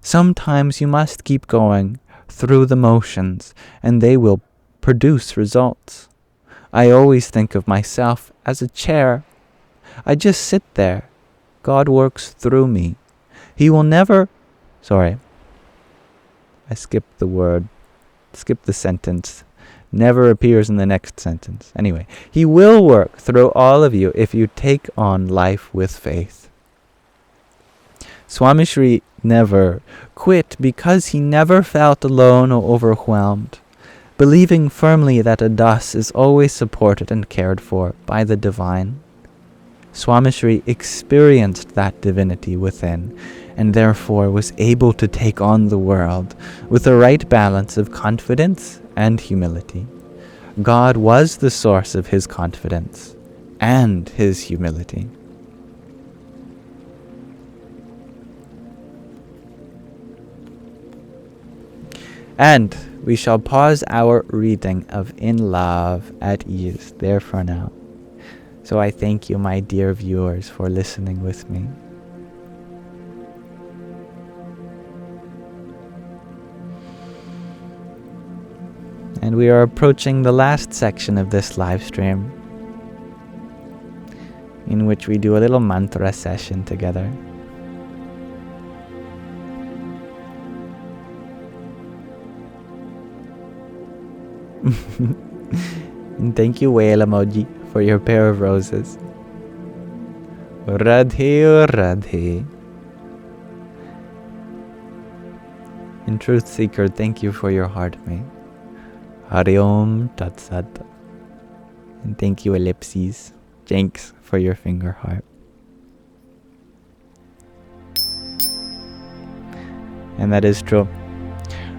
Sometimes you must keep going through the motions, and they will produce results. I always think of myself as a chair. I just sit there. God works through me. He will never Sorry, I skipped the sentence. Never appears in the next sentence. Anyway, he will work through all of you if you take on life with faith. Swami Shri never quit because he never felt alone or overwhelmed, believing firmly that a das is always supported and cared for by the divine. Swami Shri experienced that divinity within, and therefore was able to take on the world with the right balance of confidence and humility. God was the source of his confidence and his humility. And we shall pause our reading of In Love at Ease there for now. So I thank you, my dear viewers, for listening with me. And we are approaching the last section of this live stream, in which we do a little mantra session together. And thank you, whale emoji, for your pair of roses. Radhe, Radhe. And Truth Seeker, thank you for your heart, mate. Hari Om Tat Sat. And thank you, Ellipses, Jinx, for your finger heart. And that is true.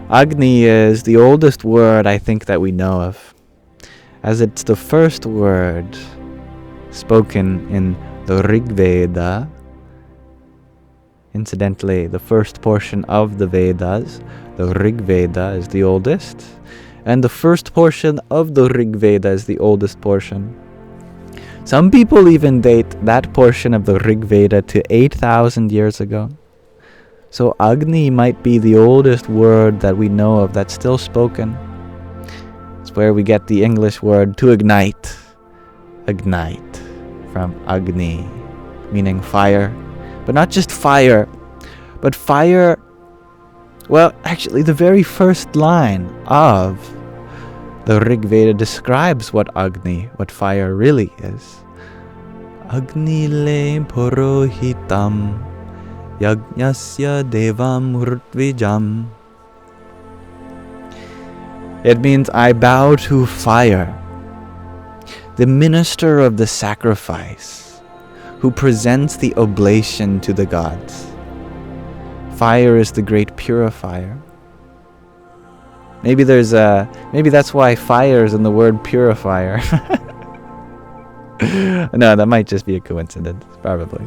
Agni is the oldest word I think that we know of, as it's the first word spoken in the Rig Veda. Incidentally, the first portion of the Vedas, the Rig Veda, is the oldest, and the first portion of the Rig Veda is the oldest portion. Some people even date that portion of the Rig Veda to 8,000 years ago. So Agni might be the oldest word that we know of that's still spoken. It's where we get the English word to ignite. Ignite from Agni, meaning fire. But not just fire, but fire. Well, actually, the very first line of the Rig Veda describes what Agni, what fire really is. Agni le purohitam yajnasya devam rtvijam. It means I bow to fire, the minister of the sacrifice, who presents the oblation to the gods. Fire is the great purifier. Maybe that's why fire is in the word purifier. No, that might just be a coincidence, probably.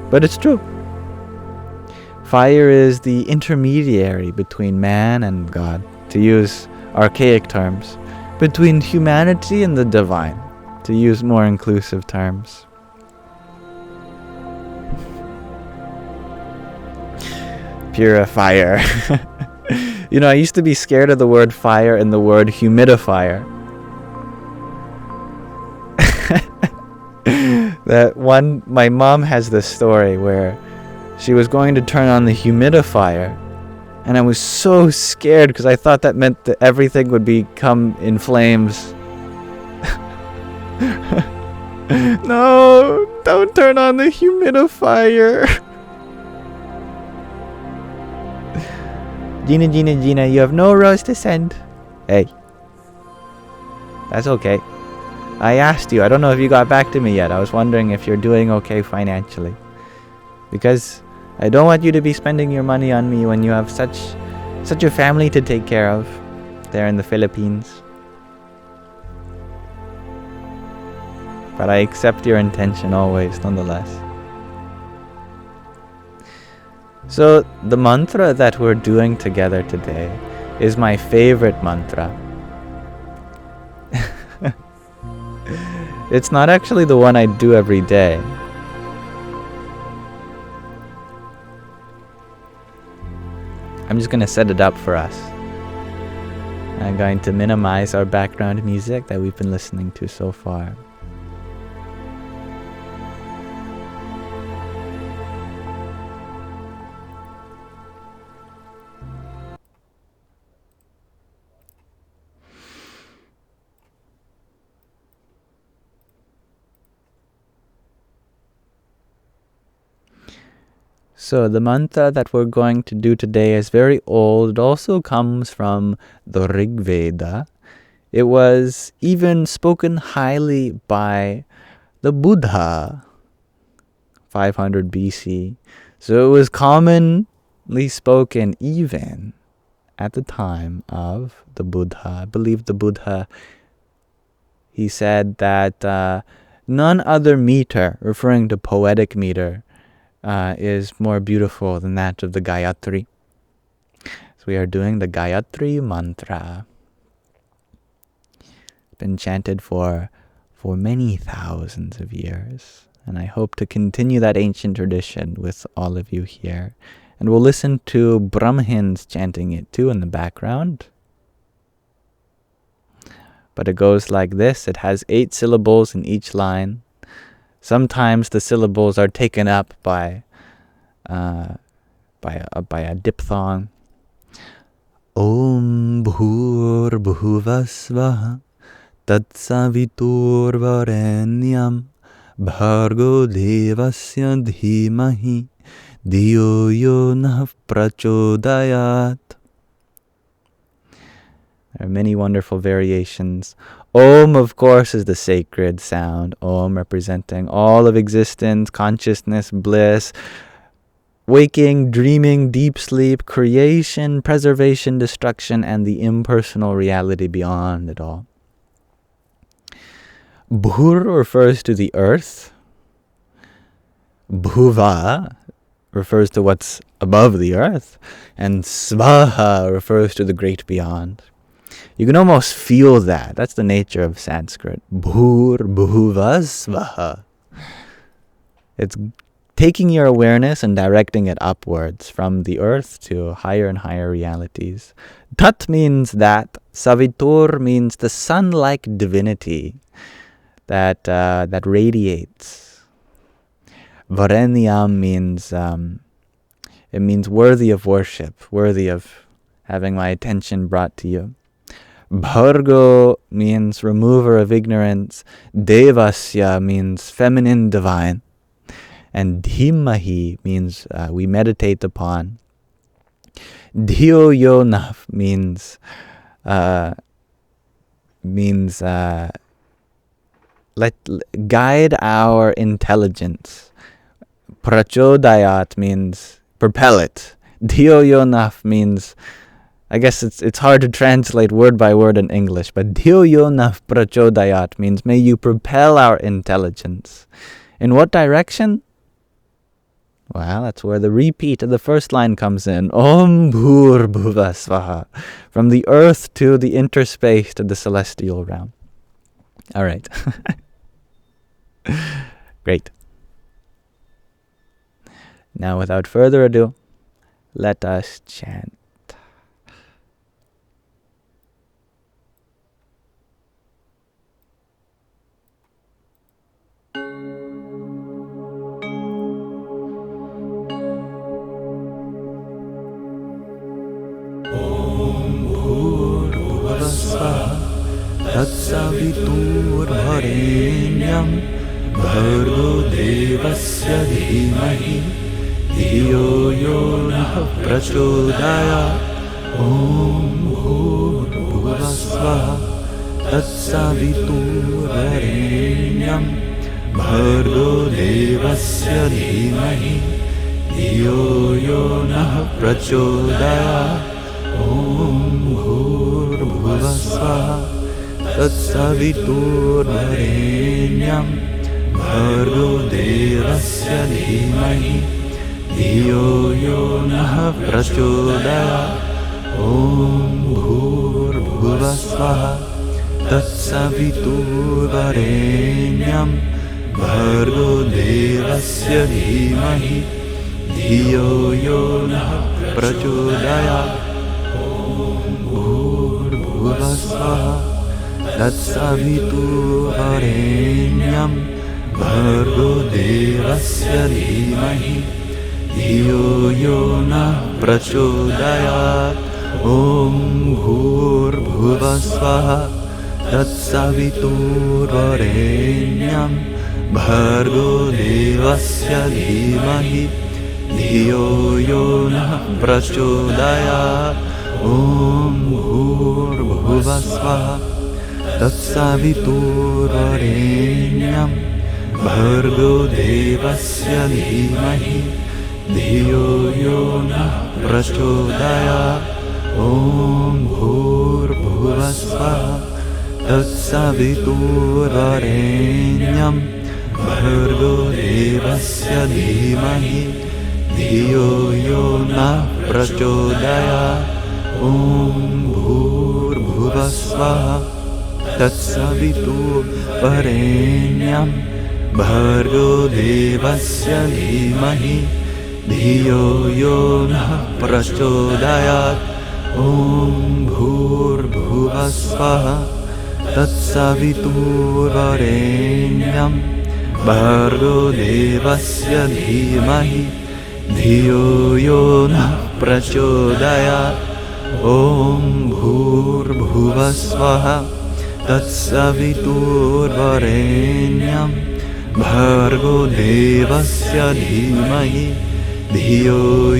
But it's true. Fire is the intermediary between man and God, to use archaic terms, between humanity and the divine, to use more inclusive terms. Purifier. You know, I used to be scared of the word fire and the word humidifier. My mom has this story where she was going to turn on the humidifier, and I was so scared because I thought that meant that everything would become in flames. No, don't turn on the humidifier. Gina, you have no rose to send. Hey. That's okay. I asked you. I don't know if you got back to me yet. I was wondering if you're doing okay financially. Because I don't want you to be spending your money on me when you have such a family to take care of there in the Philippines. But I accept your intention always, nonetheless. So the mantra that we're doing together today is my favorite mantra. It's not actually the one I do every day. I'm just going to set it up for us. I'm going to minimize our background music that we've been listening to so far. So the mantra that we're going to do today is very old. It also comes from the Rig Veda. It was even spoken highly by the Buddha, 500 BC. So it was commonly spoken even at the time of the Buddha. I believe the Buddha, he said that none other meter, referring to poetic meter, is more beautiful than that of the Gayatri. So we are doing the Gayatri Mantra. It's been chanted for many thousands of years. And I hope to continue that ancient tradition with all of you here. And we'll listen to Brahmins chanting it too in the background. But it goes like this. It has 8 syllables in each line. Sometimes the syllables are taken up by a diphthong. Om Bhur Bhuvasvaha Tat Savitur Varenyam Bhargo Devasya Dhimahi Diyo Yo Nah Prachodayat. There are many wonderful variations. Om, of course, is the sacred sound. Om representing all of existence, consciousness, bliss, waking, dreaming, deep sleep, creation, preservation, destruction, and the impersonal reality beyond it all. Bhur refers to the earth. Bhuva refers to what's above the earth. And Svaha refers to the great beyond. You can almost feel that. That's the nature of Sanskrit. Bhur, Bhuva, Svaha. It's taking your awareness and directing it upwards from the earth to higher and higher realities. Tat means that. Savitur means the sun-like divinity that radiates. Varenyam means it means worthy of worship, worthy of having my attention brought to you. Bhargo means remover of ignorance. Devasya means feminine divine. And Dhimahi means we meditate upon. Dhiyo Yo Nah means guide our intelligence. Prachodayat means propel it. Dhiyo Yo Nah means, I guess it's hard to translate word by word in English, but Dhiyo Yo Nah Prachodayat means may you propel our intelligence. In what direction? Well, that's where the repeat of the first line comes in. Om Bhur Bhuva Svaha. From the earth to the interspace to the celestial realm. All right. Great. Now, without further ado, let us chant. Tatsavitur Varenyam Bhargo Devasya Dhimahi Dhiyo Yo Nah Prachodayat. Om Bhur Bhuvasvaha Tatsavitur Varenyam Bhargo Devasya Dhimahi Dhiyo Yo Nah Prachodayat. Om Bhur Bhuvasvaha Tatsavitur Varenyam Bhargo Devasya Dhimahi Dhiyo Yo Nah Prachodayat. Om Bhur Bhuvasvaha Tatsavitur Varenyam Bhargo Devasya Dhimahi Dhiyo Yo Nah Prachodayat. Om Bhur Bhuvasvaha Tatsavitur Varenyam Bhargo Devasya Dhimahi Dhiyo Yo Nah Prachodayat. Om Bhur Bhuvasvaha Tatsavitur Varenyam Bhargo Devasya Dhimahi धियो यो नः प्रचोदयात् ॐ भूर्भुवस्वः तत्सवितुर्वरेण्यं भर्गो देवस्य धीमहि धियो यो नः प्रचोदयात् ॐ भूर्भुवस्वः तत्सवितुर्वरेण्यं भर्गो देवस्य धीमहि धियो यो नः प्रचोदयात् ॐ भूर्भुवस्वः तत्सवितुर्वरेण्यं भर्गो देवस्य धीमहि धियो यो नः प्रचोदयात् ॐ भूर्भुवस्वः तत्सवितुर्वरेण्यं भर्गो देवस्य धीमहि धियो यो नः प्रचोदयात् ॐ भूर्भुवस्वः तत्सवितुर्वरेण्यं भर्गो देवस्य धीमहि धियो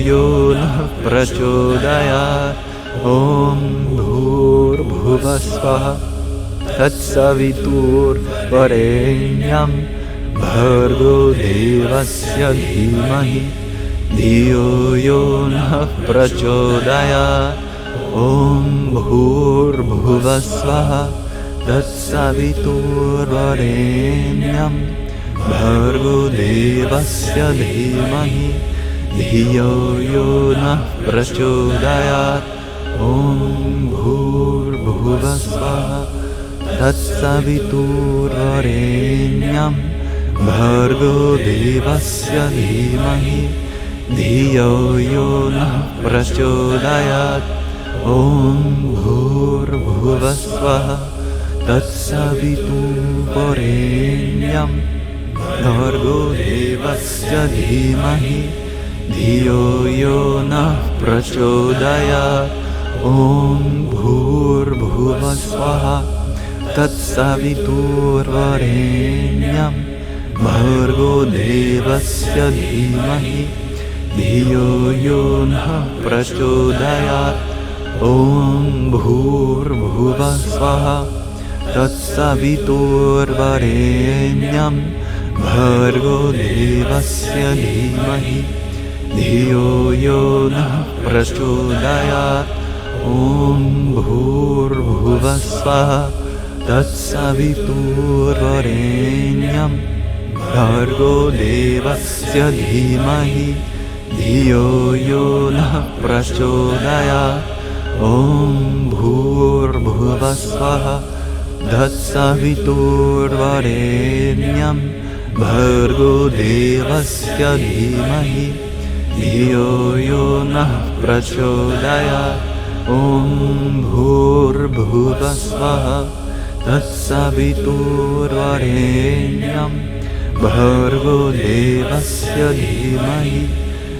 यो नः प्रचोदयात् ॐ भूर्भुवस्वः तत्सवितुर्वरेण्यं भर्गो देवस्य धीमहि धियो यो नः प्रचोदयात् ॐ भूर्भुवस्वः तत्सवितुर्वरेण्यं भर्गो देवस्य धीमहि धियो यो नः प्रचोदयात् ॐ भूर्भुवस्वः तत्सवितुर्वरेण्यं भर्गो देवस्य धीमहि धियो यो नः प्रचोदयात् ॐ भूर्भुवस्वः तत्सवितुर्वरेण्यं भर्गो देवस्य धीमहि धियो यो नः प्रचोदयात् ॐ भूर्भुवस्वः तत्सवितुर्वरेण्यं भर्गो देवस्य धीमहि धियो यो नः प्रचोदयात् ॐ भूर्भुवस्वः तत्सवितुर्वरेण्यं भर्गो देवस्य धीमहि धियो यो नः प्रचोदयात् ॐ भूर्भुवस्वः तत्सवितुर्वरेण्यं भर्गो देवस्य धीमहि धियो यो नः प्रचोदयात् ॐ भूर्भुवस्वः तत्सवितुर्वरेण्यं भर्गो देवस्य धीमहि धियो यो नः प्रचोदयात् ॐ भूर्भुवस्वः तत्सवितुर्वरेण्यं भर्गो देवस्य धीमहि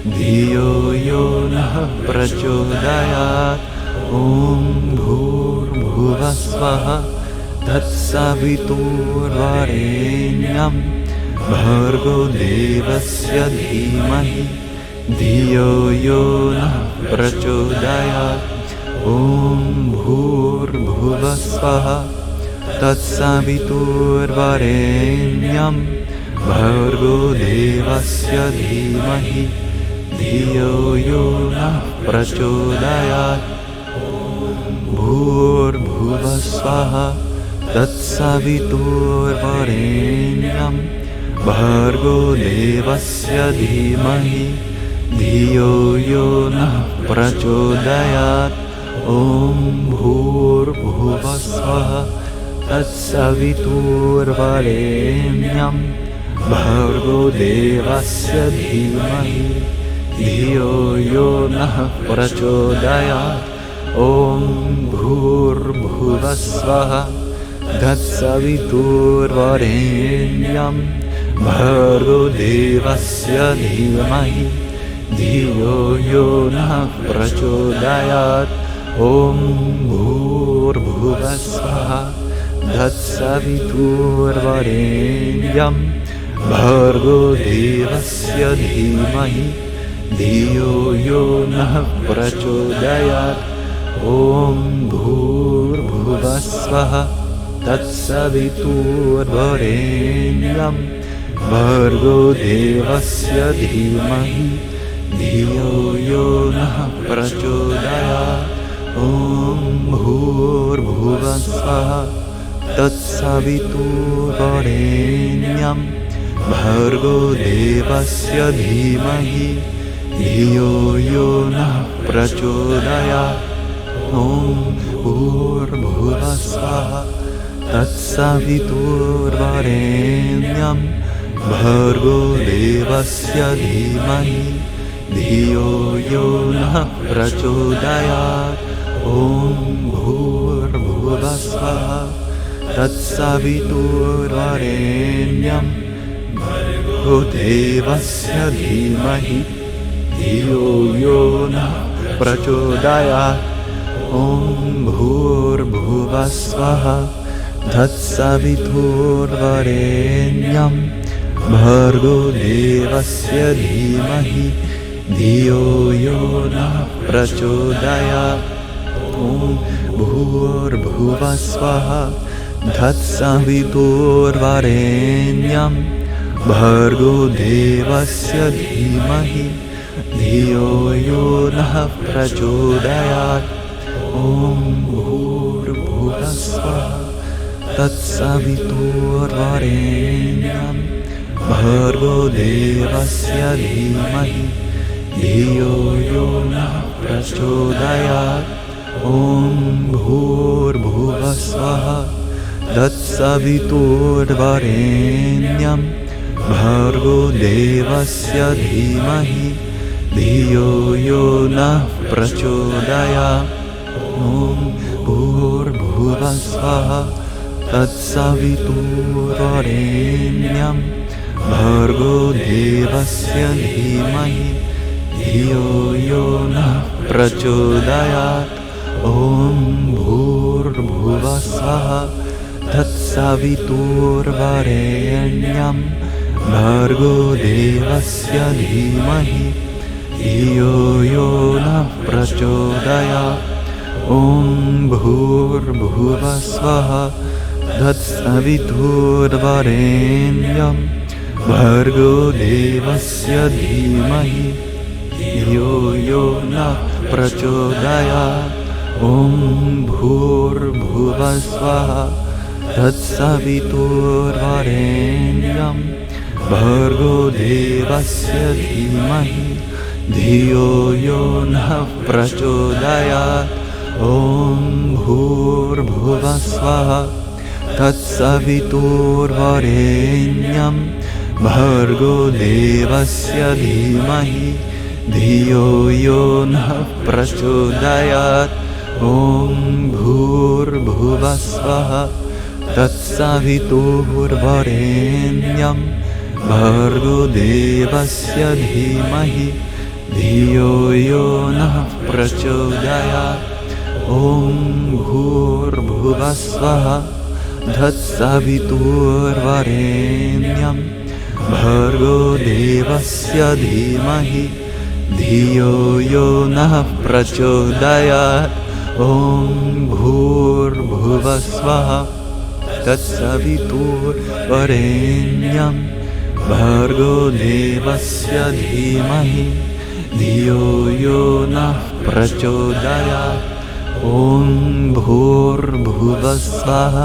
धियो यो नः प्रचोदयात् ॐ भूर्भुवस्वः तत्सवितुर्वरेण्यं भर्गो देवस्य धीमहि धियो यो नः प्रचोदयात् ॐ भूर्भुवस्वः तत्सवितुर्वरेण्यं भर्गो देवस्य धीमहि धियो यो नः प्रचोदयात् भूर्भुवस्वः तत्सवितुर्वरेण्यं भर्गो देवस्य धीमहि धियो यो नः प्रचोदयात् ॐ भूर्भुवस्वः तत्सवितुर्वरेण्यं भर्गो देवस्य धीमहि धियो यो नः प्रचोदयात् ॐ भूर्भुवस्वः तत्सवितुर्वरेण्यं भर्गो देवस्य धीमहि धियो यो नः प्रचोदयात् ॐ भूर्भुवस्वः तत्सवितुर्वरेण्यं भर्गो देवस्य धीमहि धियो यो नः प्रचोदयात् ॐ भूर्भुवस्वः तत्सवितुर्वरेण्यं भर्गो देवस्य धीमहि धियो यो नः प्रचोदयात् ॐ भूर्भुवस्वः तत्सवितुर्वरेण्यं भर्गो देवस्य धीमहि धियो यो नः प्रचोदयात् ॐ भूर्भुवस्वः तत्सवितुर्वरेण्यं भर्गो देवस्य धीमहि धियो यो नः प्रचोदयात् ॐ भूर्भुवस्वः तत्सवितुर्वरेण्यं भर्गो देवस्य धीमहि धियो यो नः प्रचोदयात् ॐ भूर्भुवस्वः तत्सवितुर्वरेण्यं भर्गो देवस्य धीमहि धियो यो नः प्रचोदयात् ॐ भूर्भुवस्वः तत्सवितुर्वरेण्यं भर्गो देवस्य धीमहि धियो यो नः प्रचोदयात् ॐ भूर्भुवस्वः तत्सवितुर्वरेण्यं भर्गो देवस्य धीमहि धियो यो नः प्रचोदयात् ॐ भूर्भुवस्वः तत्सवितुर्वरेण्यं भर्गो देवस्य धीमहि धियो यो नः प्रचोदयात् ॐ भूर्भुवस्वः तत्सवितुर्वरेण्यं भर्गो देवस्य धीमहि धियो यो नः प्रचोदयात् ॐ भूर्भुवस्वः तत्सवितुर्वरेण्यं भर्गो देवस्य धीमहि धियो यो नः प्रचोदयात् ॐ भूर्भुवस्वः तत्सवितुर्वरेण्यं भर्गो देवस्य धीमहि धियो यो नः प्रचोदयात् ॐ भूर्भुवस्वः तत्सवितुर्वरेण्यं भर्गो देवस्य धीमहि धियो यो नः प्रचोदयात् ॐ भूर्भुवस्वः तत्सवितुर्वरेण्यं भर्गो देवस्य धीमहि धियो यो नः प्रचोदयात् ॐ भूर्भुवस्वः तत्सवितुर्वरेण्यं भर्गो देवस्य धीमहि धियो यो नः प्रचोदयात् ॐ भूर्भुवस्वः तत्सवितुर्वरेण्यं भर्गो देवस्य धीमहि धियो यो नः प्रचोदयात् ॐ भूर्भुवस्वः तत्सवितुर्वरेण्यं भर्गो देवस्य धीमहि धियो यो नः प्रचोदयात् ॐ भूर्भुवस्वः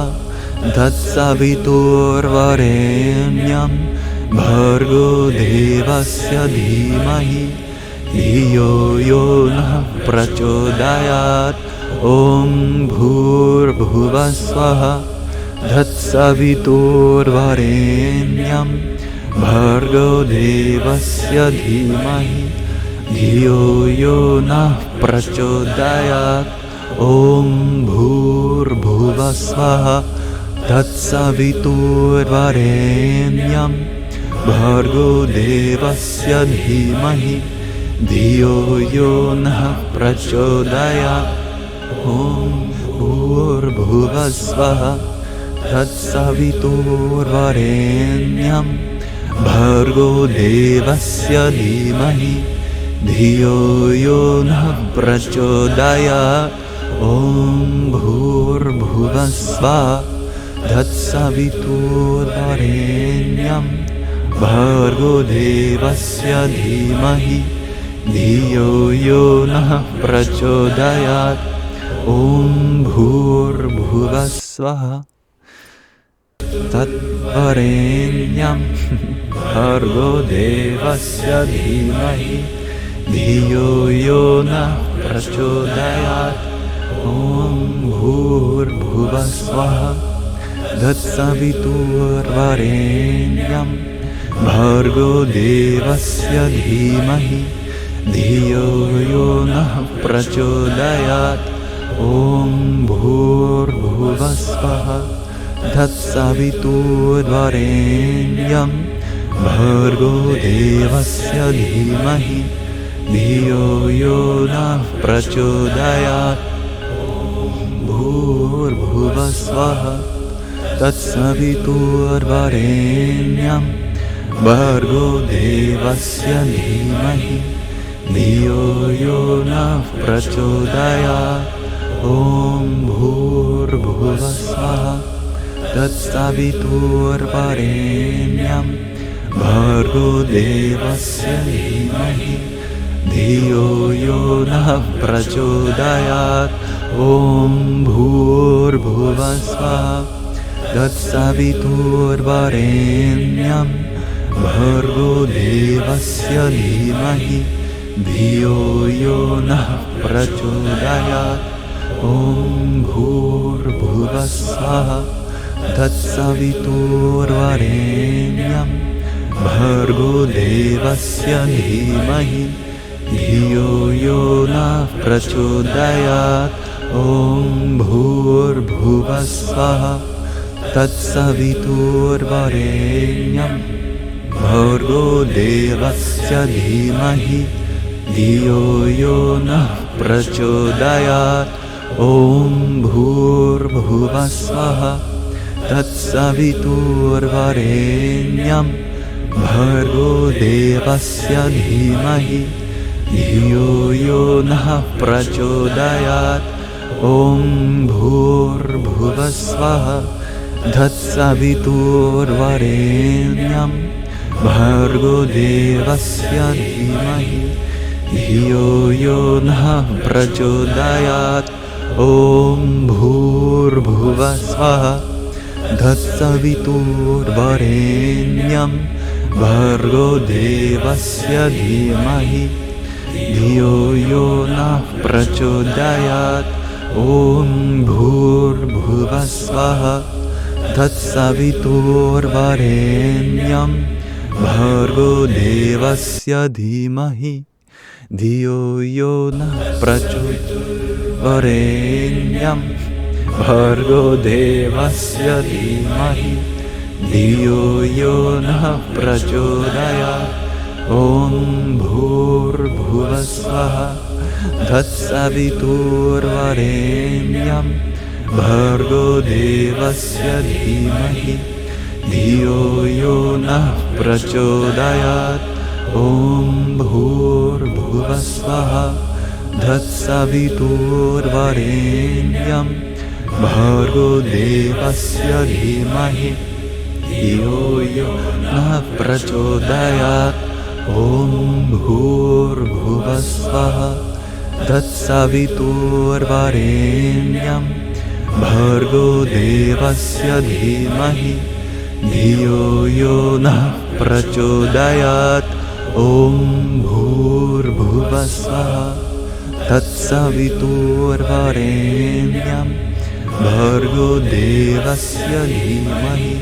तत्सवितुर्वरेण्यं भर्गो देवस्य धीमहि धियो यो नः प्रचोदयात् ॐ भूर्भुवस्वः तत्सवितुर्वरेण्यं भर्गो देवस्य धीमहि धियो यो नः प्रचोदयात् ॐ भूर्भुवस्वः तत्सवितुर्वरेण्यं भर्गो देवस्य धीमहि धियो यो नः प्रचोदयात् ॐ भूर्भुवस्वः तत्सवितुर्वरेण्यं भर्गो देवस्य धीमहि धियो यो नः प्रचोदयात् ॐ भूर्भुवस्सुवः तत्सवितुर्वरेण्यं भर्गो देवस्य धीमहि धियो यो नः प्रचोदयात् ॐ भूर्भुवस्सुवः तत्वरेण्यं भर्गो देवस्य धीमहि धियो यो नः प्रचोदयात् ॐ भूर्भुवस्सुवः तत्सवितुर्वरेण्यं भर्गो देवस्य धीमहि धियो यो नः प्रचोदयात् ॐ भूर्भुवस्सुवः तत्सवितुर्वरेण्यं भर्गो देवस्य धीमहि धियो यो नः प्रचोदयात् भूर्भुवस्सुवः तत्सवितुर्वरेण्यं भर्गो देवस्य धीमहि धियो यो नः प्रचोदयात् ॐ भूर्भुवस्सुवः तत्सवितुर्वरेण्यं भर्गो देवस्य धीमहि धियो यो नः प्रचोदयात् ॐ भूर्भुवस्सुवः तत्सवितुर्वरेण्यं भर्गो देवस्य धीमहि धियो यो नः प्रचोदयात् ॐ भूर्भुवस्सुवः तत्सवितुर्वरेण्यं भर्गो देवस्य धीमहि धियो यो नः प्रचोदयात् ॐ भूर्भुवस्सुवः तत्सवितुर्वरेण्यं भर्गो देवस्य धीमहि धियो यो नः प्रचोदयात् ॐ भूर्भुवस्सुवः तत्सवितुर्वरेण्यं भर्गो देवस्य धीमहि धियो यो नः प्रचोदयात् ॐ भूर्भुवस्सुवः तत्सवितुर्वरेण्यं भर्गो देवस्य धीमहि धियो यो नः प्रचोदयात् ॐ भूर्भुवस्सुवः तत्सवितुर्वरेण्यं भर्गो देवस्य धीमहि धियो यो नः प्रचोदयात् ॐ भूर्भुवस्सुवः तत्सवितुर्वरेण्यं भर्गो देवस्य धीमहि धियो यो नः प्रचोदयात् भर्गो देवस्य धीमहि धियो यो नः प्रचोदयात् ॐ भूर्भुवस्सुवः तत्सवितुर्वरेण्यं भर्गो देवस्य धीमहि धियो यो नः प्रचोदयात् ॐ भूर्भुवस्सुवः तत्सवितुर्वरेण्यं भर्गो देवस्य धीमहि धियो यो नः प्रचोदयात् ॐ भूर्भुवस्सुवः तत्सवितुर्वरेण्यं भर्गो देवस्य धीमहि धियो यो नः प्रचोदयात् ॐ भूर्भुवस्सुवः तत्सवितुर्वरेण्यं भर्गो देवस्य धीमहि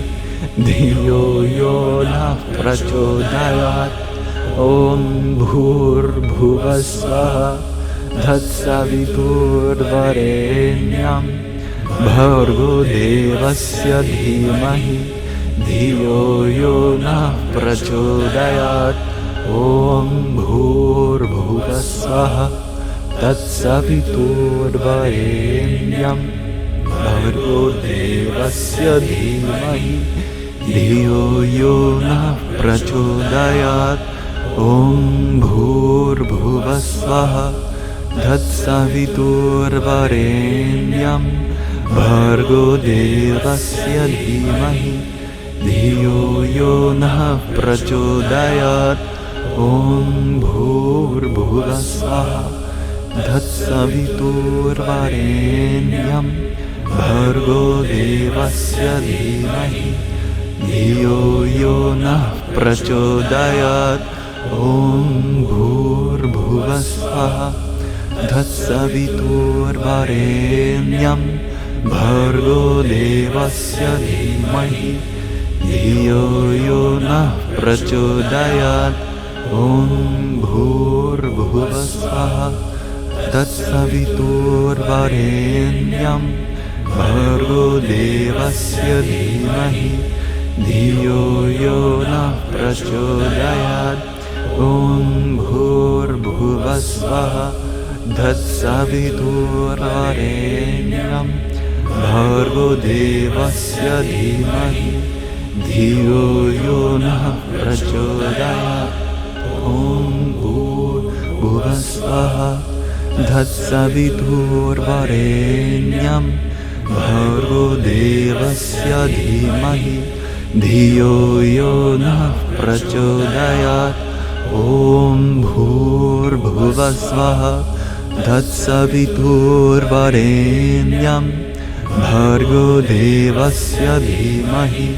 धियो यो नः प्रचोदयात् ॐ भूर्भुवस्सुवः तत्सवितुर्वरेण्यं भर्गो देवस्य धीमहि धियो यो नः प्रचोदयात् ॐ भूर्भुवस्सुवः तत्सवितुर्वरेण्यं भर्गो देवस्य धीमहि धियो यो नः प्रचोदयात् ॐ Om Bhurbhuvasvaha Tatsaviturvarenyam Bhargo Devasya Dhimahi Dhiyo Yo Nah Prachodayat. Om Bhurbhuvasvaha Tatsaviturvarenyam Bhargo Devasya Dhimahi Dhiyo Yo Nah Prachodayat. Om Bhurbhuvasvaha Tatsaviturvarenyam Bhargo Devasya Dhimahi Dhiyo Yo Nah Prachodayat. Om Bhurbhuvasvaha Tatsaviturvarenyam Bhargo Devasya Dhimahi Dhiyo Yo Nah Prachodayat. Om Bhurbhuvasvaha Tatsaviturvarenyam Bhargo Devasya Dhimahi Dhiyo Yo Nah Prachodayat. Om Bhurbhuvasvaha Tatsaviturvarenyam Bhargo Devasya Dhimahi Dhiyo Yo Nah Prachodayat. Om Bhurbhuvasvaha Tatsaviturvarenyam Bhargo Devasya Dhimahi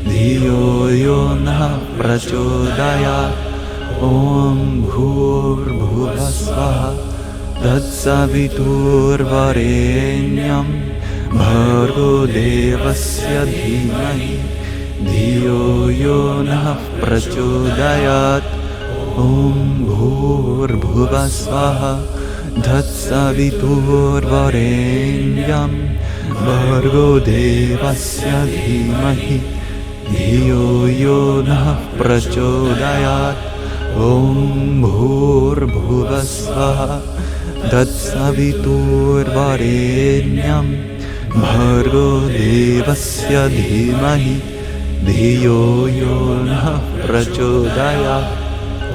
Dhiyo Yo Nah Prachodayat. Om Bhurbhuvasvaha Tatsaviturvarenyam Bhargo Devasya Dhimahi Dhiyo Yo Nah Prachodayat. Om Bhurbhuvasvaha Tatsaviturvarenyam Bhargo Devasya Dhimahi Dhiyo Yo Nah Prachodayat. Om Bhurbhuvasvaha Tatsaviturvarenyam Bhargo Devasya Dhimahi Dhiyo Yo Nah Prachodayat.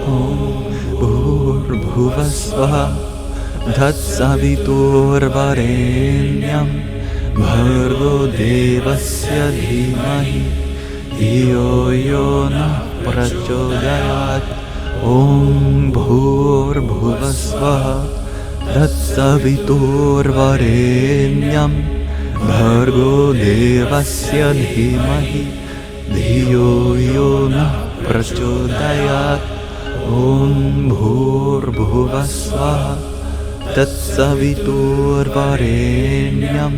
Om Bhurbhuvasvaha Tatsaviturvarenyam Bhargo Devasya Dhimahi Dhiyo Yo Nah Prachodayat. Om Bhurbhuvasvaha Tatsaviturvarenyam Bhargo Devasya Dhimahi Dhiyo Yo Nah Prachodayat. Om Bhurbhuvasvaha Tatsaviturvarenyam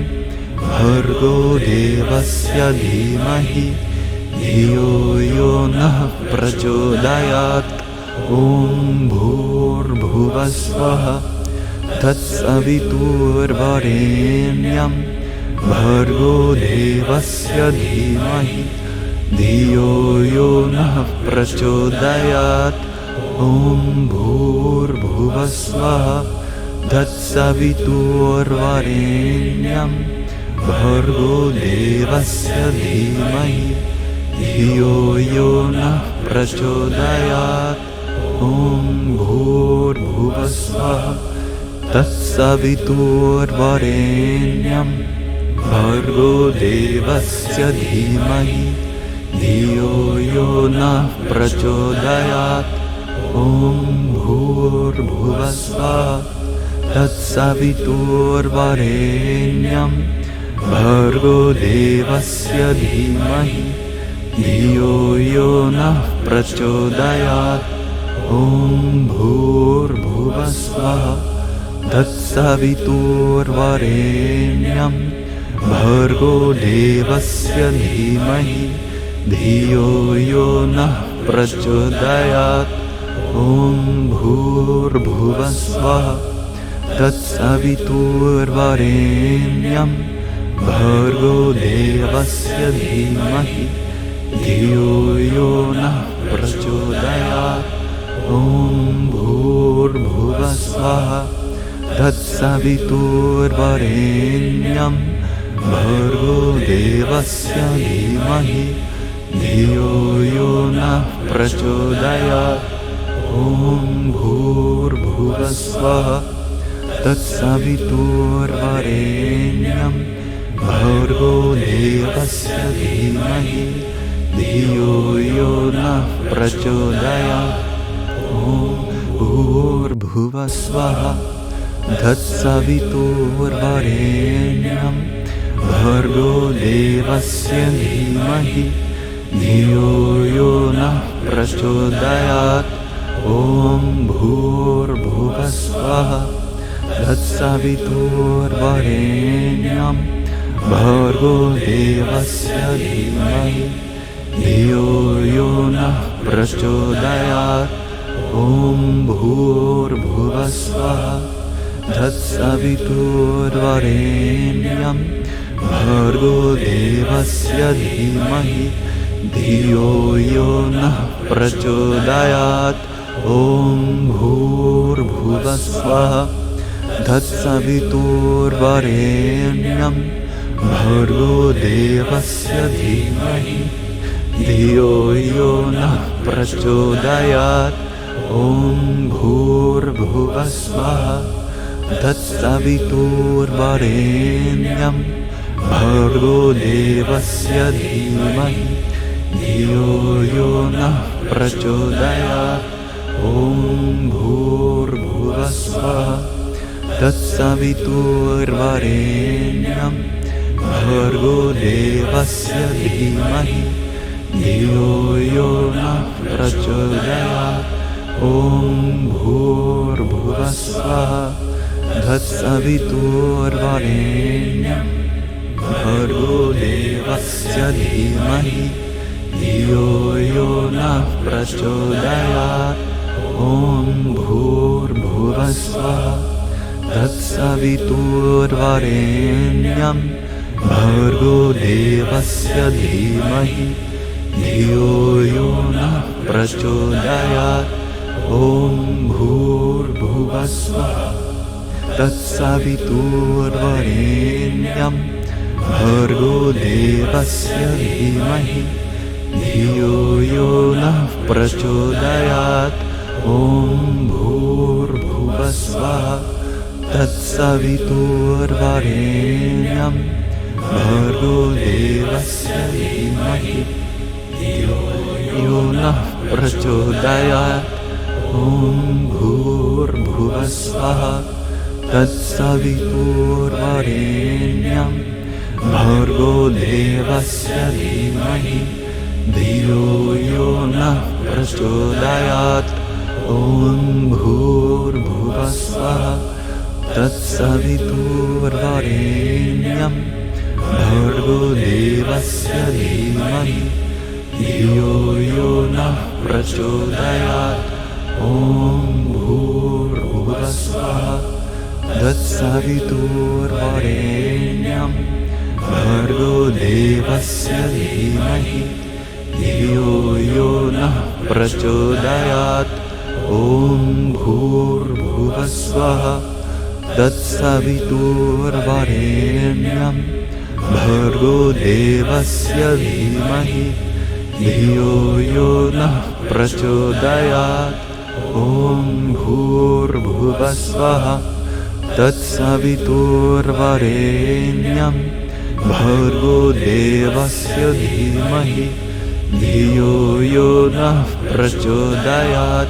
Bhargo Devasya Dhimahi Dhiyo Yo Nah Prachodayat. Om Bhurbhuvasvaha Tatsaviturvarenyam Bhargo Devasya Dhimahi Dhiyo Yo Nah Prachodayat. Om Bhurbhuvasvaha Tatsaviturvarenyam Bhargo Devasya Dhimahi Dhiyo Yo Nah Prachodayat. Om Bhurbhuvasvaha Tatsaviturvarenyam Bhargo Devasya Dhimahi Dhiyo Yo Nah Prachodayat. Om Bhurbhuvasvaha Tatsaviturvarenyam Bhargo Devasya Dhimahi Dhiyo Yo Nah Prachodayat. Om Bhurbhuvasvaha Tatsaviturvarenyam Bhargo Devasya Dhimahi Dhiyo Yo Nah Prachodayat. Om Bhurbhuvasvaha Tatsaviturvarenyam Bhargo Devasya Dhimahi Dhiyo Yo Nah Prachodayat. Om Bhurbhuvasvaha Tatsaviturvarenyam Bhargo Devasya Dhimahi Dhiyo Yo Nah Prachodayat. Om Bhurbhuvasvaha Tatsaviturvarenyam Bhargo Devasya Dhimahi Dhiyo Yonah Prachodayat. Om Bhurbhuvasvaha Tatsaviturvarenyam Bhargo Devasya Dhimahi Dhiyo Yonah Prachodayat. Om Bhurbhuvasvaha Tatsaviturvarenyam Bhargo Devasya Dhimahi Dhiyo Yonah Prachodayat. Om Bhurbhuvasvaha Tatsaviturvarenyam Bhargo Devasya Dhimahi Dhiyo Yonah Prachodayat. Om Bhurbhuvasvaha Tatsaviturvarenyam Bhargo Devasya Dhimahi Dhiyo Yonah Prachodayat. Om Bhurbhuvasvaha Tatsaviturvarenyam Bhargo Devasya Dhimahi Dhiyo Yonah Prachodayat. Om Bhurbhuvasvaha Tatsaviturvarenyam Bhargo Devasya Dhimahi Dhiyo Yonah Prachodayat. Om Bhurbhuvasvaha Tatsaviturvarenyam Bhargo Devasya Dhimahi Dhiyo Yonah Prachodayat. Om Bhurbhuvasvaha Tatsaviturvarenyam Bhargo Devasya Dhimahi Dhiyo Yonah Prachodayat. Om Bhurbhuvasvaha Tatsaviturvarenyam Bhargo Devasya Dhimahi Dhiyo Yonah Prachodayat. Om Bhurbhuvasvaha Tatsaviturvarenyam Bhargo Devasya Dhimahi Dhiyo Yonah Prachodayat. Om Bhurbhuvasvaha Tatsaviturvarenyam Bhargo Devasya Dhimahi Dhiyo Yonah Prachodayat. Om Bhurbhuvasvaha Tatsaviturvarenyam Bhargo Devasya Dhimahi Dhiyo Yonah Prachodayat. Om Bhurbhuvasvaha Tatsaviturvarenyam Bhargo Devasya Dhimahi Dhiyo Yonah Prachodayat. Om Bhurbhuvasvaha Tatsaviturvarenyam Bhargo Devasya Dhimahi Dhiyo Yonah Prachodayat. Om Bhurbhuvasvaha Tatsaviturvarenyam Bhargo Devasya Dhimahi Dhiyo Yonah Prachodayat.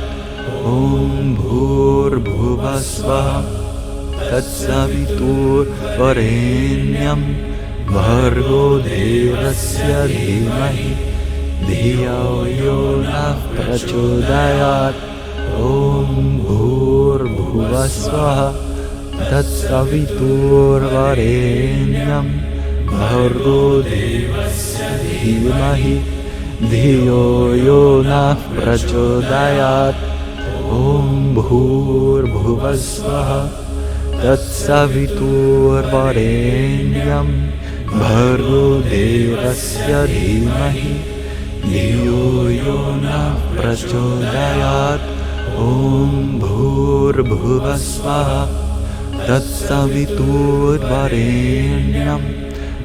Om Bhurbhuvasvaha Tatsaviturvarenyam Bhargo Devasya Dhimahi Dhiyo Yonah Prachodayat. Om Bhurbhuvasvaha Tatsaviturvarenyam Bhargo Devasya Dhimahi Dhiyo Yonah Prachodayat. Om Bhurbhuvasvaha Tatsaviturvarenyam Bhargo Devasya Dhimahi Dhiyo Yonah Prachodayat. Om Bhurbhuvasvaha Tatsaviturvarenyam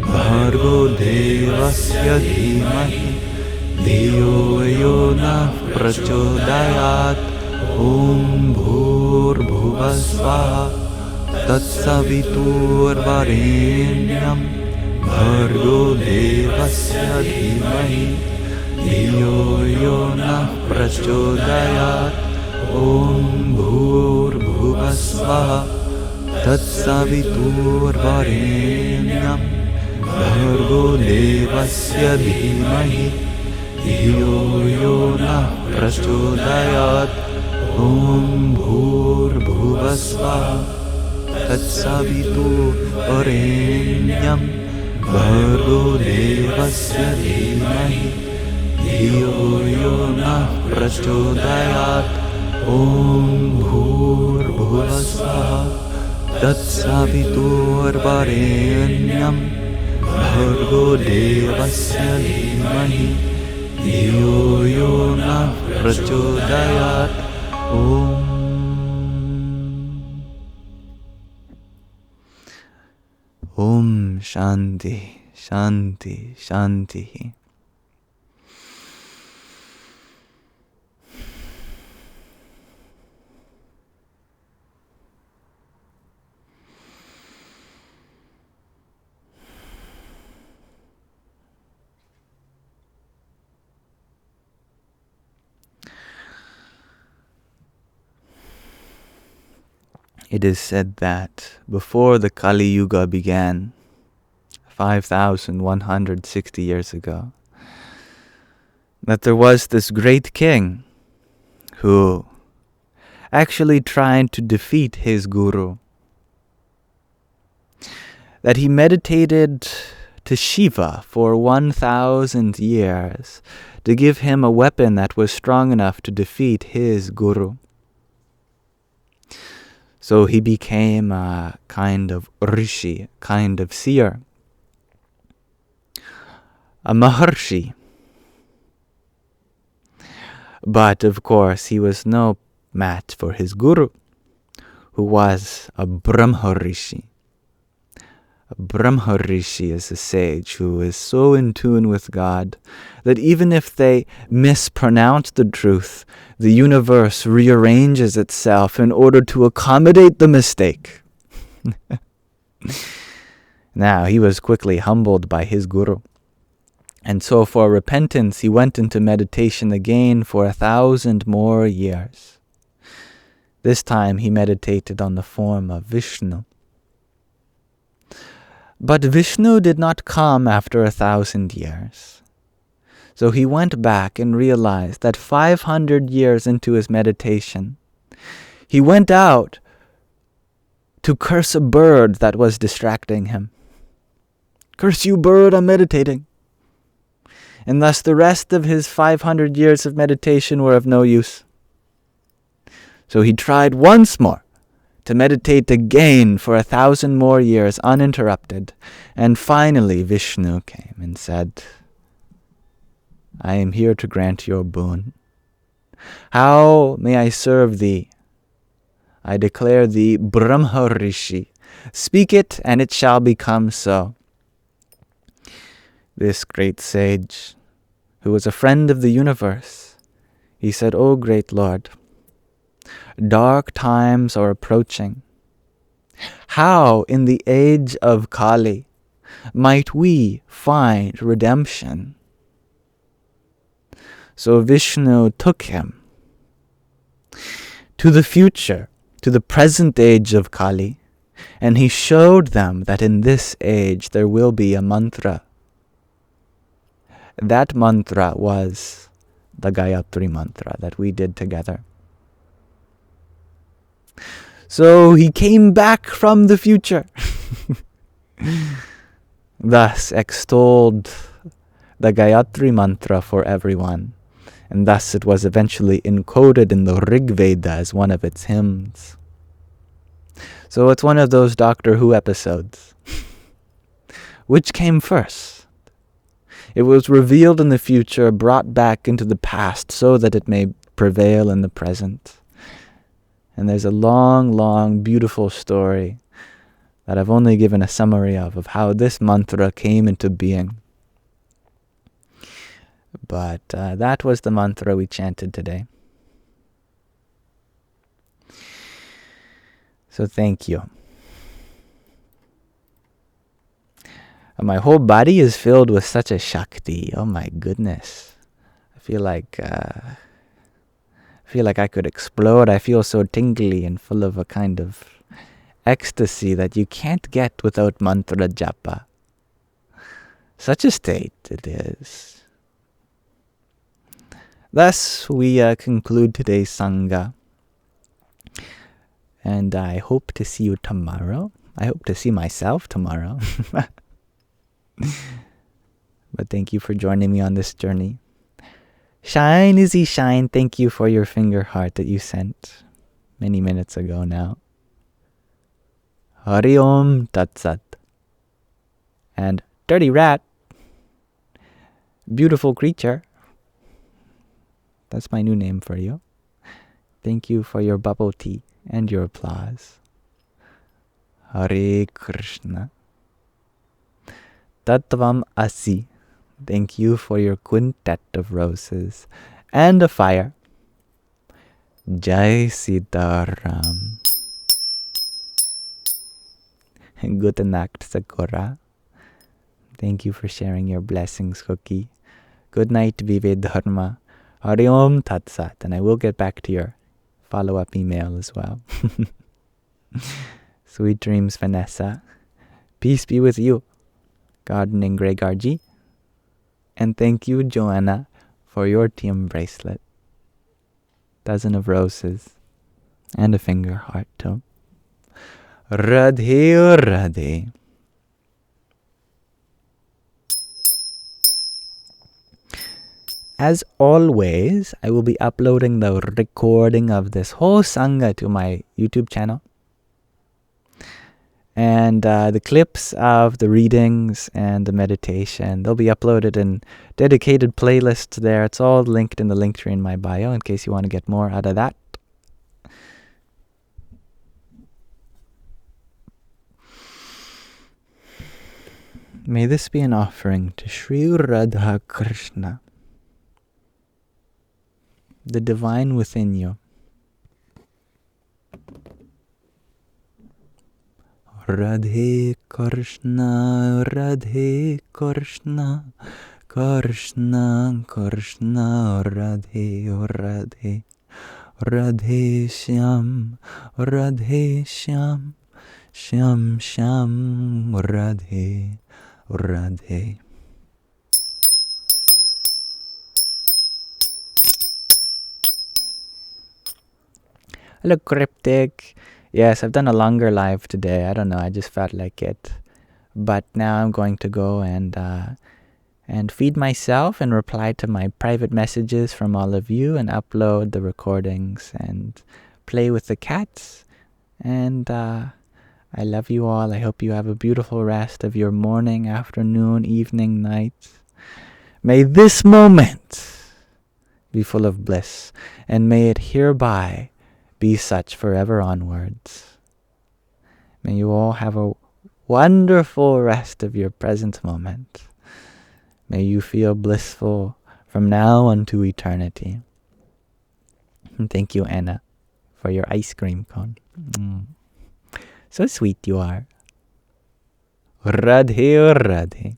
Bhargo Devasya Dhimahi Dhiyo Yonah Prachodayat. Om Bhur Swaha Tatsaviturvarenyam Bhargo Devasya Dhimahi Dhiyo Yo Nah Prachodayat. Om Bhur Swaha Tatsaviturvarenyam Bhargo Devasya Dhimahi Dhiyo Yo Nah Prachodayat. Om Bhur Swaha Tatsaviturvarenyam Bhargo Devasya Dhimahi Dhiyo Yo Nah Prachodayat. Om Bhur Swaha Tatsaviturvarenyam Bhargo Devasya Dhimahi Dhiyo Yo Nah Prachodayat. Om Shanti, Shanti, Shanti. It is said that before the Kali Yuga began, 5,160 years ago, that there was this great king who actually tried to defeat his guru. That he meditated to Shiva for 1,000 years to give him a weapon that was strong enough to defeat his guru. So he became a kind of Rishi, kind of seer, a Maharshi. But of course he was no match for his guru, who was a Brahmarishi. A Brahmarishi is a sage who is so in tune with God that even if they mispronounce the truth, the universe rearranges itself in order to accommodate the mistake. Now, he was quickly humbled by his guru. And so for repentance, he went into meditation again for 1,000 more years. This time he meditated on the form of Vishnu. But Vishnu did not come after 1,000 years. So he went back and realized that 500 years into his meditation, he went out to curse a bird that was distracting him. Curse you, bird, I'm meditating. And thus the rest of his 500 years of meditation were of no use. So he tried once more to meditate again for 1,000 more years uninterrupted. And finally Vishnu came and said, I am here to grant your boon. How may I serve thee? I declare thee Brahma Rishi. Speak it, and it shall become so. This great sage, who was a friend of the universe, he said, O great Lord, dark times are approaching. How in the age of Kali might we find redemption? So Vishnu took him to the future, to the present age of Kali, and he showed them that in this age there will be a mantra. That mantra was the Gayatri Mantra that we did together. So he came back from the future, thus extolled the Gayatri Mantra for everyone, and thus it was eventually encoded in the Rig Veda as one of its hymns. So it's one of those Doctor Who episodes. Which came first? It was revealed in the future, brought back into the past so that it may prevail in the present. And there's a long, long, beautiful story that I've only given a summary of how this mantra came into being. But that was the mantra we chanted today. So thank you. My whole body is filled with such a Shakti. Oh my goodness. I feel like I could explode. I feel so tingly and full of a kind of ecstasy that you can't get without mantra japa. Such a state it is. Thus, we conclude today's Sangha. And I hope to see you tomorrow. I hope to see myself tomorrow. But thank you for joining me on this journey. Shine, Izzy, shine. Thank you for your finger heart that you sent many minutes ago now. Hari Om Tat Sat. And Dirty Rat. Beautiful creature. That's my new name for you. Thank you for your bubble tea and your applause. Hare Krishna. Tattvam Asi. Thank you for your quintet of roses and a fire. Jai Sitaram. Gute Nacht, Sakura. Thank you for sharing your blessings, Cookie. Good night, Vive Dharma. Hari Om Tat Sat. And I will get back to your follow-up email as well. Sweet dreams, Vanessa. Peace be with you, Gardening Gregarji. And thank you, Joanna, for your team bracelet. Dozen of roses. And a finger heart, too. Radhe Radhe. As always, I will be uploading the recording of this whole Sangha to my YouTube channel. And the clips of the readings and the meditation, they'll be uploaded in dedicated playlists there. It's all linked in the link tree in my bio in case you want to get more out of that. May this be an offering to Sri Radha Krishna, the divine within you. Radhe Krishna, Radhe Krishna, Krishna Krishna, Radhe Radhe, Radhe Shyam, Radhe Shyam, Shyam Shyam, Radhe Radhe. Hello, Cryptic. Yes, I've done a longer live today. I don't know, I just felt like it. But now I'm going to go and feed myself and reply to my private messages from all of you and upload the recordings and play with the cats. And I love you all. I hope you have a beautiful rest of your morning, afternoon, evening, night. May this moment be full of bliss, and may it hereby be such forever onwards. May you all have a wonderful rest of your present moment. May you feel blissful from now unto eternity. And thank you, Anna, for your ice cream cone. So sweet you are. Radhe Radhe.